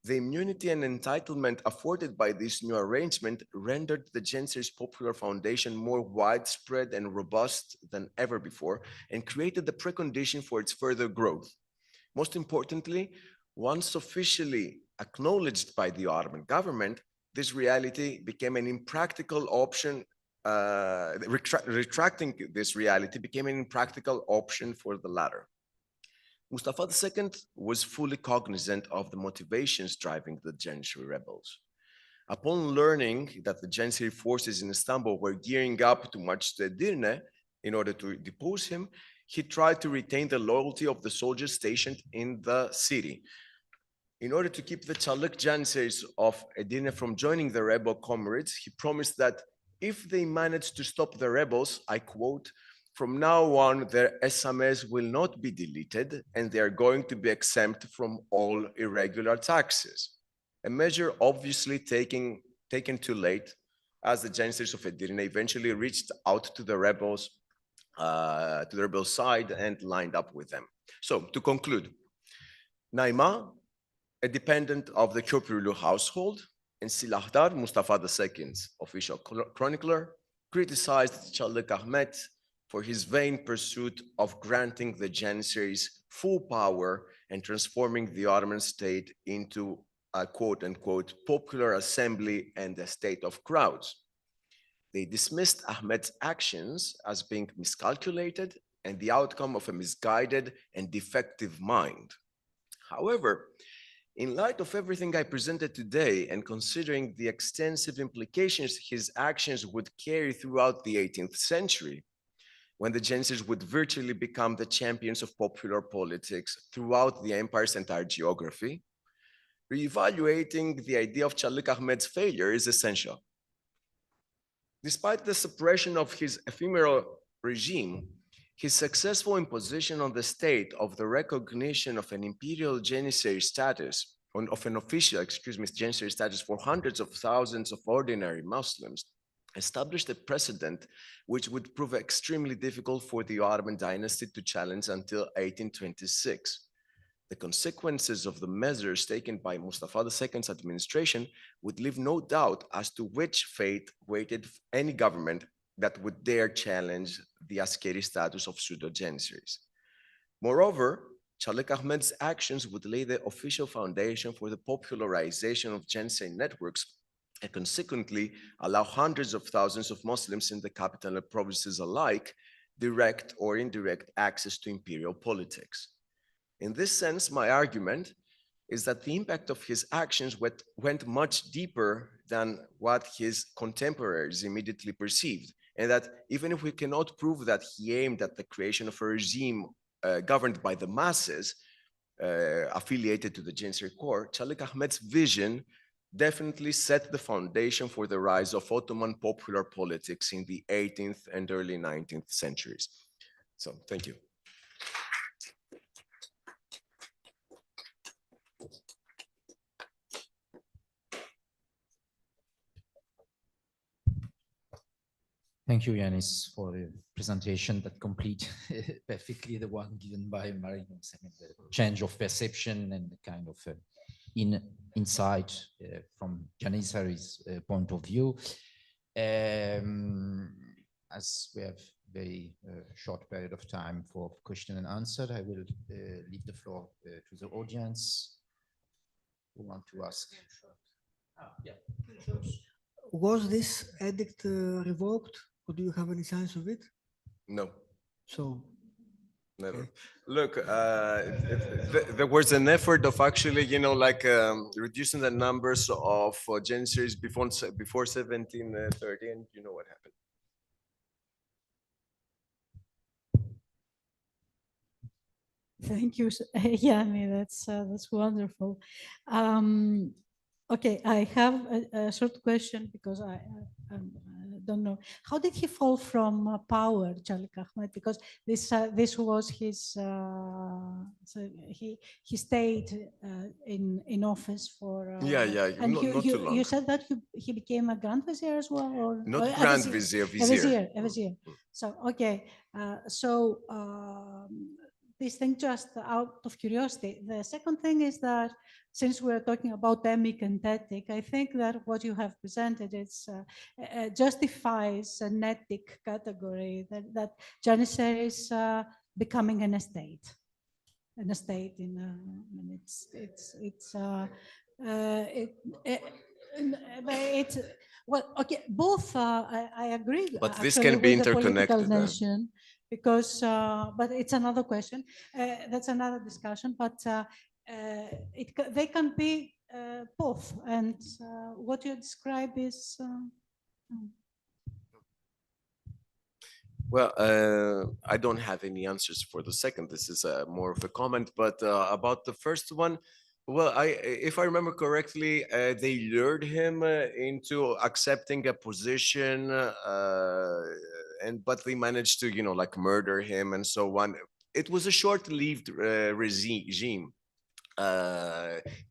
The immunity and entitlement afforded by this new arrangement rendered the Janissary's popular foundation more widespread and robust than ever before, and created the precondition for its further growth. Most importantly, once officially acknowledged by the Ottoman government, this reality became an impractical option. Retracting this reality became an impractical option for the latter. Mustafa II was fully cognizant of the motivations driving the Janissary rebels. Upon learning that the Janissary forces in Istanbul were gearing up to march to Edirne in order to depose him, he tried to retain the loyalty of the soldiers stationed in the city. In order to keep the Çalık Janissaries of Edirne from joining the rebel comrades, he promised that if they managed to stop the rebels, I quote, "From now on, their esames will not be deleted and they are going to be exempt from all irregular taxes." A measure obviously taken too late, as the Janissaries of Edirne eventually reached out to the rebels, side and lined up with them. So to conclude, Naima, a dependent of the Köprülü household, and Silahdar Mustafa II's official chronicler, criticized Çalık Ahmet for his vain pursuit of granting the Janissaries full power and transforming the Ottoman state into a quote-unquote popular assembly and a state of crowds. They dismissed Ahmet's actions as being miscalculated and the outcome of a misguided and defective mind. However, in light of everything I presented today and considering the extensive implications his actions would carry throughout the 18th century, when the Janissaries would virtually become the champions of popular politics throughout the empire's entire geography, reevaluating the idea of Çalık Ahmet's failure is essential. Despite the suppression of his ephemeral regime, his successful imposition on the state of the recognition of an imperial Janissary status, of an official, Janissary status for hundreds of thousands of ordinary Muslims, established a precedent which would prove extremely difficult for the Ottoman dynasty to challenge until 1826. The consequences of the measures taken by Mustafa II's administration would leave no doubt as to which fate awaited any government that would dare challenge the askeri status of pseudo-Janissaries. Moreover, Çalık Ahmet's actions would lay the official foundation for the popularization of Janissary networks and consequently allow hundreds of thousands of Muslims in the capital and provinces alike direct or indirect access to imperial politics. In this sense, my argument is that the impact of his actions went much deeper than what his contemporaries immediately perceived, and that even if we cannot prove that he aimed at the creation of a regime governed by the masses affiliated to the Janissary core, Çalık Ahmet's vision definitely set the foundation for the rise of Ottoman popular politics in the 18th and early 19th centuries. So, thank you.
Thank you, Yanis, for the presentation that complete perfectly the one given by Marinos. I mean, the change of perception and the kind of insight from Janissary's point of view. As we have very short period of time for question and answer, I will leave the floor to the audience who want to ask. Yeah.
Was this edict revoked, or do you have any signs of it?
No,
So,
never.
Okay.
Look, there was an effort of actually, reducing the numbers of Janissaries before 1730, and you know what happened.
Thank you, Yanni. That's wonderful. Okay, I have a short question because I don't know. How did he fall from power, Calik Ahmed? Because this was his. So he stayed in office for. And
not too long.
you said that he became a grand vizier as well, or
Not
a
grand
vizier?
vizier,
A vizier. So okay, this thing just out of curiosity. The second thing is that since we're talking about emic and etic, I think that what you have presented is justifies an ethic category that Janissaries becoming an estate in it's well, okay, both I agree.
But this
actually
can be
with the political
interconnected.
nation, because but it's another question. That's another discussion. But they can be both, and what you describe is.
Well, I don't have any answers for the second. This is more of a comment, but about the first one, well, if I remember correctly, they lured him into accepting a position, but they managed to, murder him and so on. It was a short-lived regime.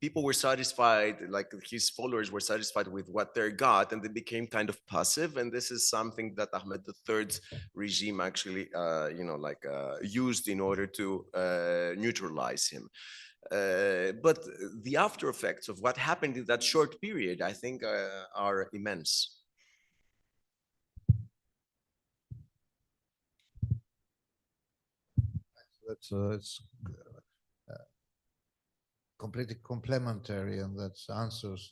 People were satisfied, like his followers were satisfied with what they got, and they became kind of passive. And this is something that Ahmed III's regime actually, used in order to neutralize him. But the after effects of what happened in that short period, I think, are immense.
It's completely complementary, and that answers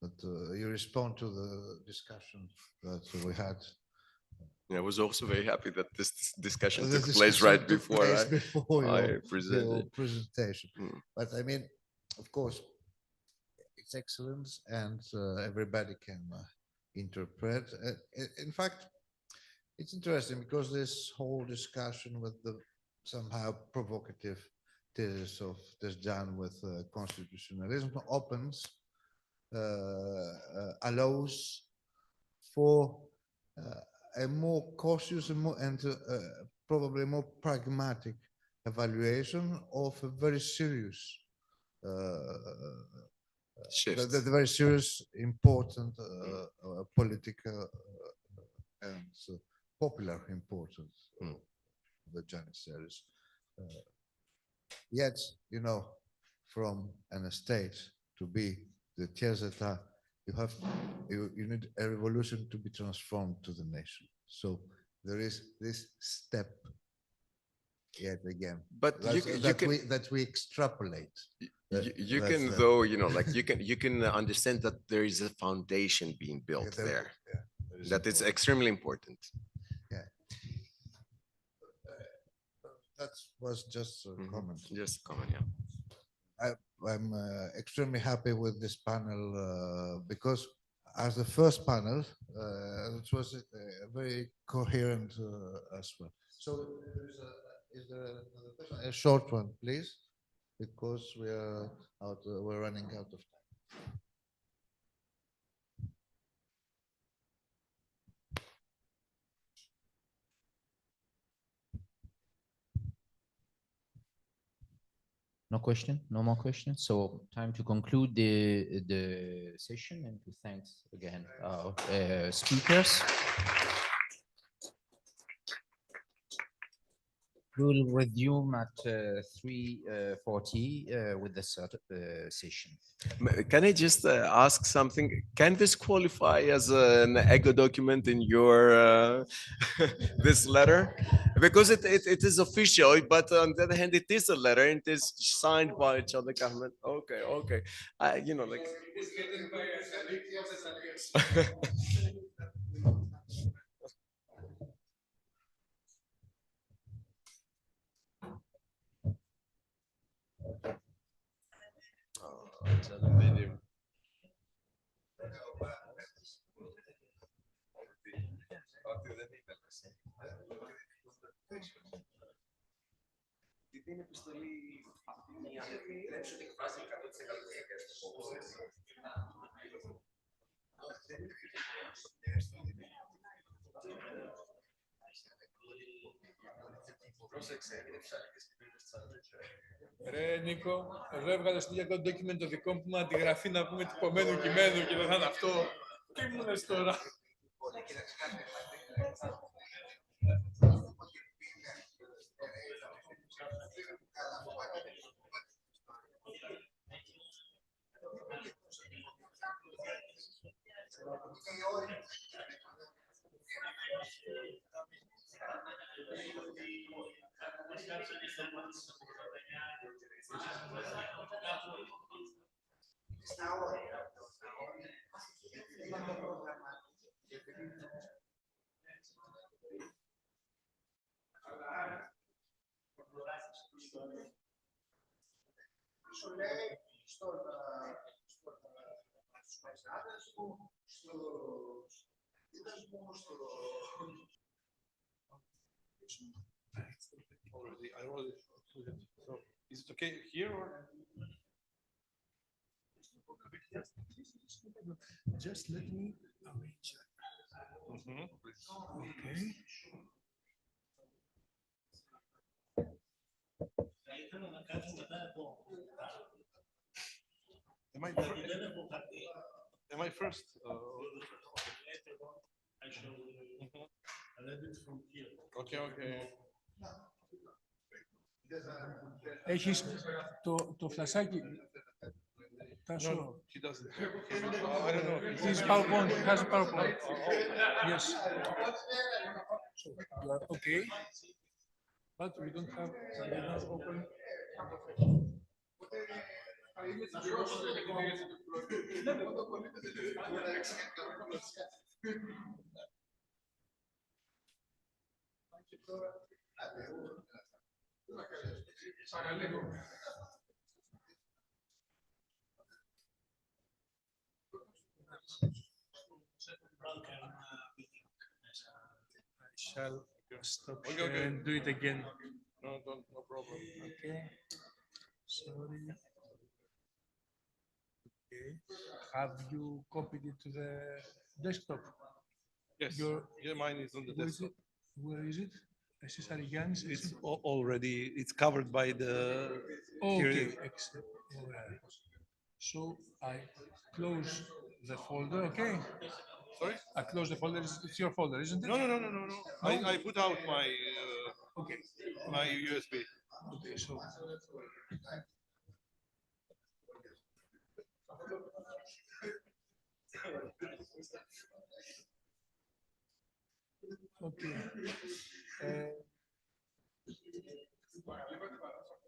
that you respond to the discussion that we had.
I was also very happy that this discussion
The
took place right before I
your
presented.
presentation. But I mean, of course, it's excellent, and everybody can interpret. In fact, it's interesting because this whole discussion with the somehow provocative thesis of Tezcan with constitutionalism opens, allows for a more cautious and probably more pragmatic evaluation of a very serious
Shift.
the very serious, important political and popular importance of the Janissaries. Yet, from an estate to be the tiers d'état, you need a revolution to be transformed to the nation. So there is this step yet again.
But
that we extrapolate.
You can, though, you can understand that there is a foundation being built there. That is extremely important.
Yeah. That was just a comment.
Just a comment, yeah.
I'm extremely happy with this panel because as the first panel, it was very coherent as well. So is there another question? A short one, please, because we're running out of time.
No question, no more questions. So time to conclude the session and to thank again our speakers. We'll resume at 3:40 with the third session.
Can I just ask something? Can this qualify as an ego document in your this letter? Because it is official, but on the other hand, it is a letter and it is signed by the government. Okay, okay. You know, like. It's an video. Την επιστολή αυτή μία επιτρέψει ότι εκφράζει 100% της εκθέσης.
Ρε Νίκο, εδώ έβγαλε στο Google document το δικό μου αντιγραφή να πούμε τυπωμένου κειμένου και δεν θα είναι αυτό. Τι μου λες τώρα.
Σου λέει στους παϊσάδες μου, στους δίδες μου,
Is it okay here or? Just let me arrange. Okay. Am I first? Okay, okay. Έχεις το φλασάκι. Τάσο. No, he doesn't. I don't know. He's PowerPoint. He has a PowerPoint. Yes. So you are okay, but we don't have. We don't open. I shall stop and do it again. No, no problem. Okay. Sorry. Okay. Have you copied it to the desktop?
Yes. Yeah, mine is on the desktop.
Where is it?
It's already, it's covered by the.
Okay, excellent. So I close the folder, okay?
Sorry?
I close the folder, it's your folder, isn't it?
No. I put out my,
okay.
My USB.
Okay, so. Okay.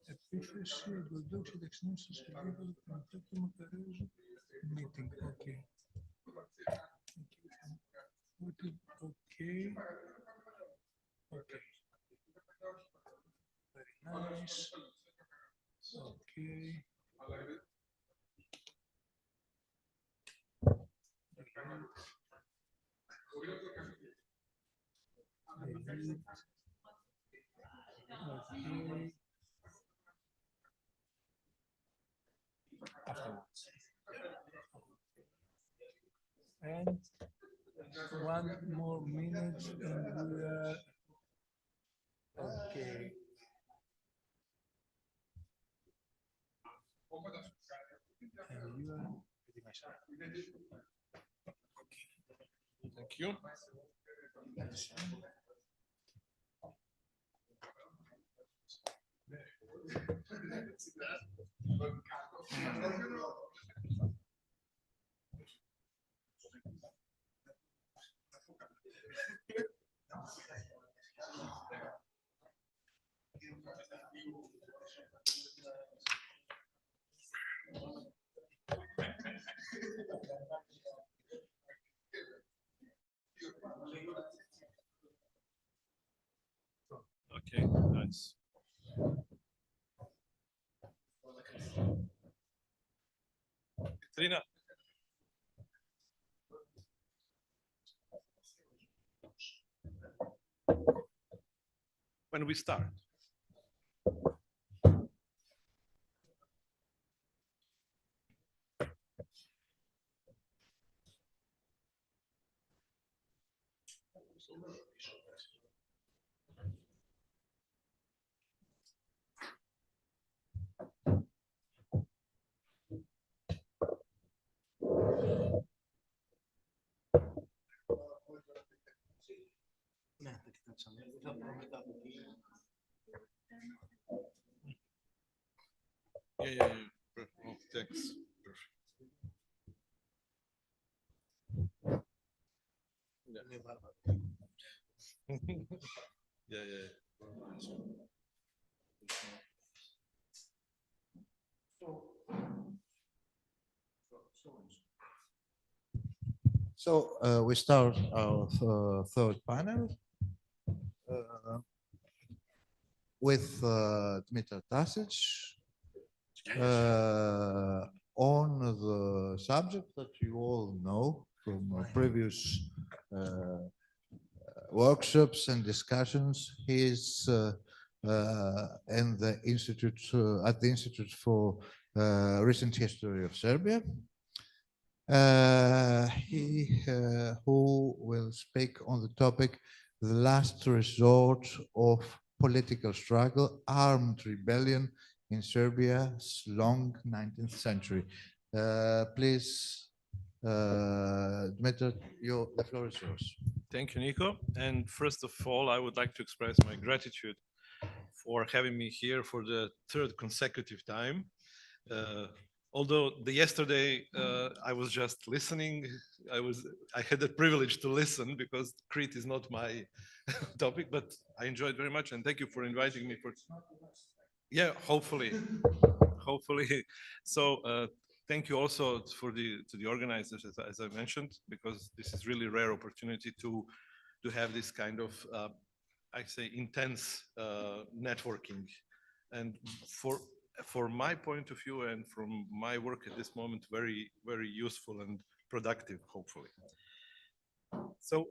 Επίθεση, εντωντάξει δεξινών στο σχεδίο του Παντόκου Μακαρέζου meeting. Okay. Okay. Okay. Very nice. Okay. Okay. Afterwards. And one more minute and we are okay. And you are pretty much okay.
Thank you. Okay, nice. Katrina. When we start. Yeah. Oh, thanks. Yeah.
So we start our third panel with Dmitry Tasic on the subject that you all know from previous workshops and discussions. He is in the Institute at the Institute for Recent History of Serbia. Who will speak on the topic, the last resort of political struggle, armed rebellion in Serbia's long 19th century. Please, Dmitry, the floor is yours.
Thank you, Nico. And first of all, I would like to express my gratitude for having me here for the third consecutive time. Although yesterday I was just listening, I had the privilege to listen because Crete is not my topic, but I enjoyed very much and thank you for inviting me. Yeah, hopefully. So thank you also to the organizers, as I mentioned, because this is really rare opportunity to have this kind of I say intense networking, and for my point of view and from my work at this moment, very, very useful and productive, hopefully. So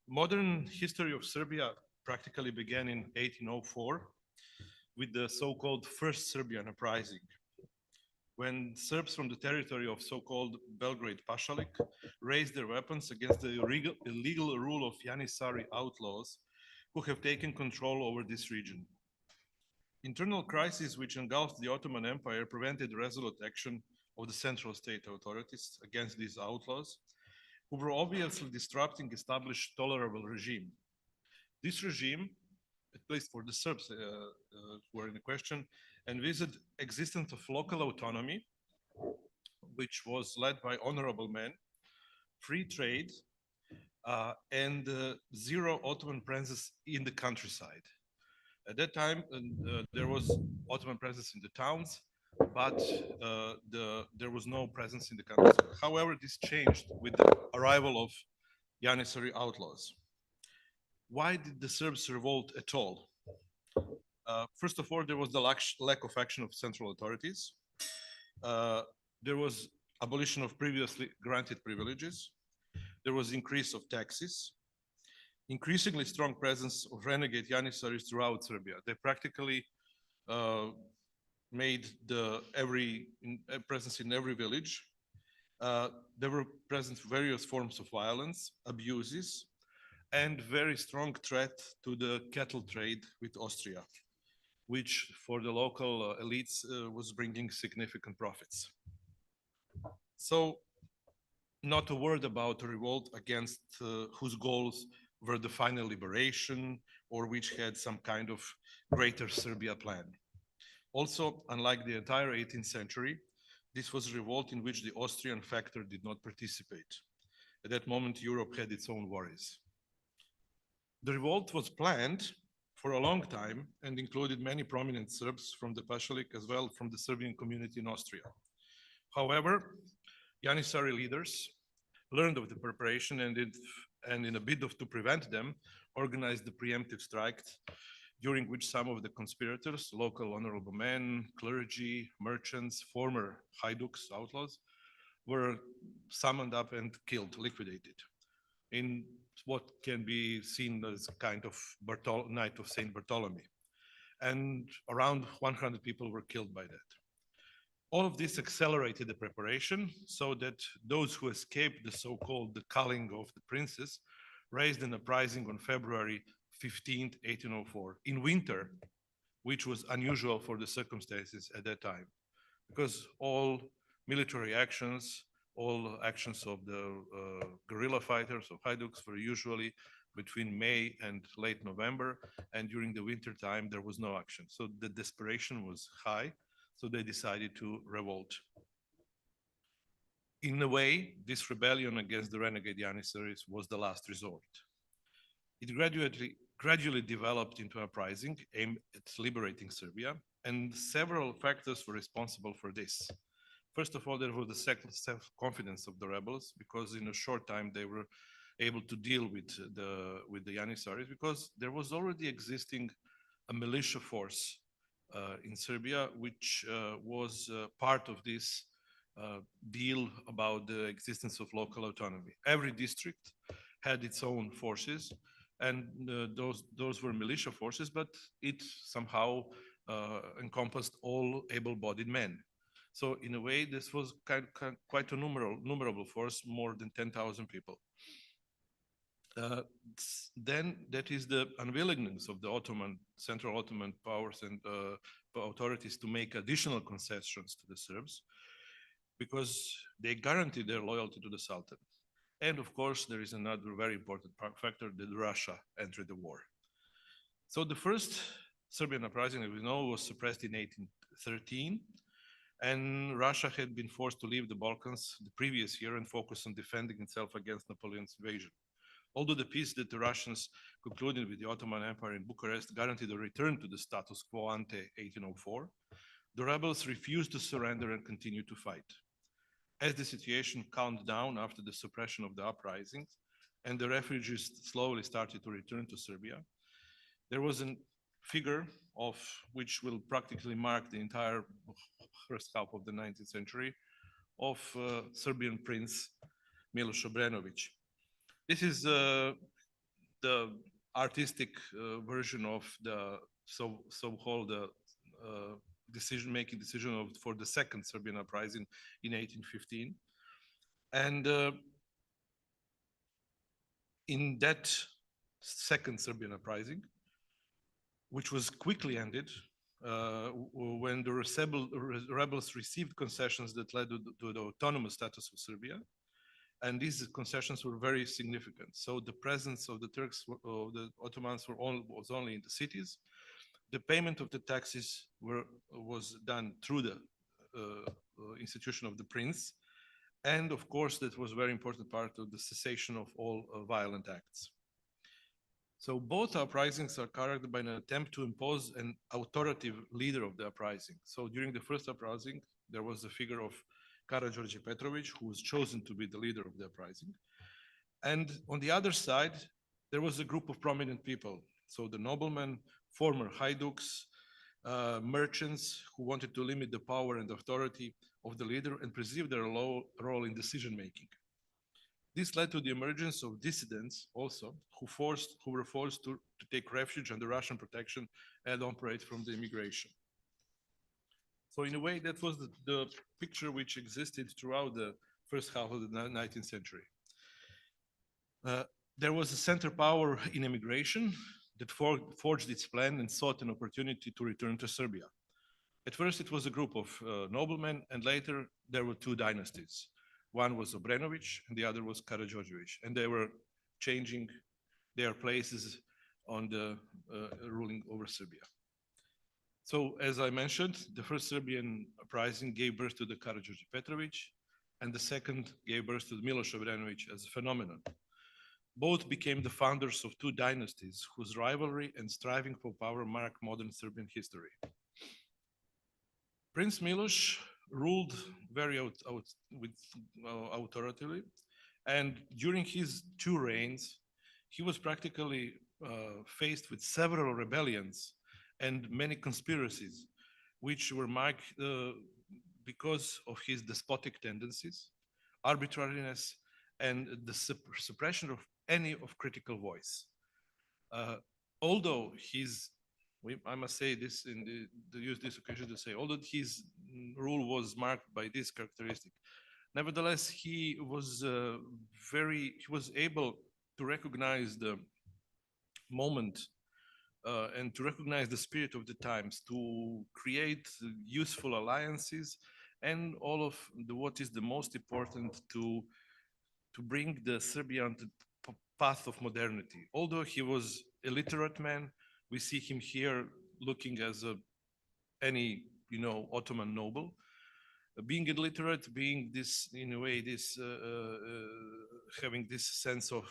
modern history of Serbia practically began in 1804 with the so-called First Serbian Uprising, when Serbs from the territory of so-called Belgrade Pashalik raised their weapons against the illegal rule of Janissary outlaws who have taken control over this region. Internal crises which engulfed the Ottoman Empire prevented resolute action of the central state authorities against these outlaws, who were obviously disrupting established tolerable regime. This regime, at least for the Serbs who are in the question, envisaged existence of local autonomy, which was led by honorable men, free trade, and zero Ottoman presence in the countryside. At that time, there was Ottoman presence in the towns, but there was no presence in the countryside. However, this changed with the arrival of Janissary outlaws. Why did the Serbs revolt at all? First of all, there was the lack of action of central authorities. There was abolition of previously granted privileges. There was increase of taxes. Increasingly strong presence of renegade Janissaries throughout Serbia. They practically made presence in every village. There were present various forms of violence, abuses, and very strong threat to the cattle trade with Austria, which for the local elites was bringing significant profits. So not a word about a revolt against whose goals were the final liberation or which had some kind of greater Serbia plan. Also, unlike the entire 18th century, this was a revolt in which the Austrian factor did not participate. At that moment, Europe had its own worries. The revolt was planned for a long time and included many prominent Serbs from the Pašalik as well from the Serbian community in Austria. However, Janissary leaders learned of the preparation and in a bid to prevent them, organized the preemptive strike, during which some of the conspirators, local honorable men, clergy, merchants, former Haiduks, outlaws, were summoned up and killed, liquidated, in what can be seen as kind of night of Saint Bartholomew. And around 100 people were killed by that. All of this accelerated the preparation so that those who escaped the so-called the culling of the princes raised an uprising on February 15th, 1804, in winter, which was unusual for the circumstances at that time, because all military actions, all actions of the guerrilla fighters of Haiduks were usually between May and late November, and during the winter time there was no action. So the desperation was high, so they decided to revolt. In a way, this rebellion against the renegade Janissaries was the last resort. It gradually developed into an uprising aimed at liberating Serbia, and several factors were responsible for this. First of all, there was the self-confidence of the rebels, because in a short time they were able to deal with the Janissaries, because there was already existing a militia force in Serbia, which was part of this deal about the existence of local autonomy. Every district had its own forces, and those were militia forces, but it somehow encompassed all able-bodied men. So in a way, this was quite a numerable force, more than 10,000 people. Then that is the unwillingness of the Central Ottoman powers and authorities to make additional concessions to the Serbs, because they guaranteed their loyalty to the Sultan. And of course, there is another very important factor, that Russia entered the war. So the first Serbian uprising, as we know, was suppressed in 1813, and Russia had been forced to leave the Balkans the previous year and focus on defending itself against Napoleon's invasion. Although the peace that the Russians concluded with the Ottoman Empire in Bucharest guaranteed a return to the status quo ante 1804, the rebels refused to surrender and continued to fight. As the situation calmed down after the suppression of the uprisings and the refugees slowly started to return to Serbia, there was a figure of which will practically mark the entire first half of the 19th century of Serbian Prince Miloš Obrenović. This is the artistic version of the so-called decision-making decision for the second Serbian uprising in 1815. And in that second Serbian uprising, which was quickly ended when the rebels received concessions that led to the autonomous status of Serbia, and these concessions were very significant. So the presence of the Turks, the Ottomans was only in the cities. The payment of the taxes was done through the institution of the prince. And of course, that was a very important part of the cessation of all violent acts. So both uprisings are characterized by an attempt to impose an authoritative leader of the uprising. So during the first uprising, there was the figure of Karađorđe Petrović, who was chosen to be the leader of the uprising. And on the other side, there was a group of prominent people. So the noblemen, former Haiduks, merchants who wanted to limit the power and authority of the leader and preserve their role in decision-making. This led to the emergence of dissidents also, who were forced to take refuge under Russian protection and operate from the immigration. So in a way, that was the picture which existed throughout the first half of the 19th century. There was a center power in immigration that forged its plan and sought an opportunity to return to Serbia. At first, it was a group of noblemen, and later there were two dynasties. One was Obrenović, and the other was Karađorđević, and they were changing their places on the ruling over Serbia. So, as I mentioned, the first Serbian uprising gave birth to the Karađorđe Petrović, and the second gave birth to the Miloš Obrenović as a phenomenon. Both became the founders of two dynasties whose rivalry and striving for power mark modern Serbian history. Prince Miloš ruled very authoritatively, and during his two reigns, he was practically faced with several rebellions and many conspiracies, which were marked because of his despotic tendencies, arbitrariness, and the suppression of any of critical voice. Although I must say this use this occasion to say, although his rule was marked by this characteristic, nevertheless he was able to recognize the moment and to recognize the spirit of the times, to create useful alliances, and all of what is the most important, to bring the Serbian path of modernity. Although he was a literate man, we see him here looking as any Ottoman noble. Being illiterate, being this in a way this having this sense of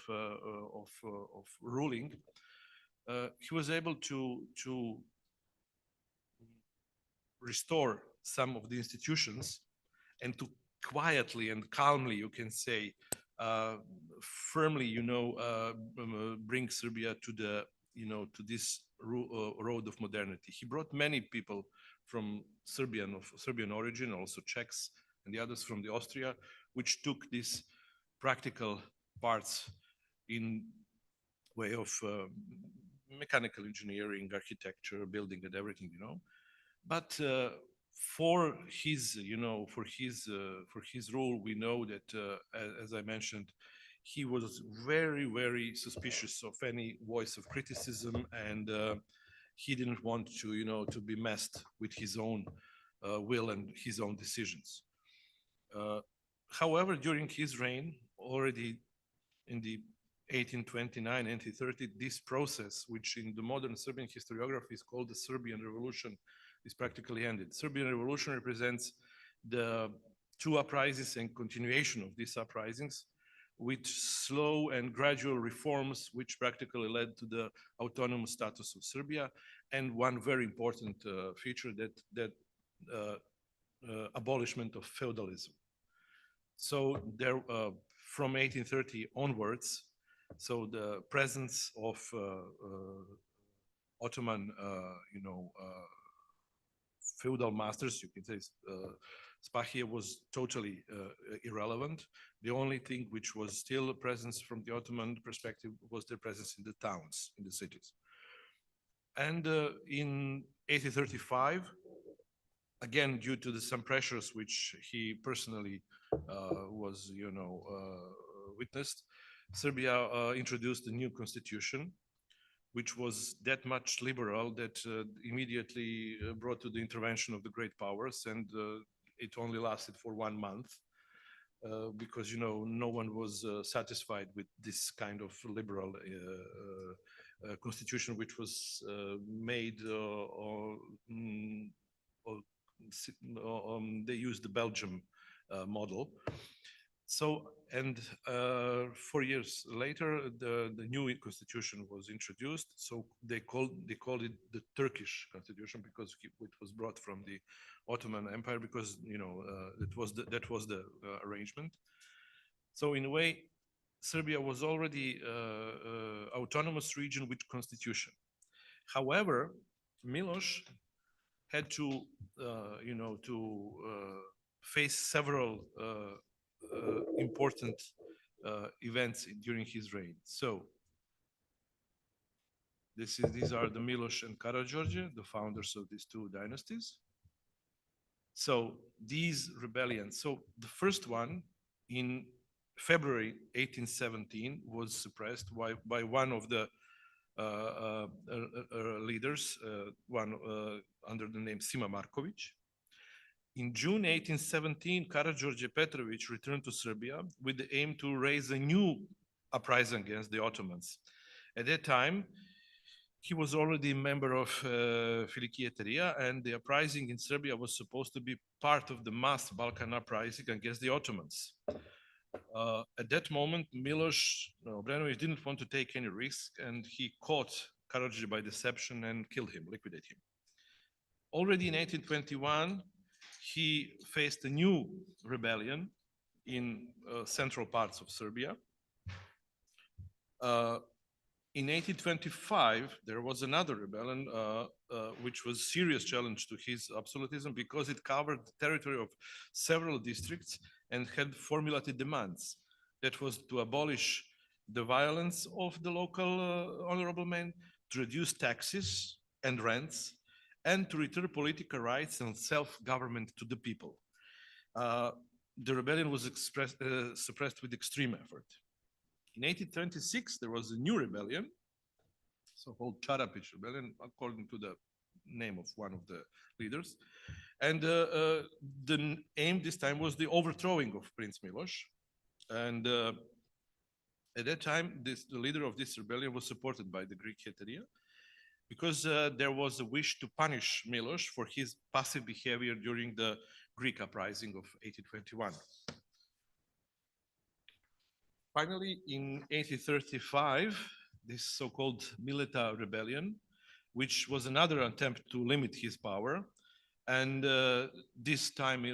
ruling, he was able to restore some of the institutions and to quietly and calmly, you can say, firmly, bring Serbia to the to this road of modernity. He brought many people from Serbian origin, also Czechs and the others from the Austria, which took these practical parts in way of mechanical engineering, architecture, building, and everything, But for his rule, we know that, as I mentioned, he was very, very suspicious of any voice of criticism, and he didn't want to be messed with his own will and his own decisions. However, during his reign, already in the 1829, 1830, this process, which in the modern Serbian historiography is called the Serbian Revolution, is practically ended. Serbian Revolution represents the two uprisings and continuation of these uprisings, with slow and gradual reforms, which practically led to the autonomous status of Serbia, and one very important feature, that abolishment of feudalism. So there, from 1830 onwards, so the presence of Ottoman, feudal masters, you can say, Spahia was totally irrelevant. The only thing which was still a presence from the Ottoman perspective was their presence in the towns, in the cities. And in 1835, again, due to some pressures which he personally was, witnessed, Serbia introduced a new constitution, which was that much liberal that immediately brought to the intervention of the great powers, and it only lasted for 1 month because no one was satisfied with this kind of liberal constitution, which was made they used the Belgium model. So, and 4 years later, the new constitution was introduced. So they called it the Turkish constitution, because it was brought from the Ottoman Empire, because that was the arrangement. So in a way, Serbia was already autonomous region with constitution. However, Miloš had to face several important events during his reign. So these are the Miloš and Karađorđe, the founders of these two dynasties. So these rebellions, so the first one in February 1817 was suppressed by one of the leaders, one under the name Sima Marković. In June 1817, Karađorđe Petrović returned to Serbia with the aim to raise a new uprising against the Ottomans. At that time, He was already a member of Yaycioglu, and the uprising in Serbia was supposed to be part of the mass Balkan uprising against the Ottomans. At that moment, Miloš Obrenović didn't want to take any risk, and he caught Karadzic by deception and killed him, liquidated him. Already in 1821, he faced a new rebellion in central parts of Serbia. In 1825, there was another rebellion, which was a serious challenge to his absolutism because it covered the territory of several districts and had formulated demands. That was to abolish the violence of the local honorable men, to reduce taxes and rents, and to return political rights and self-government to the people. The rebellion was suppressed with extreme effort. In 1826, there was a new rebellion, so-called Charapić rebellion, according to the name of one of the leaders. And the aim this time was the overthrowing of Prince Miloš. And at that time, the leader of this rebellion was supported by the Greek Yaycioglu, because there was a wish to punish Miloš for his passive behavior during the Greek uprising of 1821. Finally, in 1835, this so-called Mileta rebellion, which was another attempt to limit his power, and this time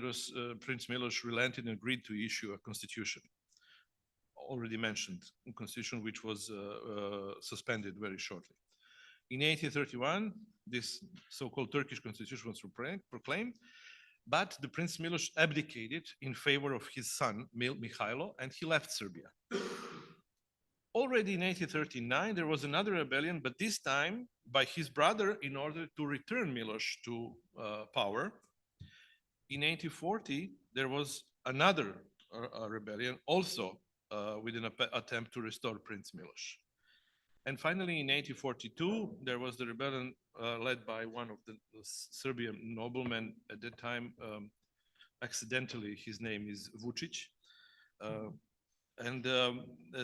Prince Miloš relented and agreed to issue a constitution, already mentioned, a constitution which was suspended very shortly. In 1831, this so-called Turkish constitution was proclaimed, but the Prince Miloš abdicated in favor of his son, Mihailo, and he left Serbia. Already in 1839, there was another rebellion, but this time by his brother in order to return Miloš to power. In 1840, there was another rebellion, also with an attempt to restore Prince Miloš. And finally, in 1842, there was the rebellion led by one of the Serbian noblemen at that time. Accidentally, his name is Vučić. And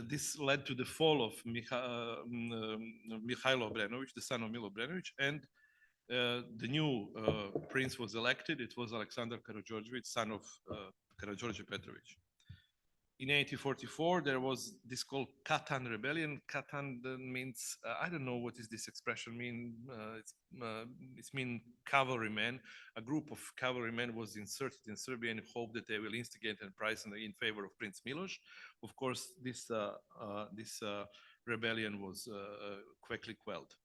this led to the fall of Mihailo Obrenović, the son of Milo Obrenović, and the new prince was elected. It was Aleksandar Karađorđević, son of Karađorđe Petrović. In 1844, there was this called Katan rebellion. Katan means, I don't know what is this expression mean. It's mean cavalrymen. A group of cavalrymen was inserted in Serbia in hope that they will instigate an uprising in favor of Prince Miloš. Of course, this rebellion was quickly quelled.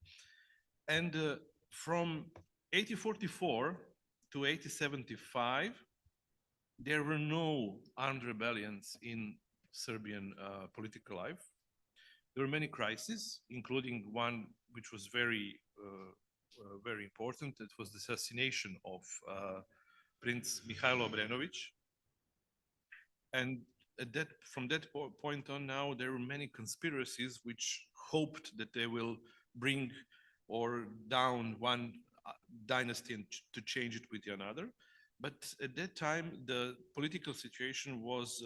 And from 1844 to 1875, there were no armed rebellions in Serbian political life. There were many crises, including one which was very important. It was the assassination of Prince Mihailo Obrenović. And from that point on now, there were many conspiracies which hoped that they will bring or down one dynasty and to change it with another. But at that time, the political situation was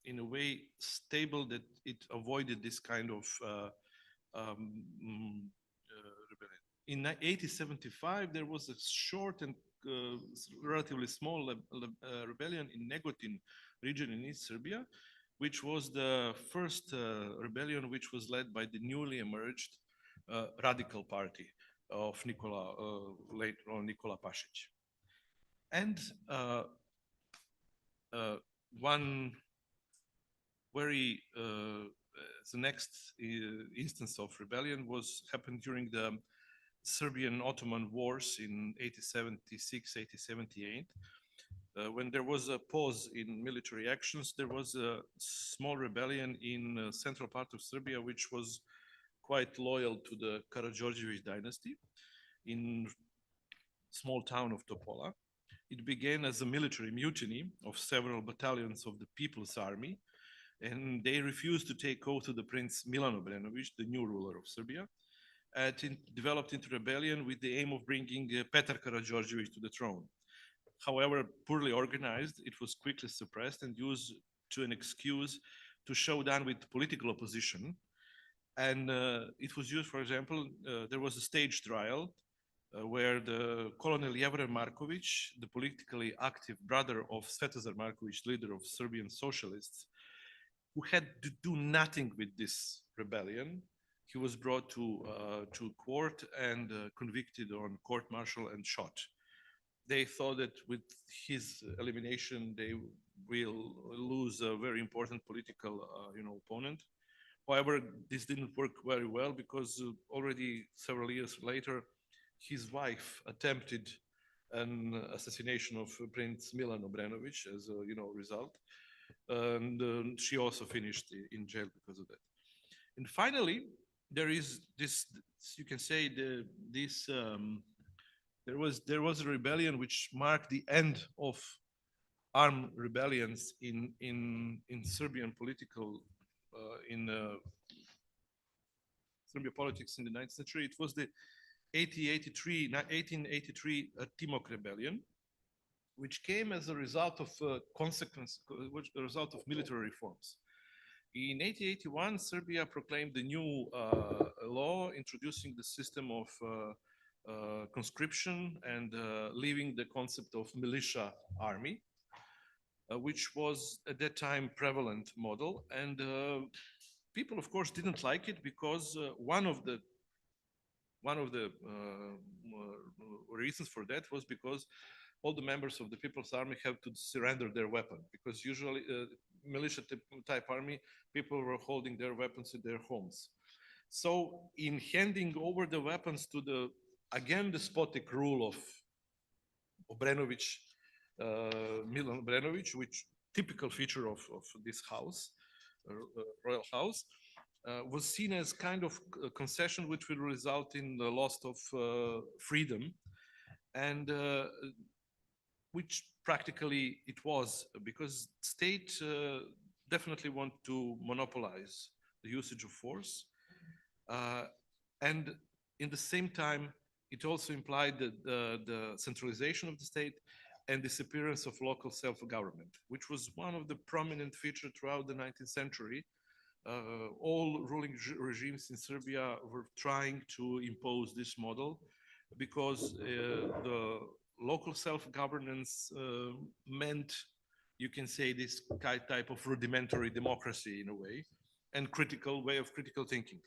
in a way stable that it avoided this kind of rebellion. In 1875, there was a short and relatively small rebellion in Negotin region in East Serbia, which was the first rebellion which was led by the newly emerged radical party of later on Nikola Pašić. And one very the next instance of rebellion happened during the Serbian Ottoman wars in 1876, 1878. When there was a pause in military actions, there was a small rebellion in central part of Serbia, which was quite loyal to the Karađorđević dynasty in small town of Topola. It began as a military mutiny of several battalions of the People's Army, and they refused to take oath to the Prince Milan Obrenović, the new ruler of Serbia. It developed into rebellion with the aim of bringing Petar Karađorđević to the throne. However, poorly organized, it was quickly suppressed and used to an excuse to show down with political opposition. And it was used, for example, there was a stage trial where the Colonel Jevran Markovic, the politically active brother of Svetozar Markovic, leader of Serbian socialists, who had to do nothing with this rebellion, he was brought to court and convicted on court-martial and shot. They thought that with his elimination, they will lose a very important political, opponent. However, this didn't work very well because already several years later, his wife attempted an assassination of Prince Milan Obrenović as a result, and she also finished in jail because of that. And finally, there is this, you can say, there was a rebellion which marked the end of armed rebellions in Serbian political Serbia politics in the 19th century. It was the 1883 Timok rebellion, which came as a result of military reforms. In 1881, Serbia proclaimed the new law introducing the system of conscription and leaving the concept of militia army, which was at that time prevalent model. And people, of course, didn't like it because one of the reasons for that was because all the members of the People's Army have to surrender their weapon, because usually militia type army, people were holding their weapons in their homes. So in handing over the weapons to the, again, despotic rule of Obrenović, Milan Obrenović, which typical feature of this house, royal house, was seen as kind of a concession which will result in the loss of freedom, and which practically it was, because state definitely want to monopolize the usage of force, and in the same time it also implied the centralization of the state and disappearance of local self-government, which was one of the prominent features throughout the 19th century. All ruling regimes in Serbia were trying to impose this model because the local self-governance meant, you can say, this type of rudimentary democracy in a way, and critical way of critical thinking.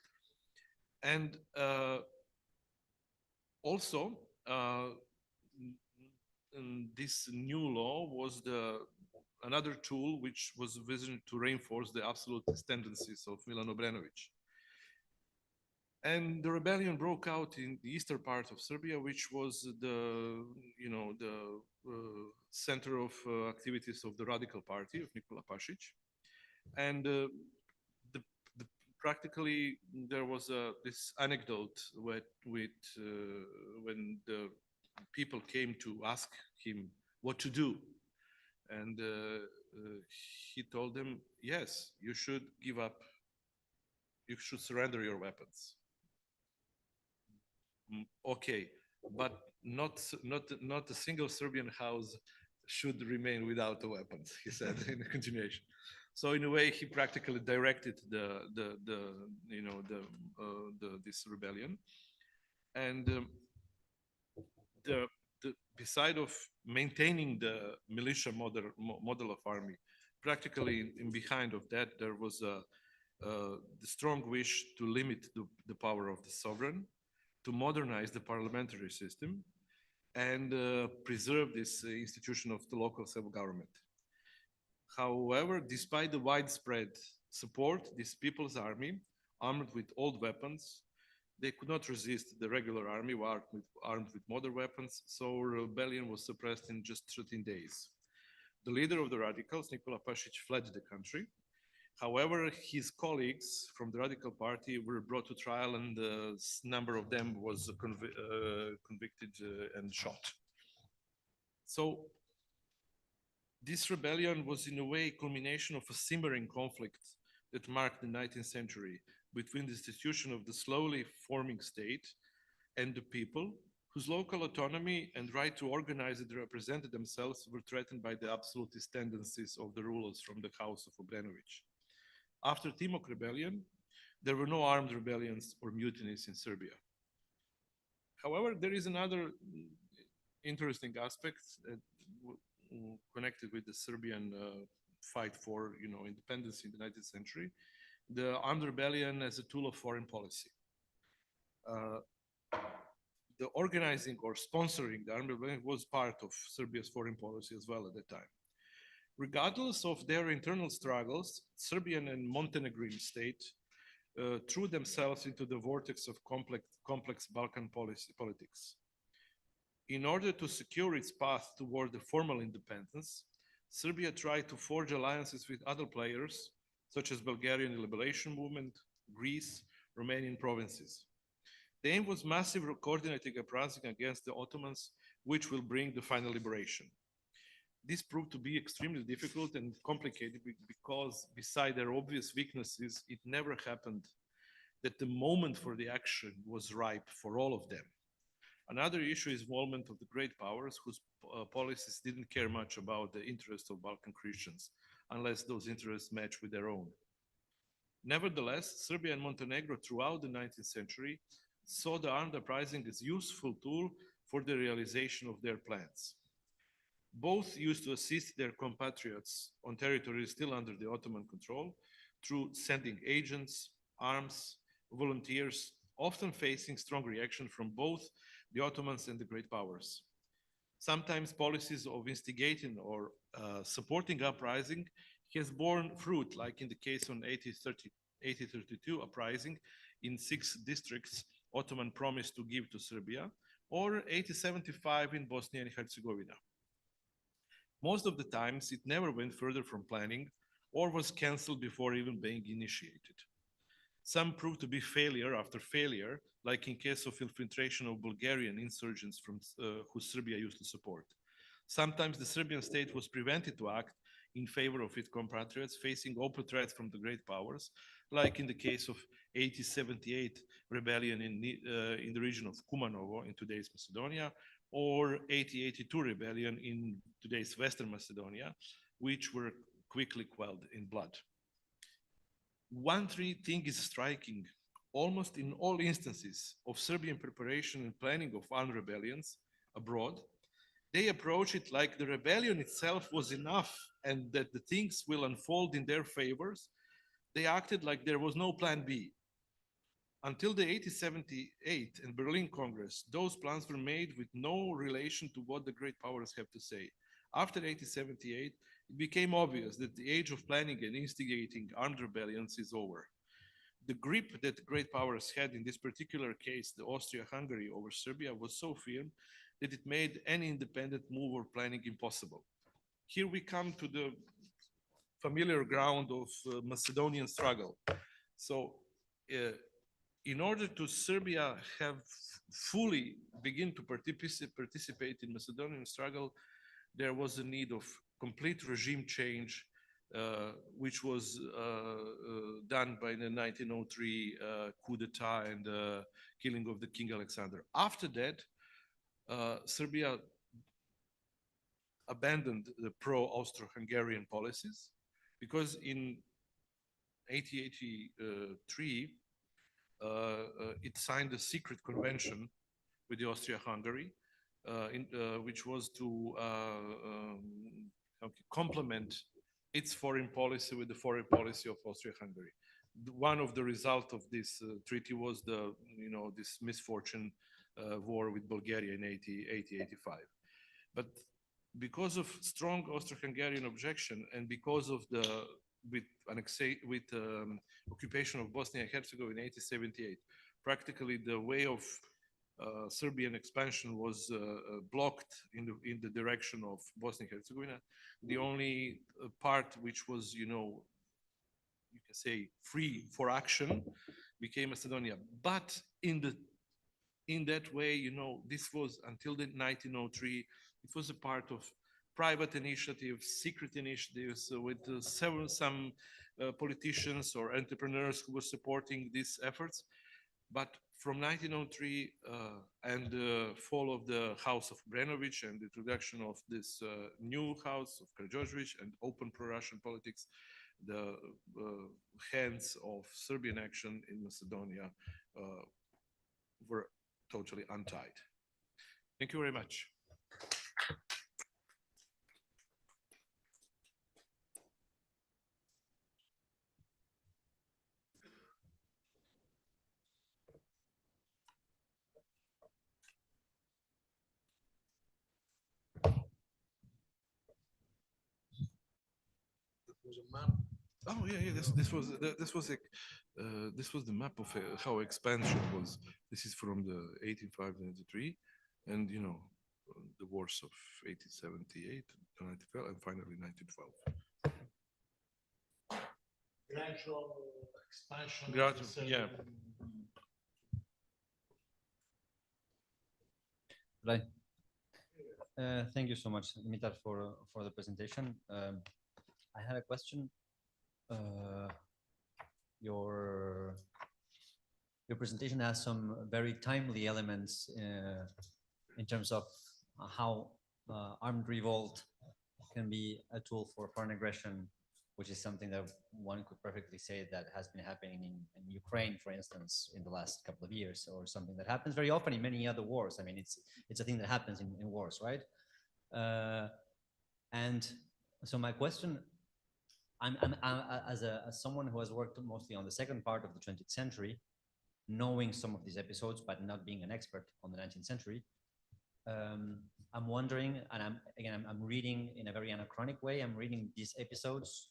And also, this new law was another tool which was envisioned to reinforce the absolutist tendencies of Milan Obrenović. And the rebellion broke out in the eastern part of Serbia, which was the center of activities of the Radical Party of Nikola Pasic. And practically there was this anecdote when the people came to ask him what to do. And he told them, yes, you should give up, you should surrender your weapons. Okay, but not a single Serbian house should remain without the weapons, he said in continuation. So in a way, he practically directed this rebellion, and beside of maintaining the militia model of army, practically in behind of that there was the strong wish to limit the power of the sovereign, to modernize the parliamentary system, and preserve this institution of the local self-government. However, despite the widespread support, this people's army, armed with old weapons, they could not resist the regular army armed with modern weapons, so rebellion was suppressed in just 13 days. The leader of the radicals, Nikola Pasic, fled the country. However, his colleagues from the Radical Party were brought to trial, and a number of them was convicted and shot. So this rebellion was in a way culmination of a simmering conflict that marked the 19th century between the institution of the slowly forming state and the people, whose local autonomy and right to organize and represent themselves were threatened by the absolutist tendencies of the rulers from the house of Obrenović. After Timok rebellion, there were no armed rebellions or mutinies in Serbia. However, there is another interesting aspect connected with the Serbian fight for independence in the 19th century, the armed rebellion as a tool of foreign policy. The organizing or sponsoring the armed rebellion was part of Serbia's foreign policy as well at that time. Regardless of their internal struggles, Serbian and Montenegrin state threw themselves into the vortex of complex Balkan politics. In order to secure its path toward the formal independence, Serbia tried to forge alliances with other players, such as Bulgarian Liberation Movement, Greece, Romanian provinces. The aim was massive coordinated uprising against the Ottomans, which will bring the final liberation. This proved to be extremely difficult and complicated because, beside their obvious weaknesses, it never happened that the moment for the action was ripe for all of them. Another issue is involvement of the great powers whose policies didn't care much about the interests of Balkan Christians, unless those interests match with their own. Nevertheless, Serbia and Montenegro throughout the 19th century saw the armed uprising as a useful tool for the realization of their plans. Both used to assist their compatriots on territories still under the Ottoman control through sending agents, arms, volunteers, often facing strong reaction from both the Ottomans and the great powers. Sometimes policies of instigating or supporting uprising has borne fruit, like in the case of 1832 uprising in 6 districts Ottoman promised to give to Serbia, or 1875 in Bosnia and Herzegovina. Most of the times, it never went further from planning or was cancelled before even being initiated. Some proved to be failure after failure, like in case of infiltration of Bulgarian insurgents from who Serbia used to support. Sometimes the Serbian state was prevented to act in favor of its compatriots facing open threats from the great powers, like in the case of 1878 rebellion in the region of Kumanovo in today's Macedonia, or 1882 rebellion in today's Western Macedonia, which were quickly quelled in blood. One thing is striking. Almost in all instances of Serbian preparation and planning of armed rebellions abroad, they approach it like the rebellion itself was enough and that the things will unfold in their favors. They acted like there was no plan B. Until the 1878 and Berlin Congress, those plans were made with no relation to what the great powers have to say. After 1878, it became obvious that the age of planning and instigating armed rebellions is over. The grip that great powers had in this particular case, the Austria-Hungary over Serbia, was so firm that it made any independent move or planning impossible. Here we come to the familiar ground of Macedonian struggle. So in order to Serbia have fully begin to participate in Macedonian struggle, there was a need of complete regime change, which was done by the 1903 coup d'etat and the killing of the King Alexander. After that, Serbia abandoned the pro-Austro-Hungarian policies because in 1883, it signed a secret convention with the Austria-Hungary, which was to complement its foreign policy with the foreign policy of Austria-Hungary. One of the results of this treaty was this misfortune war with Bulgaria in 1885. But because of strong Austro-Hungarian objection and because of the occupation of Bosnia and Herzegovina in 1878, practically the way of Serbian expansion was blocked in the direction of Bosnia and Herzegovina. The only part which was, you can say, free for action became Macedonia. But in that way, this was until the 1903. It was a part of private initiatives, secret initiatives with some politicians or entrepreneurs who were supporting these efforts. But from 1903 and the fall of the House of Brenović and the introduction of this new house of Karađorđević and open pro-Russian politics, the hands of Serbian action in Macedonia were totally untied. Thank you very much.
Was a map.
Oh yeah. This was the map of how expansion was. This is from the 1893, and you know, the wars of 1878, 1912, and finally 1912.
Gradual expansion. of
Gradual,
the
yeah.
Right. Thank you so much, Dimitar, for the presentation. I had a question. Your presentation has some very timely elements in terms of how armed revolt can be a tool for foreign aggression, which is something that one could perfectly say that has been happening in Ukraine, for instance, in the last couple of years, or something that happens very often in many other wars. I mean, it's a thing that happens in wars, right? And so my question, as someone who has worked mostly on the second part of the 20th century, knowing some of these episodes, but not being an expert on the 19th century, I'm wondering, and I'm reading in a very anachronic way, I'm reading these episodes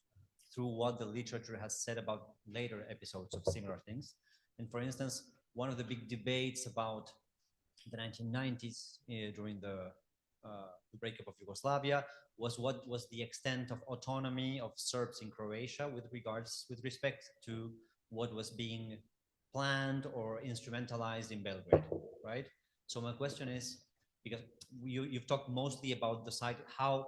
through what the literature has said about later episodes of similar things. And for instance, one of the big debates about the 1990s during the breakup of Yugoslavia was what was the extent of autonomy of Serbs in Croatia with respect to what was being planned or instrumentalized in Belgrade, right? So my question is, because you've talked mostly about the side, how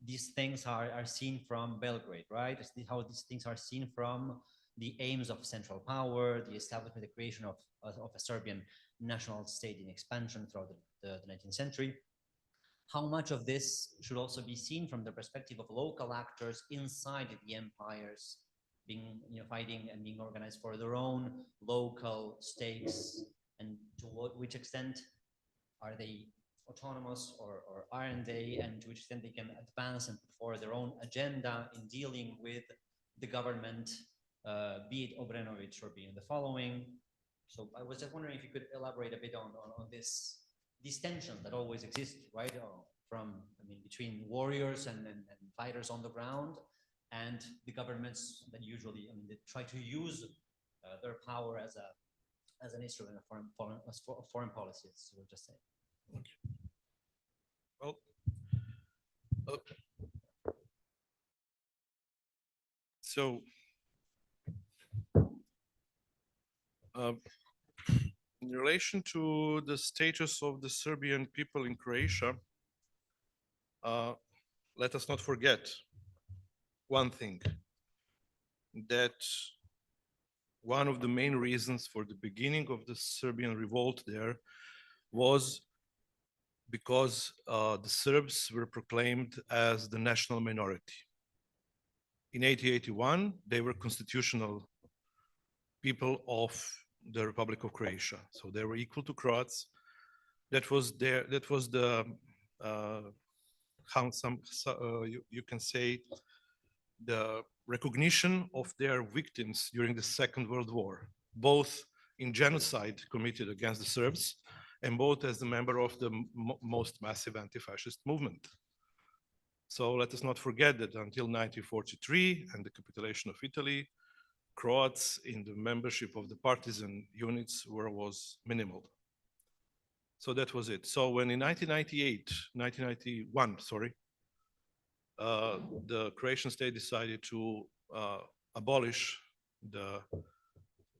these things are seen from Belgrade, right? How these things are seen from the aims of central power, the establishment, the creation of a Serbian national state in expansion throughout the 19th century. How much of this should also be seen from the perspective of local actors inside the empires, being, fighting and being organized for their own local states, and to which extent are they autonomous or aren't they, and to which extent they can advance and put forward their own agenda in dealing with the government, be it Obrenović or being the following. So I was just wondering if you could elaborate a bit on these tensions that always exist, right? Between warriors and fighters on the ground, and the governments that usually, they try to use their power as an instrument of foreign policy, as we'll just say.
Well, so in relation to the status of the Serbian people in Croatia, let us not forget one thing, that one of the main reasons for the beginning of the Serbian revolt there was because the Serbs were proclaimed as the national minority. In 1881, they were constitutional people of the Republic of Croatia, so they were equal to Croats. That was the how you can say the recognition of their victims during the Second World War, both in genocide committed against the Serbs and both as a member of the most massive anti-fascist movement. So let us not forget that until 1943 and the capitulation of Italy, Croats in the membership of the partisan units was minimal. So that was it. So when in 1991, the Croatian state decided to abolish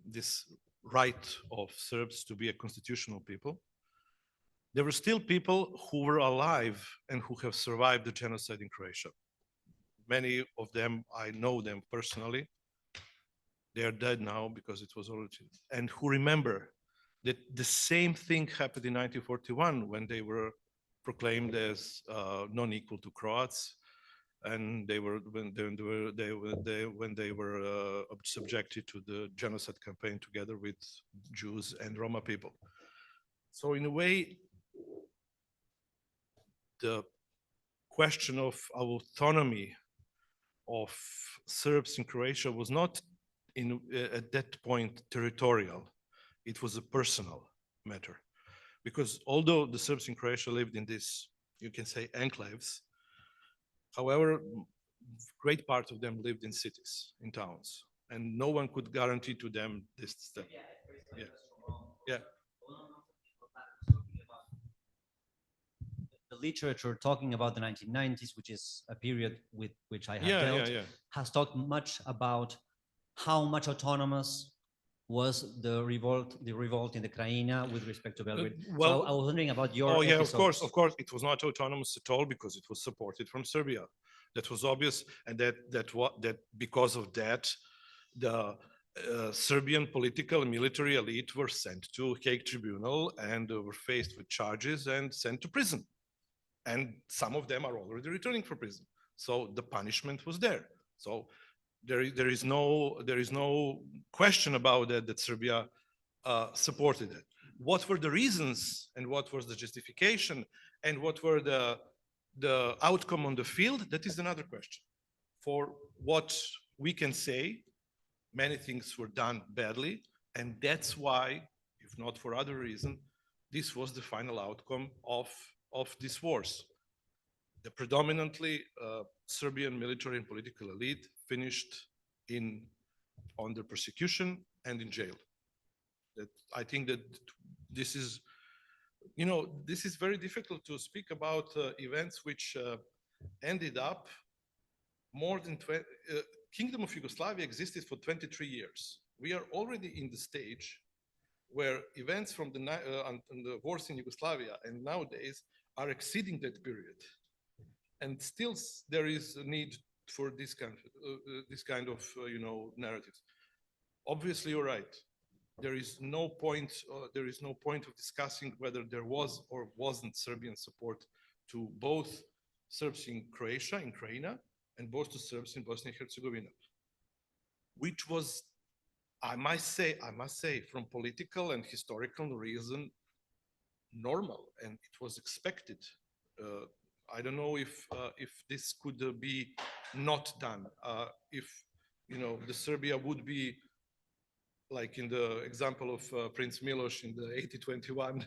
this right of Serbs to be a constitutional people, there were still people who were alive and who have survived the genocide in Croatia. Many of them, I know them personally. They are dead now because it was already, and who remember that the same thing happened in 1941 when they were proclaimed as non-equal to Croats. and they were when they were subjected to the genocide campaign together with Jews and Roma people. So in a way, the question of autonomy of Serbs in Croatia was not at that point territorial. It was a personal matter, because although the Serbs in Croatia lived in this, you can say, enclaves, however, great part of them lived in cities, in towns, and no one could guarantee to them this step. Yeah. Yeah.
The literature talking about the 1990s, which is a period with which I have dealt, has talked much about how much autonomous was the revolt in the Krajina with respect to Belgrade.
Well,
so I was wondering about your
Oh yeah,
episodes.
of course, it was not autonomous at all because it was supported from Serbia. That was obvious, and that because of that, the Serbian political and military elite were sent to Hague Tribunal and were faced with charges and sent to prison. And some of them are already returning from prison. So the punishment was there. So there is no question about that Serbia supported it. What were the reasons and what was the justification and what were the outcome on the field? That is another question. For what we can say, many things were done badly, and that's why, if not for other reason, this was the final outcome of these wars. The predominantly Serbian military and political elite finished under persecution and in jail. That I think that this is, this is very difficult to speak about events which ended up more than 20. Kingdom of Yugoslavia existed for 23 years. We are already in the stage where events from the wars in Yugoslavia and nowadays are exceeding that period, and still there is a need for this kind of narratives. Obviously, you're right. There is no point. There is no point of discussing whether there was or wasn't Serbian support to both Serbs in Croatia, in Krajina, and both to Serbs in Bosnia and Herzegovina, which was, I must say, from political and historical reason, normal, and it was expected. I don't know if this could be not done. If the Serbia would be like in the example of Prince Miloš in the 1821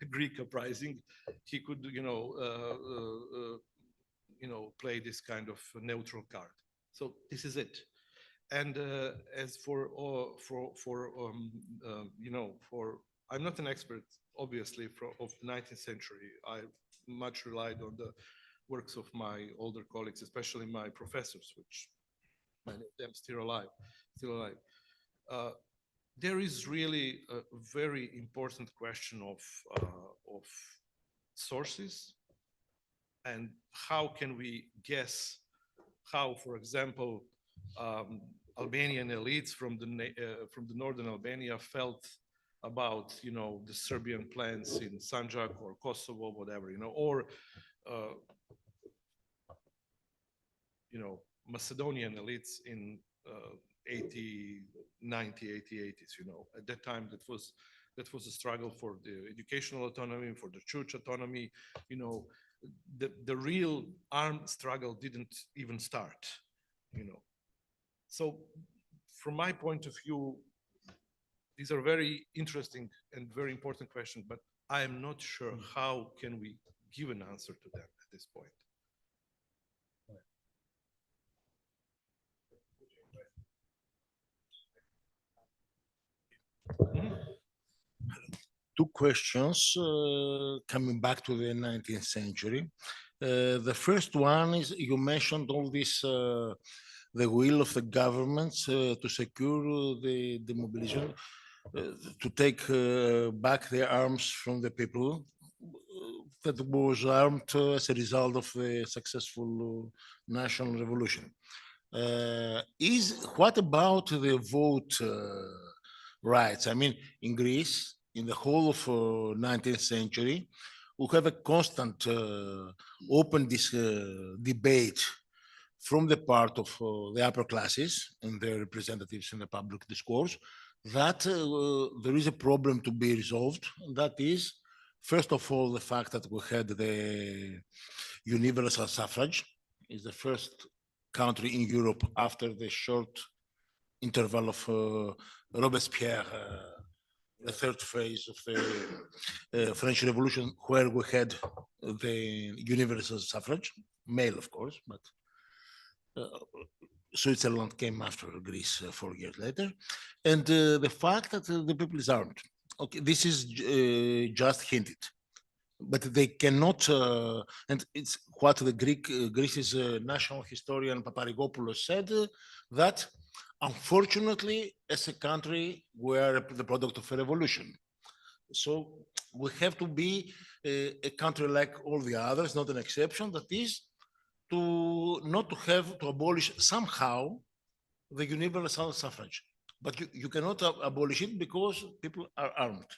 Greek uprising, he could play this kind of neutral card. So this is it. And as for I'm not an expert, obviously, of the 19th century. I much relied on the works of my older colleagues, especially my professors, which many of them still alive. There is really a very important question of sources and how can we guess how, for example, Albanian elites from the northern Albania felt about the Serbian plans in Sanjak or Kosovo, whatever, or Macedonian elites in 80s, 90s, 80s. At that time, that was a struggle for the educational autonomy, for the church autonomy. The real armed struggle didn't even start. So, from my point of view, these are very interesting and very important questions, but I am not sure how can we give an answer to them at this point.
Two questions coming back to the 19th century. The first one is you mentioned all this, the will of the governments to secure the demobilization, to take back their arms from the people that was armed as a result of the successful national revolution. What about the vote rights? I mean, in Greece, in the whole of 19th century, we have a constant open debate from the part of the upper classes and their representatives in the public discourse that there is a problem to be resolved. That is, first of all, the fact that we had the universal suffrage is the first country in Europe after the short interval of Robespierre, the third phase of the French Revolution, where we had the universal suffrage, male, of course, but Switzerland came after Greece 4 years later. And the fact that the people is armed. Okay, this is just hinted, but they cannot, and it's what the Greece's national historian Paparigopoulos said, that unfortunately, as a country, we are the product of a revolution. So we have to be a country like all the others, not an exception, that is to not to have to abolish somehow the universal suffrage. But you cannot abolish it because people are armed.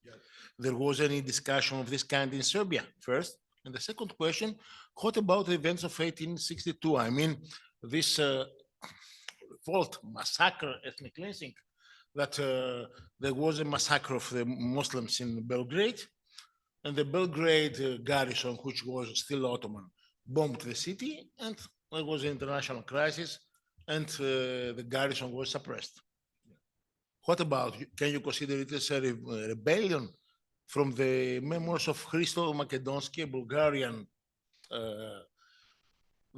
Yeah. There was any discussion of this kind in Serbia first. And the second question, what about the events of 1862? I mean, this revolt, massacre, ethnic cleansing, that there was a massacre of the Muslims in Belgrade, and the Belgrade garrison, which was still Ottoman, bombed the city, and there was an international crisis, and the garrison was suppressed. What about, can you consider it as a rebellion from the memoirs of Christo Makedonsky, a Bulgarian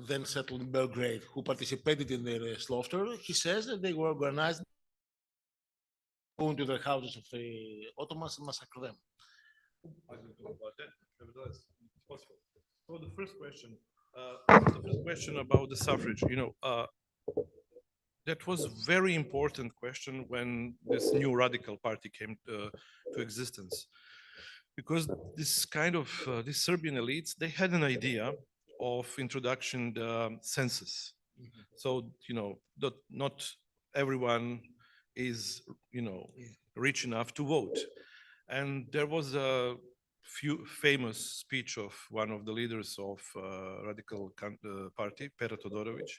then settled in Belgrade, who participated in their slaughter? He says that they were organized, go into the houses of the Ottomans and massacre them.
I don't know about that. Nevertheless, it's possible. So the first question about the suffrage, you know, that was a very important question when this new radical party came to existence, because this kind of these Serbian elites, they had an idea of introduction the census. So you know that not everyone is rich enough to vote, and there was a famous speech of one of the leaders of radical party, Pera Todorovic.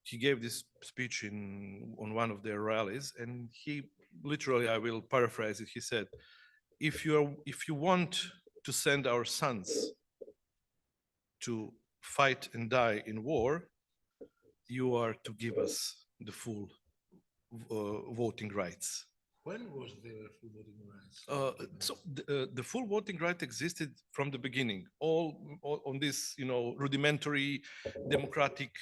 He gave this speech on one of their rallies, and he literally, I will paraphrase it, he said, if you want to send our sons to fight and die in war, you are to give us the full voting rights.
When was the full voting rights?
So the full voting right existed from the beginning. All on this, rudimentary democratic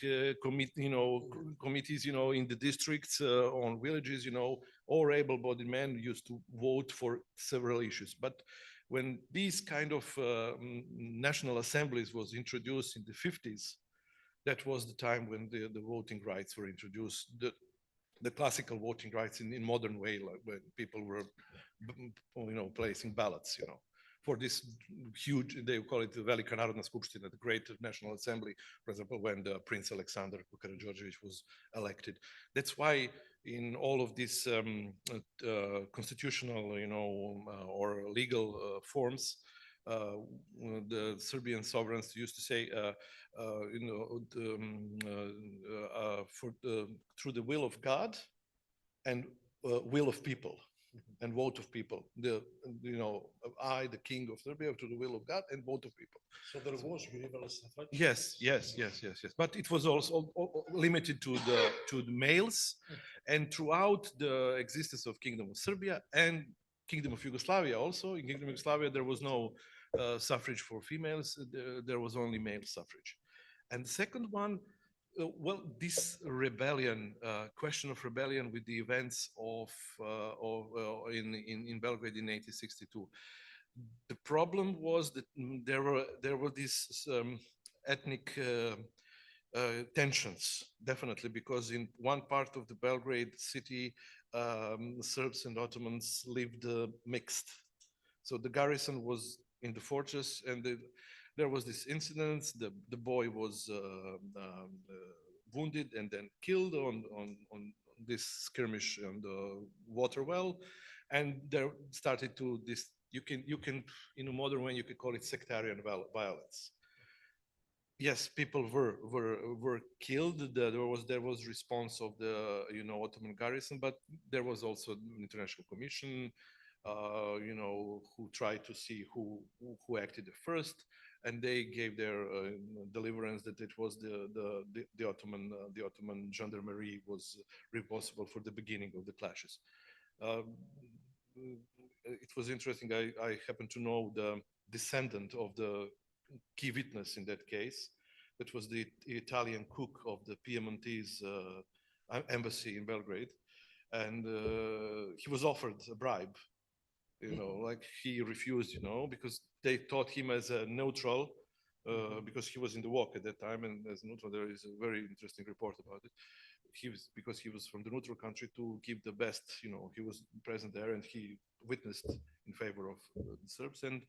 committees, in the districts, on villages, all able-bodied men used to vote for several issues. But when these kind of national assemblies was introduced in the 50s, that was the time when the voting rights were introduced. The classical voting rights in modern way, like when people were, placing ballots, for this huge, they call it the Velika Narodna Skupština, the Great National Assembly, for example, when the Prince Alexander Karađorđević was elected. That's why in all of these constitutional, or legal forms, the Serbian sovereigns used to say, through the will of God and will of people and vote of people. I, the king of Serbia, to the will of God and vote of people.
So there was universal suffrage?
Yes. But it was also limited to the males, and throughout the existence of Kingdom of Serbia and Kingdom of Yugoslavia also, in Kingdom of Yugoslavia, there was no suffrage for females, there was only male suffrage. And the second one, this rebellion, question of rebellion with the events in Belgrade in 1862. The problem was that there were these ethnic tensions, definitely, because in one part of the Belgrade city, Serbs and Ottomans lived mixed. So the garrison was in the fortress, and there was this incident. The boy was wounded and then killed on this skirmish on the water well, and there started to this you can in a modern way you could call it sectarian violence. Yes, people were killed. There was response of the Ottoman garrison, but there was also an international commission, who tried to see who acted first, and they gave their deliverance that it was the Ottoman gendarmerie was responsible for the beginning of the clashes. It was interesting. I happen to know the descendant of the key witness in that case. That was the Italian cook of the Piemontese embassy in Belgrade, and he was offered a bribe. Like he refused. Because they thought him as a neutral, because he was in the walk at that time, and as neutral, there is a very interesting report about it. Because he was from the neutral country to give the best. He was present there, and he witnessed in favor of the Serbs, and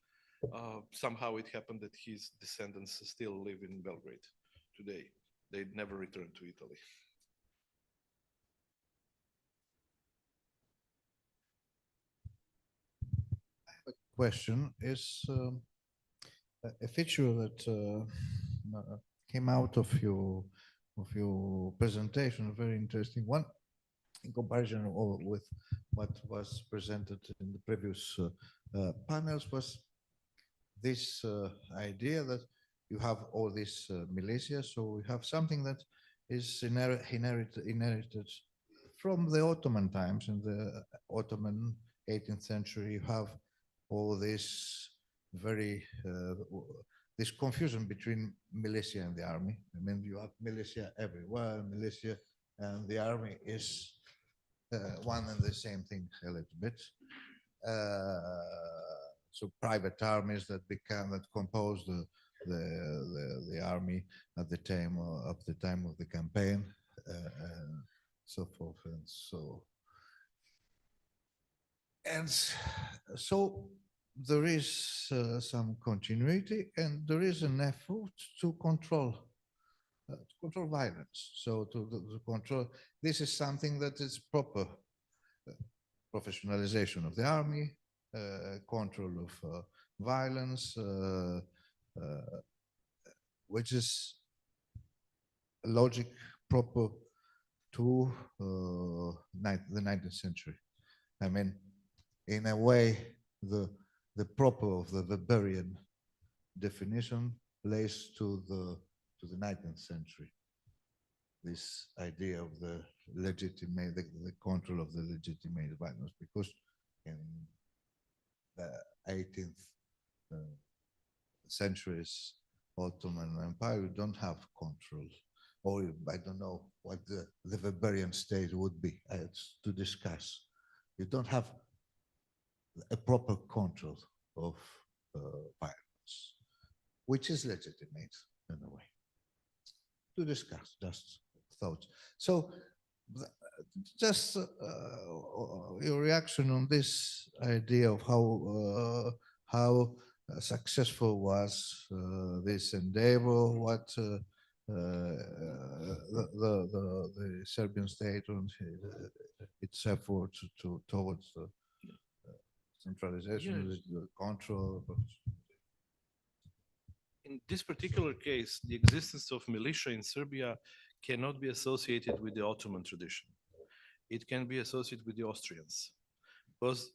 somehow it happened that his descendants still live in Belgrade today. They never returned to Italy.
Question is a feature that came out of your presentation, a very interesting one, in comparison with what was presented in the previous panels, was this idea that you have all these militia, so we have something that is inherited from the Ottoman times. In the Ottoman 18th century, you have all this this confusion between militia and the army. I mean, you have militia everywhere, militia and the army is one and the same thing a little bit. So private armies that compose the army at the time of the campaign, so forth and so. And so there is some continuity, and there is an effort to control violence. So to control, this is something that is proper professionalization of the army, control of violence, which is a logic proper to the 19th century. I mean, in a way, the proper of the Weberian definition lays to the 19th century. This idea of the legitimate, the control of the legitimate violence, because in the 18th century's Ottoman Empire, you don't have control, or I don't know what the Weberian state would be to discuss. You don't have a proper control of violence, which is legitimate in a way. To discuss, just thoughts. So, just your reaction on this idea of how successful was this endeavor, what the Serbian state and its efforts towards centralization,
Yes.
the control.
In this particular case, the existence of militia in Serbia cannot be associated with the Ottoman tradition. It can be associated with the Austrians. Because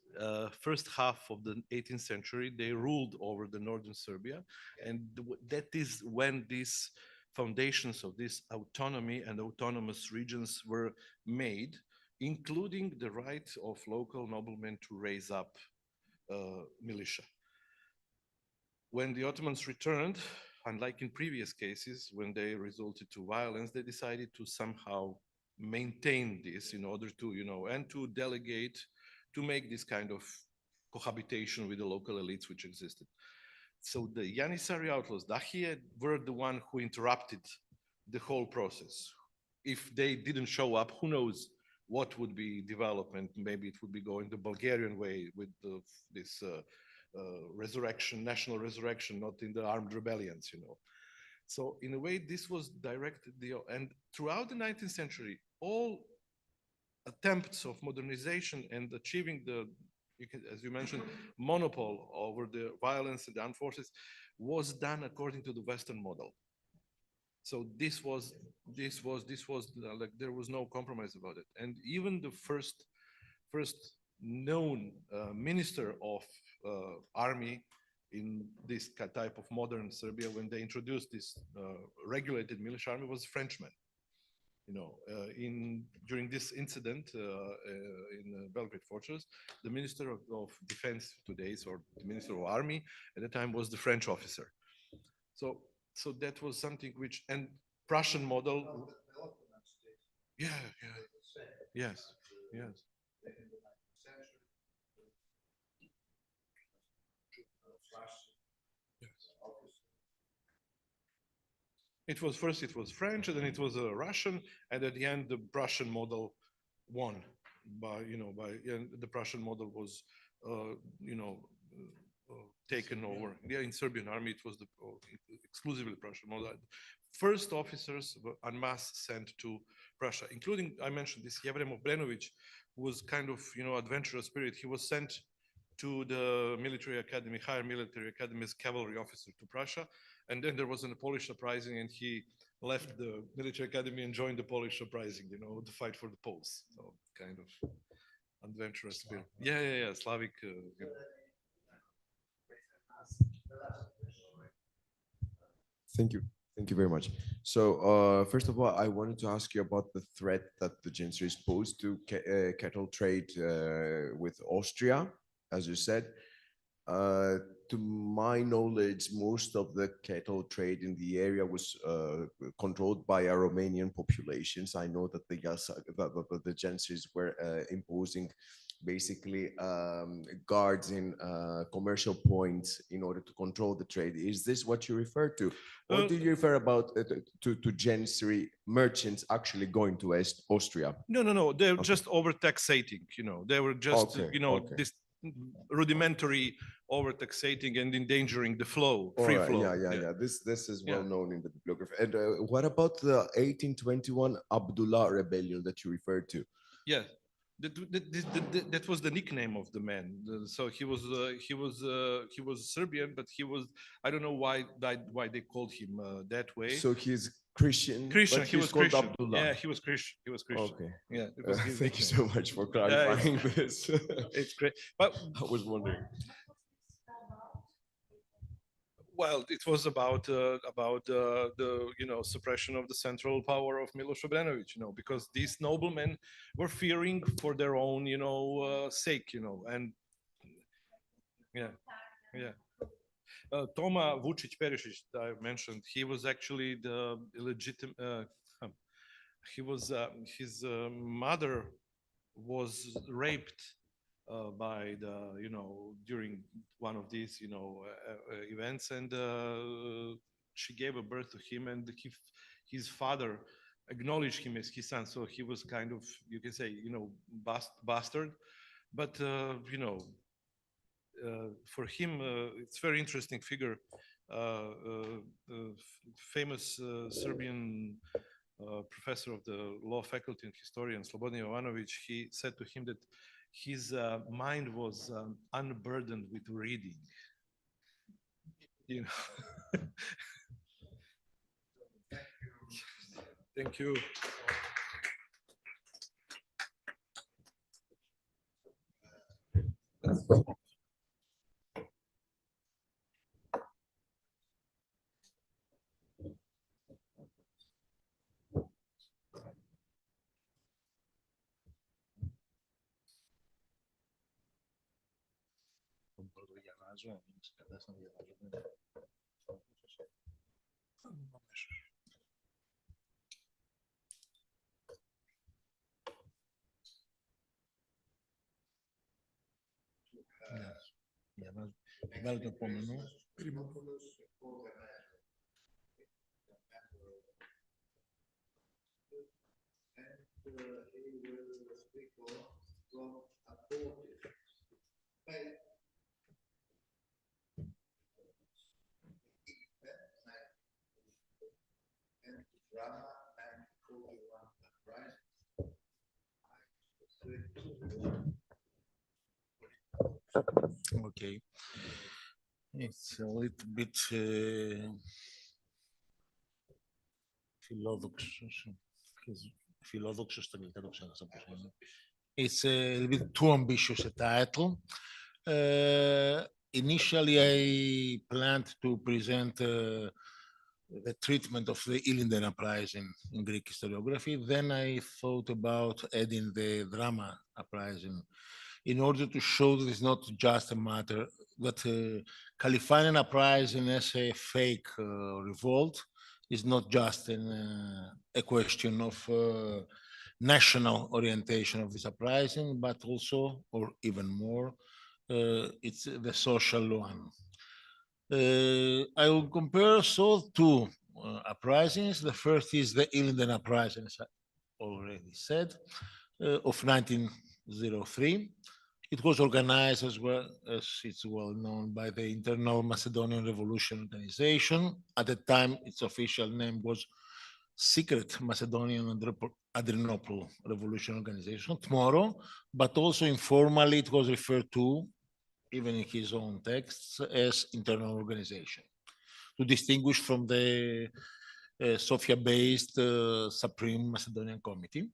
first half of the 18th century, they ruled over the northern Serbia. And that is when these foundations of this autonomy and autonomous regions were made, including the right of local noblemen to raise up militia. When the Ottomans returned, unlike in previous cases, when they resulted to violence, they decided to somehow maintain this in order to, and to delegate, to make this kind of cohabitation with the local elites which existed. So the Janissary outlaws, Dahije, were the one who interrupted the whole process. If they didn't show up, who knows what would be development? Maybe it would be going the Bulgarian way with this resurrection, national resurrection, not in the armed rebellions, So in a way, this was directed, and throughout the 19th century, all attempts of modernization and achieving the as you mentioned, monopole over the violence and the armed forces was done according to the Western model. So this was like there was no compromise about it. And even the first known minister of army in this type of modern Serbia, when they introduced this regulated military army, was a Frenchman. You know, during this incident in Belgrade Fortress, the Minister of Defense today's, or the Minister of Army at the time, was the French officer. So that was something which, and Prussian model. Yeah, yes. It was French, and then it was Russian, and at the end the Prussian model won and the Prussian model was taken over. Yeah, in Serbian army it was the exclusively Prussian model. First officers were en masse sent to Prussia, including, I mentioned this, Jevrem Obrenović, who was kind of adventurous spirit. He was sent to the military academy, higher military academy, as cavalry officer to Prussia. And then there was a Polish uprising, and he left the military academy and joined the Polish uprising, to fight for the Poles. So kind of adventurous spirit. Yeah, Slavic.
Thank you. Thank you very much. So first of all, I wanted to ask you about the threat that the Jansseries posed to cattle trade with Austria, as you said. To my knowledge, most of the cattle trade in the area was controlled by Romanian populations. I know that the Jansseries were imposing basically guards in commercial points in order to control the trade. Is this what you refer to? Or do you refer about to Janissary merchants actually going to Austria?
No. They're just overtaxating. They were just this rudimentary overtaxating and endangering the flow, free flow.
Yeah. This is well known in the bibliography. And what about the 1821 Abdullah rebellion that you referred to?
Yeah. That was the nickname of the man. So he was Serbian, but I don't know why they called him that way.
So he's Christian.
Christian. He was Christian.
Abdullah.
Yeah, he was Christian.
Okay.
Yeah.
Thank you so much for clarifying this.
It's great. But
I was wondering.
Well, it was about the suppression of the central power of Miloš Obrenović, because these noblemen were fearing for their own sake, and Toma Vučić Perišić that I mentioned, he was actually the illegitimate. His mother was raped by during one of these events, and she gave a birth to him, and his father acknowledged him as his son, so he was kind of, you can say, bastard, but for him it's very interesting figure. Famous Serbian professor of the law faculty and historian Slobodan Jovanović, he said to him that his mind was unburdened with reading. Thank you.
Βάλε το επόμενο. Okay. It's a little bit φιλόδοξο στα αγγλικά, το ξέχασα πώς είναι. It's a little bit too ambitious a title. Initially, I planned to present the treatment of the Ilinden uprising in Greek historiography. Then I thought about adding the drama uprising in order to show that it's not just a matter that Califanian uprising as a fake revolt is not just a question of national orientation of this uprising, but also, or even more, it's the social one. I will compare two uprisings. The first is the Ilinden uprising, as I already said, of 1903. It was organized as well as it's well known by the Internal Macedonian Revolution Organization. At the time, its official name was Secret Macedonian Adrianople Revolution Organization, tomorrow, but also informally it was referred to, even in his own texts, as internal organization, to distinguish from the Sofia-based Supreme Macedonian Committee.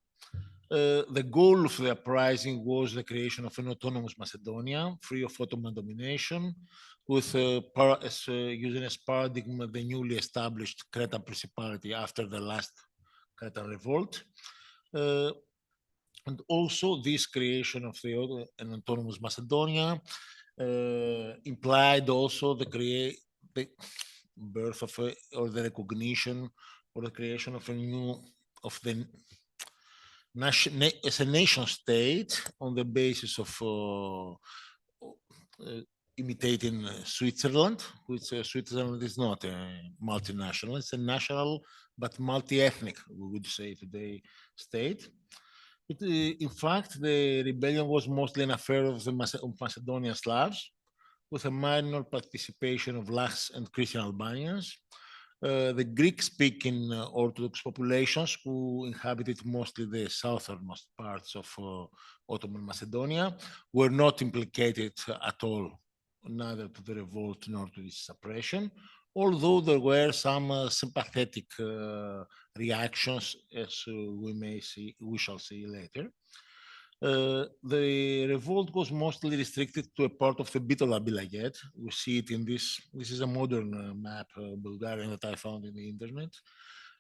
The goal of the uprising was the creation of an autonomous Macedonia, free of Ottoman domination, with using as paradigm the newly established Cretan Principality after the last Cretan revolt. And also this creation of an autonomous Macedonia implied also the birth of or the recognition or the creation of a new, of the as a nation state on the basis of imitating Switzerland, which Switzerland is not a multinational, it's a national but multi-ethnic, we would say today, state. In fact, the rebellion was mostly an affair of the Macedonian Slavs, with a minor participation of Laks and Christian Albanians. The Greek-speaking Orthodox populations who inhabited mostly the southernmost parts of Ottoman Macedonia were not implicated at all, neither to the revolt nor to its suppression, although there were some sympathetic reactions, as we shall see later. The revolt was mostly restricted to a part of the Bitola Vilayet. We see it in this. This is a modern map, Bulgarian, that I found in the internet.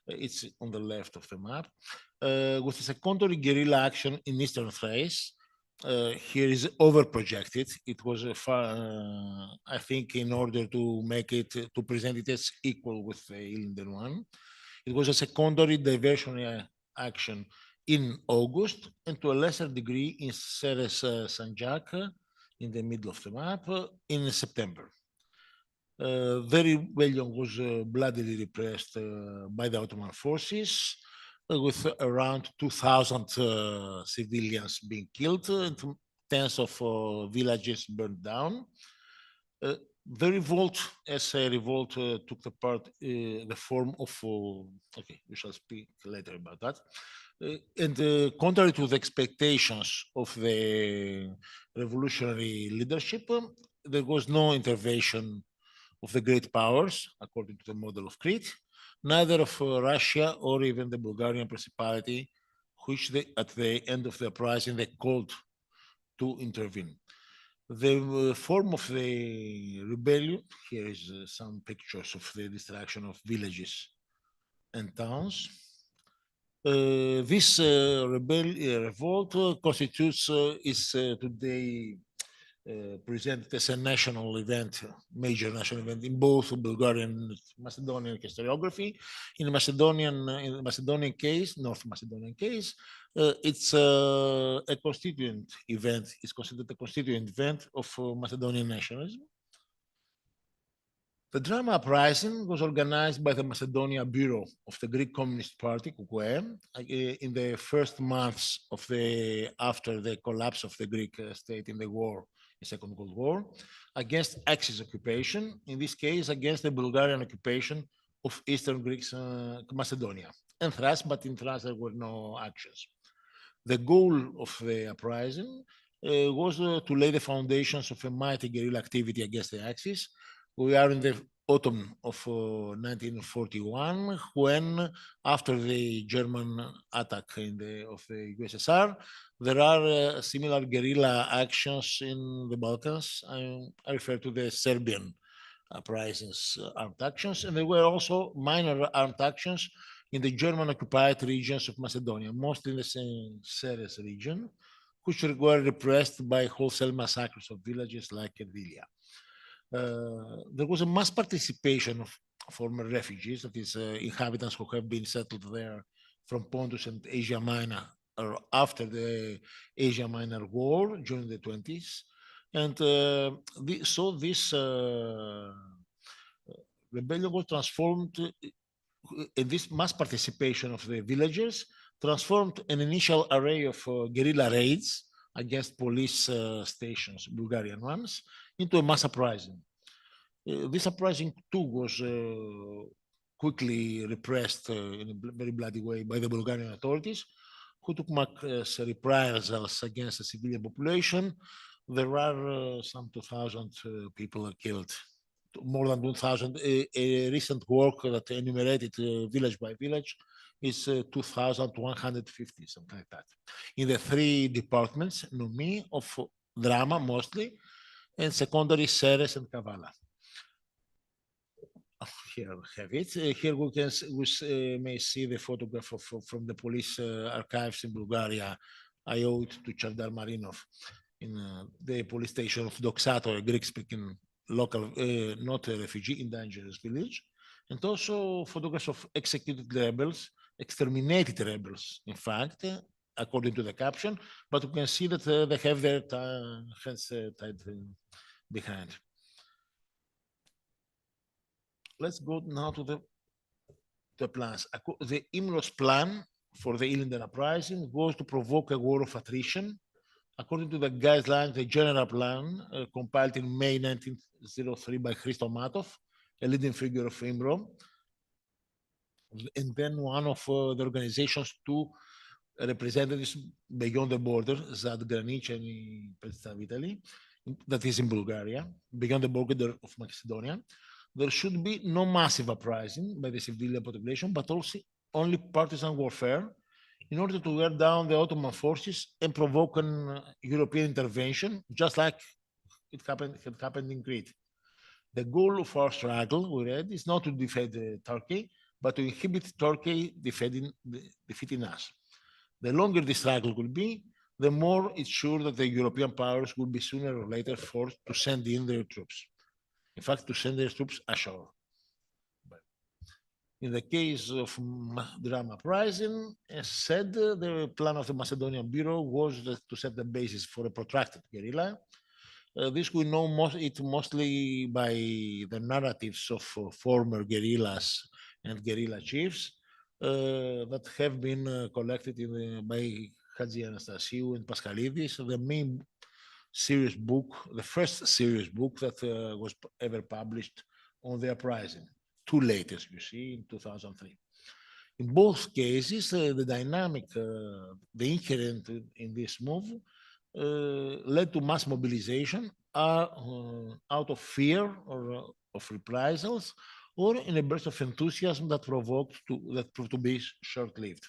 It's on the left of the map, with a secondary guerrilla action in eastern Thrace. Here is over-projected. It was I think, in order to make it, to present it as equal with the Ilinden one. It was a secondary diversionary action in August, and to a lesser degree in Seres Sanjak, in the middle of the map, in September. The rebellion was bloodily repressed by the Ottoman forces, with around 2,000 civilians being killed and tens of villages burned down. The revolt, as a revolt, took the form of, okay, we shall speak later about that. And contrary to the expectations of the revolutionary leadership, there was no intervention of the great powers, according to the model of Crete, neither of Russia or even the Bulgarian Principality, which at the end of the uprising they called to intervene. The form of the rebellion, here is some pictures of the destruction of villages and towns. This revolt constitutes, is today presented as a national event, major national event in both Bulgarian and Macedonian historiography. In the Macedonian case, North Macedonian case, it's a constituent event. It's considered a constituent event of Macedonian nationalism. The drama uprising was organized by the Macedonia Bureau of the Greek Communist Party, KKE, in the first months of after the collapse of the Greek state in the war, the Second World War, against Axis occupation, in this case against the Bulgarian occupation of Eastern Greek Macedonia, and Thrace, but in Thrace there were no actions. The goal of the uprising was to lay the foundations of a mighty guerrilla activity against the Axis. We are in the autumn of 1941, when, after the German attack of the USSR, there are similar guerrilla actions in the Balkans. I refer to the Serbian uprisings, armed actions, and there were also minor armed actions in the German-occupied regions of Macedonia, mostly in the Ceres region, which were repressed by wholesale massacres of villages like Edilia. There was a mass participation of former refugees, that is, inhabitants who have been settled there from Pontus and Asia Minor, or after the Asia Minor War during the 20s. And so this rebellion was transformed, in this mass participation of the villagers, transformed an initial array of guerrilla raids against police stations, Bulgarian ones, into a mass uprising. This uprising too was quickly repressed in a very bloody way by the Bulgarian authorities, who took mass reprisals against the civilian population. There are some 2,000 people killed, more than 1,000. A recent work that enumerated village by village is 2,150, something like that. In the three departments, Noumi, of drama mostly, and secondary Ceres and Kavala. Here we have it. Here we may see the photograph from the police archives in Bulgaria. I owe it to Chardar Marinov in the police station of Doxato, a Greek-speaking local, not a refugee, dangerous village, and also photographs of executed rebels, exterminated rebels, in fact, according to the caption, but you can see that they have their hands tied behind. Let's go now to the plans. The IMRO's plan for the Ilinden uprising was to provoke a war of attrition. According to the guidelines, the general plan compiled in May 1903 by Christo Matov, a leading figure of IMRO, and then one of the organization's two representatives beyond the border, Zad Granic and President of Italy, that is in Bulgaria, beyond the border of Macedonia. There should be no massive uprising by the civilian population, but also only partisan warfare in order to wear down the Ottoman forces and provoke an European intervention, just like it had happened in Crete. The goal of our struggle, we read, is not to defeat Turkey, but to inhibit Turkey defeating us. The longer the struggle will be, the more it's sure that the European powers will be sooner or later forced to send in their troops. In fact, to send their troops ashore. But in the case of drama uprising, as said, the plan of the Macedonian Bureau was to set the basis for a protracted guerrilla. This we know mostly by the narratives of former guerrillas and guerrilla chiefs that have been collected by Hadji Anastasiou and Pascalidis. The main serious book, the first serious book that was ever published on the uprising. Two latest, you see, in 2003. In both cases, the dynamic, the inherent in this move led to mass mobilization out of fear or of reprisals, or in a burst of enthusiasm that proved to be short-lived.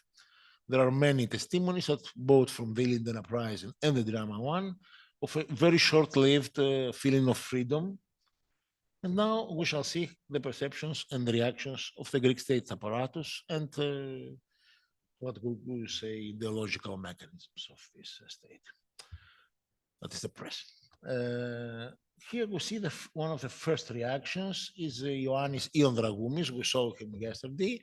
There are many testimonies that both from the Ilinden uprising and the drama one of a very short-lived feeling of freedom. And now we shall see the perceptions and the reactions of the Greek state apparatus and what we will say ideological mechanisms of this state. That is the press. Here we see one of the first reactions is Ioannis Iondragoumis. We saw him yesterday.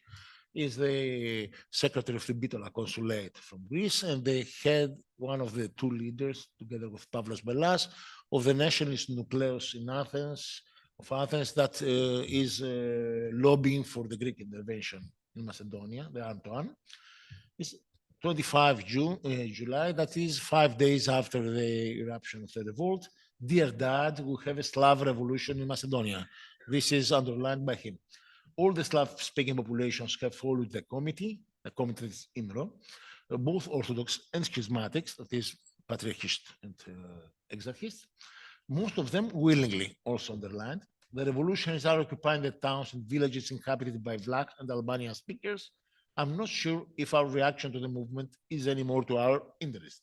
Is the secretary of the Bitola consulate from Greece, and they had one of the two leaders, together with Pavlos Belas, of the nationalist nucleus in Athens, that is lobbying for the Greek intervention in Macedonia, the Antoine. It's 25 July, that is 5 days after the eruption of the revolt. Dear Dad, we have a Slav revolution in Macedonia. This is underlined by him. All the Slav-speaking populations have followed the committee is IMRO, both Orthodox and Schismatics, that is patriarchists and exarchists, most of them willingly also on their land. The revolutionaries are occupying the towns and villages inhabited by Vlach and Albanian speakers. I'm not sure if our reaction to the movement is any more to our interest.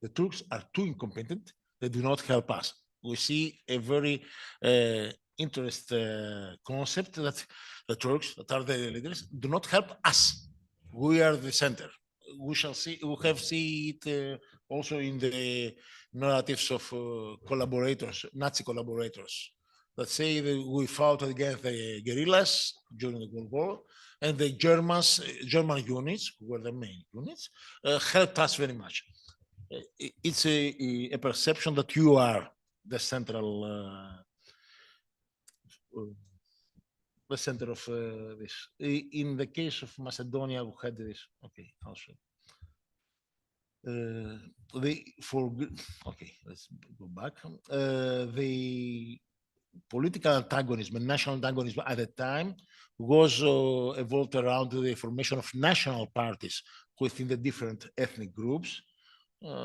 The Turks are too incompetent. They do not help us. We see a very interesting concept that the Turks, that are the leaders, do not help us. We are the center. We shall see. We have seen it also in the narratives of collaborators, Nazi collaborators, that say that we fought against the guerrillas during the World War, and the German units, who were the main units, helped us very much. It's a perception that you are the central, the center of this. In the case of Macedonia, we had this. Okay, also. Okay, let's go back. The political antagonism and national antagonism at the time was evolved around the formation of national parties within the different ethnic groups.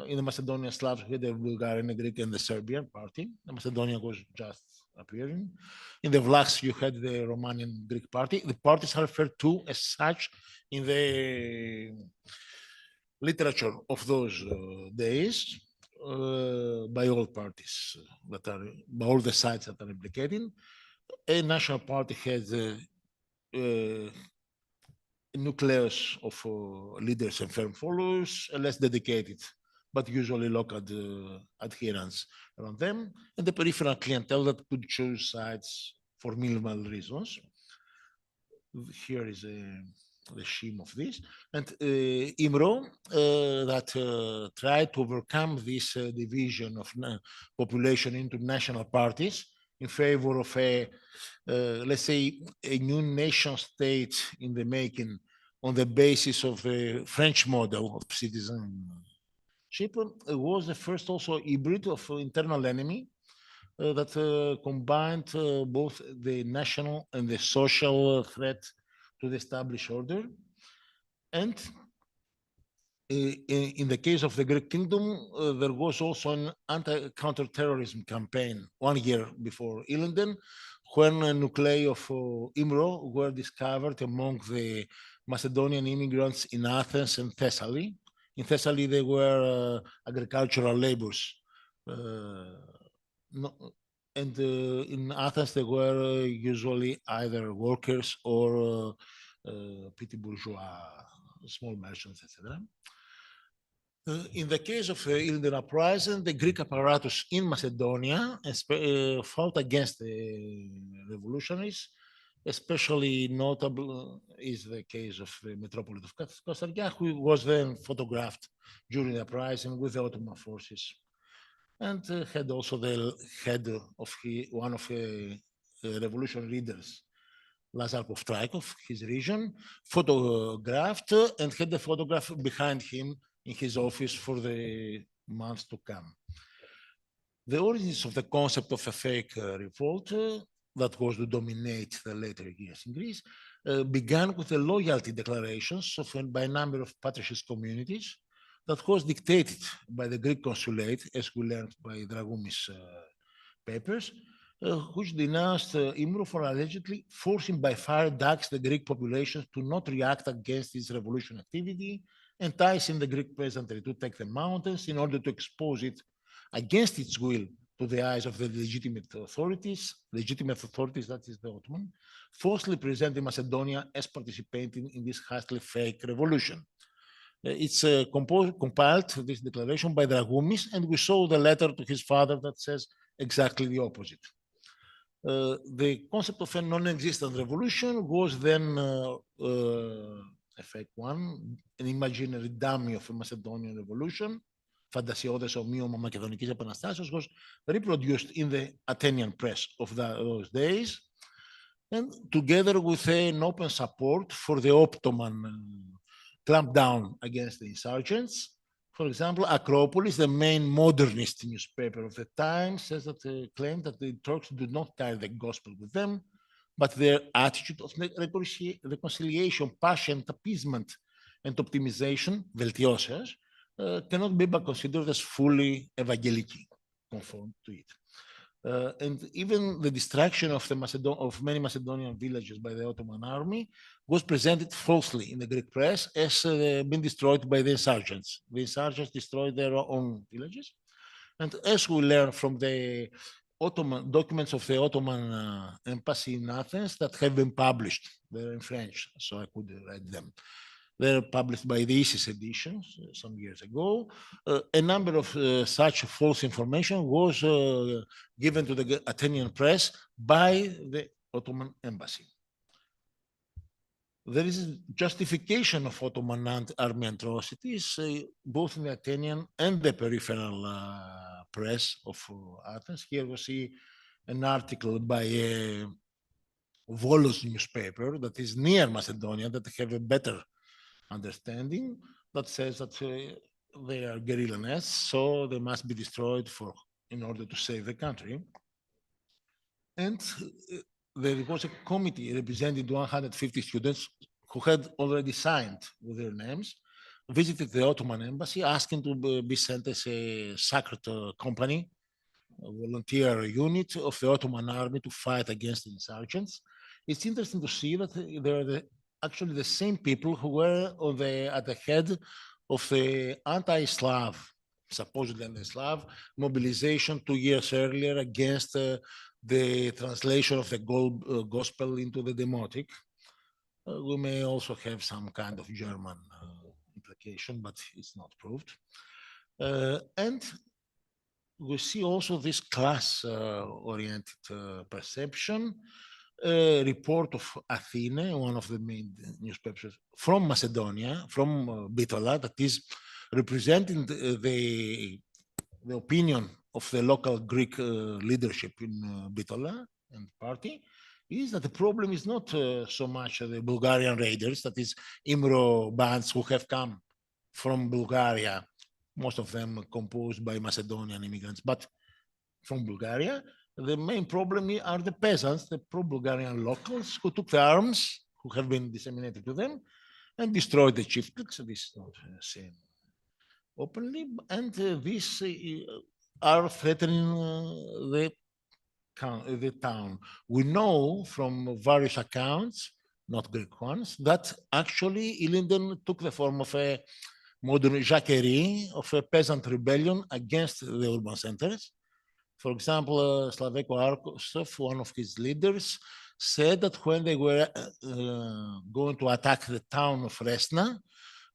In the Macedonian Slavs, we had the Bulgarian, the Greek, and the Serbian party. The Macedonian was just appearing. In the Vlachs, you had the Romanian Greek party. The parties are referred to as such in the literature of those days by all parties that are, by all the sides that are implicated. A national party has a nucleus of leaders and firm followers, less dedicated, but usually local adherents around them, and the peripheral clientele that could choose sides for minimal reasons. Here is the scheme of this. And IMRO that tried to overcome this division of population into national parties in favor of a, let's say, a new nation state in the making on the basis of the French model of citizenship. It was the first also hybrid of internal enemy that combined both the national and the social threat to the established order. And in the case of the Greek kingdom, there was also an anti-counterterrorism campaign 1 year before Ilinden, when a nuclei of IMRO were discovered among the Macedonian immigrants in Athens and Thessaly. In Thessaly, they were agricultural laborers. And in Athens, they were usually either workers or petty bourgeois, small merchants, etc. In the case of the Ilinden uprising, the Greek apparatus in Macedonia fought against the revolutionaries. Especially notable is the case of the Metropolitan of Yaycioglu, who was then photographed during the uprising with the Ottoman forces, and had also the head of one of the revolution leaders, Lazar Povtraikov, his region, photographed and had the photograph behind him in his office for the months to come. The origins of the concept of a fake revolt that was to dominate the later years in Greece began with the loyalty declarations by a number of patrician communities that was dictated by the Greek consulate, as we learned by Dragoumis' papers, which denounced IMRO for allegedly forcing by fire the Greek population to not react against its revolution activity, enticing the Greek peasantry to take the mountains in order to expose it against its will to the eyes of the legitimate authorities, that is the Ottoman, falsely presenting Macedonia as participating in this hastily fake revolution. It's compiled, this declaration, by Dragoumis, and we saw the letter to his father that says exactly the opposite. The concept of a non-existent revolution was then a fake one, an imaginary dummy of a Macedonian revolution, φαντασιώδες ομοίωμα Μακεδονικής Επαναστάσεως, was reproduced in the Athenian press of those days, and together with an open support for the Ottoman clampdown against the insurgents. For example, Acropolis, the main modernist newspaper of the time, says that claimed that the Turks do not carry the gospel with them, but their attitude of reconciliation, passion, appeasement, and optimization, βελτιώσεως, cannot be considered as fully evangelical, conform to it. And even the destruction of many Macedonian villages by the Ottoman army was presented falsely in the Greek press as being destroyed by the insurgents. The insurgents destroyed their own villages. And as we learn from the Ottoman documents of the Ottoman embassy in Athens that have been published, they're in French, so I could read them. They're published by the ISIS editions some years ago. A number of such false information was given to the Athenian press by the Ottoman embassy. There is justification of Ottoman army atrocities, both in the Athenian and the peripheral press of Athens. Here we see an article by a Volos newspaper that is near Macedonia, that have a better understanding, that says that they are guerrilla nests, so they must be destroyed in order to save the country. And there was a committee representing 150 students who had already signed with their names, visited the Ottoman embassy, asking to be sent as a sacred company, a volunteer unit of the Ottoman army to fight against the insurgents. It's interesting to see that they are actually the same people who were at the head of the anti-Slav, supposedly anti-Slav, mobilization 2 years earlier against the translation of the gospel into the Demotic. We may also have some kind of German implication, but it's not proved. And we see also this class-oriented perception. A report of Athene, one of the main newspapers from Macedonia, from Bitola, that is representing the opinion of the local Greek leadership in Bitola and party, is that the problem is not so much the Bulgarian raiders, that is Imro bands who have come from Bulgaria, most of them composed by Macedonian immigrants, but from Bulgaria. The main problem are the peasants, the pro-Bulgarian locals who took the arms, who have been disseminated to them, and destroyed the chieftains. This is not seen openly, and these are threatening the town. We know from various accounts, not Greek ones, that actually Ilinden took the form of a modern jacquerie, of a peasant rebellion against the urban centers. For example, Slaveko Arkosov, one of his leaders, said that when they were going to attack the town of Resna,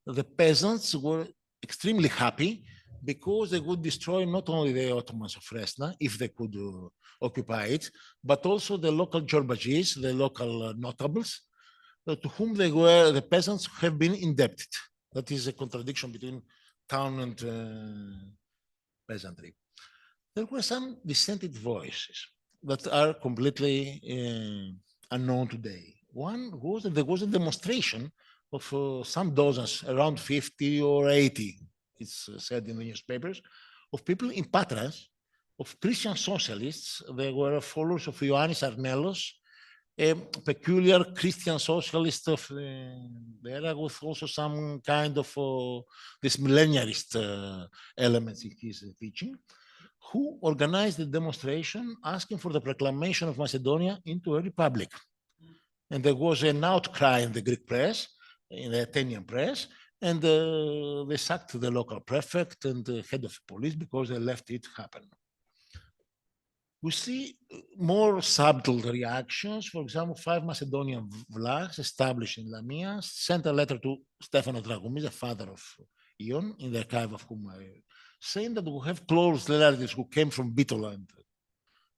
the peasants were extremely happy because they would destroy not only the Ottomans of Resna, if they could occupy it, but also the local Georbages, the local notables, to whom the peasants have been indebted. That is a contradiction between town and peasantry. There were some dissented voices that are completely unknown today. One was that there was a demonstration of some dozens, around 50 or 80, it's said in the newspapers, of people in Patras, of Christian socialists. They were followers of Ioannis Arnelos, a peculiar Christian socialist of the era, with also some kind of this millennialist elements in his teaching, who organized the demonstration asking for the proclamation of Macedonia into a republic. And there was an outcry in the Greek press, in the Athenian press, and they sacked the local prefect and the head of police because they left it happen. We see more subtle reactions. For example, 5 Macedonian vlachs established in Lamia sent a letter to Stefano Dragoumis, the father of Ion, in the archive of whom saying that we have close relatives who came from Bitola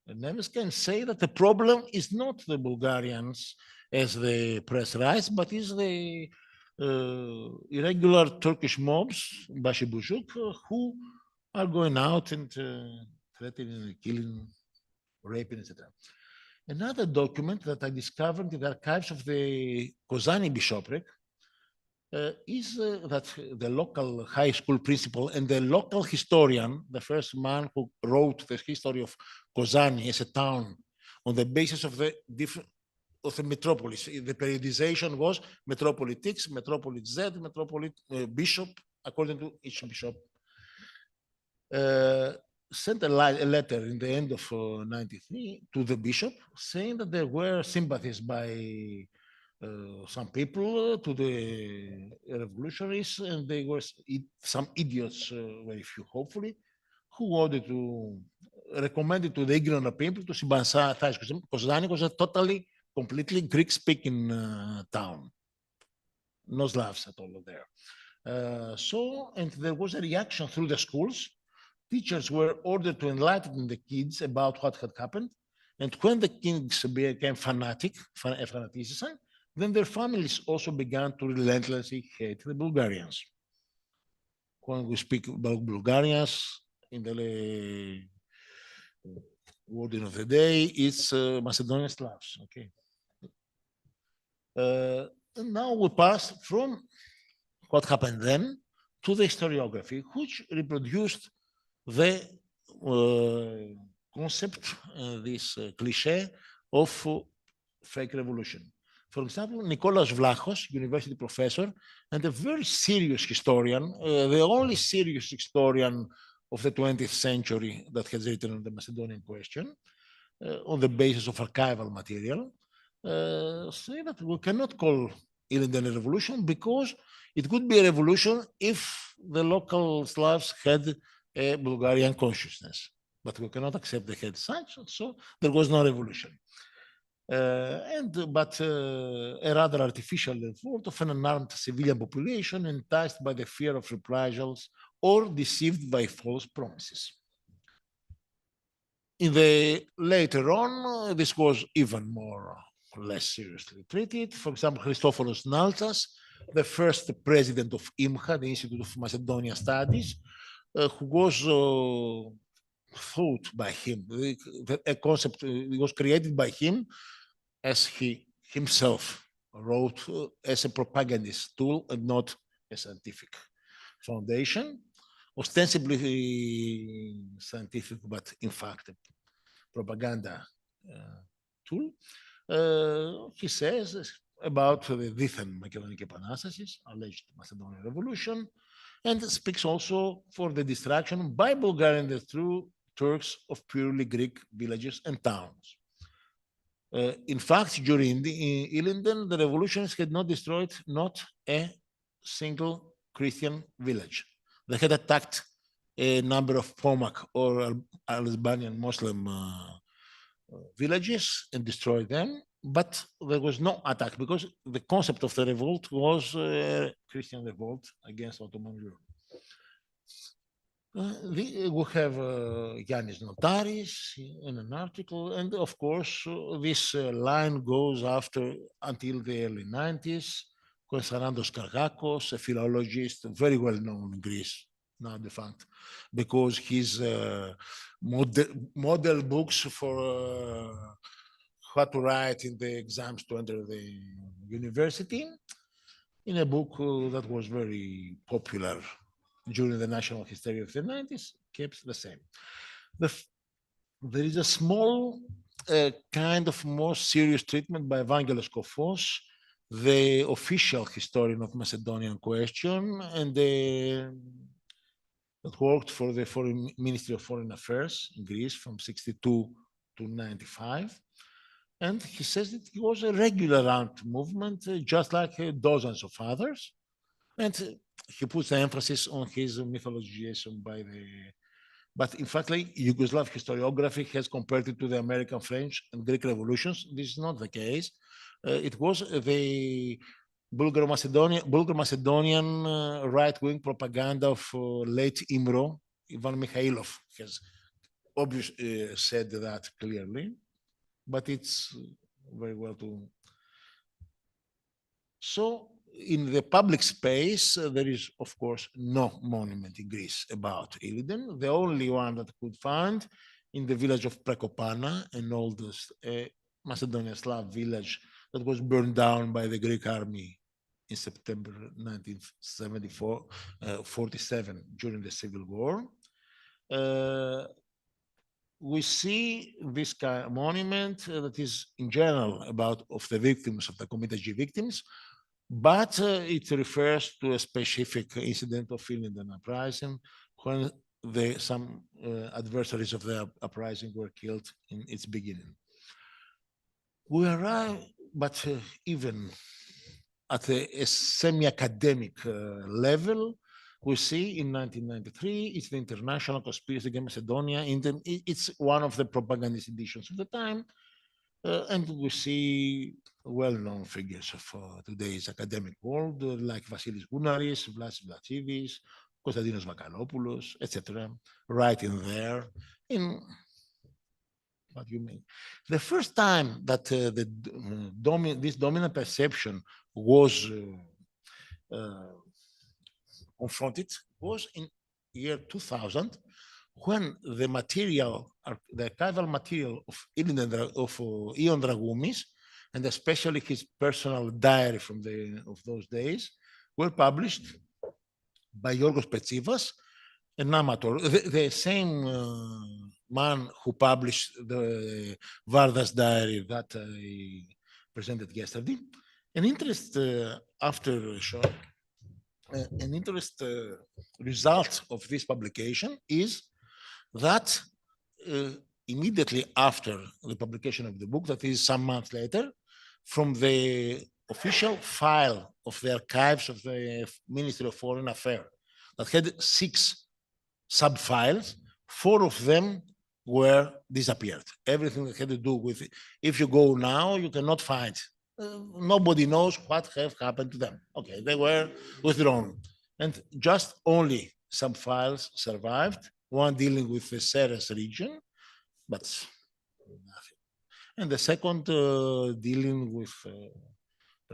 and Neves, can say that the problem is not the Bulgarians, as the press writes, but is the irregular Turkish mobs, Başıbucuk, who are going out and threatening, killing, raping, etc. Another document that I discovered in the archives of the Kozani bishopric is that the local high school principal and the local historian, the first man who wrote the history of Kozani as a town on the basis of the different of the metropolis. The periodization was metropolis X, metropolis Z, metropolis bishop, according to each bishop, sent a letter in the end of 93 to the bishop saying that there were sympathies by some people to the revolutionaries, and there were some idiots, very few hopefully, who wanted to recommend it to the ignorant people to Sibansa Thais, because Kozani was a totally, completely Greek-speaking town. No Slavs at all there. And there was a reaction through the schools. Teachers were ordered to enlighten the kids about what had happened. And when the kids became fanaticism, then their families also began to relentlessly hate the Bulgarians. When we speak about Bulgarians, in the wording of the day, it's Macedonian Slavs. Okay. And now we pass from what happened then to the historiography, which reproduced the concept, this cliché of fake revolution. For example, Nicholas Vlachos, university professor, and a very serious historian, the only serious historian of the 20th century that has written on the Macedonian question, on the basis of archival material, say that we cannot call Ilinden a revolution because it could be a revolution if the local Slavs had a Bulgarian consciousness. But we cannot accept they had such, so there was no revolution. But a rather artificial effort of an unarmed civilian population enticed by the fear of reprisals or deceived by false promises. Later on, this was even more or less seriously treated. For example, Christophoros Naltsas, the first president of IMHA, the Institute of Macedonian Studies, who was thought by him, a concept was created by him, as he himself wrote, as a propagandist tool and not a scientific foundation, ostensibly scientific, but in fact a propaganda tool. He says about the Dithan Makedonic Epanastasis, alleged Macedonian revolution, and speaks also for the destruction by Bulgarian through Turks of purely Greek villages and towns. In fact, during the Ilinden, the revolutionists had not destroyed not a single Christian village. They had attacked a number of Pomak or Albanian Muslim villages and destroyed them, but there was no attack because the concept of the revolt was a Christian revolt against Ottoman rule. We have Yannis Notaris in an article, and of course, this line goes after until the early 90s. Konstantinos Kargakos, a philologist, very well known in Greece, now defunct, because his model books for how to write in the exams to enter the university, in a book that was very popular during the national history of the 90s, keeps the same. There is a small kind of more serious treatment by Evangelos Kofos, the official historian of Macedonian question, and that worked for the Ministry of Foreign Affairs in Greece from 62 to 95. And he says that it was a regular armed movement, just like dozens of others. And he puts the emphasis on his mythologization by the, but in fact, like Yugoslav historiography has compared it to the American, French, and Greek revolutions. This is not the case. It was the Bulgar-Macedonian right-wing propaganda of late Imro. Ivan Mikhailov has obviously said that clearly, but it's very well to. So, in the public space, there is, of course, no monument in Greece about Ilinden. The only one that could find in the village of Prekopana, an oldest Macedonian Slav village that was burned down by the Greek army in September 1947 during the Civil War. We see this kind of monument that is in general about of the victims of the Comitaji victims, but it refers to a specific incident of Finland uprising when some adversaries of the uprising were killed in its beginning. We arrive, but even at a semi-academic level, we see in 1993, it's the International Conspiracy Against Macedonia. It's one of the propagandist editions of the time. And we see well-known figures of today's academic world, like Vasilis Gounaris, Vlasis Vlasivis, Konstantinos Vakalopoulos, etc., writing there in what you mean. The first time that this dominant perception was confronted was in year 2000, when the material, the archival material of Ion Dragoumis, and especially his personal diary from of those days, were published by Yorgos Petsivas, an amateur, the same man who published the Varda's diary that I presented yesterday. An interest result of this publication is that immediately after the publication of the book, that is some months later, from the official file of the archives of the Ministry of Foreign Affairs that had 6 sub-files, 4 of them were disappeared. Everything that had to do with it. If you go now, you cannot find. Nobody knows what have happened to them. Okay, they were withdrawn. And just only some files survived, one dealing with the Ceres region, but nothing. And the second dealing with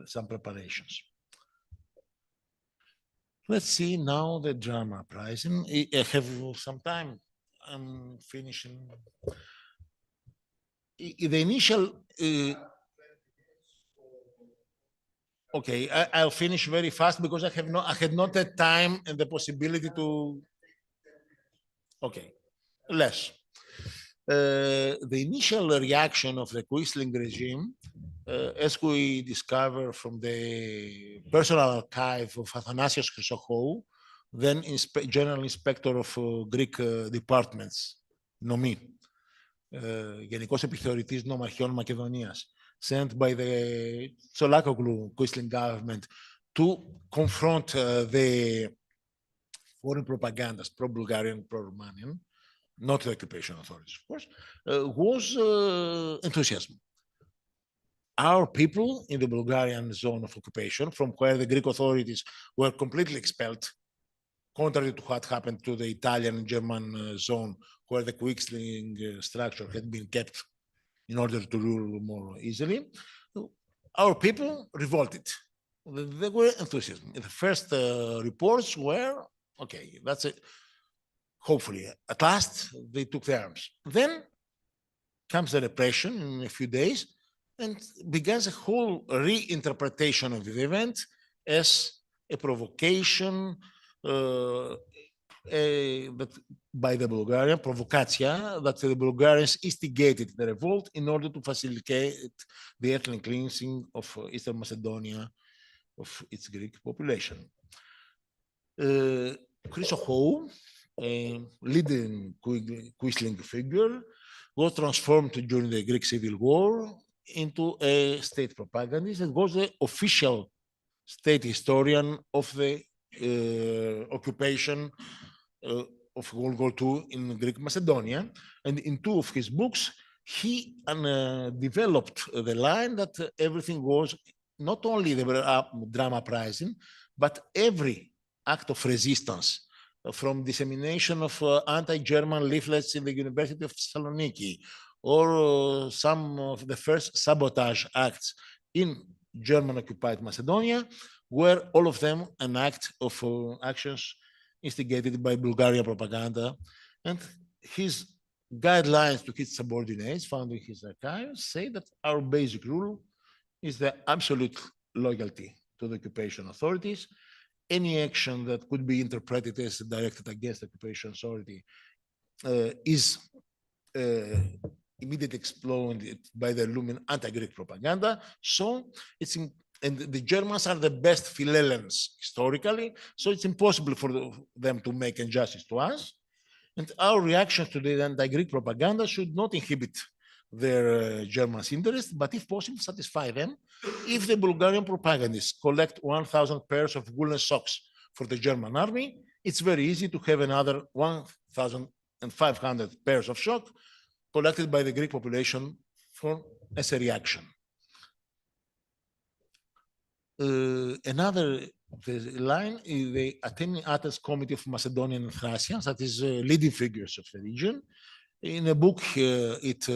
some preparations. Let's see now the drama uprising. I have some time. I'm finishing. The initial, okay, I'll finish very fast because I had not the time and the possibility to, okay, less. The initial reaction of the Quisling regime, as we discover from the personal archive of Athanasios Chrysochou, then General Inspector of Greek Departments, Nomi, Γενικός Επιθεωρητής Νομαρχιών Μακεδονίας, sent by the Yaycioglu Quisling government to confront the foreign propagandas, pro-Bulgarian, pro-Romanian, not the occupation authorities, of course, was enthusiasm. Our people in the Bulgarian zone of occupation, from where the Greek authorities were completely expelled, contrary to what happened to the Italian and German zone, where the Quisling structure had been kept in order to rule more easily, our people revolted. They were enthusiastic. The first reports were, okay, that's it. Hopefully, at last, they took the arms. Then comes the repression in a few days, and begins a whole reinterpretation of the event as a provocation that by the Bulgarian, provocatia, that the Bulgarians instigated the revolt in order to facilitate the ethnic cleansing of Eastern Macedonia of its Greek population. Chrysochou, a leading Quisling figure, was transformed during the Greek Civil War into a state propagandist and was the official state historian of the occupation of World War II in Greek Macedonia. And in 2 of his books, he developed the line that everything was not only the drama uprising, but every act of resistance, from dissemination of anti-German leaflets in the University of Thessaloniki, or some of the first sabotage acts in German-occupied Macedonia, were all of them an act of actions instigated by Bulgarian propaganda. And his guidelines to his subordinates found in his archives say that our basic rule is the absolute loyalty to the occupation authorities. Any action that could be interpreted as directed against the occupation authority is immediately exploded by the looming anti-Greek propaganda. So it's and the Germans are the best Philhellenes historically, so it's impossible for them to make injustice to us. And our reactions to the anti-Greek propaganda should not inhibit their Germans' interest, but if possible, satisfy them. If the Bulgarian propagandists collect 1,000 pairs of woolen socks for the German army, it's very easy to have another 1,500 pairs of socks collected by the Greek population as a reaction. Another line is the Athens Committee of Macedonian and Thracians, that is leading figures of the region. In a book it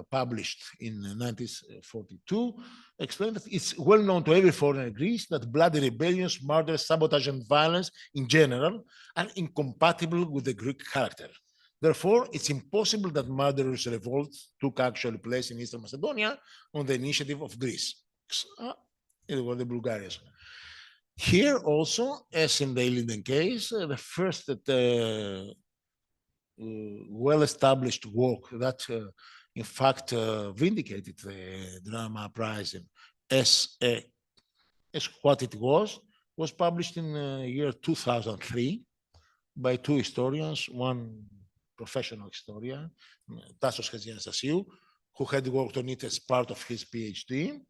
published in 1942, explained that it's well known to every foreigner in Greece that bloody rebellions, murder, sabotage, and violence in general are incompatible with the Greek character. Therefore, it's impossible that murderous revolts took actually place in Eastern Macedonia on the initiative of Greece. It was the Bulgarians. Here also, as in the Yildiz case, the first well-established work that in fact vindicated the drama uprising as what it was published in year 2003 by two historians, one professional historian, Tassos Hadjikyriacou, who had worked on it as part of his PhD,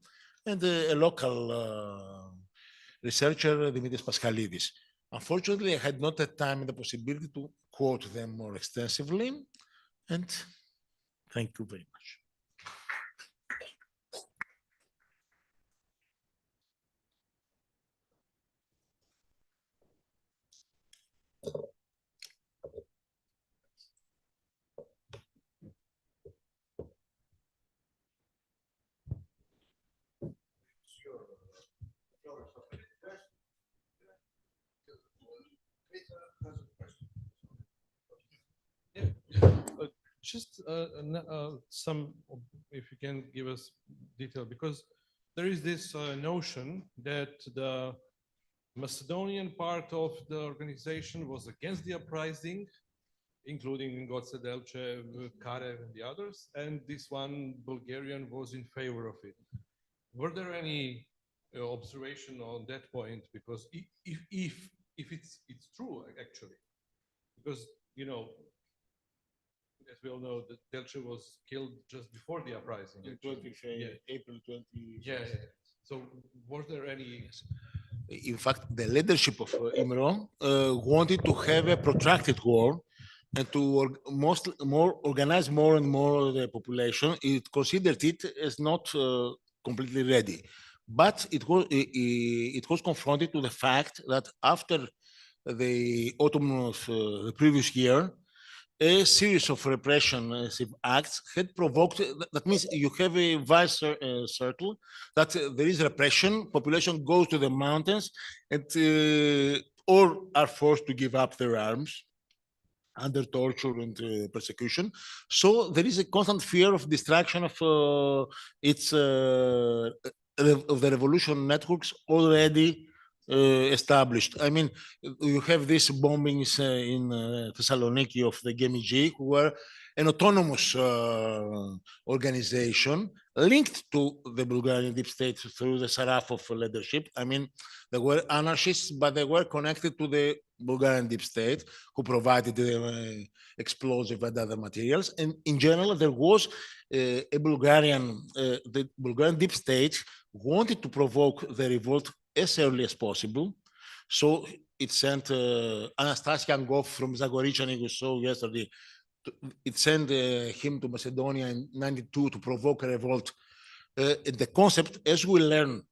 and a local researcher, Dimitris Paschalidis. Unfortunately, I had not the time and the possibility to quote them more extensively, and thank you very much.
Just some, if you can give us detail, because there is this notion that the Macedonian part of the organization was against the uprising, including Goce Delchev, Karev, and the others, and this one Bulgarian was in favor of it. Were there any observation on that point? Because if it's true, actually, because, you know, as we all know, that Delchev was killed just before the uprising.
April 20.
Yeah. So were there any?
In fact, the leadership of Imro wanted to have a protracted war and to organize more and more the population. It considered it as not completely ready, but it was confronted to the fact that after the autumn of the previous year, a series of repression acts had provoked, that means you have a vast circle, that there is repression, population goes to the mountains, and or are forced to give up their arms under torture and persecution. So there is a constant fear of destruction of of the revolution networks already established. I mean, you have these bombings in Thessaloniki of the Gemiji, who were an autonomous organization linked to the Bulgarian deep state through the Sarafov leadership. I mean, they were anarchists, but they were connected to the Bulgarian deep state, who provided explosive and other materials. And in general, there was the Bulgarian deep state wanted to provoke the revolt as early as possible. So it sent Anastasia Angov from Zagorichani, we saw yesterday, it sent him to Macedonia in 92 to provoke a revolt. The concept, as we learn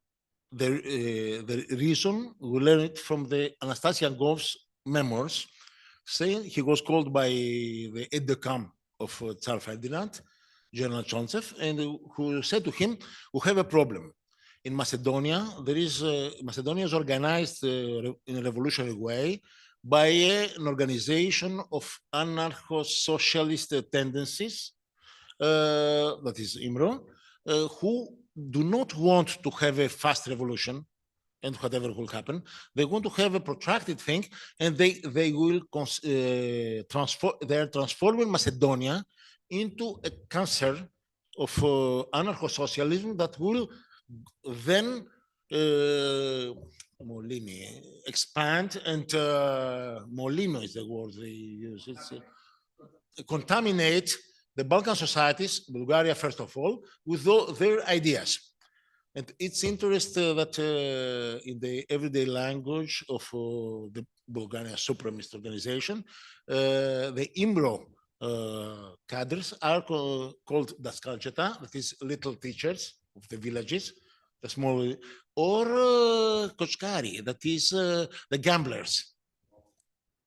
the reason, we learn it from the Anastasia Angov's memoirs, saying he was called by the aide-de-camp of Tsar Ferdinand, General Chonsev, and who said to him, we have a problem. In Macedonia, Macedonia is organized in a revolutionary way by an organization of anarcho-socialist tendencies, that is IMRO, who do not want to have a fast revolution and whatever will happen. They want to have a protracted thing, and they will they are transforming Macedonia into a cancer of anarcho-socialism that will then Molini, expand and Molino is the word they use. It's contaminate the Balkan societies, Bulgaria first of all, with their ideas. And it's interesting that in the everyday language of the Bulgarian supremacist organization, the IMRO cadres are called daskalcheta, that is little teachers of the villages, the small, or kochkari, that is the gamblers.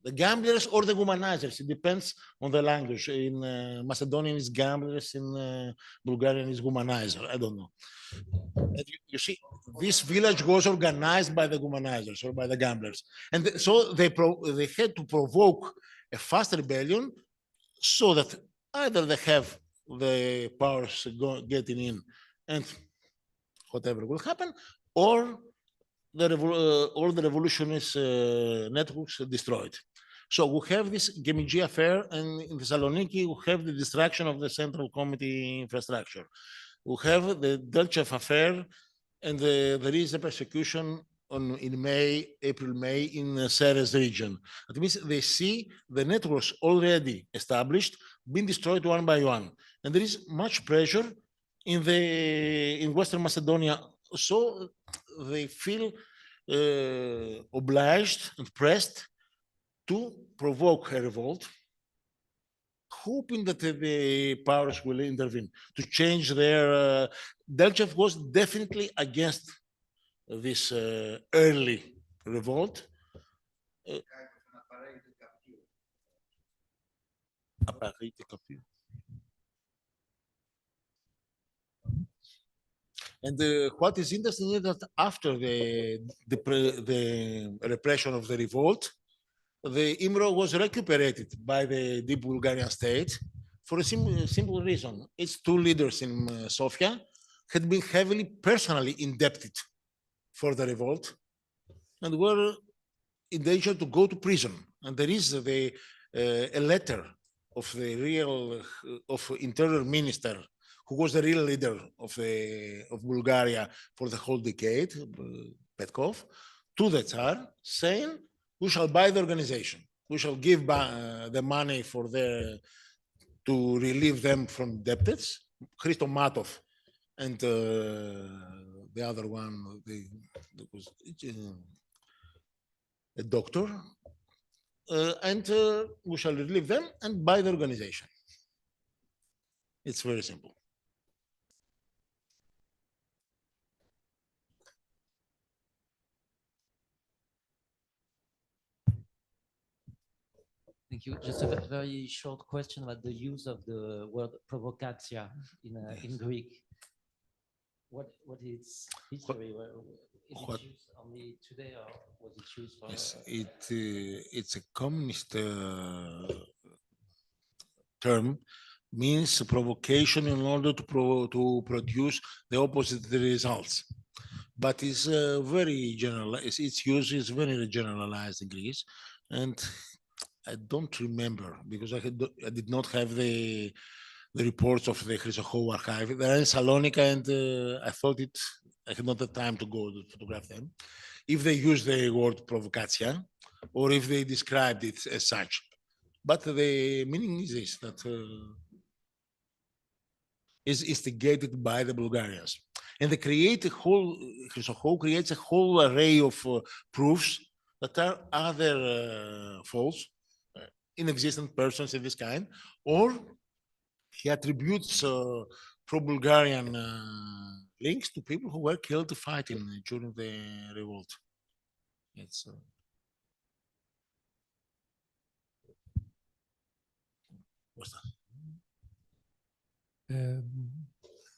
The gamblers or the womanizers, it depends on the language. In Macedonian is gamblers, in Bulgarian is womanizer, I don't know. You see, this village was organized by the womanizers or by the gamblers. And so they had to provoke a fast rebellion so that either they have the powers getting in and whatever will happen, or all the revolutionist networks destroyed. So we have this Gemigi affair, and in Thessaloniki, we have the destruction of the Central Committee infrastructure. We have the Delchev affair, and there is a persecution in April, May in Ceres region. That means they see the networks already established being destroyed one by one. And there is much pressure in Western Macedonia. So they feel obliged and pressed to provoke a revolt, hoping that the powers will intervene to change their. Delchev was definitely against this early revolt. And what is interesting is that after the repression of the revolt, the IMRO was recuperated by the deep Bulgarian state for a simple reason. Its two leaders in Sofia had been heavily personally indebted for the revolt and were in danger to go to prison. And there is a letter of the interior minister, who was the real leader of Bulgaria for the whole decade, Petkov, to the Tsar, saying, we shall buy the organization. We shall give the money to relieve them from debtors. Christo Matov and the other one, was a doctor, and we shall relieve them and buy the organization. It's very simple.
Thank you. Just a very short question about the use of the word provokatia in Greek. What is history? Is it used only today, or was it used for?
Yes, it's a communist term, means provocation in order to produce the opposite results. But it's very generalized. Its use is very generalized in Greece, and I don't remember because I did not have the reports of the Chrysochou archive. They're in Salonika, and I thought I had not the time to go to photograph them. If they use the word provokatia, or if they described it as such. But the meaning is this, that is instigated by the Bulgarians. And they create Chrysochou creates a whole array of proofs that are either false, inexistent persons of this kind, or he attributes pro-Bulgarian links to people who were killed fighting during the revolt. It's what's that?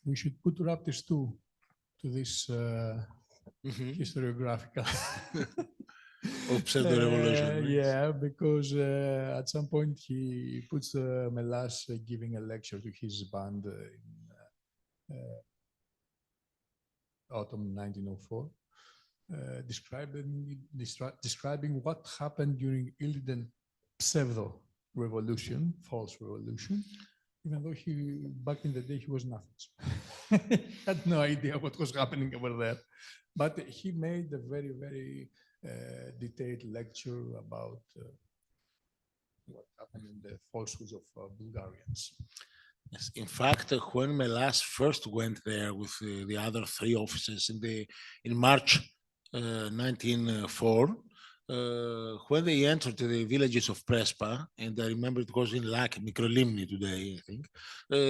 We should put raptors too to this historiographical.
Of pseudo-revolution.
Yeah, because at some point he puts Melas giving a lecture to his band in autumn 1904, describing what happened during Yildiz pseudo-revolution, false revolution, even though back in the day he was nothing. had no idea what was happening over there. But he made a very, very detailed lecture about what happened in the falsehoods of Bulgarians.
Yes. In fact, when Melas first went there with the other three officers in March 1904, when they entered the villages of Prespa, and I remember it was in Laki, Mikrolimni today, I think,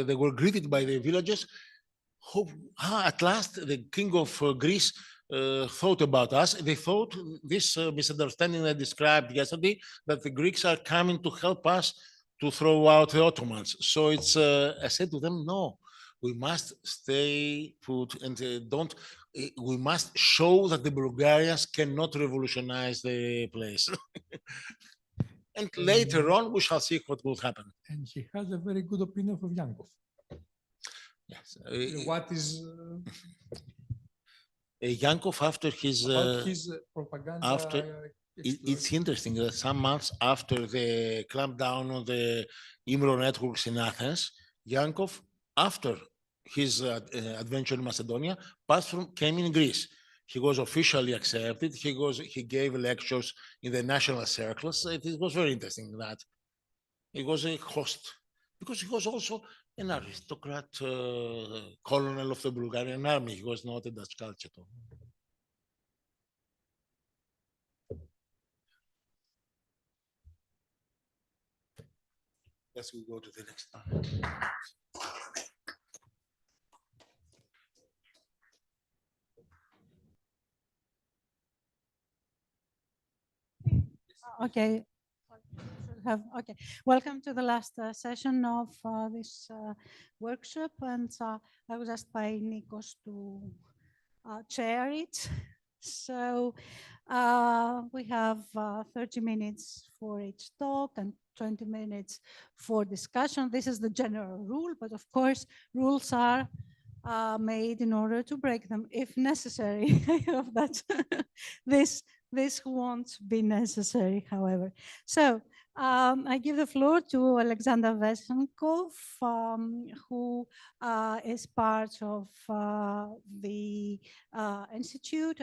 they were greeted by the villagers. At last, the king of Greece thought about us. They thought this misunderstanding I described yesterday, that the Greeks are coming to help us to throw out the Ottomans. So it's, I said to them, no, we must stay put and we must show that the Bulgarians cannot revolutionize the place. And later on, we shall see what will happen.
And he has a very good opinion of Yankov.
Yes.
What is
Yankov, after his
propaganda?
It's interesting that some months after the clampdown on the Imro networks in Athens, Yankov, after his adventure in Macedonia, came in Greece. He was officially accepted. He gave lectures in the national circles. It was very interesting that he was a host, because he was also an aristocrat colonel of the Bulgarian army. He was not a Dutch culture. Let's go to the next one.
Okay. Okay. Welcome to the last session of this workshop, and I was asked by Nikos to chair it. So we have 30 minutes for each talk and 20 minutes for discussion. This is the general rule, but of course, rules are made in order to break them if necessary. I hope that this won't be necessary, however. So I give the floor to Alexander Vesenkov, who is part of the institute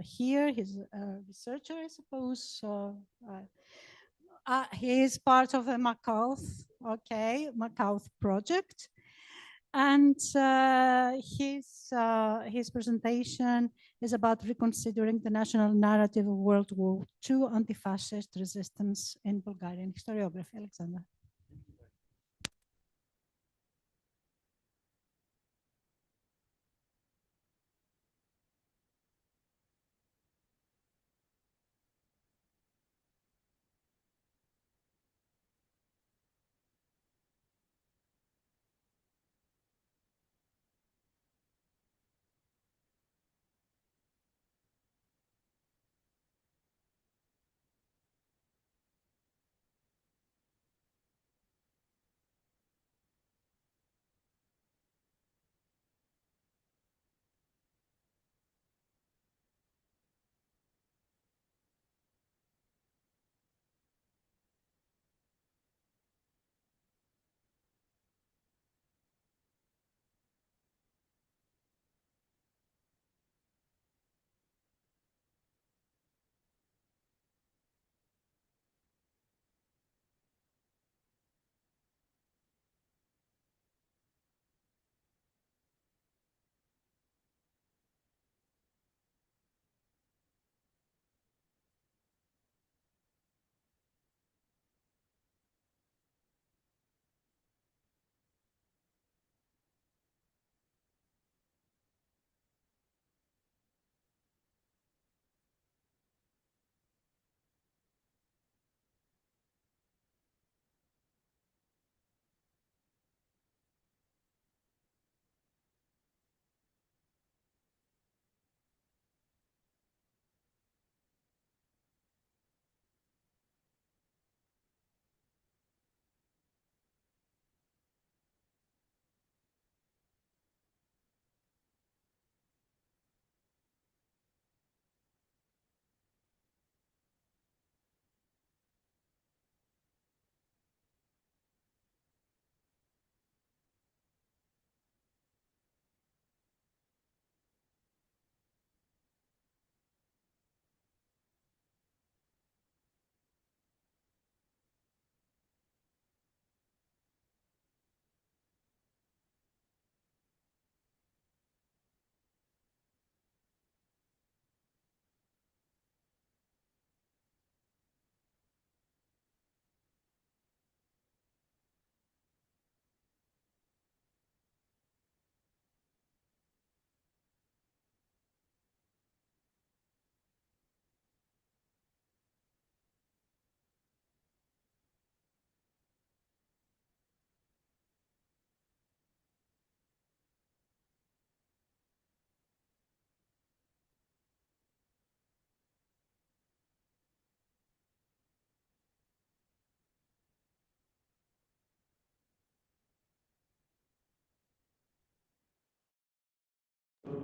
here. He's a researcher, I suppose. He is part of the MacCouth project. And his presentation is about reconsidering the national narrative of World War II anti-fascist resistance in Bulgarian historiography. Alexander.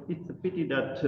it's a pity that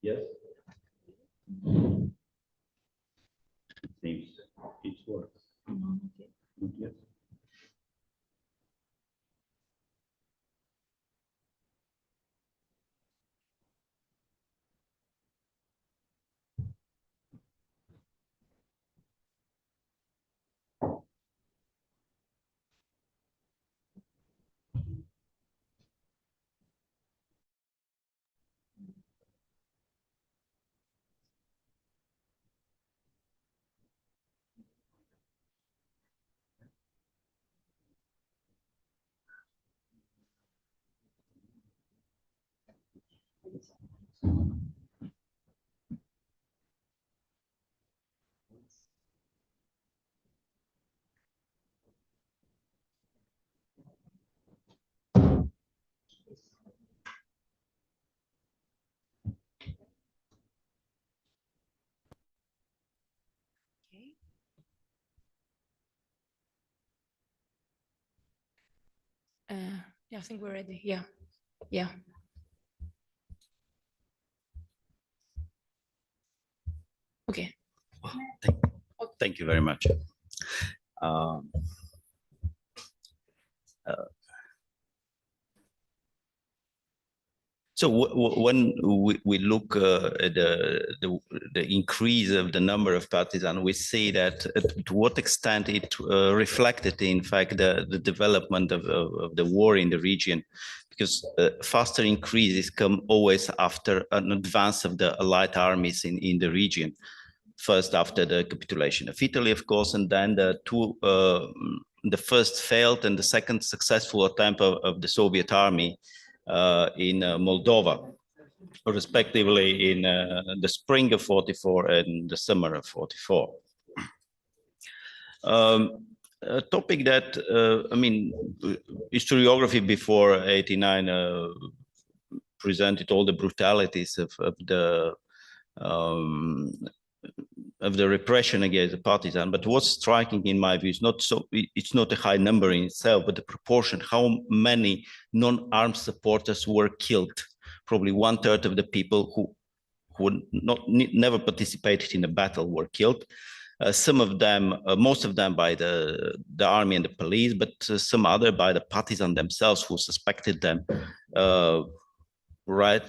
Yes. It seems it works. Yes.
Yeah, I think we're ready. Yeah, yeah. Okay.
Thank you very much. So when we look at the increase of the number of partisans, we see that to what extent it reflected, in fact, the development of the war in the region, because faster increases come always after an advance of the Allied armies in the region. First after the capitulation of Italy, of course, and then the first failed and the second successful attempt of the Soviet army in Moldova, respectively in the spring of 44 and the summer of 44. A topic that, I mean, historiography before 89 presented all the brutalities of the repression against the partisan, but what's striking in my view is it's not a high number in itself, but the proportion, how many non-armed supporters were killed. Probably 1/3 of the people who never participated in a battle were killed. Some of them, most of them by the army and the police, but some other by the partisans themselves who suspected them, right?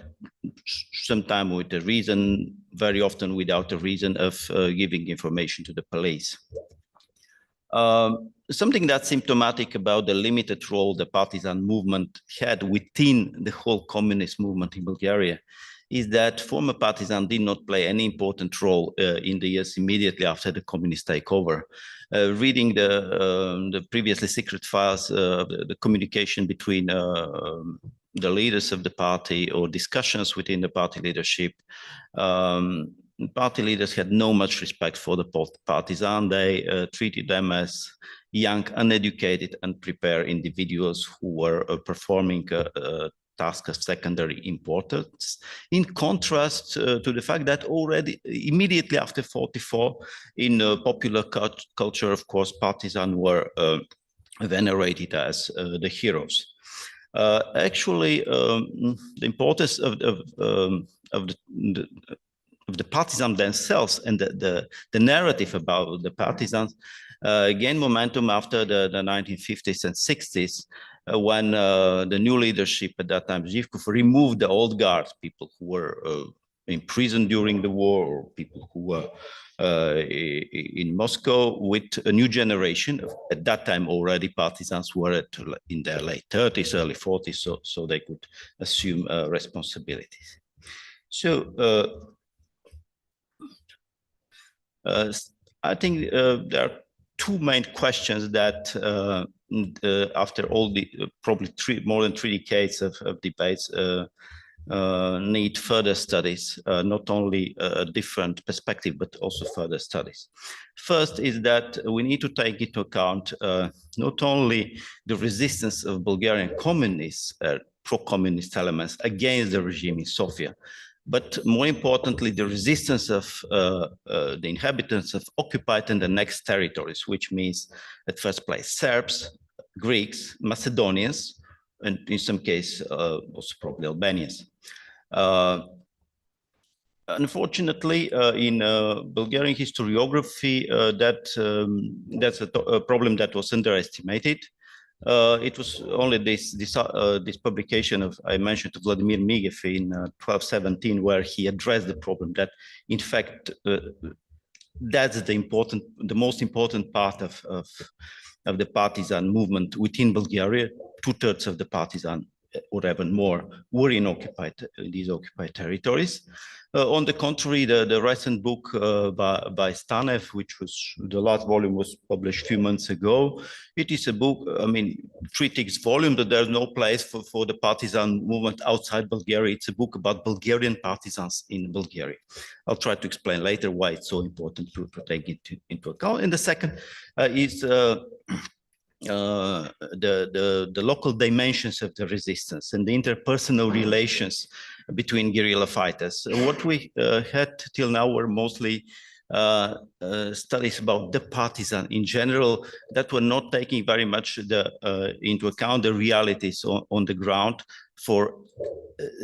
Sometimes with a reason, very often without a reason of giving information to the police. Something that's symptomatic about the limited role the partisan movement had within the whole communist movement in Bulgaria is that former partisans did not play any important role in the years immediately after the communist takeover. Reading the previously secret files, the communication between the leaders of the party or discussions within the party leadership, party leaders had no much respect for the partisan. They treated them as young, uneducated, unprepared individuals who were performing tasks of secondary importance, in contrast to the fact that already immediately after 44, in popular culture, of course, partisans were venerated as the heroes. Actually, the importance of the partisans themselves and the narrative about the partisans gained momentum after the 1950s and 60s, when the new leadership at that time, Zhivkov, removed the old guard, people who were imprisoned during the war, or people who were in Moscow, with a new generation. At that time, already partisans were in their late 30s, early 40s, so they could assume responsibilities. So I think there are two main questions that after all the probably more than 3 decades of debates need further studies, not only a different perspective, but also further studies. First is that we need to take into account not only the resistance of Bulgarian communists, pro-communist elements against the regime in Sofia, but more importantly, the resistance of the inhabitants of occupied and annexed territories, which means at first place Serbs, Greeks, Macedonians, and in some case also probably Albanians. Unfortunately, in Bulgarian historiography, that's a problem that was underestimated. It was only this publication of, I mentioned, Vladimir Migev in 1217, where he addressed the problem that, in fact, that's the most important part of the partisan movement within Bulgaria. 2/3 of the partisan, or even more, were in these occupied territories. On the contrary, the recent book by Stanev, which was the last volume was published a few months ago, it is a book, I mean, 3 volume, but there's no place for the partisan movement outside Bulgaria. It's a book about Bulgarian partisans in Bulgaria. I'll try to explain later why it's so important to take it into account. And the second is the local dimensions of the resistance and the interpersonal relations between guerrilla fighters. What we had till now were mostly studies about the partisan in general that were not taking very much into account the realities on the ground for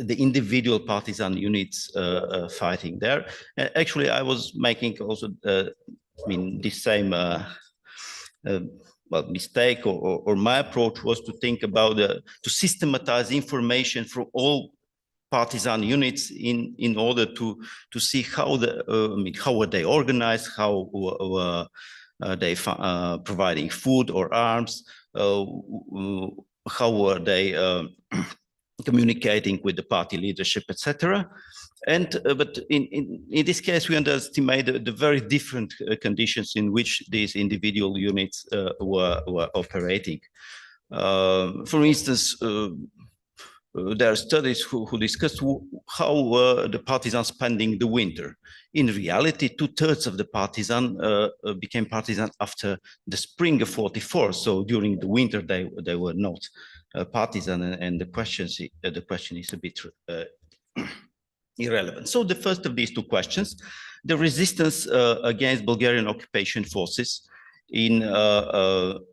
the individual partisan units fighting there. Actually, I was making also, I mean, this same mistake, or my approach was to think about to systematize information from all partisan units in order to see how how were they organized, how they providing food or arms, how were they communicating with the party leadership, etc. And but in this case, we underestimate the very different conditions in which these individual units were operating. For instance, there are studies who discussed how the partisans spending the winter. In reality, 2/3 of the partisan became partisan after the spring of 44. So during the winter, they were not partisan, and the question is a bit irrelevant. So the first of these two questions, the resistance against Bulgarian occupation forces in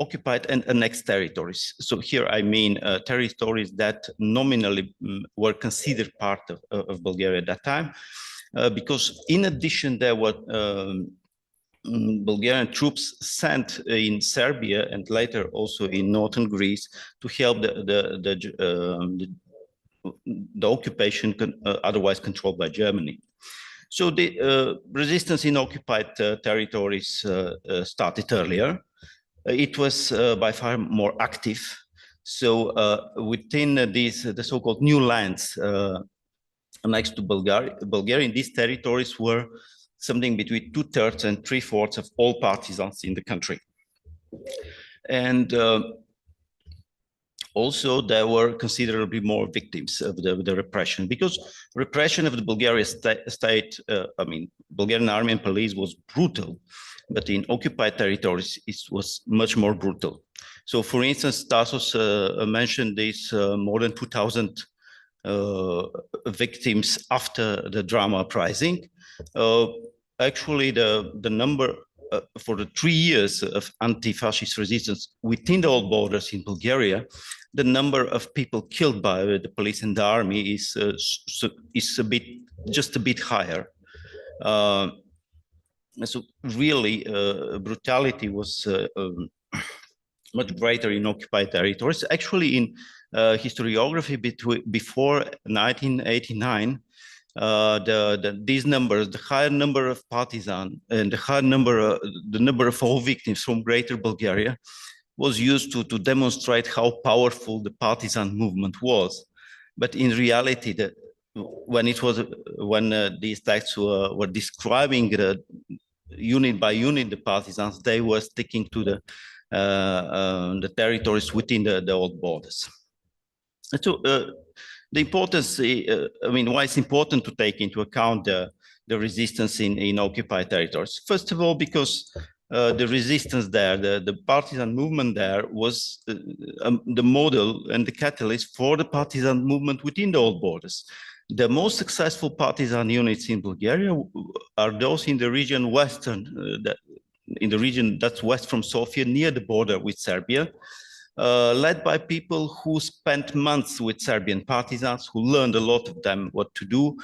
occupied and annexed territories. So here I mean territories that nominally were considered part of Bulgaria at that time, because in addition there were Bulgarian troops sent in Serbia and later also in northern Greece to help the occupation otherwise controlled by Germany. So the resistance in occupied territories started earlier. It was by far more active. So within the so-called new lands next to Bulgaria, in these territories were something between 2/3 and 3/4 of all partisans in the country. And also, there were considerably more victims of the repression, because repression of the Bulgarian state, I mean, Bulgarian army and police was brutal, but in occupied territories, it was much more brutal. So, for instance, Tassos mentioned this more than 2,000 victims after the drama uprising. Actually, the number for the 3 years of anti-fascist resistance within the old borders in Bulgaria, the number of people killed by the police and the army is just a bit higher. So really, brutality was much greater in occupied territories. Actually, in historiography before 1989, these numbers, the higher number of partisan and the number of all victims from Greater Bulgaria was used to demonstrate how powerful the partisan movement was. But in reality, when these texts were describing unit by unit the partisans, they were sticking to the territories within the old borders. So the importance, I mean, why it's important to take into account the resistance in occupied territories. First of all, because the resistance there, the partisan movement there was the model and the catalyst for the partisan movement within the old borders. The most successful partisan units in Bulgaria are those in the region in the region that's west from Sofia, near the border with Serbia. led by people who spent months with Serbian partisans, who learned a lot of them what to do,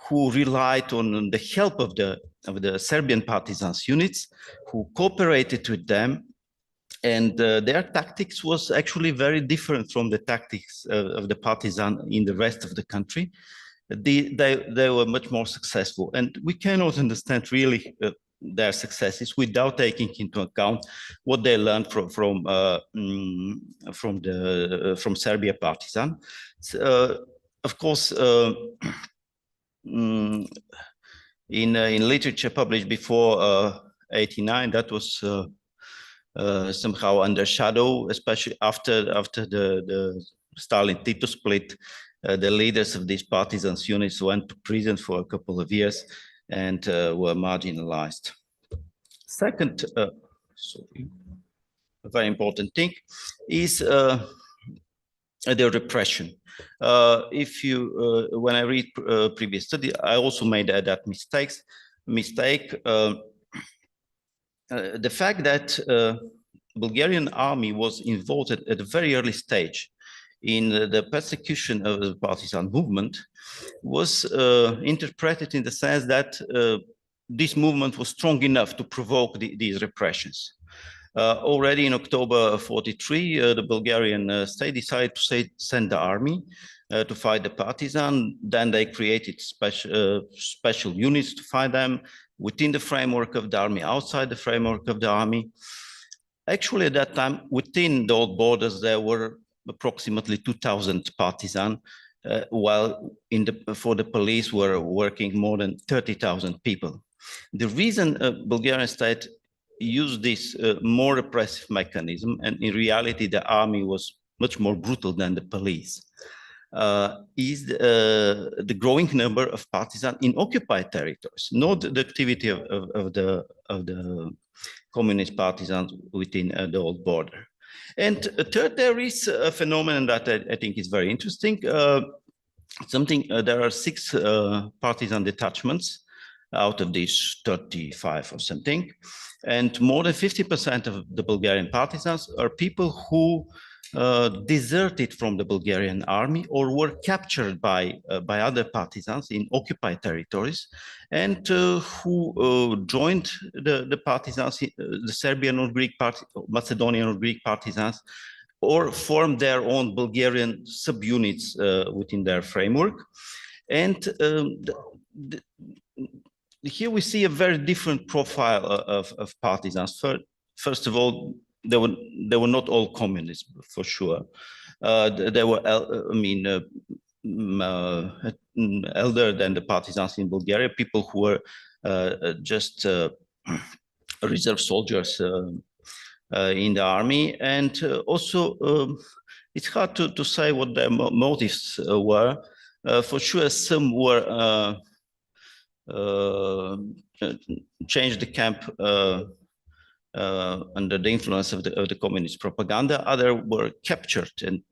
who relied on the help of the Serbian partisans units, who cooperated with them. And their tactics was actually very different from the tactics of the partisan in the rest of the country. They were much more successful, and we cannot understand really their successes without taking into account what they learned from Serbia partisan. Of course, in literature published before 89, that was somehow under shadow, especially after the Stalin-Tito split. The leaders of these partisans units went to prison for a couple of years and were marginalized. Second, sorry, a very important thing is the repression. When I read previous study, I also made that mistake. The fact that Bulgarian army was involved at a very early stage in the persecution of the partisan movement was interpreted in the sense that this movement was strong enough to provoke these repressions. Already in October 43, the Bulgarian state decided to send the army to fight the partisan. Then they created special units to fight them within the framework of the army, outside the framework of the army. Actually, at that time, within the old borders, there were approximately 2,000 partisans, while for the police were working more than 30,000 people. The reason Bulgarian state used this more repressive mechanism, and in reality the army was much more brutal than the police, is the growing number of partisans in occupied territories, not the activity of the communist partisans within the old border. And third, there is a phenomenon that I think is very interesting. There are 6 partisan detachments out of these 35 or something. And more than 50% of the Bulgarian partisans are people who deserted from the Bulgarian army or were captured by other partisans in occupied territories, and who joined the partisans, the Serbian or Greek Macedonian or Greek partisans, or formed their own Bulgarian subunits within their framework. And here we see a very different profile of partisans. First of all, they were not all communists, for sure. They were, elder than the partisans in Bulgaria, people who were just reserve soldiers in the army. And also, it's hard to say what their motives were. For sure, some were changed the camp under the influence of the communist propaganda. Others were captured and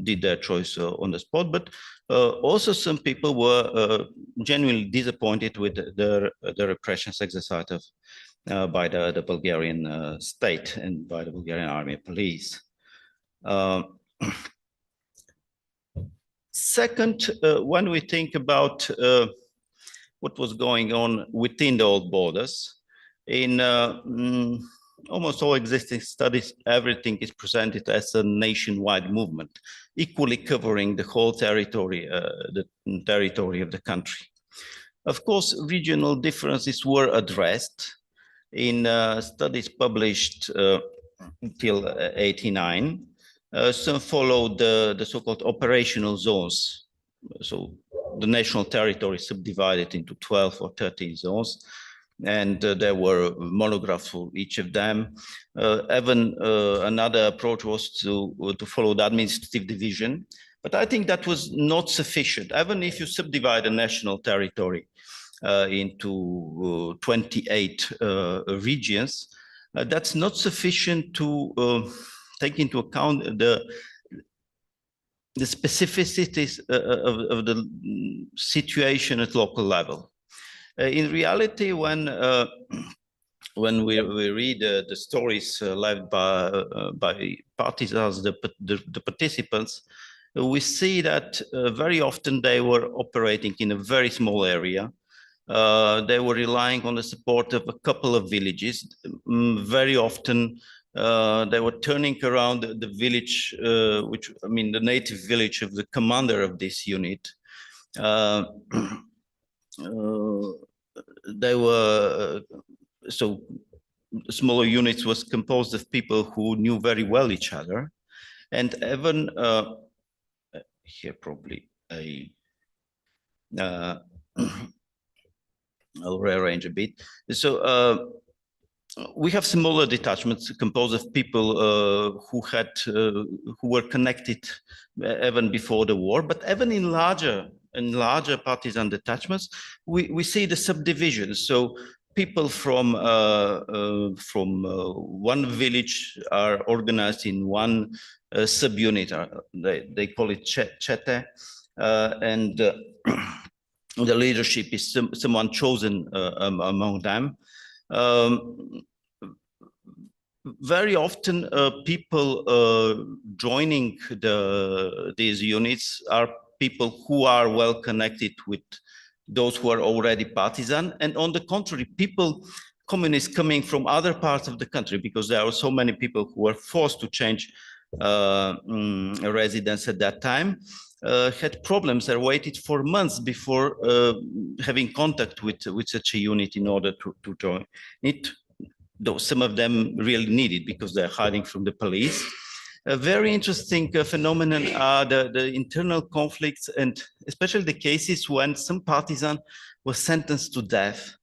did their choice on the spot. But also some people were genuinely disappointed with the repressions exercised by the Bulgarian state and by the Bulgarian army police. Second, when we think about what was going on within the old borders, in almost all existing studies, everything is presented as a nationwide movement, equally covering the whole territory, the territory of the country. Of course, regional differences were addressed in studies published until 89. Some followed the so-called operational zones. So the national territory subdivided into 12 or 13 zones. And there were monographs for each of them. Even another approach was to follow the administrative division. But I think that was not sufficient. Even if you subdivide a national territory into 28 regions, that's not sufficient to take into account the specificities of the situation at local level. In reality, when when we read the stories left by partisans, the participants, we see that very often they were operating in a very small area. They were relying on the support of a couple of villages. Very often they were turning around the village, the native village of the commander of this unit. They were, so smaller units was composed of people who knew very well each other. And even, here probably I'll rearrange a bit. So we have smaller detachments composed of people who were connected even before the war, but even in larger partisan detachments, we see the subdivisions. So people from one village are organized in one subunit. They call it chete, and the leadership is someone chosen among them. Very often people joining these units are people who are well connected with those who are already partisan, and on the contrary, communists coming from other parts of the country, because there are so many people who were forced to change residence at that time, had problems. They waited for months before having contact with such a unit in order to join it, though some of them really need it because they're hiding from the police. A very interesting phenomenon are the internal conflicts, and especially the cases when some partisan was sentenced to death,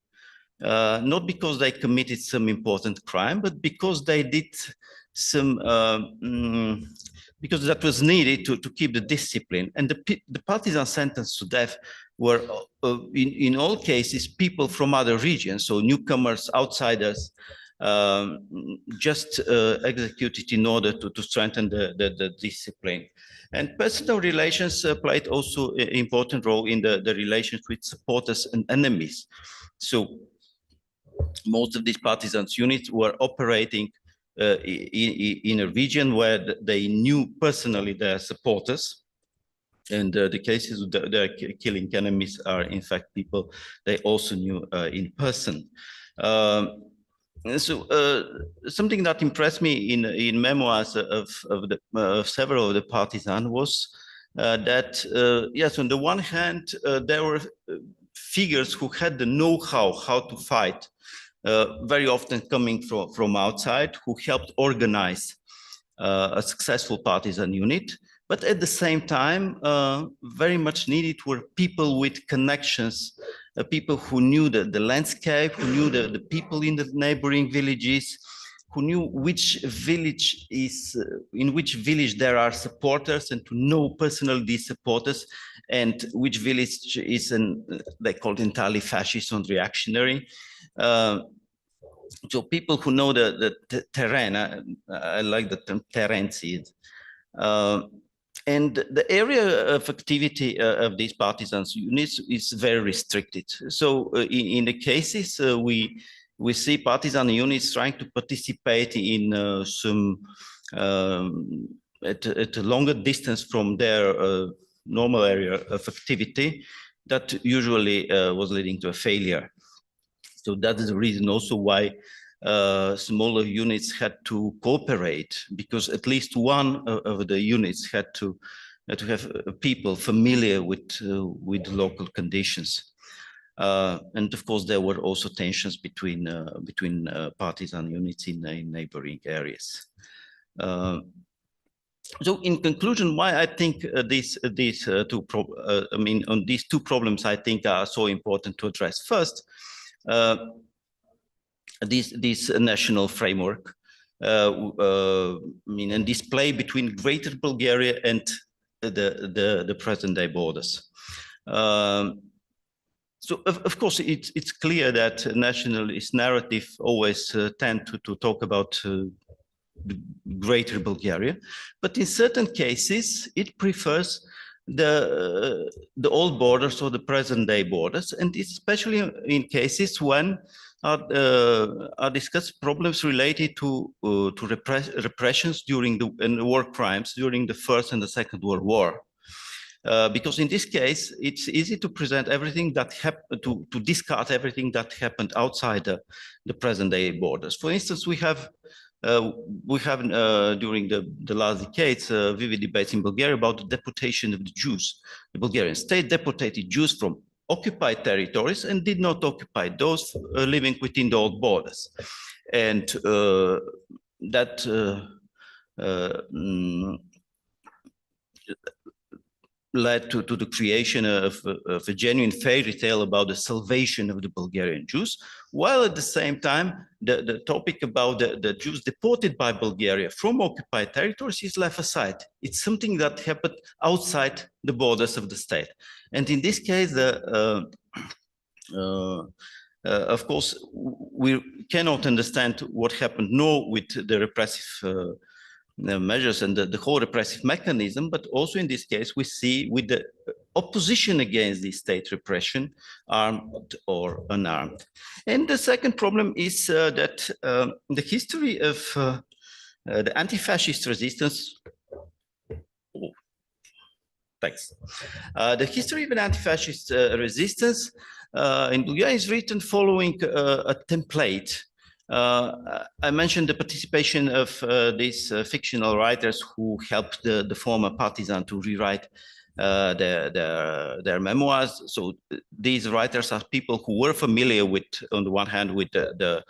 not because they committed some important crime, but because they did some, because that was needed to keep the discipline. And the partisan sentenced to death were, in all cases, people from other regions, so newcomers, outsiders, just executed in order to strengthen the discipline. And personal relations played also an important role in the relations with supporters and enemies. So most of these partisans units were operating in a region where they knew personally their supporters. And the cases of their killing enemies are in fact people they also knew in person. So something that impressed me in memoirs of several of the partisans was that, yes, on the one hand, there were figures who had the know-how how to fight, very often coming from outside, who helped organize a successful partisan unit. But at the same time, very much needed were people with connections, people who knew the landscape, who knew the people in the neighboring villages, who knew which village is, in which village there are supporters, and to know personally these supporters, and which village is they call it entirely fascist and reactionary. So people who know the terrain, I like the term terrain. And the area of activity of these partisans units is very restricted. So in the cases, we see partisan units trying to participate in some, at a longer distance from their normal area of activity, that usually was leading to a failure. So that is the reason also why smaller units had to cooperate, because at least one of the units had to have people familiar with local conditions. And of course, there were also tensions between partisan units in neighboring areas. So in conclusion, why I think these two problems I think are so important to address. First, this national framework, and this play between Greater Bulgaria and the present-day borders. So of course, it's clear that nationalist narrative always tend to talk about Greater Bulgaria, but in certain cases, it prefers the old borders or the present-day borders, and especially in cases when are discussed problems related to repressions during and war crimes during the First and the Second World War. Because in this case, it's easy to present everything that happened, to discard everything that happened outside the present-day borders. For instance, we have during the last decades vivid debates in Bulgaria about the deportation of the Jews. The Bulgarian state deported Jews from occupied territories and did not occupy those living within the old borders. And that led to the creation of a genuine fairy tale about the salvation of the Bulgarian Jews, while at the same time, the topic about the Jews deported by Bulgaria from occupied territories is left aside. It's something that happened outside the borders of the state. And in this case, of course, we cannot understand what happened nor with the repressive measures and the whole repressive mechanism, but also in this case, we see with the opposition against the state repression, armed or unarmed. And the second problem is that the history of the anti-fascist resistance, the history of an anti-fascist resistance in Bulgaria is written following a template. I mentioned the participation of these fictional writers who helped the former partisan to rewrite their memoirs. So these writers are people who were familiar with, on the one hand, with the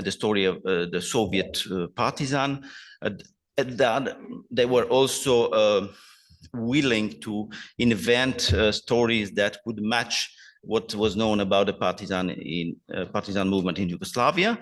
story of the Soviet partisan. They were also willing to invent stories that would match what was known about the partisan movement in Yugoslavia.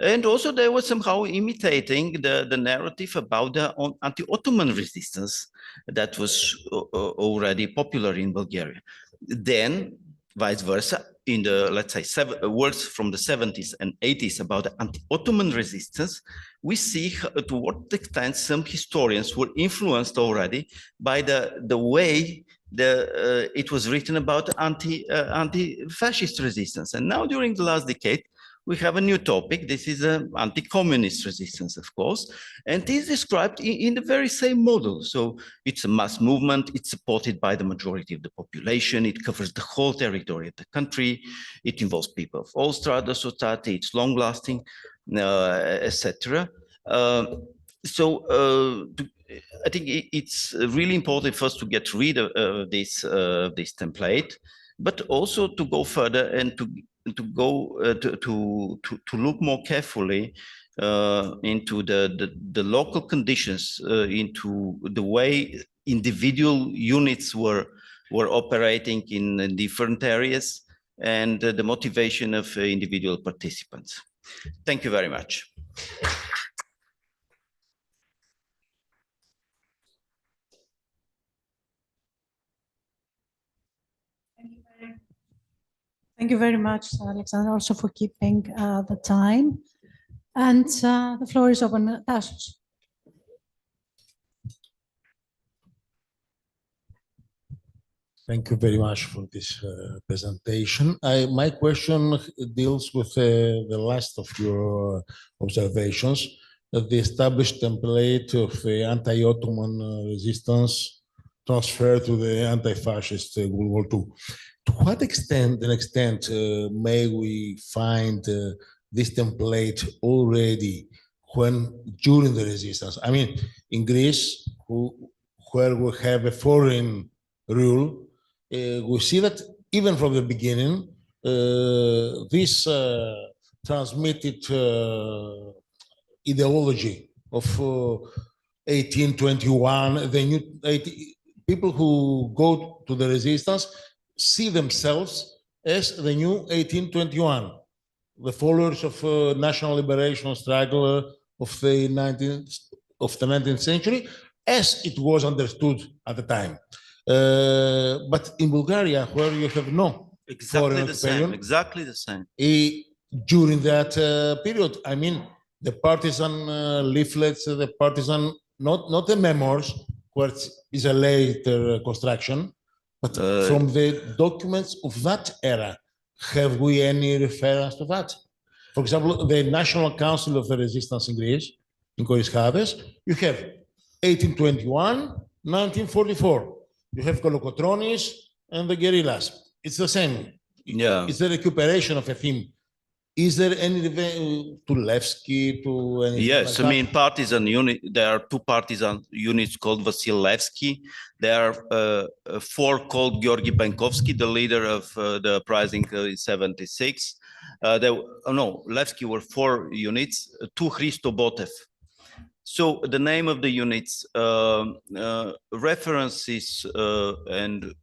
And also they were somehow imitating the narrative about the anti-Ottoman resistance that was already popular in Bulgaria. Then, vice versa, in the, let's say, works from the 70s and 80s about the anti-Ottoman resistance, we see to what extent some historians were influenced already by the way it was written about anti-fascist resistance. And now during the last decade, we have a new topic. This is anti-communist resistance, of course, and it is described in the very same model. So it's a mass movement. It's supported by the majority of the population. It covers the whole territory of the country. It involves people of all strata of society. It's long-lasting, etc. I think it's really important for us to get rid of this template, but also to go further and to look more carefully into the local conditions, into the way individual units were operating in different areas, and the motivation of individual participants. Thank you very much.
Thank you very much, Alexander, also for keeping the time. And the floor is open. Tassos.
Thank you very much for this presentation. My question deals with the last of your observations, the established template of the anti-Ottoman resistance transferred to the anti-fascist World War II. To what extent may we find this template already during the resistance? I mean, in Greece, where we have a foreign rule, we see that even from the beginning, this transmitted ideology of 1821, the new people who go to the resistance see themselves as the new 1821, the followers of national liberation struggle of the 19th century, as it was understood at the time. But in Bulgaria, where you have no foreign occupation,
exactly the same.
During that period, I mean, the partisan leaflets, the partisan, not the memoirs, which is a later construction, but from the documents of that era, have we any reference to that? For example, the National Council of the Resistance in Greece, in Koryskades, you have 1821, 1944. You have Kolokotronis and the guerrillas. It's the same.
Yeah.
It's the recuperation of a theme. Is there any to Levski, to anything?
Yes,
like
I mean, partisan unit, there are two partisan units called Vasilevsky. There are four called Georgy Benkovsky, the leader of the uprising in 76. Levski were four units, two Hristo Botev. So the name of the units, references, and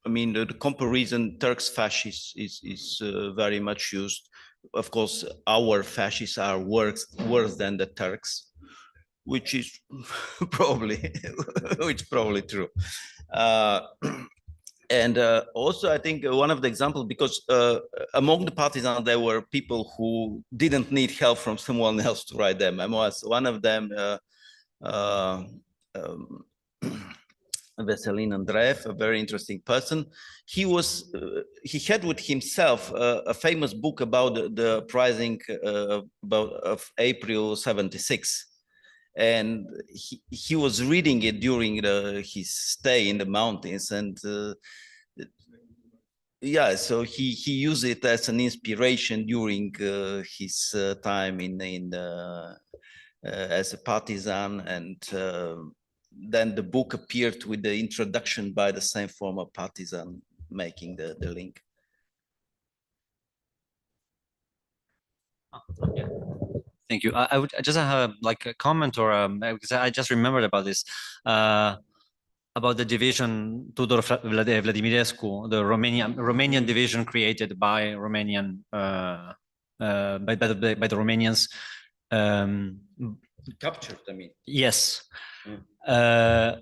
I mean, the comparison Turks fascists is very much used. Of course, our fascists are worse than the Turks, which is probably true. And also, I think one of the examples, because among the partisans, there were people who didn't need help from someone else to write their memoirs. One of them, Veselin Andreev, a very interesting person. He had with himself a famous book about the uprising of April 76. And he was reading it during his stay in the mountains, and yeah, so he used it as an inspiration during his time as a partisan, and then the book appeared with the introduction by the same former partisan, making the link.
Yeah. Thank you. I would just have like a comment, or because I just remembered about this, about the division Tudor Vladimirescu, the Romanian division created by Romanian by the Romanians.
Captured, I mean.
Yes. To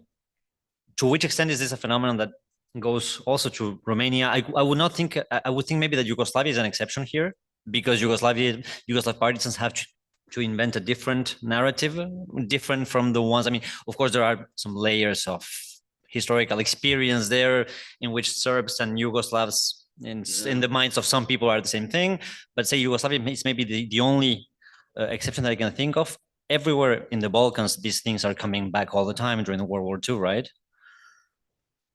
which extent is this a phenomenon that goes also to Romania? I would not think. I would think maybe that Yugoslavia is an exception here, because Yugoslav partisans have to invent a different narrative, different from the ones. I mean, of course, there are some layers of historical experience there in which Serbs and Yugoslavs in the minds of some people are the same thing. But say Yugoslavia is maybe the only exception that I can think of. Everywhere in the Balkans, these things are coming back all the time during World War II, right?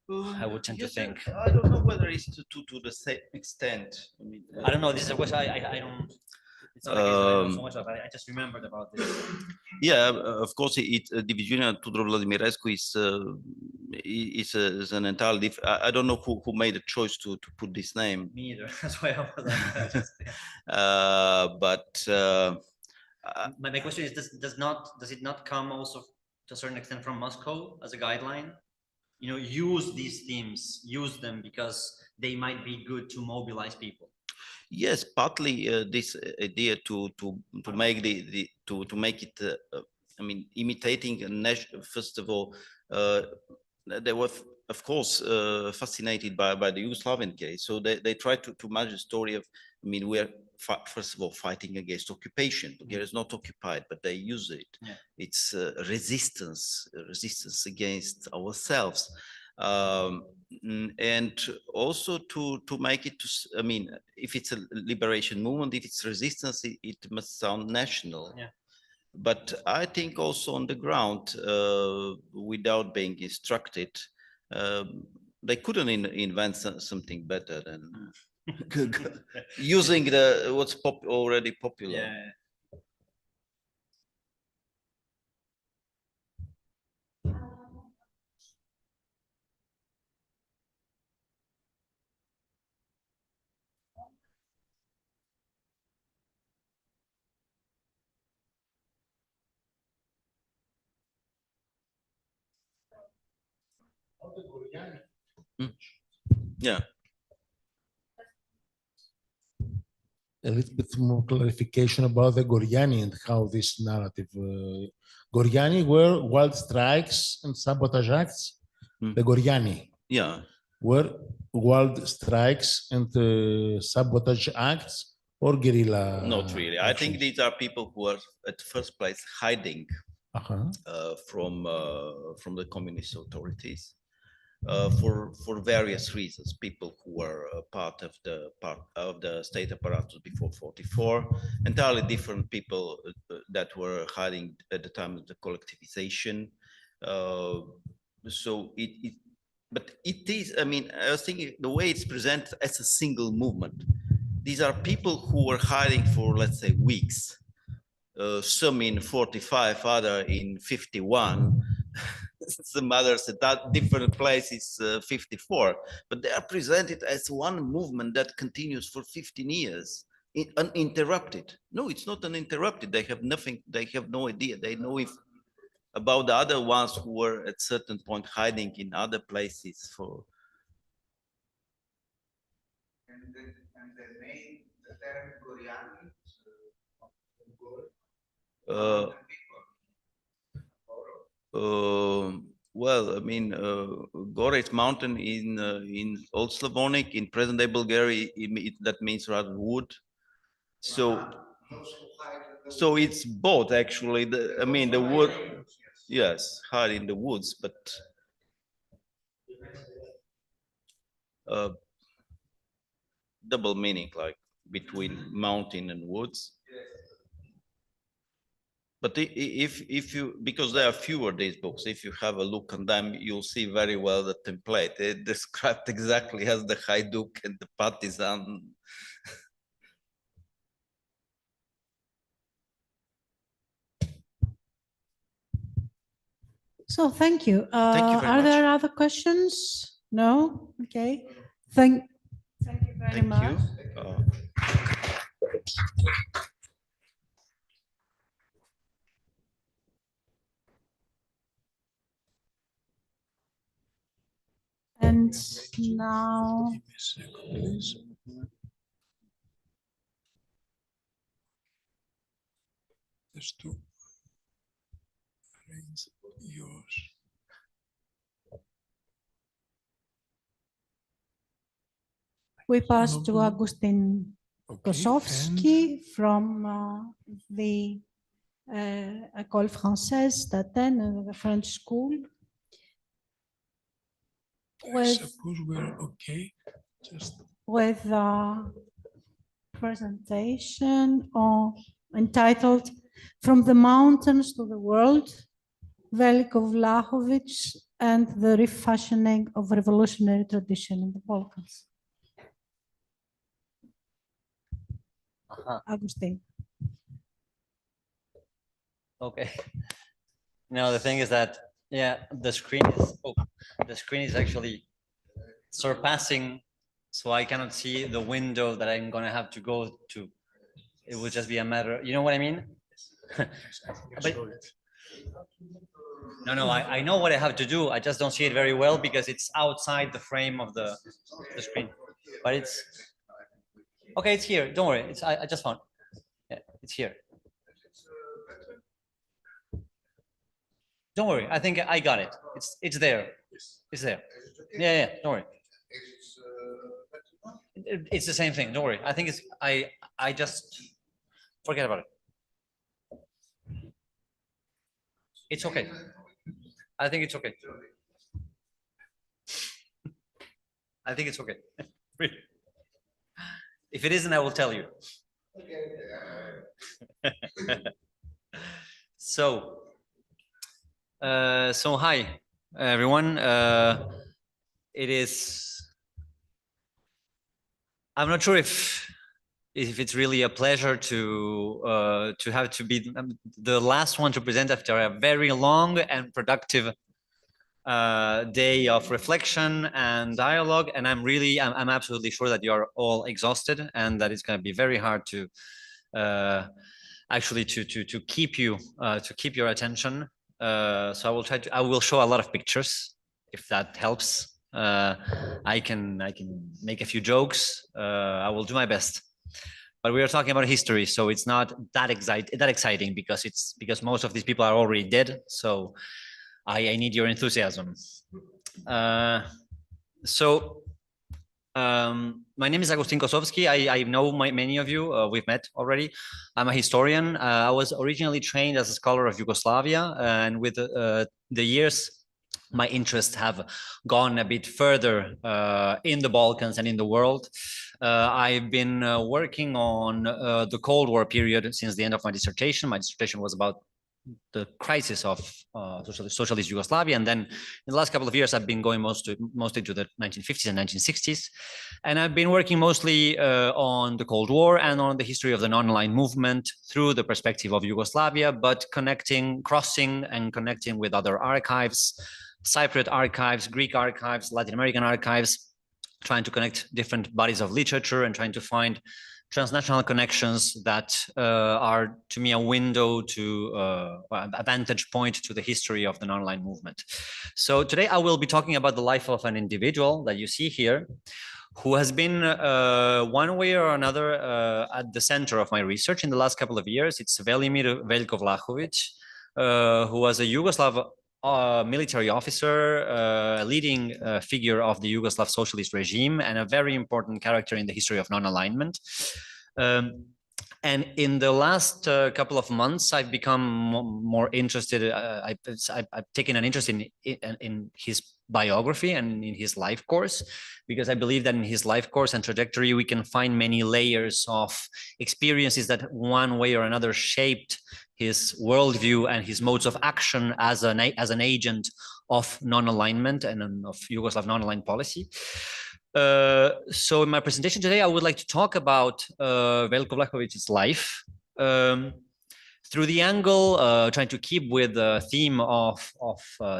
I would tend to think.
I don't know whether it's to the same extent. I mean,
I don't know. This is a question I don't. It's not like I know so much of. I just remembered about this.
Yeah, of course, Diviziunea Tudor Vladimirescu is an entirely different. I don't know who made the choice to put this name.
Me either. That's why I was. My question is: does it not come also to a certain extent from Moscow as a guideline? You know, use these themes, use them because they might be good to mobilize people.
Yes, partly this idea to make to make it. I mean, imitating a national. First of all, they were of course fascinated by the Yugoslavian case, so they tried to match the story of. I mean, we are first of all fighting against occupation. Bulgaria is not occupied, but they use it.
Yeah.
It's resistance against ourselves. And also to make it I mean, if it's a liberation movement, if it's resistance, it must sound national.
Yeah.
But I think also on the ground, without being instructed, they couldn't invent something better than using what's already popular.
Yeah.
Yeah.
A little bit more clarification about the Goriani and how this narrative. Goriani were wild strikes and sabotage acts. The Goriani.
Yeah.
Were wild strikes and sabotage acts or guerrilla?
Not really. I think these are people who are at first place hiding from the communist authorities. for various reasons. People who were part of the state apparatus before 44, entirely different people that were hiding at the time of the collectivization. So but it is, I mean, I was thinking the way it's presented as a single movement. These are people who were hiding for, let's say, weeks. Some in 45, other in 51. Some others at that different places, 54. But they are presented as one movement that continues for 15 years, uninterrupted. No, it's not uninterrupted. They have nothing, they have no idea. They know if about the other ones who were at certain point hiding in other places for.
And the name, the term Goriani.
Well, I mean, Gora is mountain in Old Slavonic. In present-day Bulgaria, that means rather wood. So, so it's both actually. I mean, the wood, yes, hide in the woods, but double meaning, like between mountain and woods. But if you, because there are fewer these books, if you have a look on them, you'll see very well the template. It's described exactly as the Hajduk and the partisan.
So thank you.
Thank you very
Are
much.
there other questions? No? Okay. Thank you very much. And now,
just to arrange yours.
we pass to Agustin
Okay,
Kosowski from the École Française d'Athènes, the French school.
I suppose we're okay. Just
With a presentation entitled From the Mountains to the World, Veliko Vlahovic and the Refashioning of Revolutionary Tradition in the Balkans. Agustin.
Okay. No, the thing is that, yeah, the screen is actually surpassing, so I cannot see the window that I'm gonna have to go to. It would just be a matter, you know what I mean? But, no, I know what I have to do. I just don't see it very well because it's outside the frame of the screen. But it's okay. It's here. Don't worry. I just found. Yeah, it's here. Don't worry. I think I got it. It's there. It's there. Yeah. Don't worry. It's the same thing. Don't worry. I think it's I just forget about it. It's okay. I think it's okay. I think it's okay. If it isn't, I will tell you. So hi everyone. It is. I'm not sure if it's really a pleasure to have to be the last one to present after a very long and productive day of reflection and dialogue, and I'm absolutely sure that you are all exhausted and that it's going to be very hard to actually to keep your attention. So I will show a lot of pictures if that helps. I can make a few jokes. I will do my best. But we are talking about history, so it's not that exciting because most of these people are already dead. So I need your enthusiasm. My name is Agustin Kosowski. I know many of you. We've met already. I'm a historian. I was originally trained as a scholar of Yugoslavia, and with the years, my interests have gone a bit further in the Balkans and in the world. I've been working on the Cold War period since the end of my dissertation. My dissertation was about the crisis of socialist Yugoslavia. And then in the last couple of years, I've been going mostly to the 1950s and 1960s. And I've been working mostly on the Cold War and on the history of the non-aligned movement through the perspective of Yugoslavia, but crossing and connecting with other archives, Cypriot archives, Greek archives, Latin American archives, trying to connect different bodies of literature and trying to find transnational connections that are, to me, a window to a vantage point to the history of the non-aligned movement. So today I will be talking about the life of an individual that you see here, who has been one way or another at the center of my research in the last couple of years. It's Velimir Veljko Vlahovic, who was a Yugoslav military officer, a leading figure of the Yugoslav socialist regime, and a very important character in the history of non-alignment. And in the last couple of months, I've become more interested. I've taken an interest in his biography and in his life course, because I believe that in his life course and trajectory, we can find many layers of experiences that one way or another shaped his worldview and his modes of action as an agent of non-alignment and of Yugoslav non-aligned policy. So in my presentation today, I would like to talk about Veljko Vlahovic's life through the angle, trying to keep with the theme of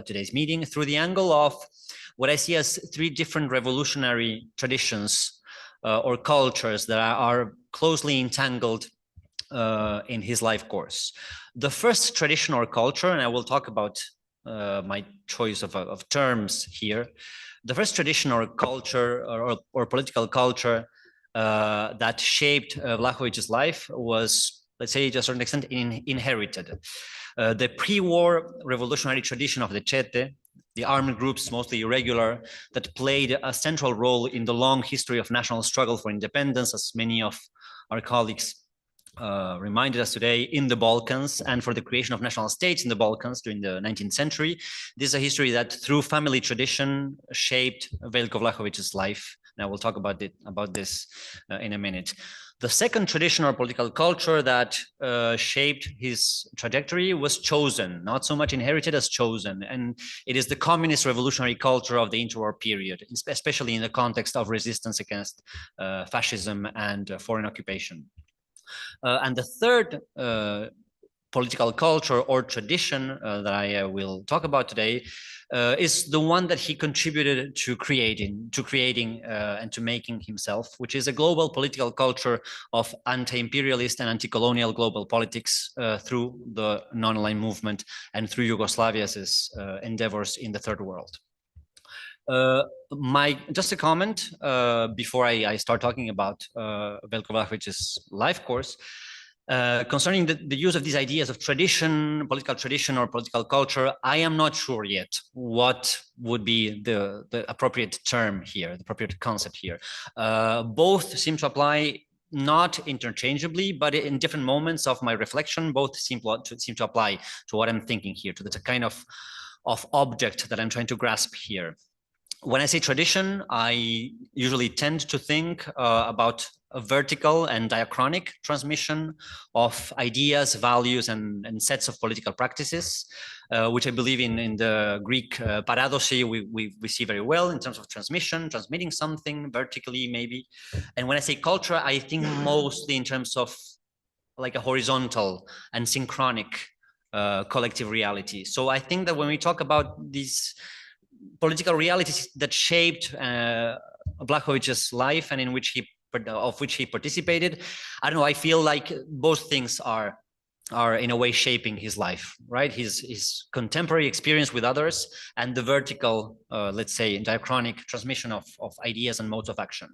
today's meeting, through the angle of what I see as three different revolutionary traditions or cultures that are closely entangled in his life course. The first tradition or culture, and I will talk about my choice of terms here. The first tradition or culture or political culture that shaped Vlahovic's life was, let's say, to a certain extent, inherited. The pre-war revolutionary tradition of the Čete, the armed groups, mostly irregular, that played a central role in the long history of national struggle for independence, as many of our colleagues reminded us today, in the Balkans, and for the creation of national states in the Balkans during the 19th century. This is a history that, through family tradition, shaped Veljko Vlahovic's life. And I will talk about this in a minute. The second tradition or political culture that shaped his trajectory was chosen, not so much inherited as chosen. And it is the communist revolutionary culture of the interwar period, especially in the context of resistance against fascism and foreign occupation. And the third political culture or tradition that I will talk about today is the one that he contributed to creating and to making himself, which is a global political culture of anti-imperialist and anti-colonial global politics through the non-aligned movement and through Yugoslavia's endeavors in the third world. Just a comment before I start talking about Veljko Vlahovic's life course concerning the use of these ideas of tradition, political tradition or political culture. I am not sure yet what would be the appropriate term here, the appropriate concept here. Both seem to apply not interchangeably, but in different moments of my reflection, both seem to apply to what I'm thinking here, to the kind of object that I'm trying to grasp here. When I say tradition, I usually tend to think about a vertical and diachronic transmission of ideas, values, and sets of political practices, which I believe in the Greek paradoxy we see very well in terms of transmitting something vertically maybe. And when I say culture, I think mostly in terms of like a horizontal and synchronic collective reality. So I think that when we talk about these political realities that shaped Vlahovic's life and of which he participated, I don't know, I feel like both things are in a way shaping his life, right? His contemporary experience with others and the vertical, let's say, diachronic transmission of ideas and modes of action.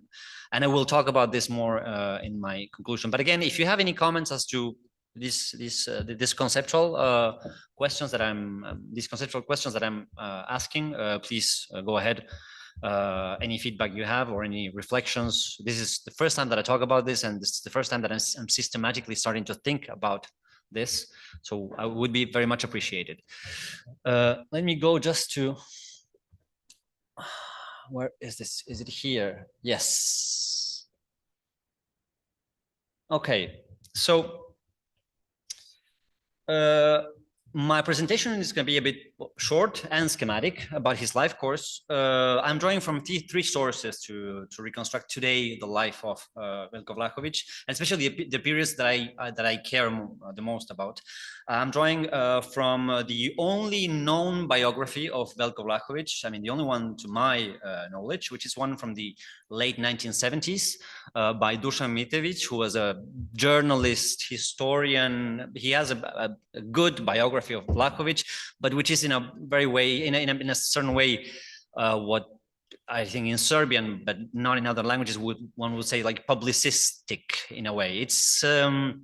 And I will talk about this more in my conclusion. But again, if you have any comments as to these conceptual questions that I'm asking, please go ahead. Any feedback you have or any reflections. This is the first time that I talk about this, and this is the first time that I'm systematically starting to think about this. So I would be very much appreciated. Let me go just to where is this? Is it here? Yes. Okay, so my presentation is going to be a bit short and schematic about his life course. I'm drawing from three sources to reconstruct today the life of Veljko Vlahović, and especially the periods that I care the most about. I'm drawing from the only known biography of Veljko Vlahović, I mean the only one to my knowledge, which is one from the late 1970s by Dusan Mitević, who was a journalist, historian. He has a good biography of Vlahović, but which is in a very way, in a certain way, what I think in Serbian, but not in other languages, one would say like publicistic in a way. It's a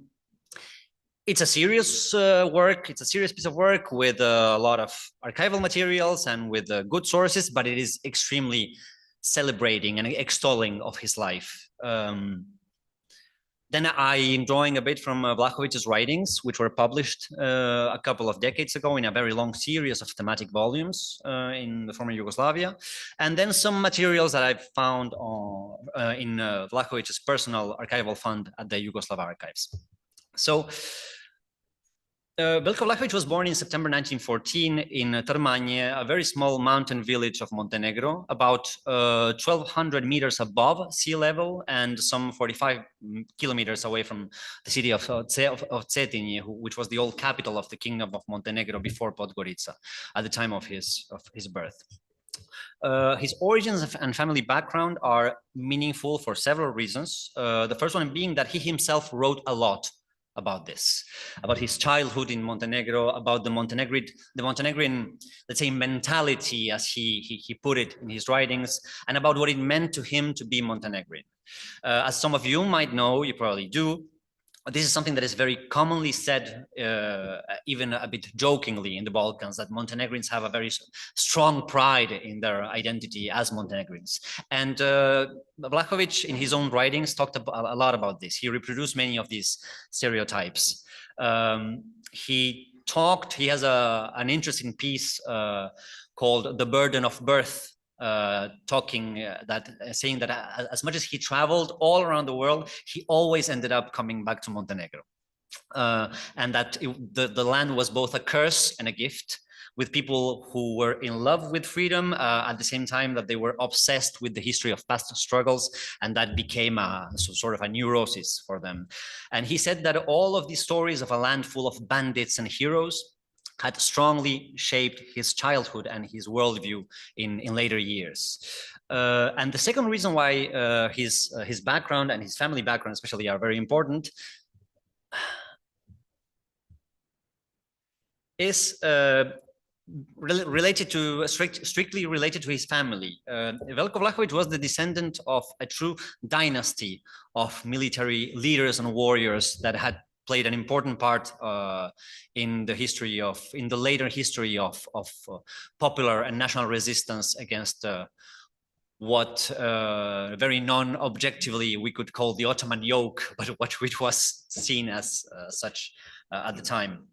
serious work. It's a serious piece of work with a lot of archival materials and with good sources, but it is extremely celebrating and extolling of his life. Then I am drawing a bit from Vlahović's writings, which were published a couple of decades ago in a very long series of thematic volumes in the former Yugoslavia. And then some materials that I've found in Vlahović's personal archival fund at the Yugoslav archives. So Veljko Vlahović was born in September 1914 in Trmanje, a very small mountain village of Montenegro, about 1,200 meters above sea level and some 45 kilometers away from the city of Cetinje, which was the old capital of the Kingdom of Montenegro before Podgorica at the time of his birth. His origins and family background are meaningful for several reasons. The first one being that he himself wrote a lot about this, about his childhood in Montenegro, about the Montenegrin, let's say, mentality, as he put it in his writings, and about what it meant to him to be Montenegrin. As some of you might know, you probably do, this is something that is very commonly said, even a bit jokingly in the Balkans, that Montenegrins have a very strong pride in their identity as Montenegrins. And Vlahović, in his own writings, talked a lot about this. He reproduced many of these stereotypes. He has an interesting piece called The Burden of Birth, saying that as much as he traveled all around the world, he always ended up coming back to Montenegro, and that the land was both a curse and a gift, with people who were in love with freedom at the same time that they were obsessed with the history of past struggles, and that became sort of a neurosis for them. And he said that all of these stories of a land full of bandits and heroes had strongly shaped his childhood and his worldview in later years. And the second reason why his background and his family background especially are very important is strictly related to his family. Veljko Vlahović was the descendant of a true dynasty of military leaders and warriors that had played an important part in the later history of popular and national resistance against what very non-objectively we could call the Ottoman yoke, but which was seen as such at the time.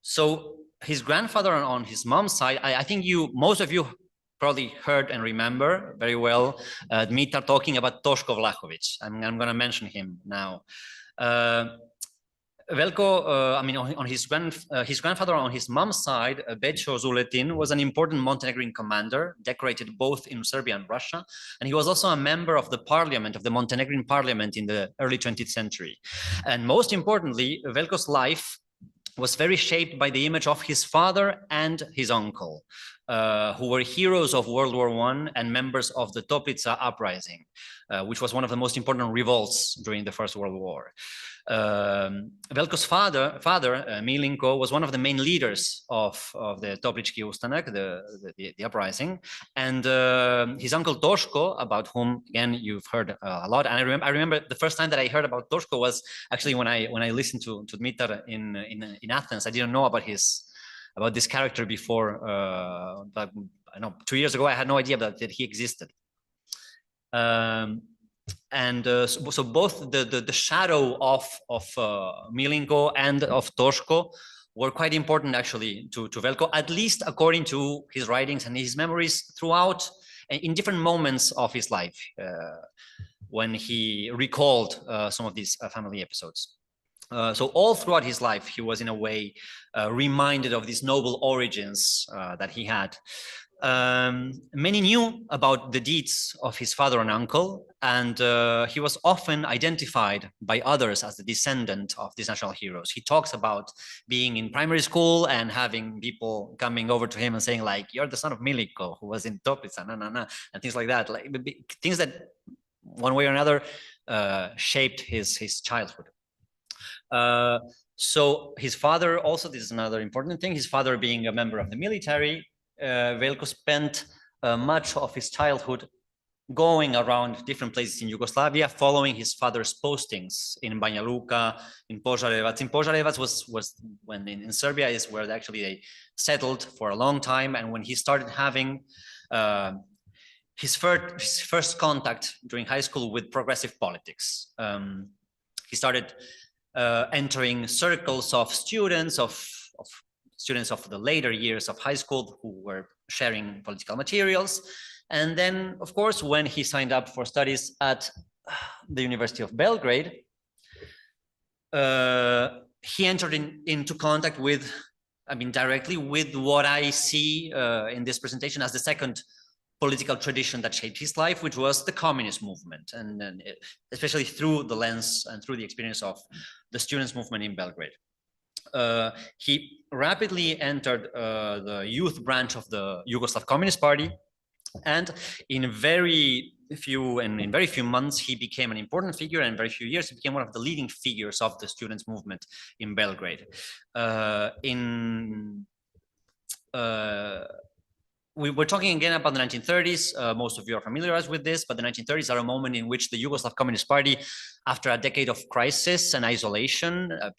So his grandfather on his mom's side, I think most of you probably heard and remember very well Dmitar talking about Toshko Vlahović. I'm going to mention him now. Veljko, I mean, on his grandfather on his mom's side, Bećo Zuletin, was an important Montenegrin commander, decorated both in Serbia and Russia, and he was also a member of the parliament, of the Montenegrin parliament in the early 20th century. And most importantly, Veljko's life was very shaped by the image of his father and his uncle, who were heroes of World War I and members of the Toplica uprising, which was one of the most important revolts during the First World War. Veljko's father, Milinko, was one of the main leaders of the Toplički ustanak, the uprising, and his uncle Toshko, about whom again you've heard a lot. And I remember the first time that I heard about Toshko was actually when I listened to Dmitar in Athens. I didn't know about this character before. But I know 2 years ago I had no idea that he existed. So both the shadow of Milinko and of Toshko
were quite important actually to Veljko, at least according to his writings and his memories throughout, in different moments of his life, when he recalled some of these family episodes. So all throughout his life, he was in a way reminded of these noble origins that he had. Many knew about the deeds of his father and uncle, and he was often identified by others as the descendant of these national heroes. He talks about being in primary school and having people coming over to him and saying like, "You're the son of Miliko, who was in Toplica, and things like that, like things that one way or another shaped his childhood. So his father also, this is another important thing, his father being a member of the military, Veljko spent much of his childhood going around different places in Yugoslavia, following his father's postings in Banja Luka, in Požarevac. In Požarevac was when in Serbia is where actually they settled for a long time, and when he started having his first contact during high school with progressive politics. He started entering circles of students of the later years of high school who were sharing political materials. And then, of course, when he signed up for studies at the University of Belgrade, he entered into contact with, directly with what I see in this presentation as the second political tradition that shaped his life, which was the communist movement, and especially through the lens and through the experience of the students' movement in Belgrade. He rapidly entered the youth branch of the Yugoslav Communist Party, and in very few months he became an important figure, and in very few years he became one of the leading figures of the students' movement in Belgrade. We were talking again about the 1930s. Most of you are familiarized with this, but the 1930s are a moment in which the Yugoslav Communist Party, after a decade of crisis and isolation, a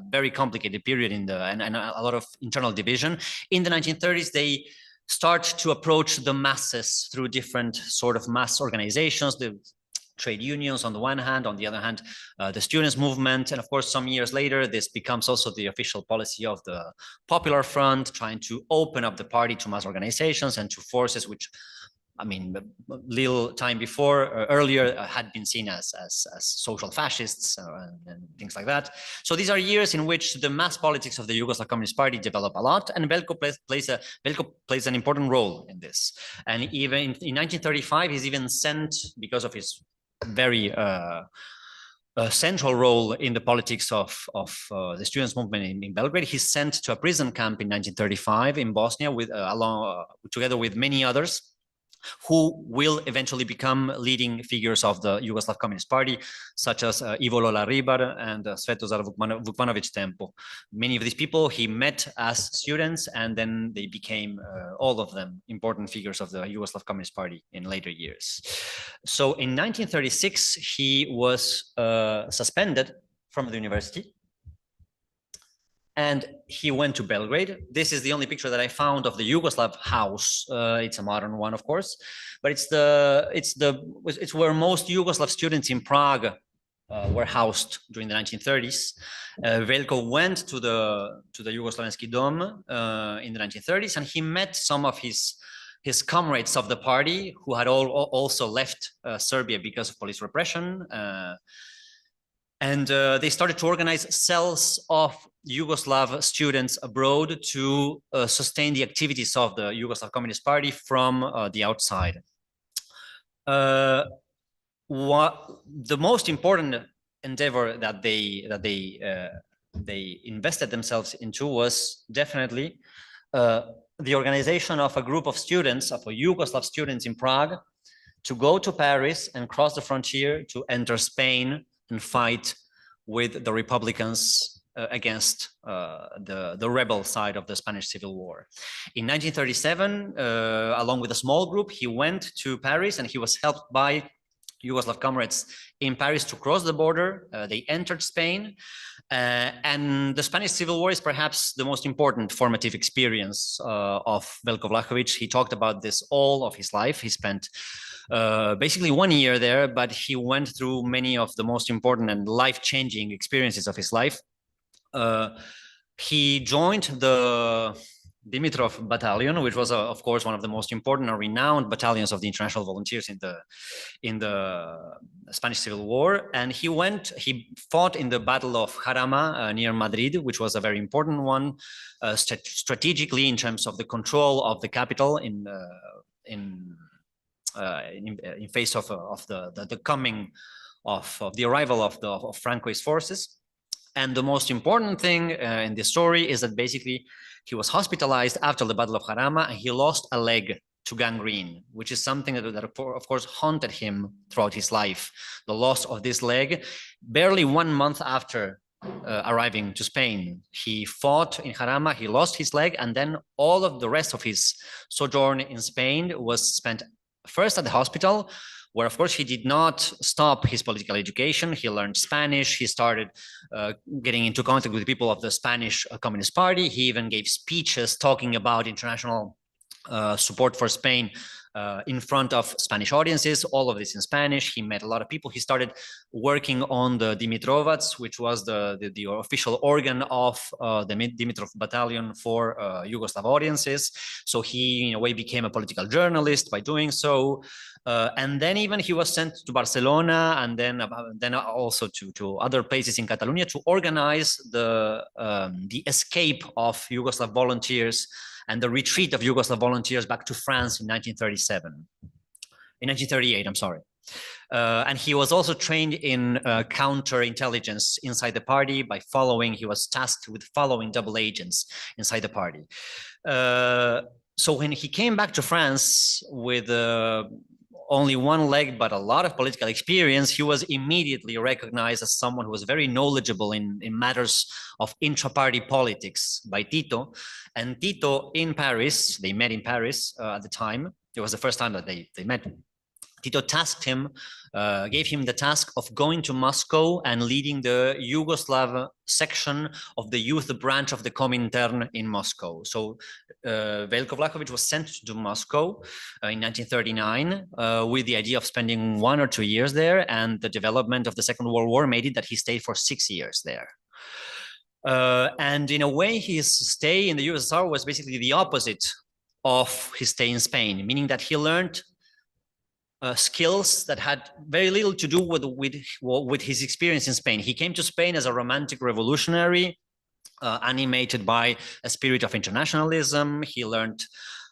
very complicated period and a lot of internal division, in the 1930s, they start to approach the masses through different sort of mass organizations, the trade unions on the one hand, on the other hand, the students' movement. And of course, some years later, this becomes also the official policy of the Popular Front, trying to open up the party to mass organizations and to forces which, little time before, earlier, had been seen as social fascists and things like that. So these are years in which the mass politics of the Yugoslav Communist Party develop a lot, and Veljko plays an important role in this. And even in 1935, he's even sent, because of his very central role in the politics of the students' movement in Belgrade. He's sent to a prison camp in 1935 in Bosnia together with many others who will eventually become leading figures of the Yugoslav Communist Party, such as Ivo Lola Ribar and Svetozar Vukmanović Tempo. Many of these people he met as students, and then they became, all of them, important figures of the Yugoslav Communist Party in later years. So in 1936, he was suspended from the university, and he went to Belgrade. This is the only picture that I found of the Yugoslav house. It's a modern one, of course, but it's where most Yugoslav students in Prague were housed during the 1930s. Veljko went to the Jugoslavensky Dom in the 1930s, and he met some of his comrades of the party who had also left Serbia because of police repression. And they started to organize cells of Yugoslav students abroad to sustain the activities of the Yugoslav Communist Party from the outside. The most important endeavor that they invested themselves into was definitely the organization of a group of students, of Yugoslav students in Prague, to go to Paris and cross the frontier to enter Spain and fight with the Republicans against the rebel side of the Spanish Civil War. In 1937, along with a small group, he went to Paris, and he was helped by Yugoslav comrades in Paris to cross the border. They entered Spain, and the Spanish Civil War is perhaps the most important formative experience of Veljko Vlahović. He talked about this all of his life. He spent basically 1 year there, but he went through many of the most important and life-changing experiences of his life. He joined the Dimitrov battalion, which was, of course, one of the most important and renowned battalions of the international volunteers in the Spanish Civil War. And he fought in the Battle of Jarama near Madrid, which was a very important one strategically in terms of the control of the capital in face of the coming of the arrival of Francoist forces. And the most important thing in the story is that basically he was hospitalized after the Battle of Jarama and he lost a leg to gangrene, which is something that of course haunted him throughout his life. The loss of this leg, barely 1 month after arriving to Spain, he fought in Jarama, he lost his leg, and then all of the rest of his sojourn in Spain was spent first at the hospital, where of course he did not stop his political education. He learned Spanish. He started getting into contact with people of the Spanish Communist Party. He even gave speeches talking about international support for Spain in front of Spanish audiences, all of this in Spanish. He met a lot of people. He started working on the Dimitrovats, which was the official organ of the Dimitrov battalion for Yugoslav audiences. So he, in a way, became a political journalist by doing so. And then even he was sent to Barcelona and then also to other places in Catalonia to organize the escape of Yugoslav volunteers and the retreat of Yugoslav volunteers back to France in 1938, I'm sorry. And he was also trained in counterintelligence inside the party by he was tasked with following double agents inside the party. So when he came back to France with only one leg, but a lot of political experience, he was immediately recognized as someone who was very knowledgeable in matters of intra-party politics by Tito. And Tito in Paris, they met in Paris at the time. It was the first time that they met. Tito tasked him, gave him the task of going to Moscow and leading the Yugoslav section of the youth branch of the Comintern in Moscow. So Veljko Vlahović was sent to Moscow in 1939 with the idea of spending 1 or 2 years there, and the development of the Second World War made it that he stayed for 6 years there. And in a way, his stay in the USSR was basically the opposite of his stay in Spain, meaning that he learned skills that had very little to do with his experience in Spain. He came to Spain as a romantic revolutionary, animated by a spirit of internationalism. He learned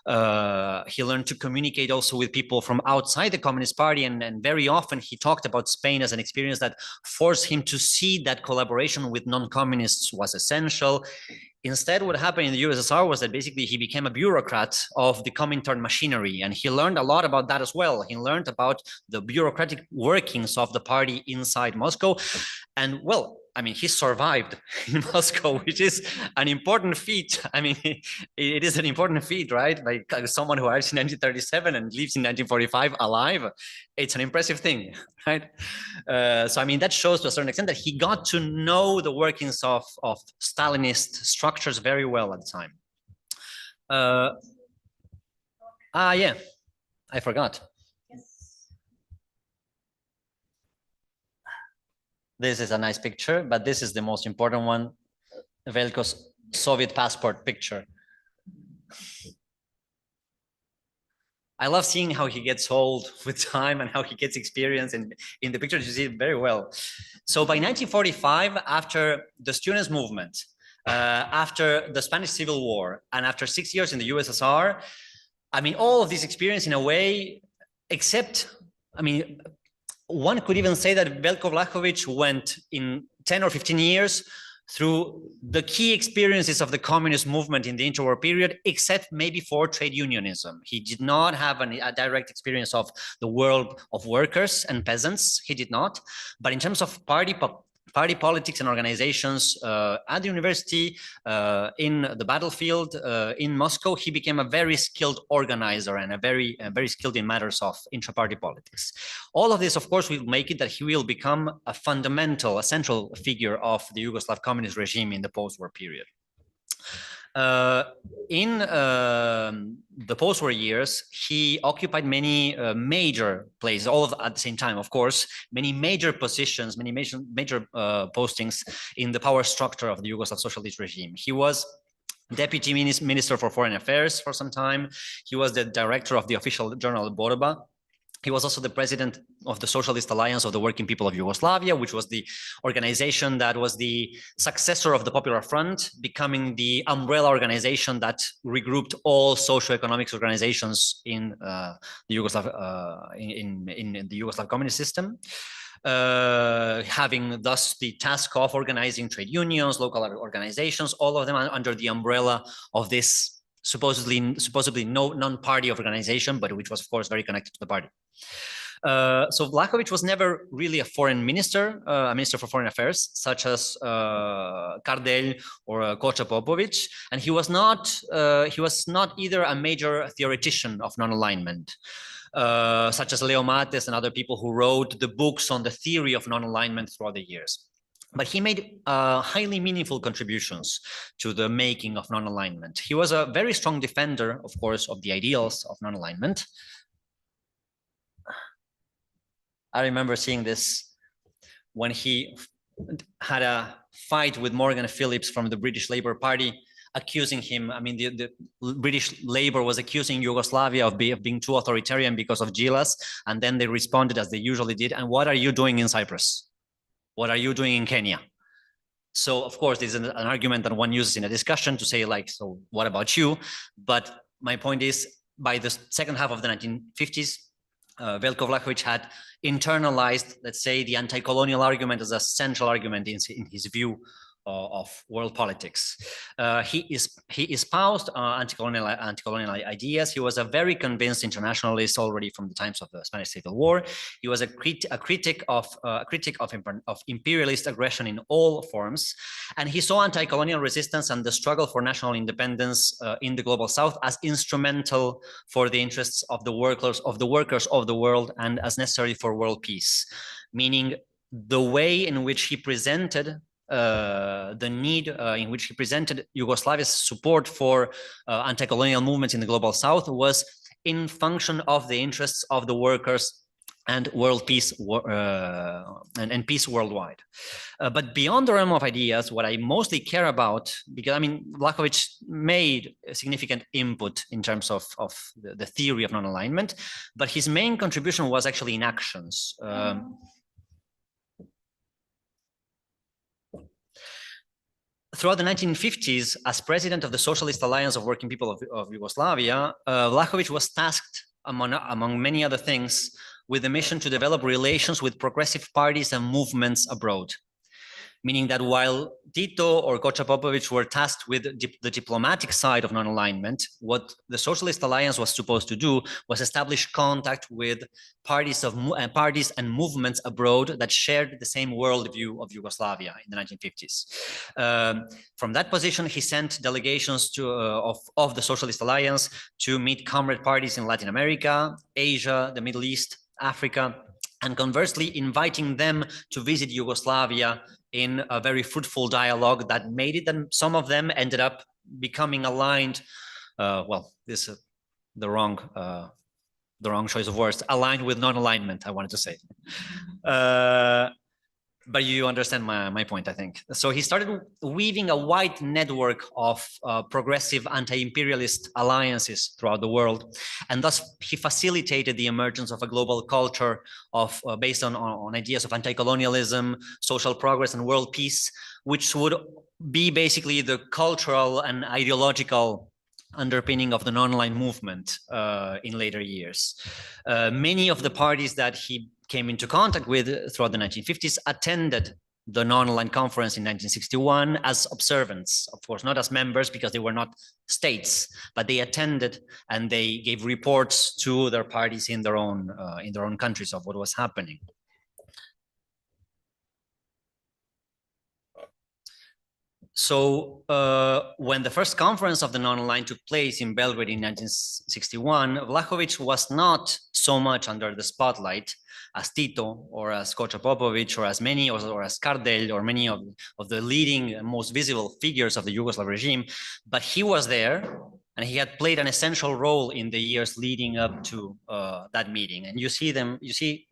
to communicate also with people from outside the Communist Party, and very often he talked about Spain as an experience that forced him to see that collaboration with non-communists was essential. Instead, what happened in the USSR was that basically he became a bureaucrat of the Comintern machinery, and he learned a lot about that as well. He learned about the bureaucratic workings of the party inside Moscow. And well, I mean, he survived in Moscow, which is an important feat. I mean, it is an important feat, right? Like someone who arrives in 1937 and leaves in 1945 alive, it's an impressive thing, right? So, I mean, that shows to a certain extent that he got to know the workings of Stalinist structures very well at the time. Yeah, I forgot. This is a nice picture, but this is the most important one, Veljko's Soviet passport picture. I love seeing how he gets old with time and how he gets experience in the pictures. You see it very well. So by 1945, after the students' movement, after the Spanish Civil War, and after 6 years in the USSR, I mean, all of this experience in a way, except, I mean, one could even say that Veljko Vlahović went in 10 or 15 years through the key experiences of the communist movement in the interwar period, except maybe for trade unionism. He did not have a direct experience of the world of workers and peasants. He did not. But in terms of party politics and organizations at the university, in the battlefield, in Moscow, he became a very skilled organizer and very skilled in matters of intra-party politics. All of this, of course, will make it that he will become a central figure of the Yugoslav communist regime in the post-war period. In the post-war years, he occupied many major places, all of at the same time, of course, many major positions, many major postings in the power structure of the Yugoslav socialist regime. He was Deputy Minister for Foreign Affairs for some time. He was the director of the official journal Borba. He was also the president of the Socialist Alliance of the Working People of Yugoslavia, which was the organization that was the successor of the Popular Front, becoming the umbrella organization that regrouped all socio-economic organizations in the Yugoslav in the Yugoslav communist system. Having thus the task of organizing trade unions, local organizations, all of them under the umbrella of this supposedly no non-party organization, but which was of course very connected to the party. So Vlahović was never really a foreign minister, a minister for foreign affairs, such as Kardelj or Koča Popović, and he was not either a major theoretician of non-alignment, such as Leo Mates and other people who wrote the books on the theory of non-alignment throughout the years. But he made highly meaningful contributions to the making of non-alignment. He was a very strong defender, of course, of the ideals of non-alignment. I remember seeing this when he had a fight with Morgan Phillips from the British Labour Party, accusing him. I mean, the British Labour was accusing Yugoslavia of being too authoritarian because of Yildiz, and then they responded as they usually did. And what are you doing in Cyprus? What are you doing in Kenya? So, of course, this is an argument that one uses in a discussion to say, like, so what about you? But my point is, by the second half of the 1950s, Veljko Vlahović had internalized, let's say, the anti-colonial argument as a central argument in his view of world politics. He espoused anti-colonial ideas. He was a very convinced internationalist already from the times of the Spanish Civil War. He was a critic of imperialist aggression in all forms, and he saw anti-colonial resistance and the struggle for national independence in the global South as instrumental for the interests of the workers of the world and as necessary for world peace. Meaning, the way in which he presented the need in which he presented Yugoslavia's support for anti-colonial movements in the global South was in function of the interests of the workers and world peace and peace worldwide. But beyond the realm of ideas, what I mostly care about, because I mean, Vlahović made a significant input in terms of the theory of non-alignment, but his main contribution was actually in actions. Throughout the 1950s, as president of the Socialist Alliance of Working People of Yugoslavia, Vlahović was tasked, among many other things, with the mission to develop relations with progressive parties and movements abroad. Meaning that while Tito or Koča Popović were tasked with the diplomatic side of non-alignment, what the Socialist Alliance was supposed to do was establish contact with parties and movements abroad that shared the same worldview of Yugoslavia in the 1950s. From that position, he sent delegations of the Socialist Alliance to meet comrade parties in Latin America, Asia, the Middle East, Africa, and conversely inviting them to visit Yugoslavia in a very fruitful dialogue that made it, and some of them ended up becoming aligned. Well, this is the wrong choice of words. Aligned with non-alignment, I wanted to say. But you understand my point, I think. So he started weaving a wide network of progressive anti-imperialist alliances throughout the world. And thus he facilitated the emergence of a global culture of based on ideas of anti-colonialism, social progress, and world peace, which would be basically the cultural and ideological underpinning of the non-aligned movement in later years. Many of the parties that he came into contact with throughout the 1950s attended the non-aligned conference in 1961 as observants, of course, not as members because they were not states, but they attended and they gave reports to their parties in their own countries of what was happening. So when the first conference of the non-aligned took place in Belgrade in 1961, Vlahović was not so much under the spotlight as Tito or as Kocha Popovic or as many or as Kardelj or many of the leading and most visible figures of the Yugoslav regime, but he was there and he had played an essential role in the years leading up to that meeting. And you see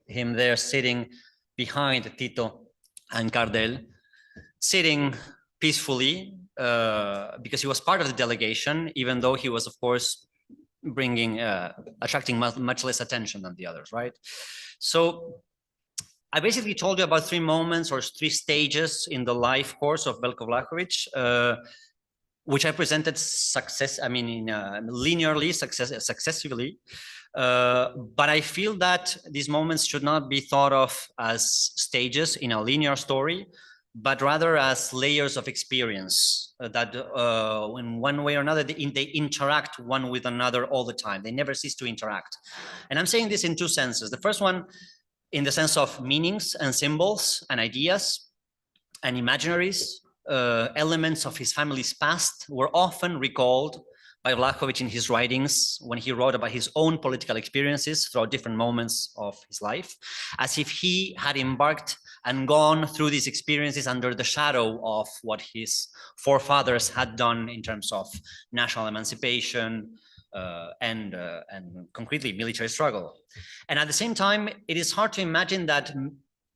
him there sitting behind Tito and Kardelj, sitting peacefully because he was part of the delegation, even though he was, of course, attracting much less attention than the others, right? So I basically told you about 3 moments or 3 stages in the life course of Veljko Vlahović, which I presented linearly, successively. But I feel that these moments should not be thought of as stages in a linear story, but rather as layers of experience that in one way or another, they interact one with another all the time. They never cease to interact. And I'm saying this in 2 senses. The first one, in the sense of meanings and symbols and ideas and imaginaries, elements of his family's past were often recalled by Vlahović in his writings when he wrote about his own political experiences throughout different moments of his life, as if he had embarked and gone through these experiences under the shadow of what his forefathers had done in terms of national emancipation and concretely military struggle. And at the same time, it is hard to imagine that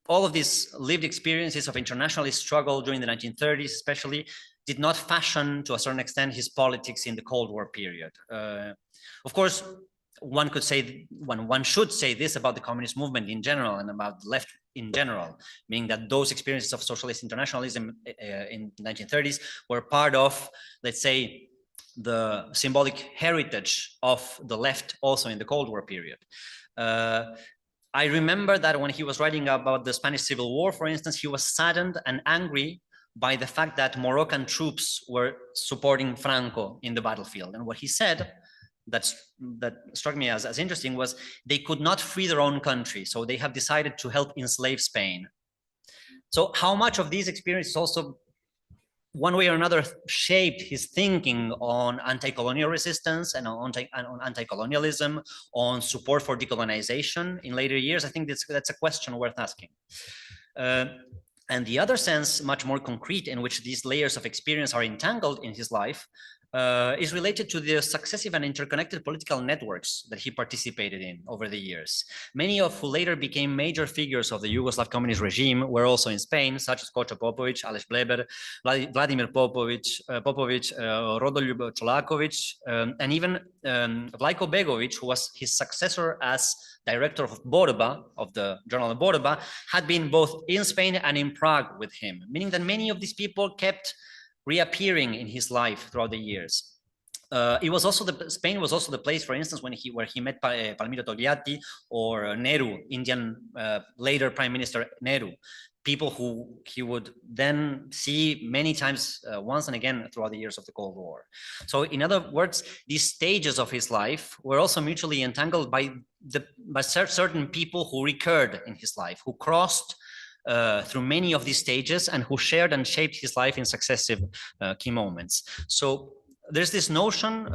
all of these lived experiences of internationalist struggle during the 1930s, especially, did not fashion, to a certain extent, his politics in the Cold War period. Of course, one should say this about the communist movement in general and about the left in general, meaning that those experiences of socialist internationalism in the 1930s were part of, let's say, the symbolic heritage of the left also in the Cold War period. I remember that when he was writing about the Spanish Civil War, for instance, he was saddened and angry by the fact that Moroccan troops were supporting Franco in the battlefield. And what he said that struck me as interesting was they could not free their own country, so they have decided to help enslave Spain. So how much of these experiences also one way or another shaped his thinking on anti-colonial resistance and on anti-colonialism, on support for decolonization in later years? I think that's a question worth asking. And the other sense, much more concrete, in which these layers of experience are entangled in his life, is related to the successive and interconnected political networks that he participated in over the years. Many of who later became major figures of the Yugoslav communist regime were also in Spain, such as Kocha Popovic, Aleš Bleber, Vladimir Popovic, Rodoljub Čolaković, and even Vlajko Begović, who was his successor as director of Borba, of the journal Borba, had been both in Spain and in Prague with him, meaning that many of these people kept reappearing in his life throughout the years. Spain was also the place, for instance, where he met Palmiro Togliatti or Nehru, Indian later Prime Minister Nehru, people who he would then see many times once and again throughout the years of the Cold War. So in other words, these stages of his life were also mutually entangled by certain people who recurred in his life, who crossed through many of these stages and who shared and shaped his life in successive key moments. So there's this notion,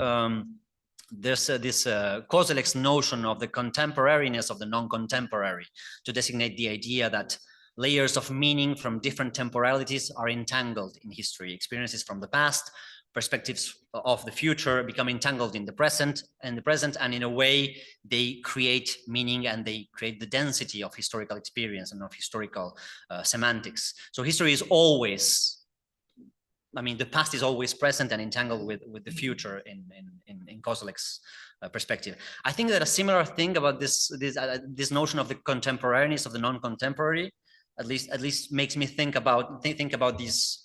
there's this Kozelek's notion of the contemporariness of the non-contemporary to designate the idea that layers of meaning from different temporalities are entangled in history, experiences from the past, perspectives of the future become entangled in the present, and in a way they create meaning and they create the density of historical experience and of historical semantics. So history is always, the past is always present and entangled with the future in Kozelek's perspective. I think that a similar thing about this notion of the contemporaneous of the non-contemporary, at least makes me think about these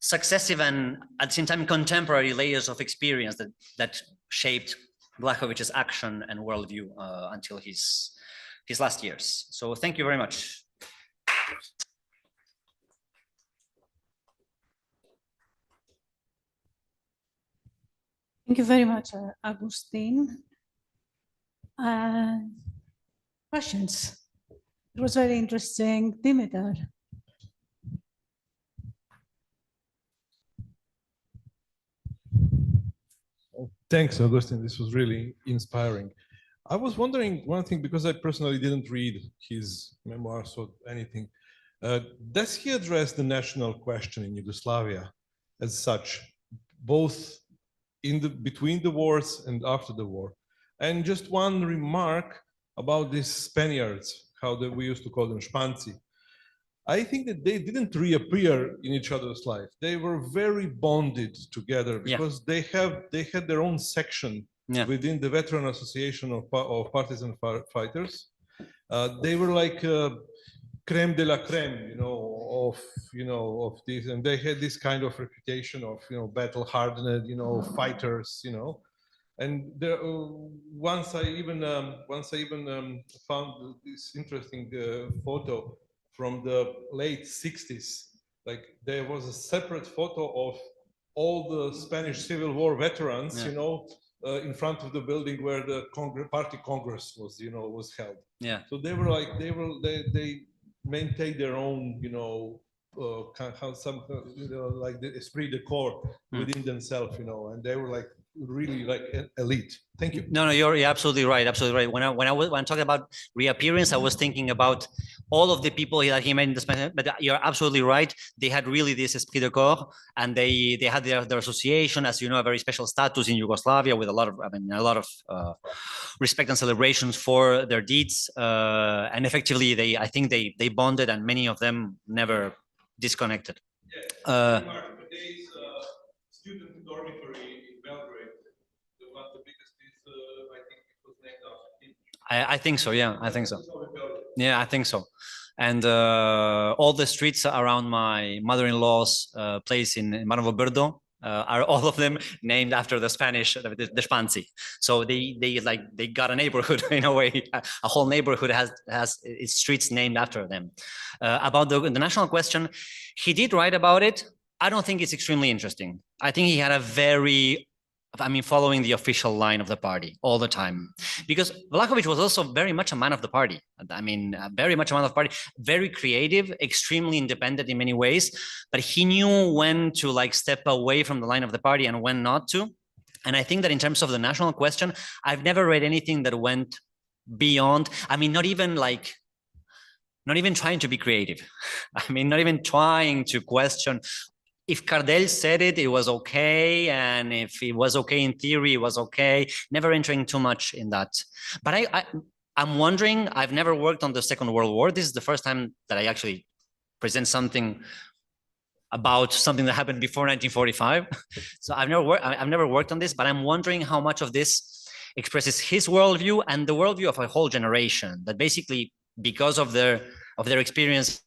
successive and at the same time contemporary layers of experience that shaped Vlahovic's action and worldview until his last years. So thank you very much.
Thank you very much, Agustin. Questions? It was very interesting. Dimitar.
Thanks, Augustine. This was really inspiring.
I was wondering one thing, because I personally didn't read his memoirs or anything. Does he address the national question in Yugoslavia as such, both between the wars and after the war? And just one remark about these Spaniards, we used to call them Španci. I think that they didn't reappear in each other's life. They were very bonded together because they had their own section within the Veteran Association of Partisan Fighters. They were like creme de la creme, of this, and they had this kind of reputation of, battle hardened, fighters, And there, once I even found this interesting photo from the late 60s. Like there was a separate photo of all the Spanish Civil War veterans, in front of the building where the party Congress was, was held.
Yeah.
So they were like, they maintained their own, like the esprit de corps within themselves, and they were like really like elite. Thank you.
No, you're absolutely right. Absolutely right. When I'm talking about reappearance, I was thinking about all of the people that he made in the Spanish, but you're absolutely right. They had really this esprit de corps, and they had their association, as you know, a very special status in Yugoslavia with a lot of respect and celebrations for their deeds. And effectively, I think they bonded, and many of them never disconnected.
Today's student dormitory in Belgrade, the biggest is, I think it was named after him.
I think so. Yeah, I think so. Yeah, I think so. And all the streets around my mother-in-law's place in Manovo Brdo are all of them named after the Spanish, the Španci. So they got a neighborhood in a way. A whole neighborhood has its streets named after them. About the national question, he did write about it. I don't think it's extremely interesting. I think he had a following the official line of the party all the time, because Vlahović was also very much a man of the party. Very much a man of the party, very creative, extremely independent in many ways, but he knew when to step away from the line of the party and when not to. And I think that in terms of the national question, I've never read anything that went beyond, not even trying to be creative. Not even trying to question. If Cardell said it, it was okay. And if it was okay in theory, it was okay. Never entering too much in that. But I'm wondering, I've never worked on the Second World War. This is the first time that I actually present something about something that happened before 1945. So I've never worked on this, but I'm wondering how much of this expresses his worldview and the worldview of a whole generation that basically, because of their experience,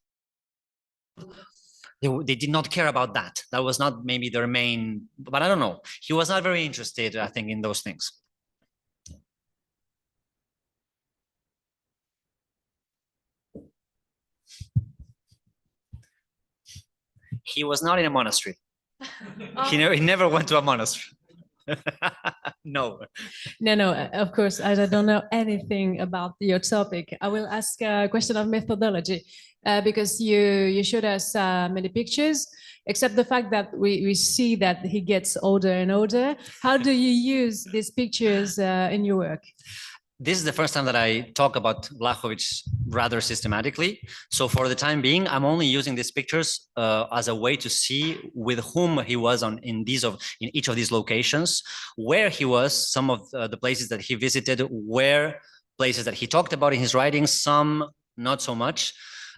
they did not care about that. That was not maybe their main, but I don't know. He was not very interested, I think, in those things. He was not in a monastery. He never went to a monastery. No.
No, of course, as I don't know anything about your topic, I will ask a question of methodology, because you showed us many pictures, except the fact that we see that he gets older and older. How do you use these pictures in your work?
This is the first time that I talk about Vlahović rather systematically. So for the time being, I'm only using these pictures as a way to see with whom he was in each of these locations, where he was, some of the places that he visited, where places that he talked about in his writings, some not so much,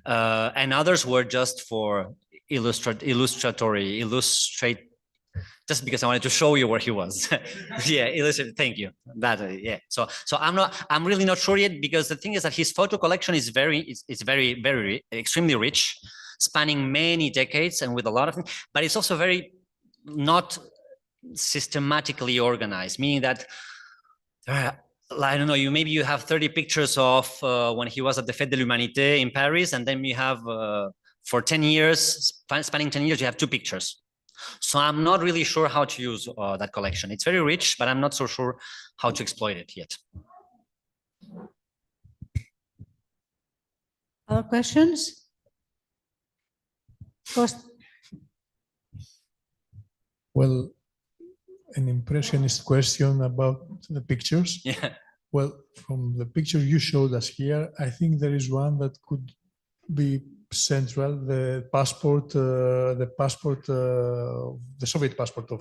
and others were just for illustrate. Just because I wanted to show you where he was. Yeah, thank you. Yeah. So I'm really not sure yet, because the thing is that his photo collection is very extremely rich, spanning many decades and with a lot of things, but it's also very not systematically organized, meaning that I don't know, maybe you have 30 pictures of when he was at the Fête de l'Humanité in Paris, and then you have for 10 years, spanning 10 years, you have 2 pictures. So I'm not really sure how to use that collection. It's very rich, but I'm not so sure how to exploit it yet.
Other questions?
Well, an impressionist question about the pictures.
Yeah.
Well, from the picture you showed us here, I think there is one that could be central, the Soviet passport of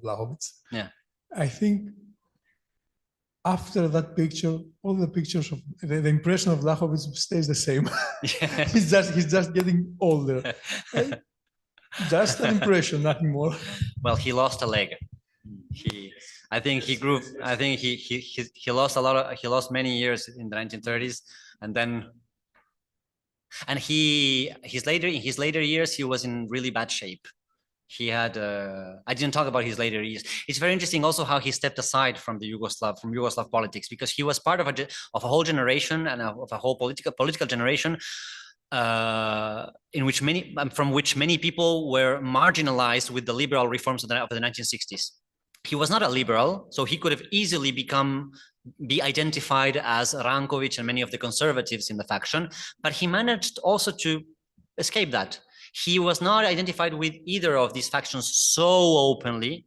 Vlahovic.
Yeah.
I think after that picture, all the pictures of the impression of Vlahovic stays the same. he's just getting older. Just an impression, nothing more.
Well, he lost a leg. I think he grew. I think he lost a lot of. He lost many years in the 1930s, and then. And in his later years, he was in really bad shape. He had, I didn't talk about his later years. It's very interesting also how he stepped aside from Yugoslav politics, because he was part of a whole generation and of a whole political generation from which many people were marginalized with the liberal reforms of the 1960s. He was not a liberal, so he could have easily be identified as Rankovic and many of the conservatives in the faction, but he managed also to escape that. He was not identified with either of these factions so openly,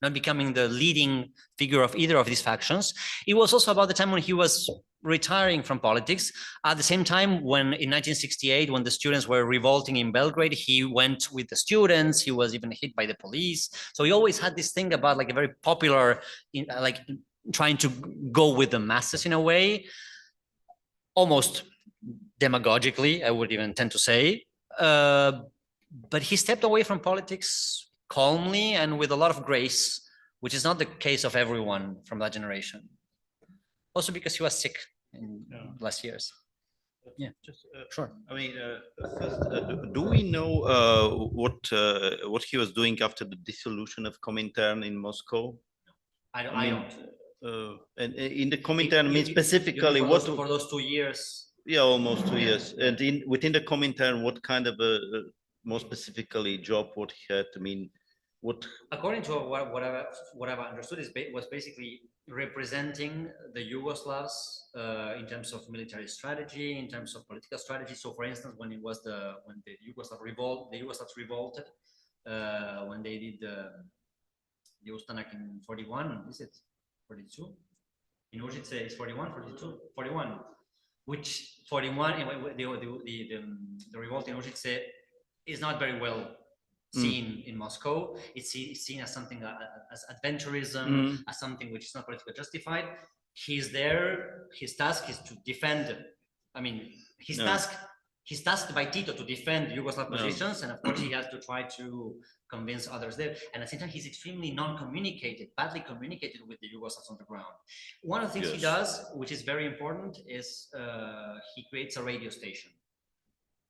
not becoming the leading figure of either of these factions. It was also about the time when he was retiring from politics. At the same time, when in 1968, when the students were revolting in Belgrade, he went with the students. He was even hit by the police. So he always had this thing about like a very popular, like trying to go with the masses in a way, almost demagogically, I would even tend to say. But he stepped away from politics calmly and with a lot of grace, which is not the case of everyone from that generation. Also because he was sick in last years. Yeah, sure.
I mean, first, do we know what he was doing after the dissolution of Comintern in Moscow?
I don't.
And in the Comintern, means specifically what
for those 2 years.
Yeah, almost 2 years. And within the Comintern, what kind of more specifically job what he had? I mean, what?
According to what I've understood, was basically representing the Yugoslavs in terms of military strategy, in terms of political strategy. So, for instance, when the Yugoslavs revolted, when they did the Ustanak in 41, is it 42? In Užice, it's 41, 42, 41. Which 41, the revolt in Užice is not very well seen in Moscow. It's seen as something as adventurism, as something which is not politically justified. He's there. His task is to defend. I mean, he's tasked by Tito to defend Yugoslav positions, and of course he has to try to convince others there. And at the same time, he's extremely non-communicated, badly communicated with the Yugoslavs on the ground. One of the things he does, which is very important, is he creates a radio station.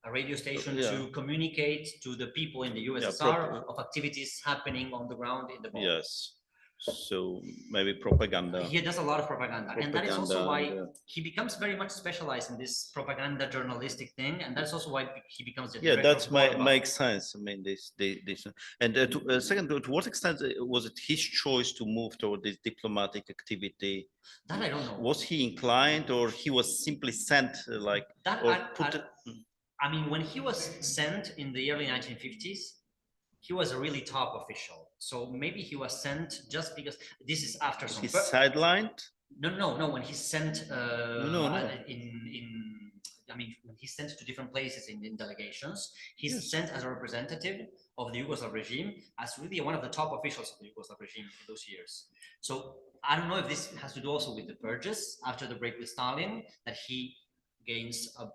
A radio station to communicate to the people in the USSR of activities happening on the ground in the Balkans.
Yes. So maybe propaganda.
He does a lot of propaganda. And that is also why he becomes very much specialized in this propaganda journalistic thing. And that's also why he becomes the director
that's
of
makes sense. I mean, this and second, to what extent was it his choice to move toward this diplomatic activity?
That I don't know.
Was he inclined, or he was simply sent like?
That I mean, when he was sent in the early 1950s, he was a really top official. So maybe he was sent just because this is after some.
He's sidelined?
No. When he's sent,
no.
I mean, when he's sent to different places in delegations, he's sent as a representative of the Yugoslav regime, as really one of the top officials of the Yugoslav regime in those years. So I don't know if this has to do also with the purges after the break with Stalin, that he gains a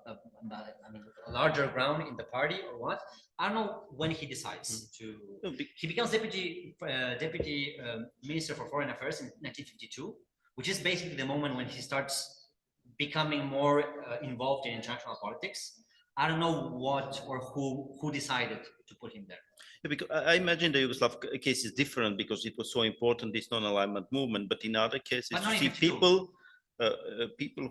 larger ground in the party or what. I don't know when he decides to. He becomes deputy minister for foreign affairs in 1952, which is basically the moment when he starts becoming more involved in international politics. I don't know what or who decided to put him there.
Yeah, because I imagine the Yugoslav case is different because it was so important, this non-alignment movement. But in other cases, you see people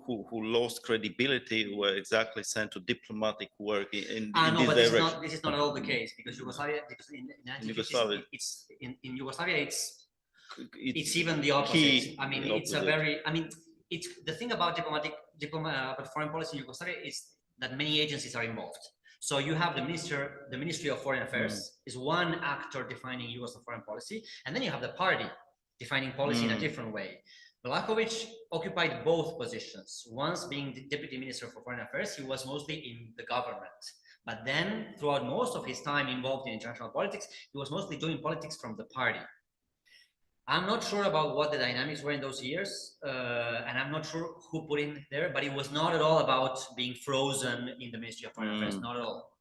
who lost credibility were exactly sent to diplomatic work in this direction.
This is not at all the case, because Yugoslavia, because in Yugoslavia, in Yugoslavia, it's even the opposite. I mean, it's a very. I mean, it's the thing about about foreign policy in Yugoslavia is that many agencies are involved. So you have the Ministry of Foreign Affairs is one actor defining Yugoslav foreign policy, and then you have the party defining policy in a different way. Vlahovic occupied both positions. Once being the Deputy Minister for Foreign Affairs, he was mostly in the government. But then, throughout most of his time involved in international politics, he was mostly doing politics from the party. I'm not sure about what the dynamics were in those years, and I'm not sure who put him there, but it was not at all about being frozen in the Ministry of Foreign Affairs, not at all.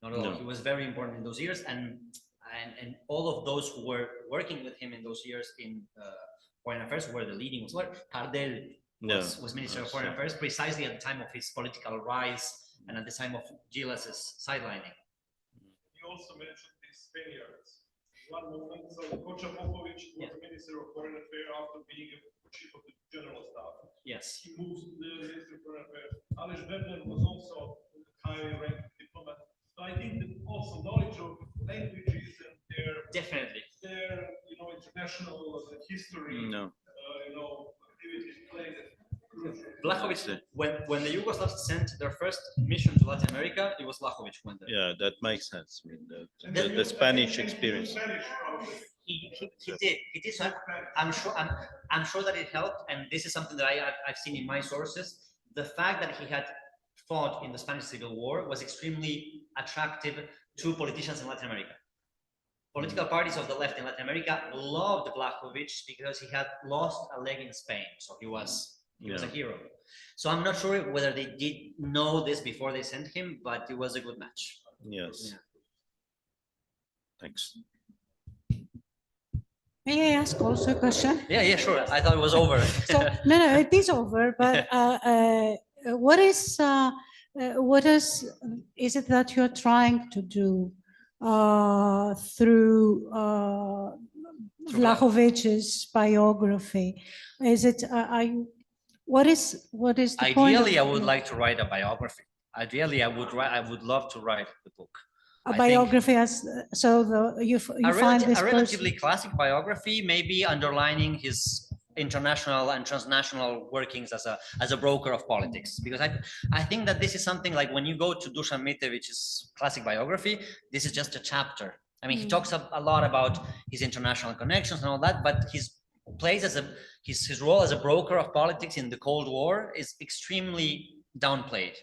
Not at all.
No.
He was very important in those years, and all of those who were working with him in those years in Foreign Affairs were the leading ones. Cardel was Minister of Foreign Affairs precisely at the time of his political rise and at the time of Yildiz's sidelining.
You also mentioned the Spaniards. One moment, so Kocha Popovic was Minister of Foreign Affairs after being a Chief of the General Staff.
Yes.
He moves to the Minister of Foreign Affairs. Aleš Bebner was also a high-ranked diplomat. So I think that also knowledge of languages and their international history, activities played
Vlahovic, when the Yugoslavs sent their first mission to Latin America, it was Vlahovic who went there.
Yeah, that makes sense. I mean, the Spanish experience.
He did. So I'm sure that it helped, and this is something that I've seen in my sources. The fact that he had fought in the Spanish Civil War was extremely attractive to politicians in Latin America. Political parties of the left in Latin America loved Vlahovic because he had lost a leg in Spain, so he was a hero. So I'm not sure whether they did know this before they sent him, but it was a good match.
Yes.
Yeah.
Thanks.
May I ask also a question?
Yeah, sure. I thought it was over.
So, no, it is over. But what is it that you're trying to do through Vlahovic's biography? Is it what is the
Ideally,
point
I would like to write a biography. Ideally, I would love to write the book.
a biography as you find this
a relatively
person?
classic biography, maybe underlining his international and transnational workings as a broker of politics. Because I think that this is something like when you go to Dusan Mitevic's classic biography, this is just a chapter. I mean, he talks a lot about his international connections and all that, but his place as his role as a broker of politics in the Cold War is extremely downplayed.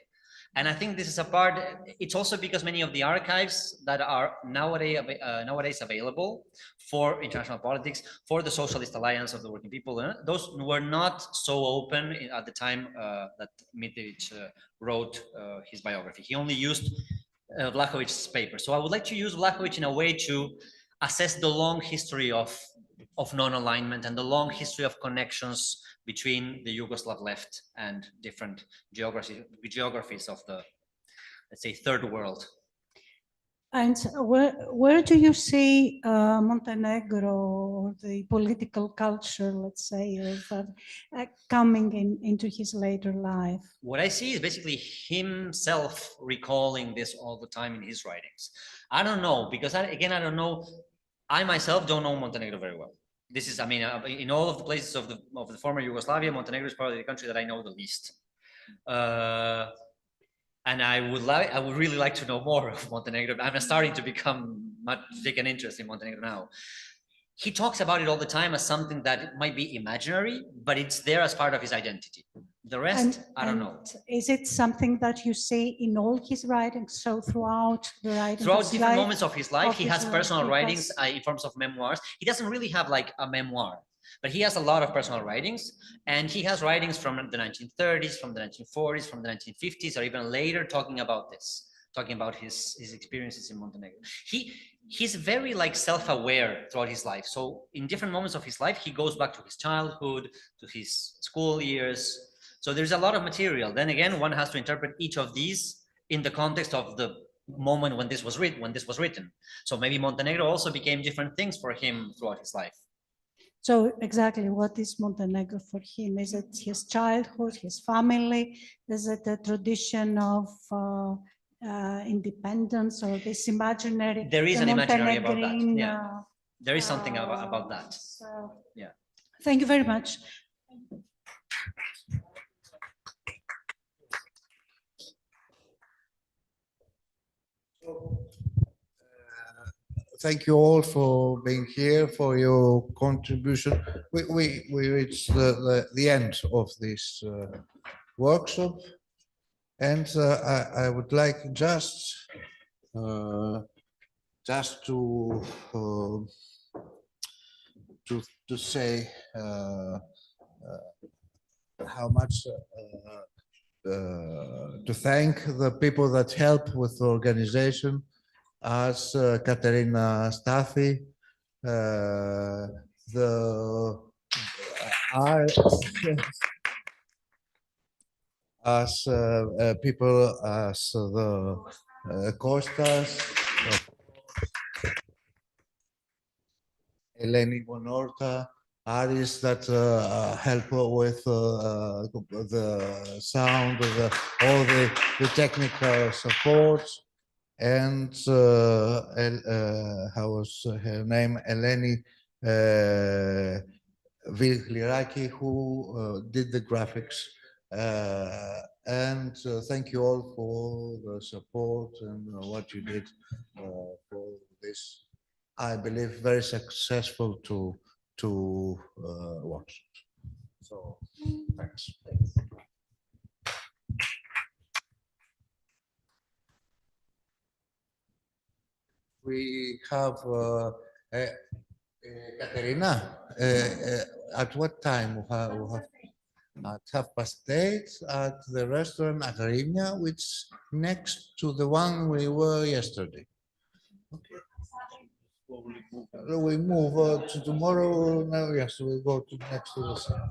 And I think this is a part, it's also because many of the archives that are nowadays available for international politics, for the Socialist Alliance of the Working People, those were not so open at the time that Mitevic wrote his biography. He only used Vlahovic's paper. So I would like to use Vlahovic in a way to assess the long history of non-alignment and the long history of connections between the Yugoslav left and different geographies of the, let's say, third world.
And where do you see Montenegro, or the political culture, let's say, coming into his later life?
What I see is basically himself recalling this all the time in his writings. I don't know, because I don't know. I myself don't know Montenegro very well. This is, I mean, in all of the places of the former Yugoslavia, Montenegro is probably the country that I know the least. And I would really like to know more of Montenegro. I'm starting to take an interest in Montenegro now. He talks about it all the time as something that might be imaginary, but it's there as part of his identity. The rest, I don't know.
Is it something that you see in all his writings? So throughout the writings,
throughout different moments of his life, he has personal writings in forms of memoirs. He doesn't really have like a memoir, but he has a lot of personal writings, and he has writings from the 1930s, from the 1940s, from the 1950s, or even later, talking about this, talking about his experiences in Montenegro. He's very like self-aware throughout his life. So in different moments of his life, he goes back to his childhood, to his school years. So there's a lot of material. Then again, one has to interpret each of these in the context of the moment when this was written. So maybe Montenegro also became different things for him throughout his life.
So exactly, what is Montenegro for him? Is it his childhood, his family? Is it a tradition of independence, or this imaginary?
There is an imaginary about that. Yeah, there is something about that.
So,
yeah.
Thank you very much.
thank you all for being here, for your contribution. We reached the end of this workshop, and I would like just to say how much to thank the people that helped with the organization, as Katerina Stafi, as people as the Kostas, Eleni Bonorta, Aris that help with the sound, all the technical support, and how was her name? Eleni Yaycioglu, who did the graphics. And thank you all for the support and what you did for this, I believe, very successful to watch. So, thanks. We have Katerina. At what time? We have at 8:30 at the restaurant Agrimia, which is next to the one we were yesterday. Okay. We move to tomorrow. No, yes, we go to next to the same.